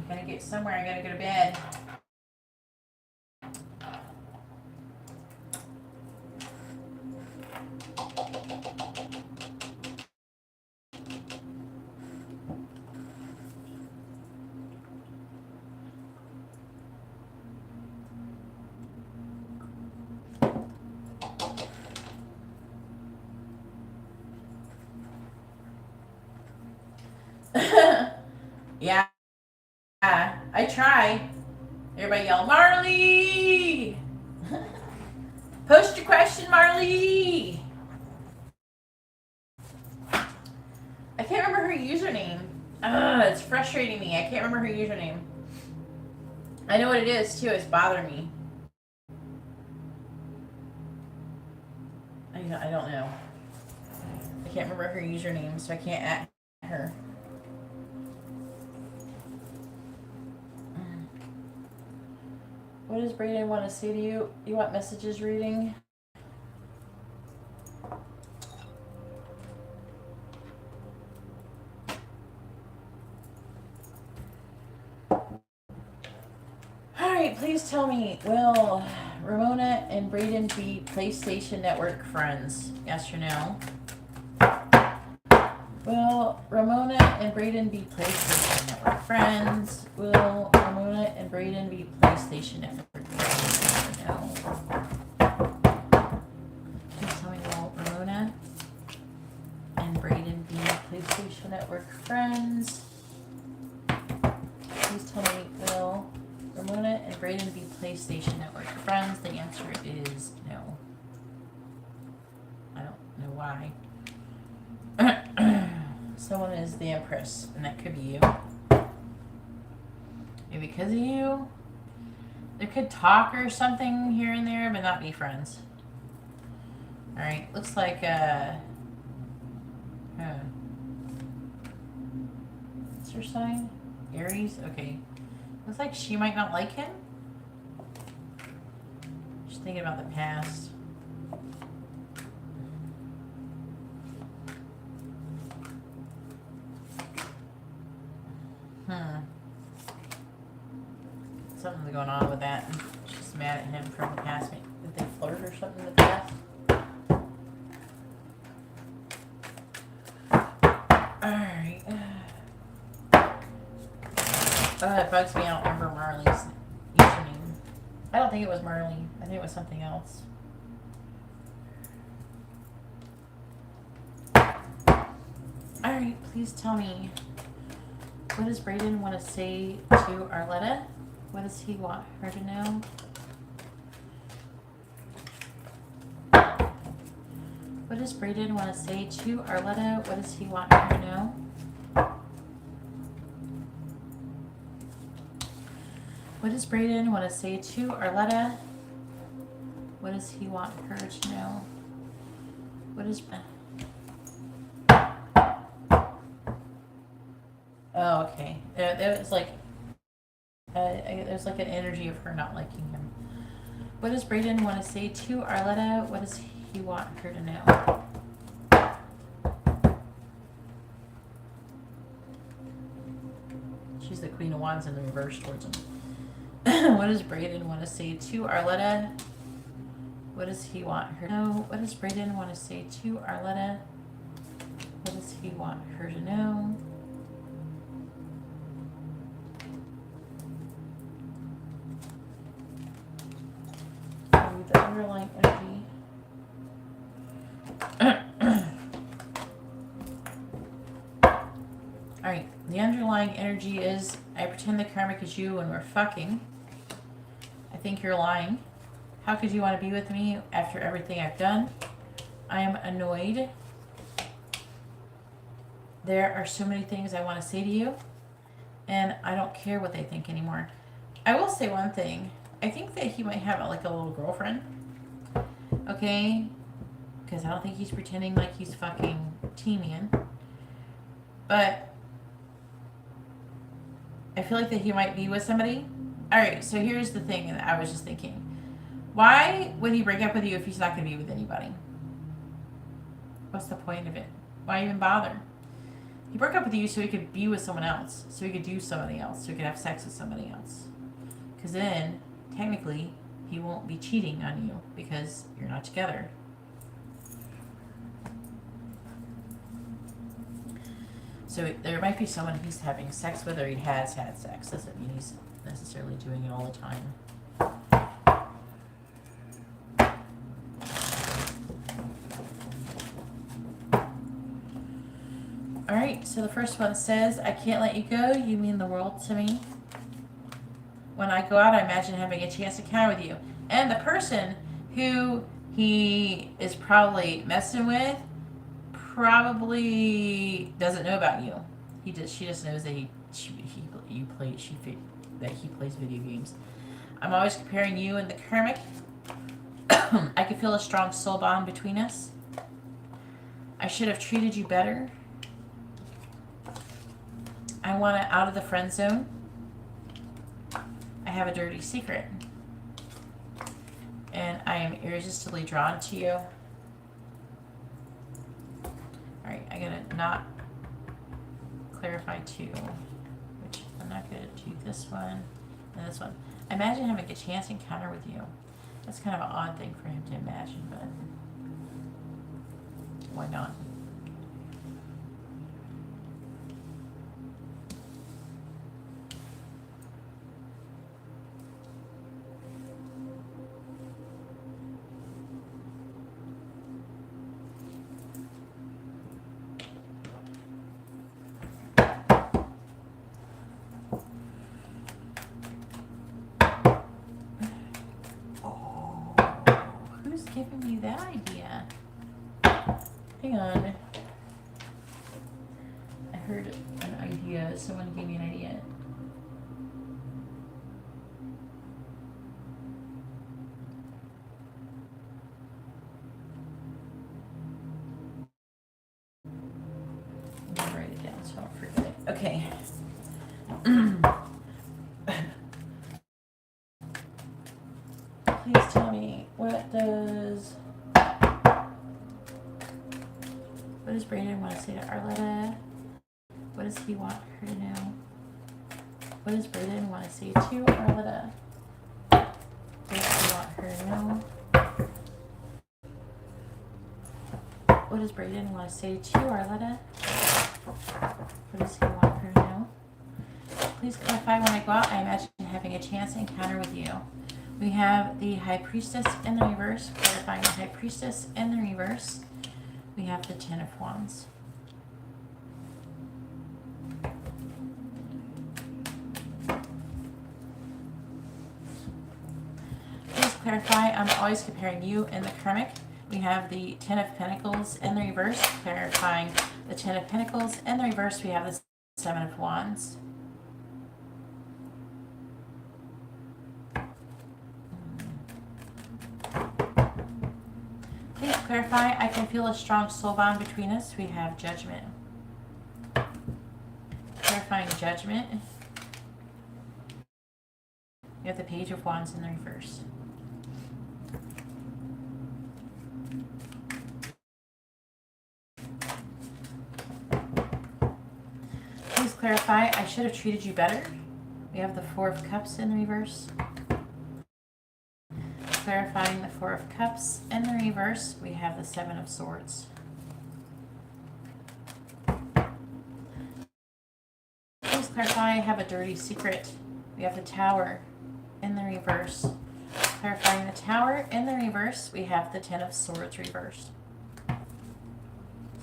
Gotta get somewhere. I gotta go to bed. Yeah, I try. Everybody yell, Marley! Post your question, Marley! I can't remember her username. It's frustrating me. I can't remember her username. I know what it is, too. It's bothering me. I don't know. I can't remember her username, so I can't add her. What does Brayden want to say to you? You want messages reading? Alright, please tell me, will Ramona and Brayden be PlayStation Network friends? Yes or no? Will Ramona and Brayden be PlayStation Network friends? Will Ramona and Brayden be PlayStation Network friends? Yes or no? Please tell me, will Ramona and Brayden be PlayStation Network friends? Please tell me, will Ramona and Brayden be PlayStation Network friends? The answer is no. I don't know why. Someone is the Empress, and that could be you. Maybe because of you. They could talk or something here and there, but not be friends. Alright, looks like, what's her sign? Aries? Okay. Looks like she might not like him. Just thinking about the past. Something's going on with that. She's mad at him from the past. Did they flirt or something in the past? Alright. It bugs me. I don't remember Marley's username. I don't think it was Marley. I think it was something else. Alright, please tell me. What does Brayden want to say to Arletta? What does he want her to know? What does Brayden want to say to Arletta? What does he want her to know? What does Brayden want to say to Arletta? What does he want her to know? What is... Oh, okay. It was like... there's like an energy of her not liking him. What does Brayden want to say to Arletta? What does he want her to know? She's the Queen of Wands in the reverse towards him. What does Brayden want to say to Arletta? What does he want her to know? What does Brayden want to say to Arletta? What does he want her to know? The underlying energy. Alright, the underlying energy is I pretend the karmic is you when we're fucking. I think you're lying. How could you want to be with me after everything I've done? I am annoyed. There are so many things I want to say to you, and I don't care what they think anymore. I will say one thing. I think that he might have like a little girlfriend. Okay? Because I don't think he's pretending like he's fucking T-Man. But I feel like that he might be with somebody. Alright, so here's the thing that I was just thinking. Why would he break up with you if he's not going to be with anybody? What's the point of it? Why even bother? He broke up with you so he could be with someone else. So he could do somebody else. So he could have sex with somebody else. Because then, technically, he won't be cheating on you because you're not together. So there might be someone he's having sex with or he has had sex. Doesn't mean he's necessarily doing it all the time. Alright, so the first one says, I can't let you go, you mean the world to me. When I go out, I imagine having a chance to encounter with you. And the person who he is probably messing with probably doesn't know about you. She just knows that he plays video games. I'm always comparing you and the karmic. I can feel a strong soul bond between us. I should have treated you better. I want it out of the friend zone. I have a dirty secret. And I am irresistibly drawn to you. Alright, I gotta not clarify two. Which I'm not gonna do this one and this one. I imagine having a chance encounter with you. That's kind of an odd thing for him to imagine, but why not? Giving me that idea. Hang on. I heard an idea. Someone gave me an idea. I'm gonna write it down so I don't forget it. Okay. Please tell me, what does Brandon want to say to Arletta? What does he want her to know? What does Brandon want to say to Arletta? What does he want her to know? What does Brandon want to say to Arletta? What does he want her to know? Please clarify, when I go out, I imagine having a chance encounter with you. We have the High Priestess in the reverse, clarifying the High Priestess in the reverse. We have the Ten of Wands. Please clarify, I'm always comparing you and the karmic. We have the Ten of Pentacles in the reverse, clarifying the Ten of Pentacles. In the reverse, we have the Seven of Wands. Please clarify, I can feel a strong soul bond between us. We have Judgment. Clarifying Judgment. We have the Page of Wands in the reverse. Please clarify, I should have treated you better. We have the Four of Cups in the reverse. Clarifying the Four of Cups in the reverse, we have the Seven of Swords. Please clarify, I have a dirty secret. We have the Tower in the reverse. Clarifying the Tower in the reverse, we have the Ten of Swords reversed.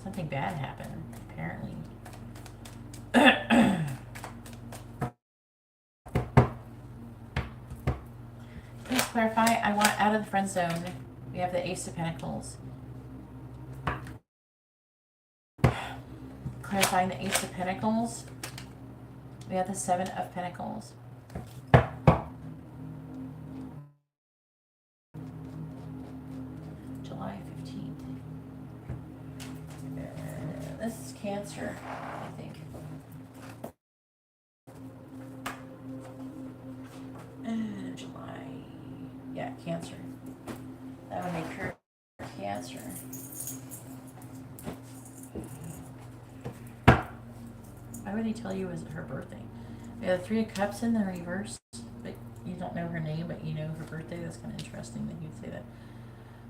Something bad happened, apparently. Please clarify, I want out of the friend zone. We have the Ace of Pentacles. Clarifying the Ace of Pentacles. We have the Seven of Pentacles. Cancer, I think. July. Yeah, Cancer. That would make her Cancer. Why would he tell you it was her birthday? We have the Three of Cups in the reverse, but you don't know her name, but you know her birthday. That's kind of interesting that you'd say that.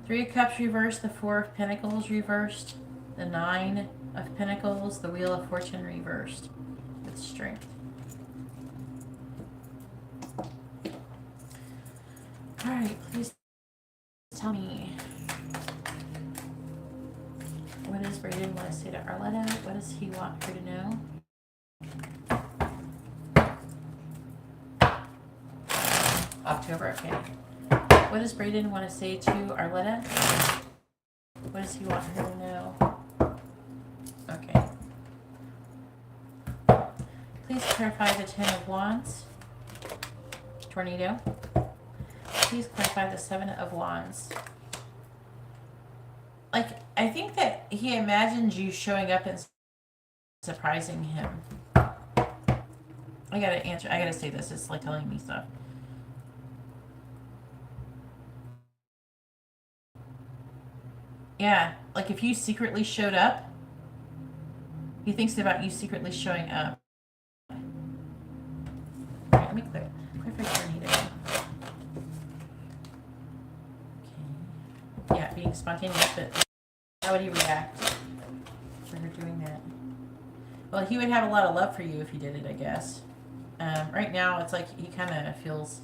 Three of Cups reversed, the Four of Pentacles reversed, the Nine of Pentacles, the Wheel of Fortune reversed with strength. All right, please tell me, what does Braden want to say to Arletta? What does he want her to know? October, okay. What does Braden want to say to Arletta? What does he want her to know? Okay. Please clarify the Ten of Wands. Tornado. Please clarify the Seven of Wands. Like, I think that he imagines you showing up and surprising him. I gotta say this. It's like telling me stuff. Yeah, like if you secretly showed up, he thinks about you secretly showing up. All right, let me clarify tornado. Okay. Yeah, being spontaneous, but how would he react for her doing that? Well, he would have a lot of love for you if he did it, I guess. Right now, it's like he kind of feels.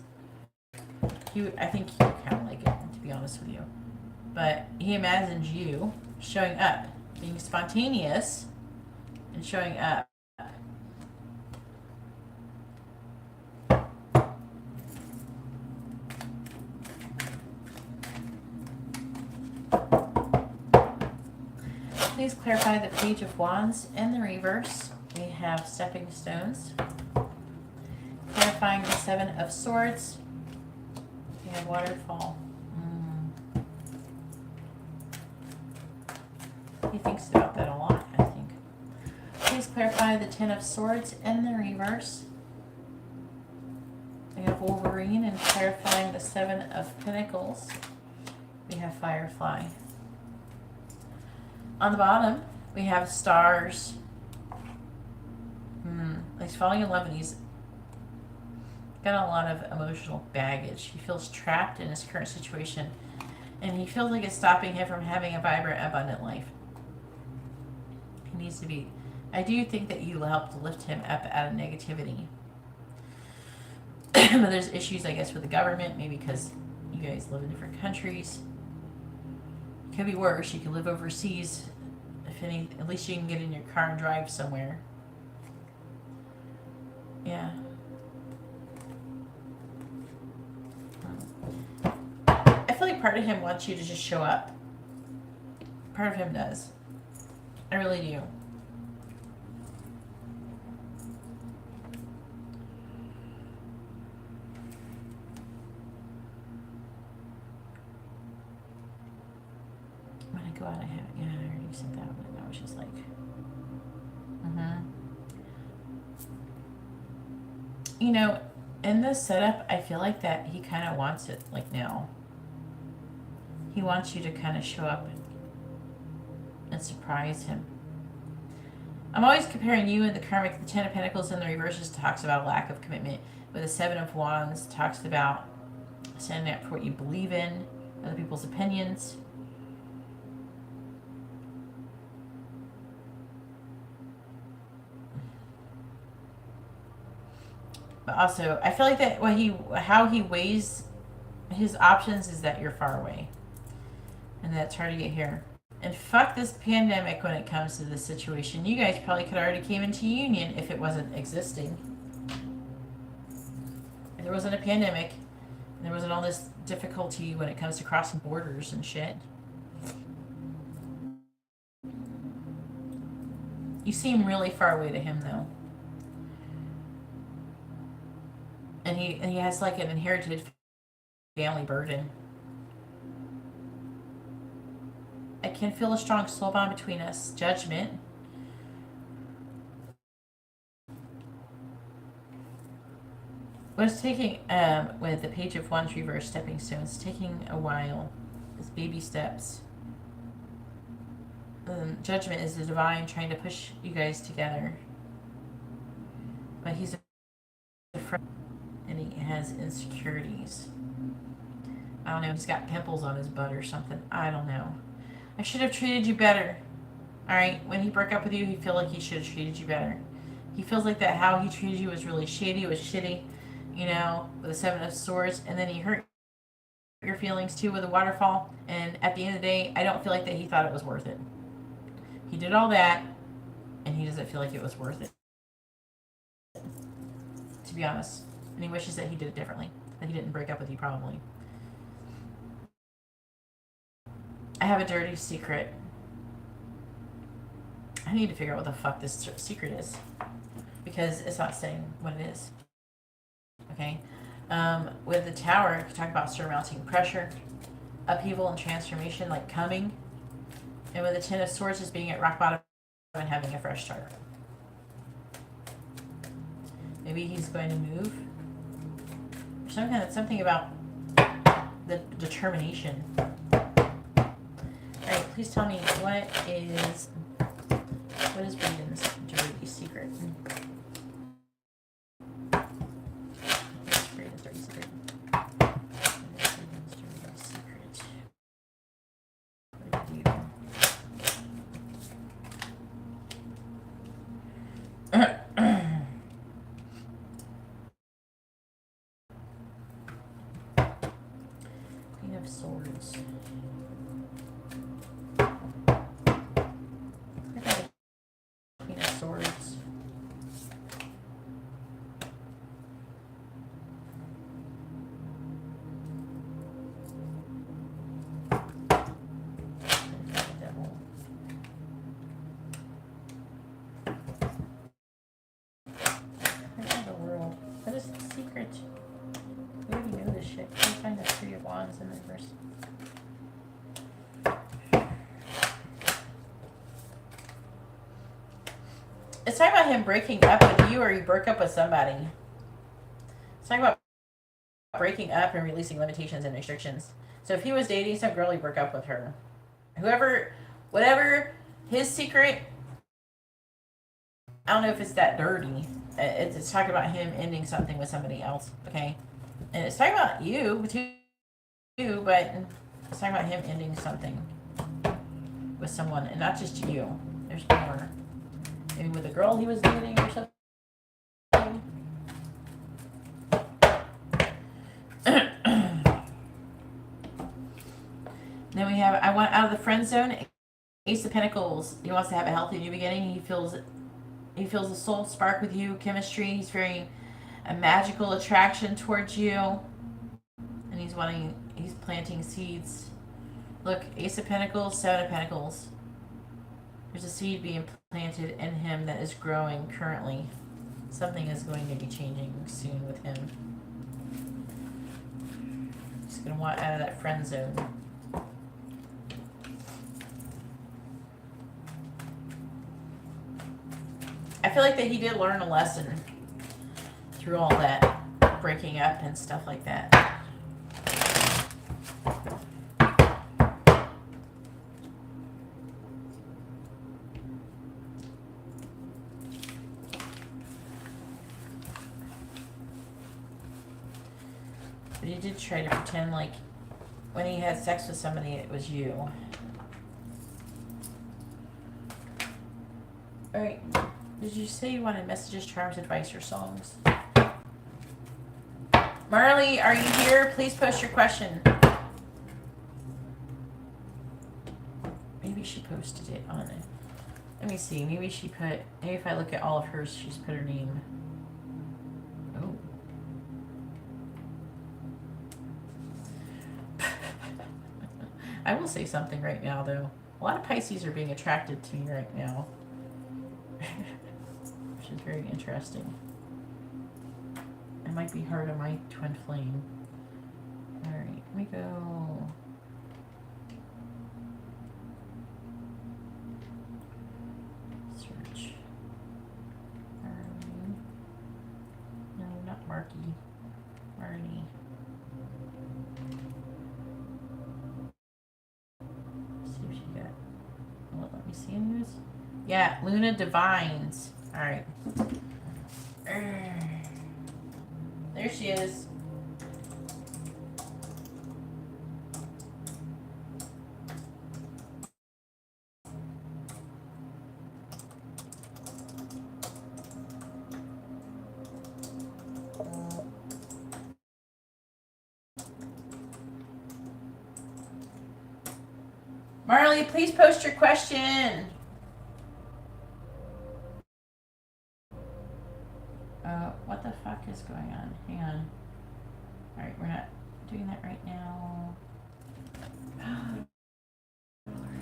I think he would kind of like it, to be honest with you. But he imagines you showing up, being spontaneous, and showing up. Please clarify the Page of Wands in the reverse. We have Stepping Stones. Clarifying the Seven of Swords. We have Waterfall. He thinks about that a lot, I think. Please clarify the Ten of Swords in the reverse. We have Wolverine, and clarifying the Seven of Pentacles. We have Firefly. On the bottom, we have Stars. He's falling in love and he's got a lot of emotional baggage. He feels trapped in his current situation and he feels like it's stopping him from having a vibrant, abundant life. He needs to be. I do think that you helped lift him up out of negativity. But there's issues, I guess, with the government, maybe because you guys live in different countries. It could be worse. You could live overseas. At least you can get in your car and drive somewhere. Yeah. I feel like part of him wants you to just show up. Part of him does. I really do. When I go out, I already said that, but I was just like, You know, in this setup, I feel like that he kind of wants it, like now. He wants you to kind of show up and surprise him. I'm always comparing you and the karmic. The Ten of Pentacles in the reverses talks about a lack of commitment. With the Seven of Wands talks about standing up for what you believe in, other people's opinions. But also, I feel like that how he weighs his options is that you're far away. And that it's hard to get here. And fuck this pandemic when it comes to this situation. You guys probably could already came into union if it wasn't existing. If there wasn't a pandemic, and there wasn't all this difficulty when it comes to crossing borders and shit. You seem really far away to him, though. And he has like an inherited family burden. I can feel a strong soul bond between us. Judgment. What's taking, with the Page of Wands reverse stepping stones, taking a while. It's baby steps. Judgment is the divine trying to push you guys together. But he's afraid and he has insecurities. I don't know, he's got pimples on his butt or something. I don't know. I should have treated you better. Alright, when he broke up with you, he felt like he should have treated you better. He feels like that how he treated you was really shady, was shitty, you know, with the Seven of Swords, and then he hurt your feelings too with a waterfall, and at the end of the day, I don't feel like that he thought it was worth it. He did all that, and he doesn't feel like it was worth it, to be honest. And he wishes that he did it differently, that he didn't break up with you, probably. I have a dirty secret. I need to figure out what the fuck this secret is, because it's not saying what it is. Okay? With the Tower, you talk about surmounting pressure, upheaval and transformation, like coming. And with the Ten of Swords, is being at rock bottom and having a fresh start. Maybe he's going to move. Something about the determination. Alright, please tell me, what is Braden's dirty secret? What's Braden's dirty secret? What did he do? Queen of Swords. Queen of Swords. What is the secret? We already know this shit. Can we find the Three of Wands in reverse? It's talking about him breaking up with you, or he broke up with somebody. It's talking about breaking up and releasing limitations and restrictions. So if he was dating some girl, he broke up with her. Whatever his secret, I don't know if it's that dirty. It's talking about him ending something with somebody else, okay? And it's talking about you too, but it's talking about him ending something with someone, and not just you. There's more. Maybe with a girl he was dating or something. Then we have, I want out of the friend zone. Ace of Pentacles. He wants to have a healthy new beginning. He feels a soul spark with you, chemistry. He's very a magical attraction towards you, and he's planting seeds. Look, Ace of Pentacles, Seven of Pentacles. There's a seed being planted in him that is growing currently. Something is going to be changing soon with him. He's going to want out of that friend zone. I feel like that he did learn a lesson through all that breaking up and stuff like that. But he did try to pretend like when he had sex with somebody, it was you. Alright. Did you say you wanted messages, charms, advice, or songs? Marley, are you here? Please post your question. Maybe she posted it on it. Let me see. Maybe if I look at all of hers, she's put her name. Oh. I will say something right now, though. A lot of Pisces are being attracted to me right now. Which is very interesting. I might be hard on my twin flame. Alright, let me go. Search. No, not Marky. Yeah, Luna Divines. All right. There she is. Marley, please post your question. What the fuck is going on? Hang on. Alright, we're not doing that right now. Oh, Lord.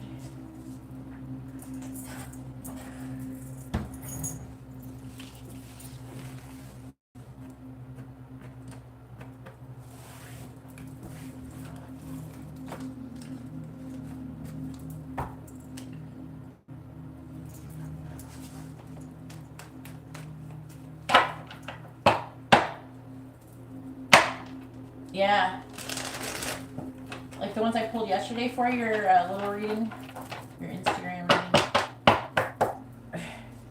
Yeah. Like the ones I pulled yesterday for your little reading, your Instagram reading.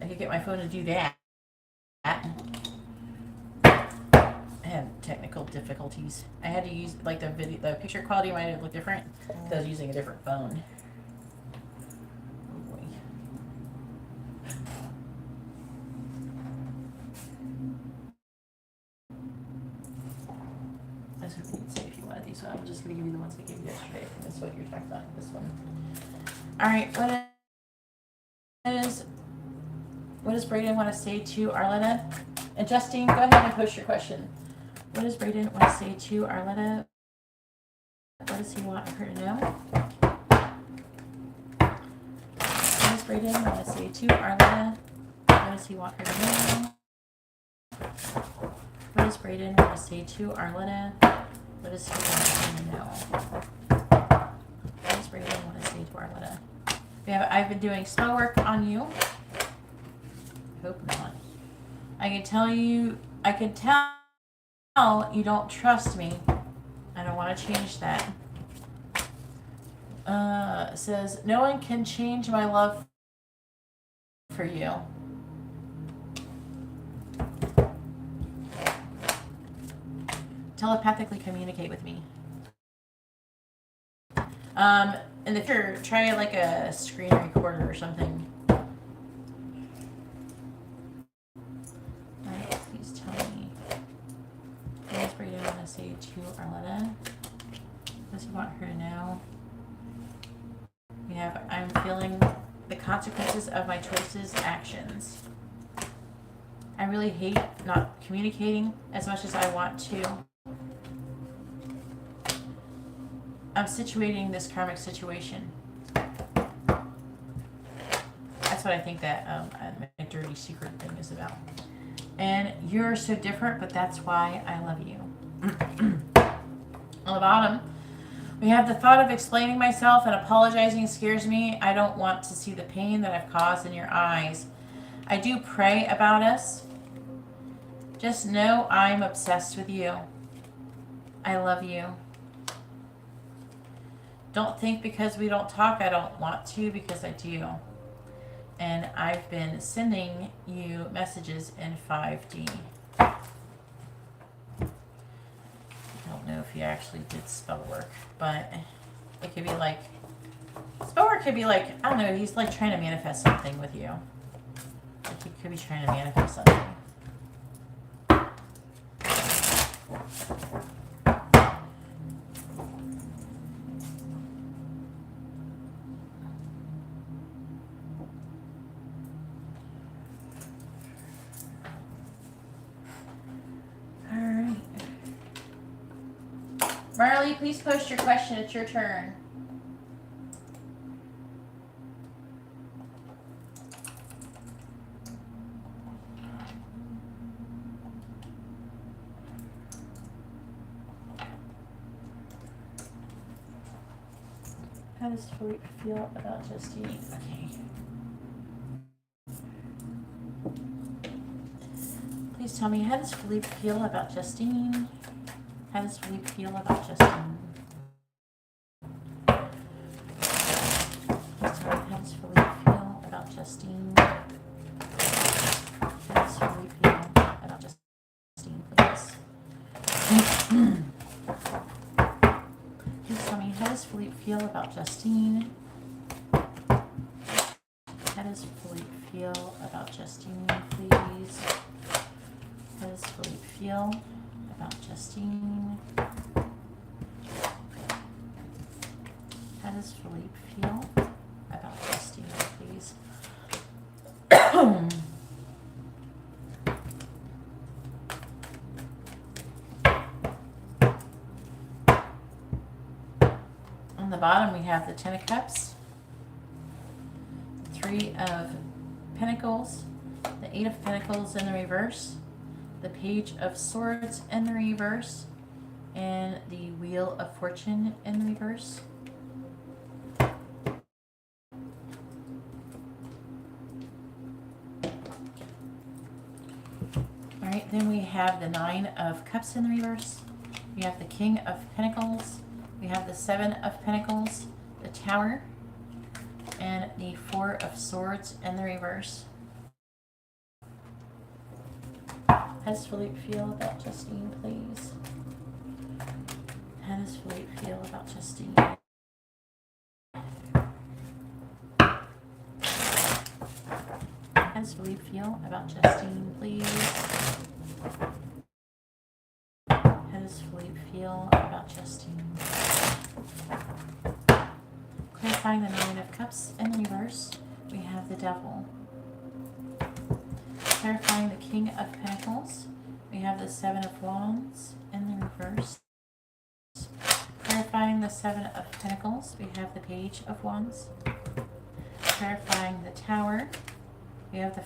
I could get my phone to do that. I had technical difficulties. I had to use like the picture quality might have looked different because I was using a different phone. Oh boy. That's what you'd say if you wanted these. So I'm just gonna give you the ones I gave you yesterday. That's what you're talking about. This one. All right. What does Brayden want to say to Arletta? And Justine, go ahead and post your question. What does Brayden want to say to Arletta? What does he want her to know? What does Brayden want to say to Arletta? What does he want her to know? What does Brayden want to say to Arletta? What does he want her to know? What does Brayden want to say to Arletta? I've been doing spell work on you. I hope not. I can tell you don't trust me. I don't want to change that. It says, no one can change my love for you. Telepathically communicate with me. In the future, try like a screen recorder or something. Alright, please tell me. What does Brayden want to say to Arletta? What does he want her to know? We have, I'm feeling the consequences of my choices, actions. I really hate not communicating as much as I want to. I'm situating this karmic situation. That's what I think that my dirty secret thing is about. And you're so different, but that's why I love you. On the bottom, we have the thought of explaining myself and apologizing scares me. I don't want to see the pain that I've caused in your eyes. I do pray about us. Just know I'm obsessed with you. I love you. Don't think because we don't talk I don't want to, because I do. And I've been sending you messages in 5D. I don't know if he actually did spell work, but it could be like, spell work could be like, I don't know, he's like trying to manifest something with you. Like he could be trying to manifest something. Marley, please post your question. It's your turn. How does Philippe feel about Justine? Okay. Please tell me, how does Philippe feel about Justine? How does Philippe feel about Justine? Please tell me, how does Philippe feel about Justine? Justine? How does Philippe feel about Justine, please? Please tell me, how does Philippe feel about Justine? How does Philippe feel about Justine, please? How does Philippe feel about Justine? How does Philippe feel about Justine, please? On the bottom, we have the Ten of Cups, Three of Pentacles, the Eight of Pentacles in the reverse, the Page of Swords in the reverse, and the Wheel of Fortune in the reverse. Alright, then we have the Nine of Cups in the reverse. We have the King of Pentacles. We have the Seven of Pentacles, the Tower, and the Four of Swords in the reverse. How does Philippe feel about Justine, please? How does Philippe feel about Justine? How does Philippe feel about Justine, please? How does Philippe feel about Justine? Clarifying the Nine of Cups in the reverse, we have the Devil. Clarifying the King of Pentacles, we have the Seven of Wands in the reverse. Clarifying the Seven of Pentacles, we have the Page of Wands. Clarifying the Tower, we have the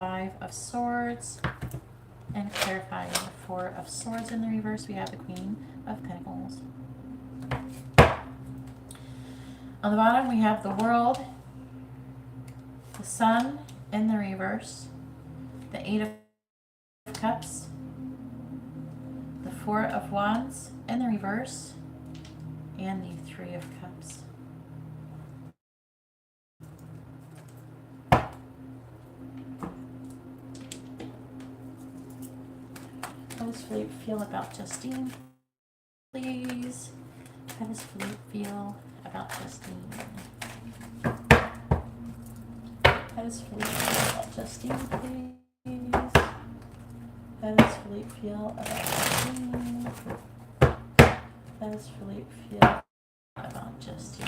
Five of Swords. And clarifying the Four of Swords in the reverse, we have the Queen of Pentacles. On the bottom, we have the World, the Sun in the reverse, the Eight of Cups, the Four of Wands in the reverse, and the Three of Cups. How does Philippe feel about Justine, please? How does Philippe feel about Justine? How does Philippe feel about Justine, please? How does Philippe feel about Justine? How does Philippe feel about Justine?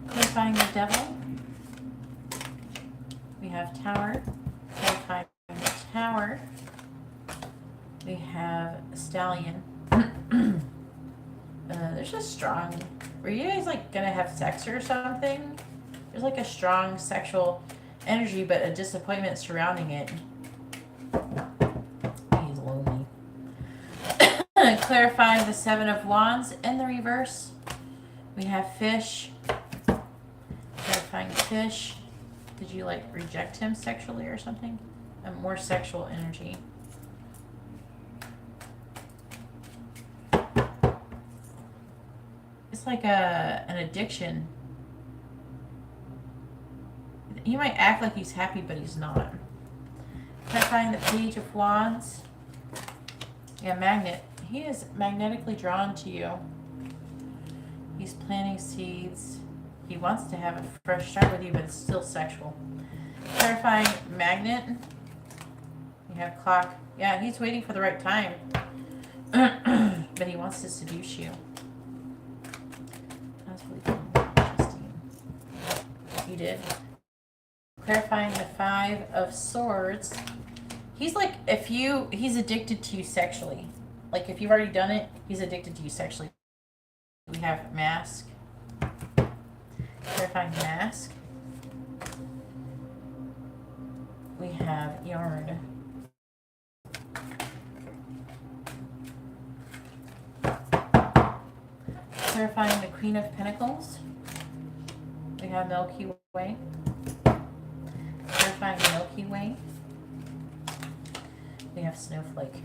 Clarifying the Devil. We have Tower. Clarifying the Tower. We have Stallion. There's a strong... Were you guys like gonna have sex or something? There's like a strong sexual energy, but a disappointment surrounding it. He's lonely. Clarifying the Seven of Wands in the reverse. We have Fish. Clarifying Fish. Did you like reject him sexually or something? A more sexual energy. It's like an addiction. He might act like he's happy, but he's not. Clarifying the Page of Wands. Yeah, Magnet. He is magnetically drawn to you. He's planting seeds. He wants to have a fresh start with you, but it's still sexual. Clarifying Magnet. You have Clock. Yeah, he's waiting for the right time. But he wants to seduce you. That's really cool. Interesting. You did. Clarifying the Five of Swords. He's like, he's addicted to you sexually. Like, if you've already done it, he's addicted to you sexually. We have Mask. Clarifying Mask. We have Yarn. Clarifying the Queen of Pentacles. We have Milky Way. Clarifying the Milky Way. We have Snowflake.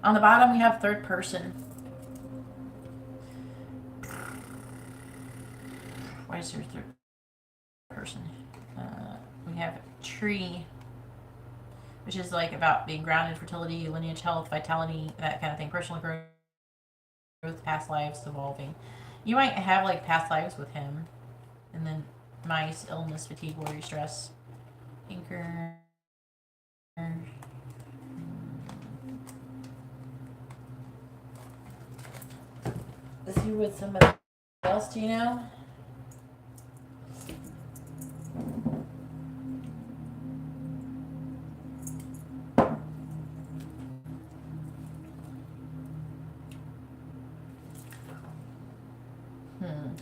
On the bottom, we have Third Person. Why is there a third person? We have tree, which is like about being grounded, fertility, lineage, health, vitality, that kind of thing. Personal growth, past lives, evolving. You might have like past lives with him. And then mice, illness, fatigue, worry, stress. Anchor. Is he with somebody else, do you know?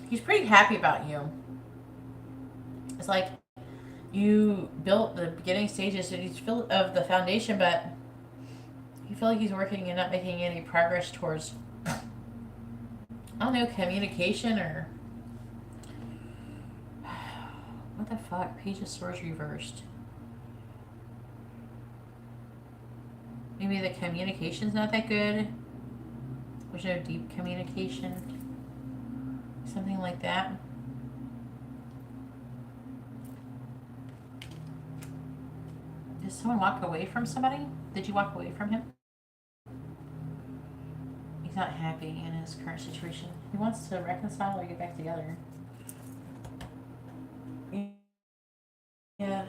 He's pretty happy about you. It's like you built the beginning stages of the foundation, but you feel like he's working and not making any progress towards, I don't know, communication or... What the fuck? Page of Swords reversed. Maybe the communication's not that good. There's no deep communication. Something like that. Did someone walk away from somebody? Did you walk away from him? He's not happy in his current situation. He wants to reconcile or get back together. Yeah.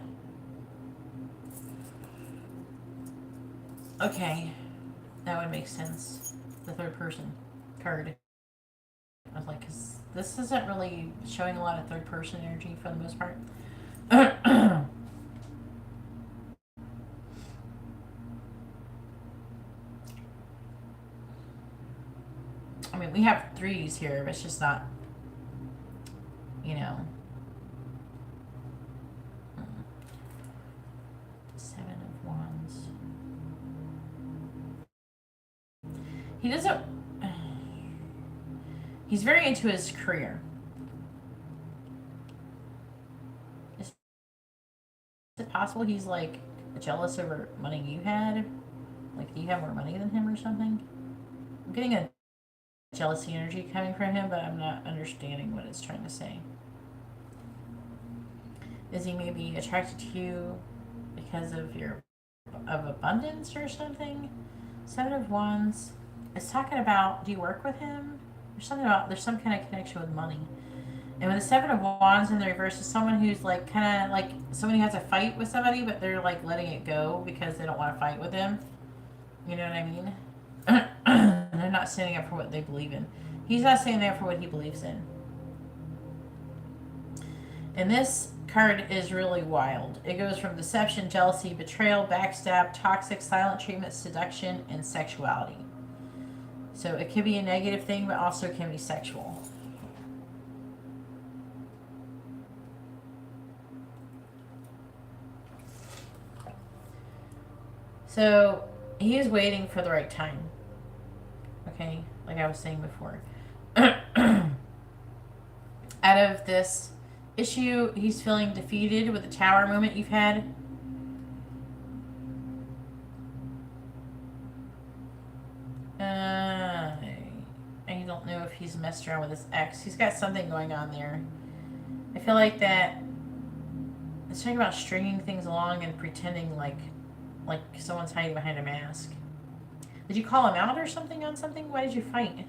Okay. That would make sense. The third person card. I was like, because this isn't really showing a lot of third person energy for the most part. I mean, we have threes here, but it's just not, you know. Seven of Wands. He doesn't... He's very into his career. Is it possible he's like jealous over money you had? Like you have more money than him or something? I'm getting a jealousy energy coming from him, but I'm not understanding what it's trying to say. Is he maybe attracted to you because of your abundance or something? Seven of Wands. It's talking about, do you work with him? There's something about, there's some kind of connection with money. And with the Seven of Wands in the reverse is someone who's like kind of like someone who has a fight with somebody, but they're like letting it go because they don't want to fight with them. You know what I mean? They're not standing up for what they believe in. He's not standing up for what he believes in. And this card is really wild. It goes from deception, jealousy, betrayal, backstab, toxic, silent treatment, seduction, and sexuality. So it can be a negative thing, but also can be sexual. So he is waiting for the right time. Okay, like I was saying before. Out of this issue, he's feeling defeated with the tower moment you've had. I don't know if he's messed around with his ex. He's got something going on there. I feel like that it's talking about stringing things along and pretending like someone's hiding behind a mask. Did you call him out or something on something? Why did you fight?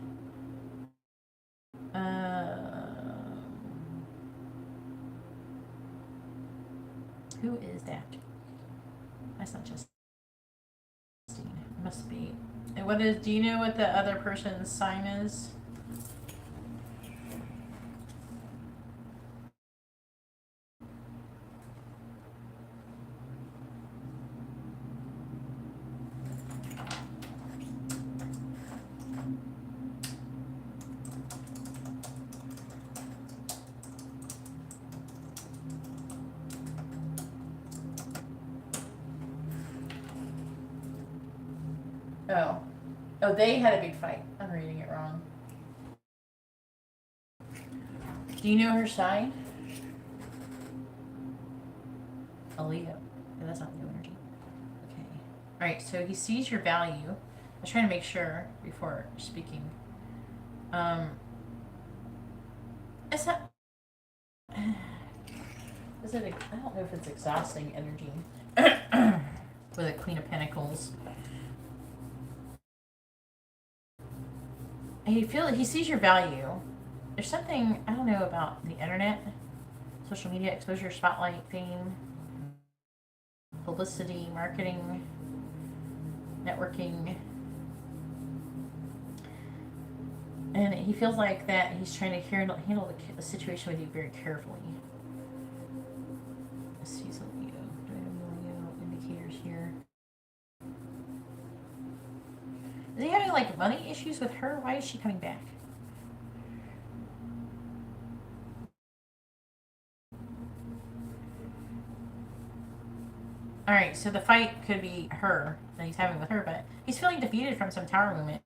Who is that? That's not just Justine. It must be. And what is? Do you know what the other person's sign is? Oh, they had a big fight. I'm reading it wrong. Do you know her sign? A Leo. No, that's not Leo energy. Okay. Alright, so he sees your value. I was trying to make sure before speaking. It's not... Is it? I don't know if it's exhausting energy with a Queen of Pentacles. He sees your value. There's something I don't know about the internet, social media, exposure, spotlight, fame, publicity, marketing, networking. And he feels like that he's trying to handle the situation with you very carefully. Let's see some Leo. Do I have Leo indicators here? Is he having like money issues with her? Why is she coming back? Alright, so the fight could be her that he's having with her, but he's feeling defeated from some tower movement.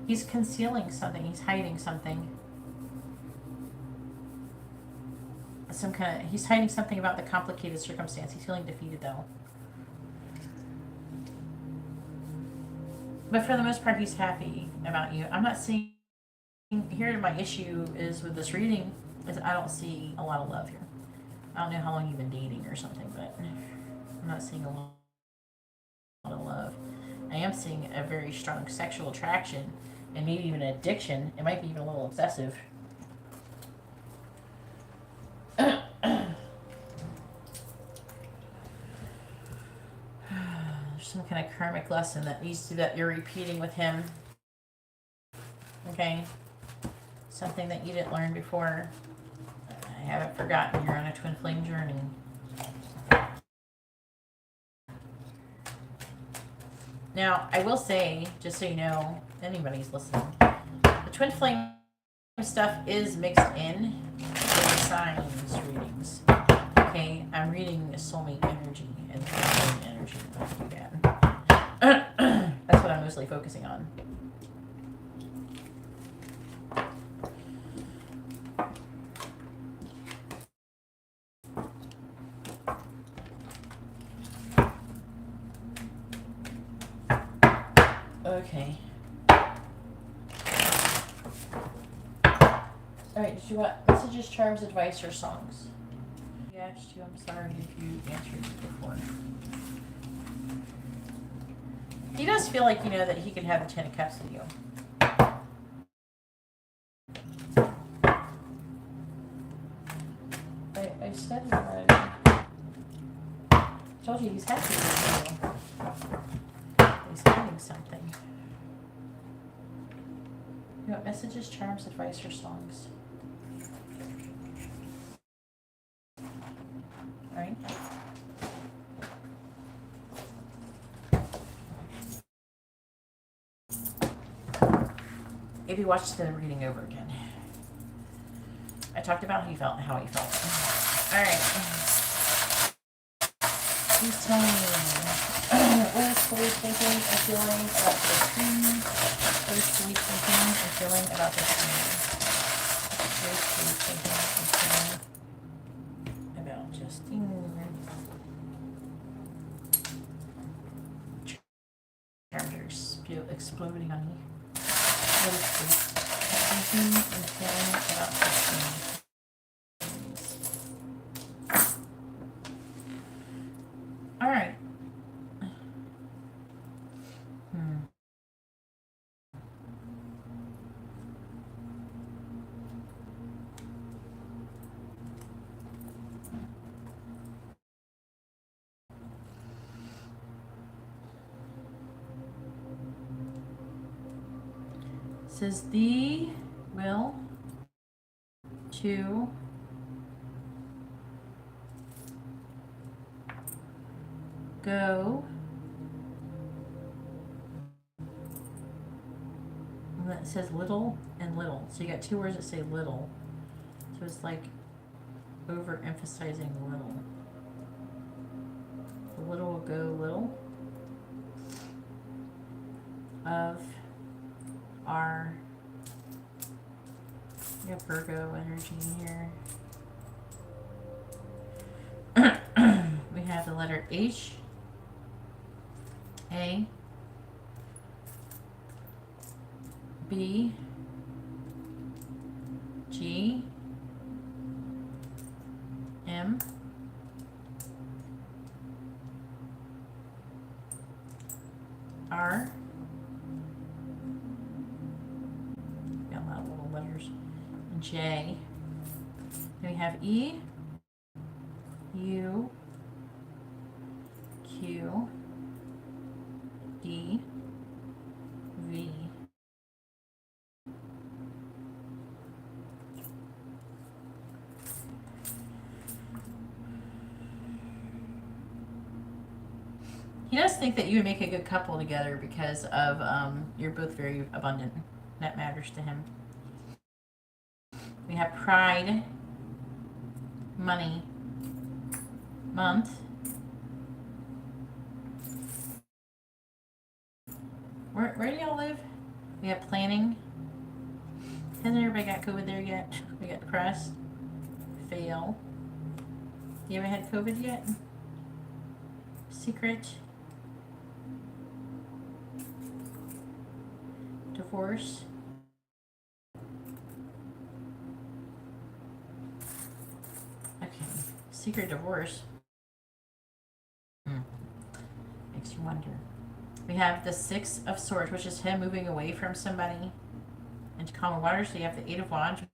He's concealing something. He's hiding something. He's hiding something about the complicated circumstance. He's feeling defeated though. But for the most part, he's happy about you. I'm not seeing... Here, my issue is with this reading is I don't see a lot of love here. I don't know how long you've been dating or something, but I'm not seeing a lot of love. I am seeing a very strong sexual attraction and maybe even an addiction. It might be even a little obsessive. There's some kind of karmic lesson that you're repeating with him. Okay? Something that you didn't learn before. I haven't forgotten. You're on a twin flame journey. Now, I will say, just so you know, anybody's listening, the twin flame stuff is mixed in with the signs readings. Okay, I'm reading soulmate energy and twin flame energy. Not too bad. That's what I'm mostly focusing on. Okay. Alright, did you want messages, charms, advice, or songs? I asked you, I'm sorry if you answered before. He does feel like, you know, that he could have the 10 of Cups with you. I said it already. I told you he's happy with you. He's hiding something. You want messages, charms, advice, or songs? Alright. If you watched the reading over again, I talked about how he felt. Alright. Please tell me what is Chloe thinking and feeling about this scene? What is Chloe thinking and feeling about this scene? What is Chloe thinking and feeling about Justine? Characters exploding on me. What is Chloe thinking and feeling about Justine? Alright. Says the will to go, and that says little and little. So you got two words that say little. So it's like overemphasizing little. The little will go little of our, we have Virgo energy here. We have the letter H, A, B, G, R. Got a lot of little letters. J. Then we have E, U, Q, D, V, he does think that you would make a good couple together because of you're both very abundant. That matters to him. We have pride, money, month, where do y'all live? We have planning. Hasn't everybody got COVID there yet? We got crust, fail. You haven't had COVID yet? Secret, divorce, okay, secret divorce. Makes you wonder. We have the Six of Swords, which is him moving away from somebody into calmer waters. So you have the Eight of Wands. We're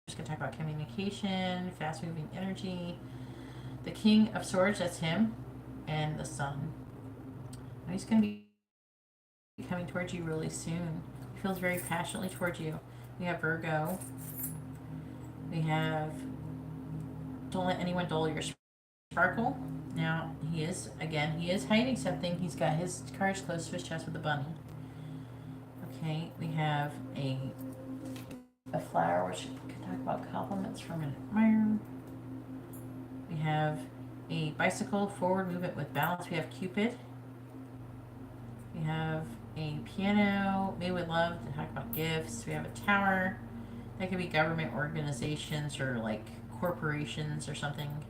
just going to talk about communication, fast-moving energy. The King of Swords, that's him, and the Sun. He's going to be coming towards you really soon. He feels very passionately towards you. We have Virgo. We have don't let anyone dull your sparkle. Now, he is hiding something. He's got his cards close to his chest with a bunny. Okay, we have a flower, which we can talk about compliments from an admirer. We have a bicycle, forward movement with balance. We have Cupid. We have a piano, made with love, to talk about gifts. We have a tower. That could be government organizations or like corporations or something.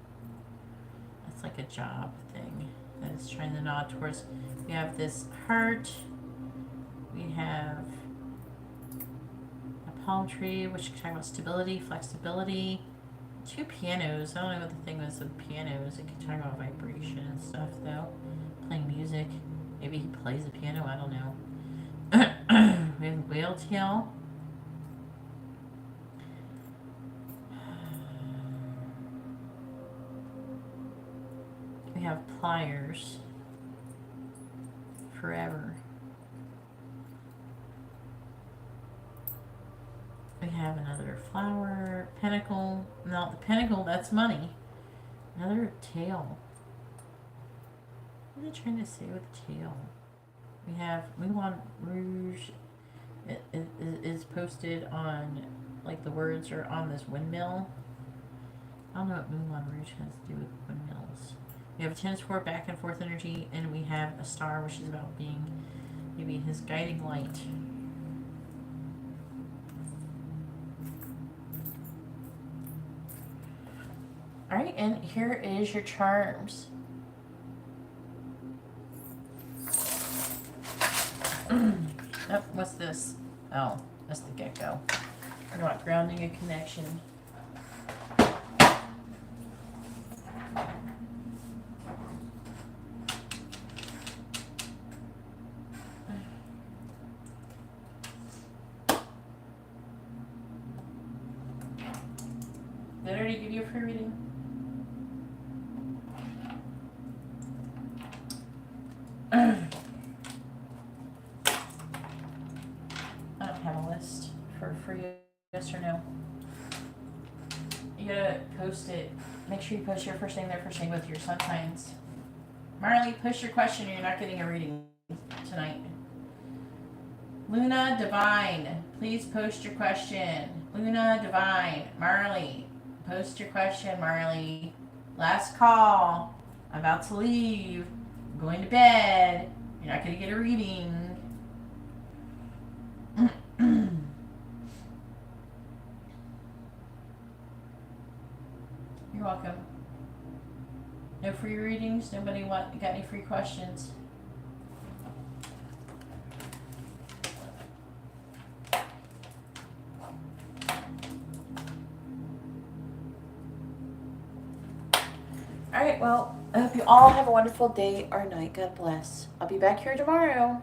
That's like a job thing that is trying to nod towards. We have this heart. We have a palm tree, which can talk about stability, flexibility. Two pianos. I don't know what the thing was with pianos. It can talk about vibration and stuff, though. Playing music. Maybe he plays the piano. I don't know. We have whale tail. We have pliers. Forever. We have another flower. Pentacle. No, the pentacle, that's money. Another tail. What are they trying to say with tail? We have Moulin Rouge. It is posted on, like the words are on this windmill. I don't know what Moulin Rouge has to do with windmills. We have a tennis court, back and forth energy, and we have a star, which is about being maybe his guiding light. Alright, and here is your charms. Oh, what's this? Oh, that's the gecko. I want grounding and connection. Did I already give you a free reading? I don't have a list for free, yes or no. You gotta post it. Make sure you post your first name, their first name with your sun signs. Marley, post your question or you're not getting a reading tonight. Luna Divine, please post your question. Luna Divine, Marley, post your question, Marley. Last call. I'm about to leave. I'm going to bed. You're not going to get a reading. You're welcome. No free readings? Nobody got any free questions? Alright, well, I hope you all have a wonderful day or night. God bless. I'll be back here tomorrow.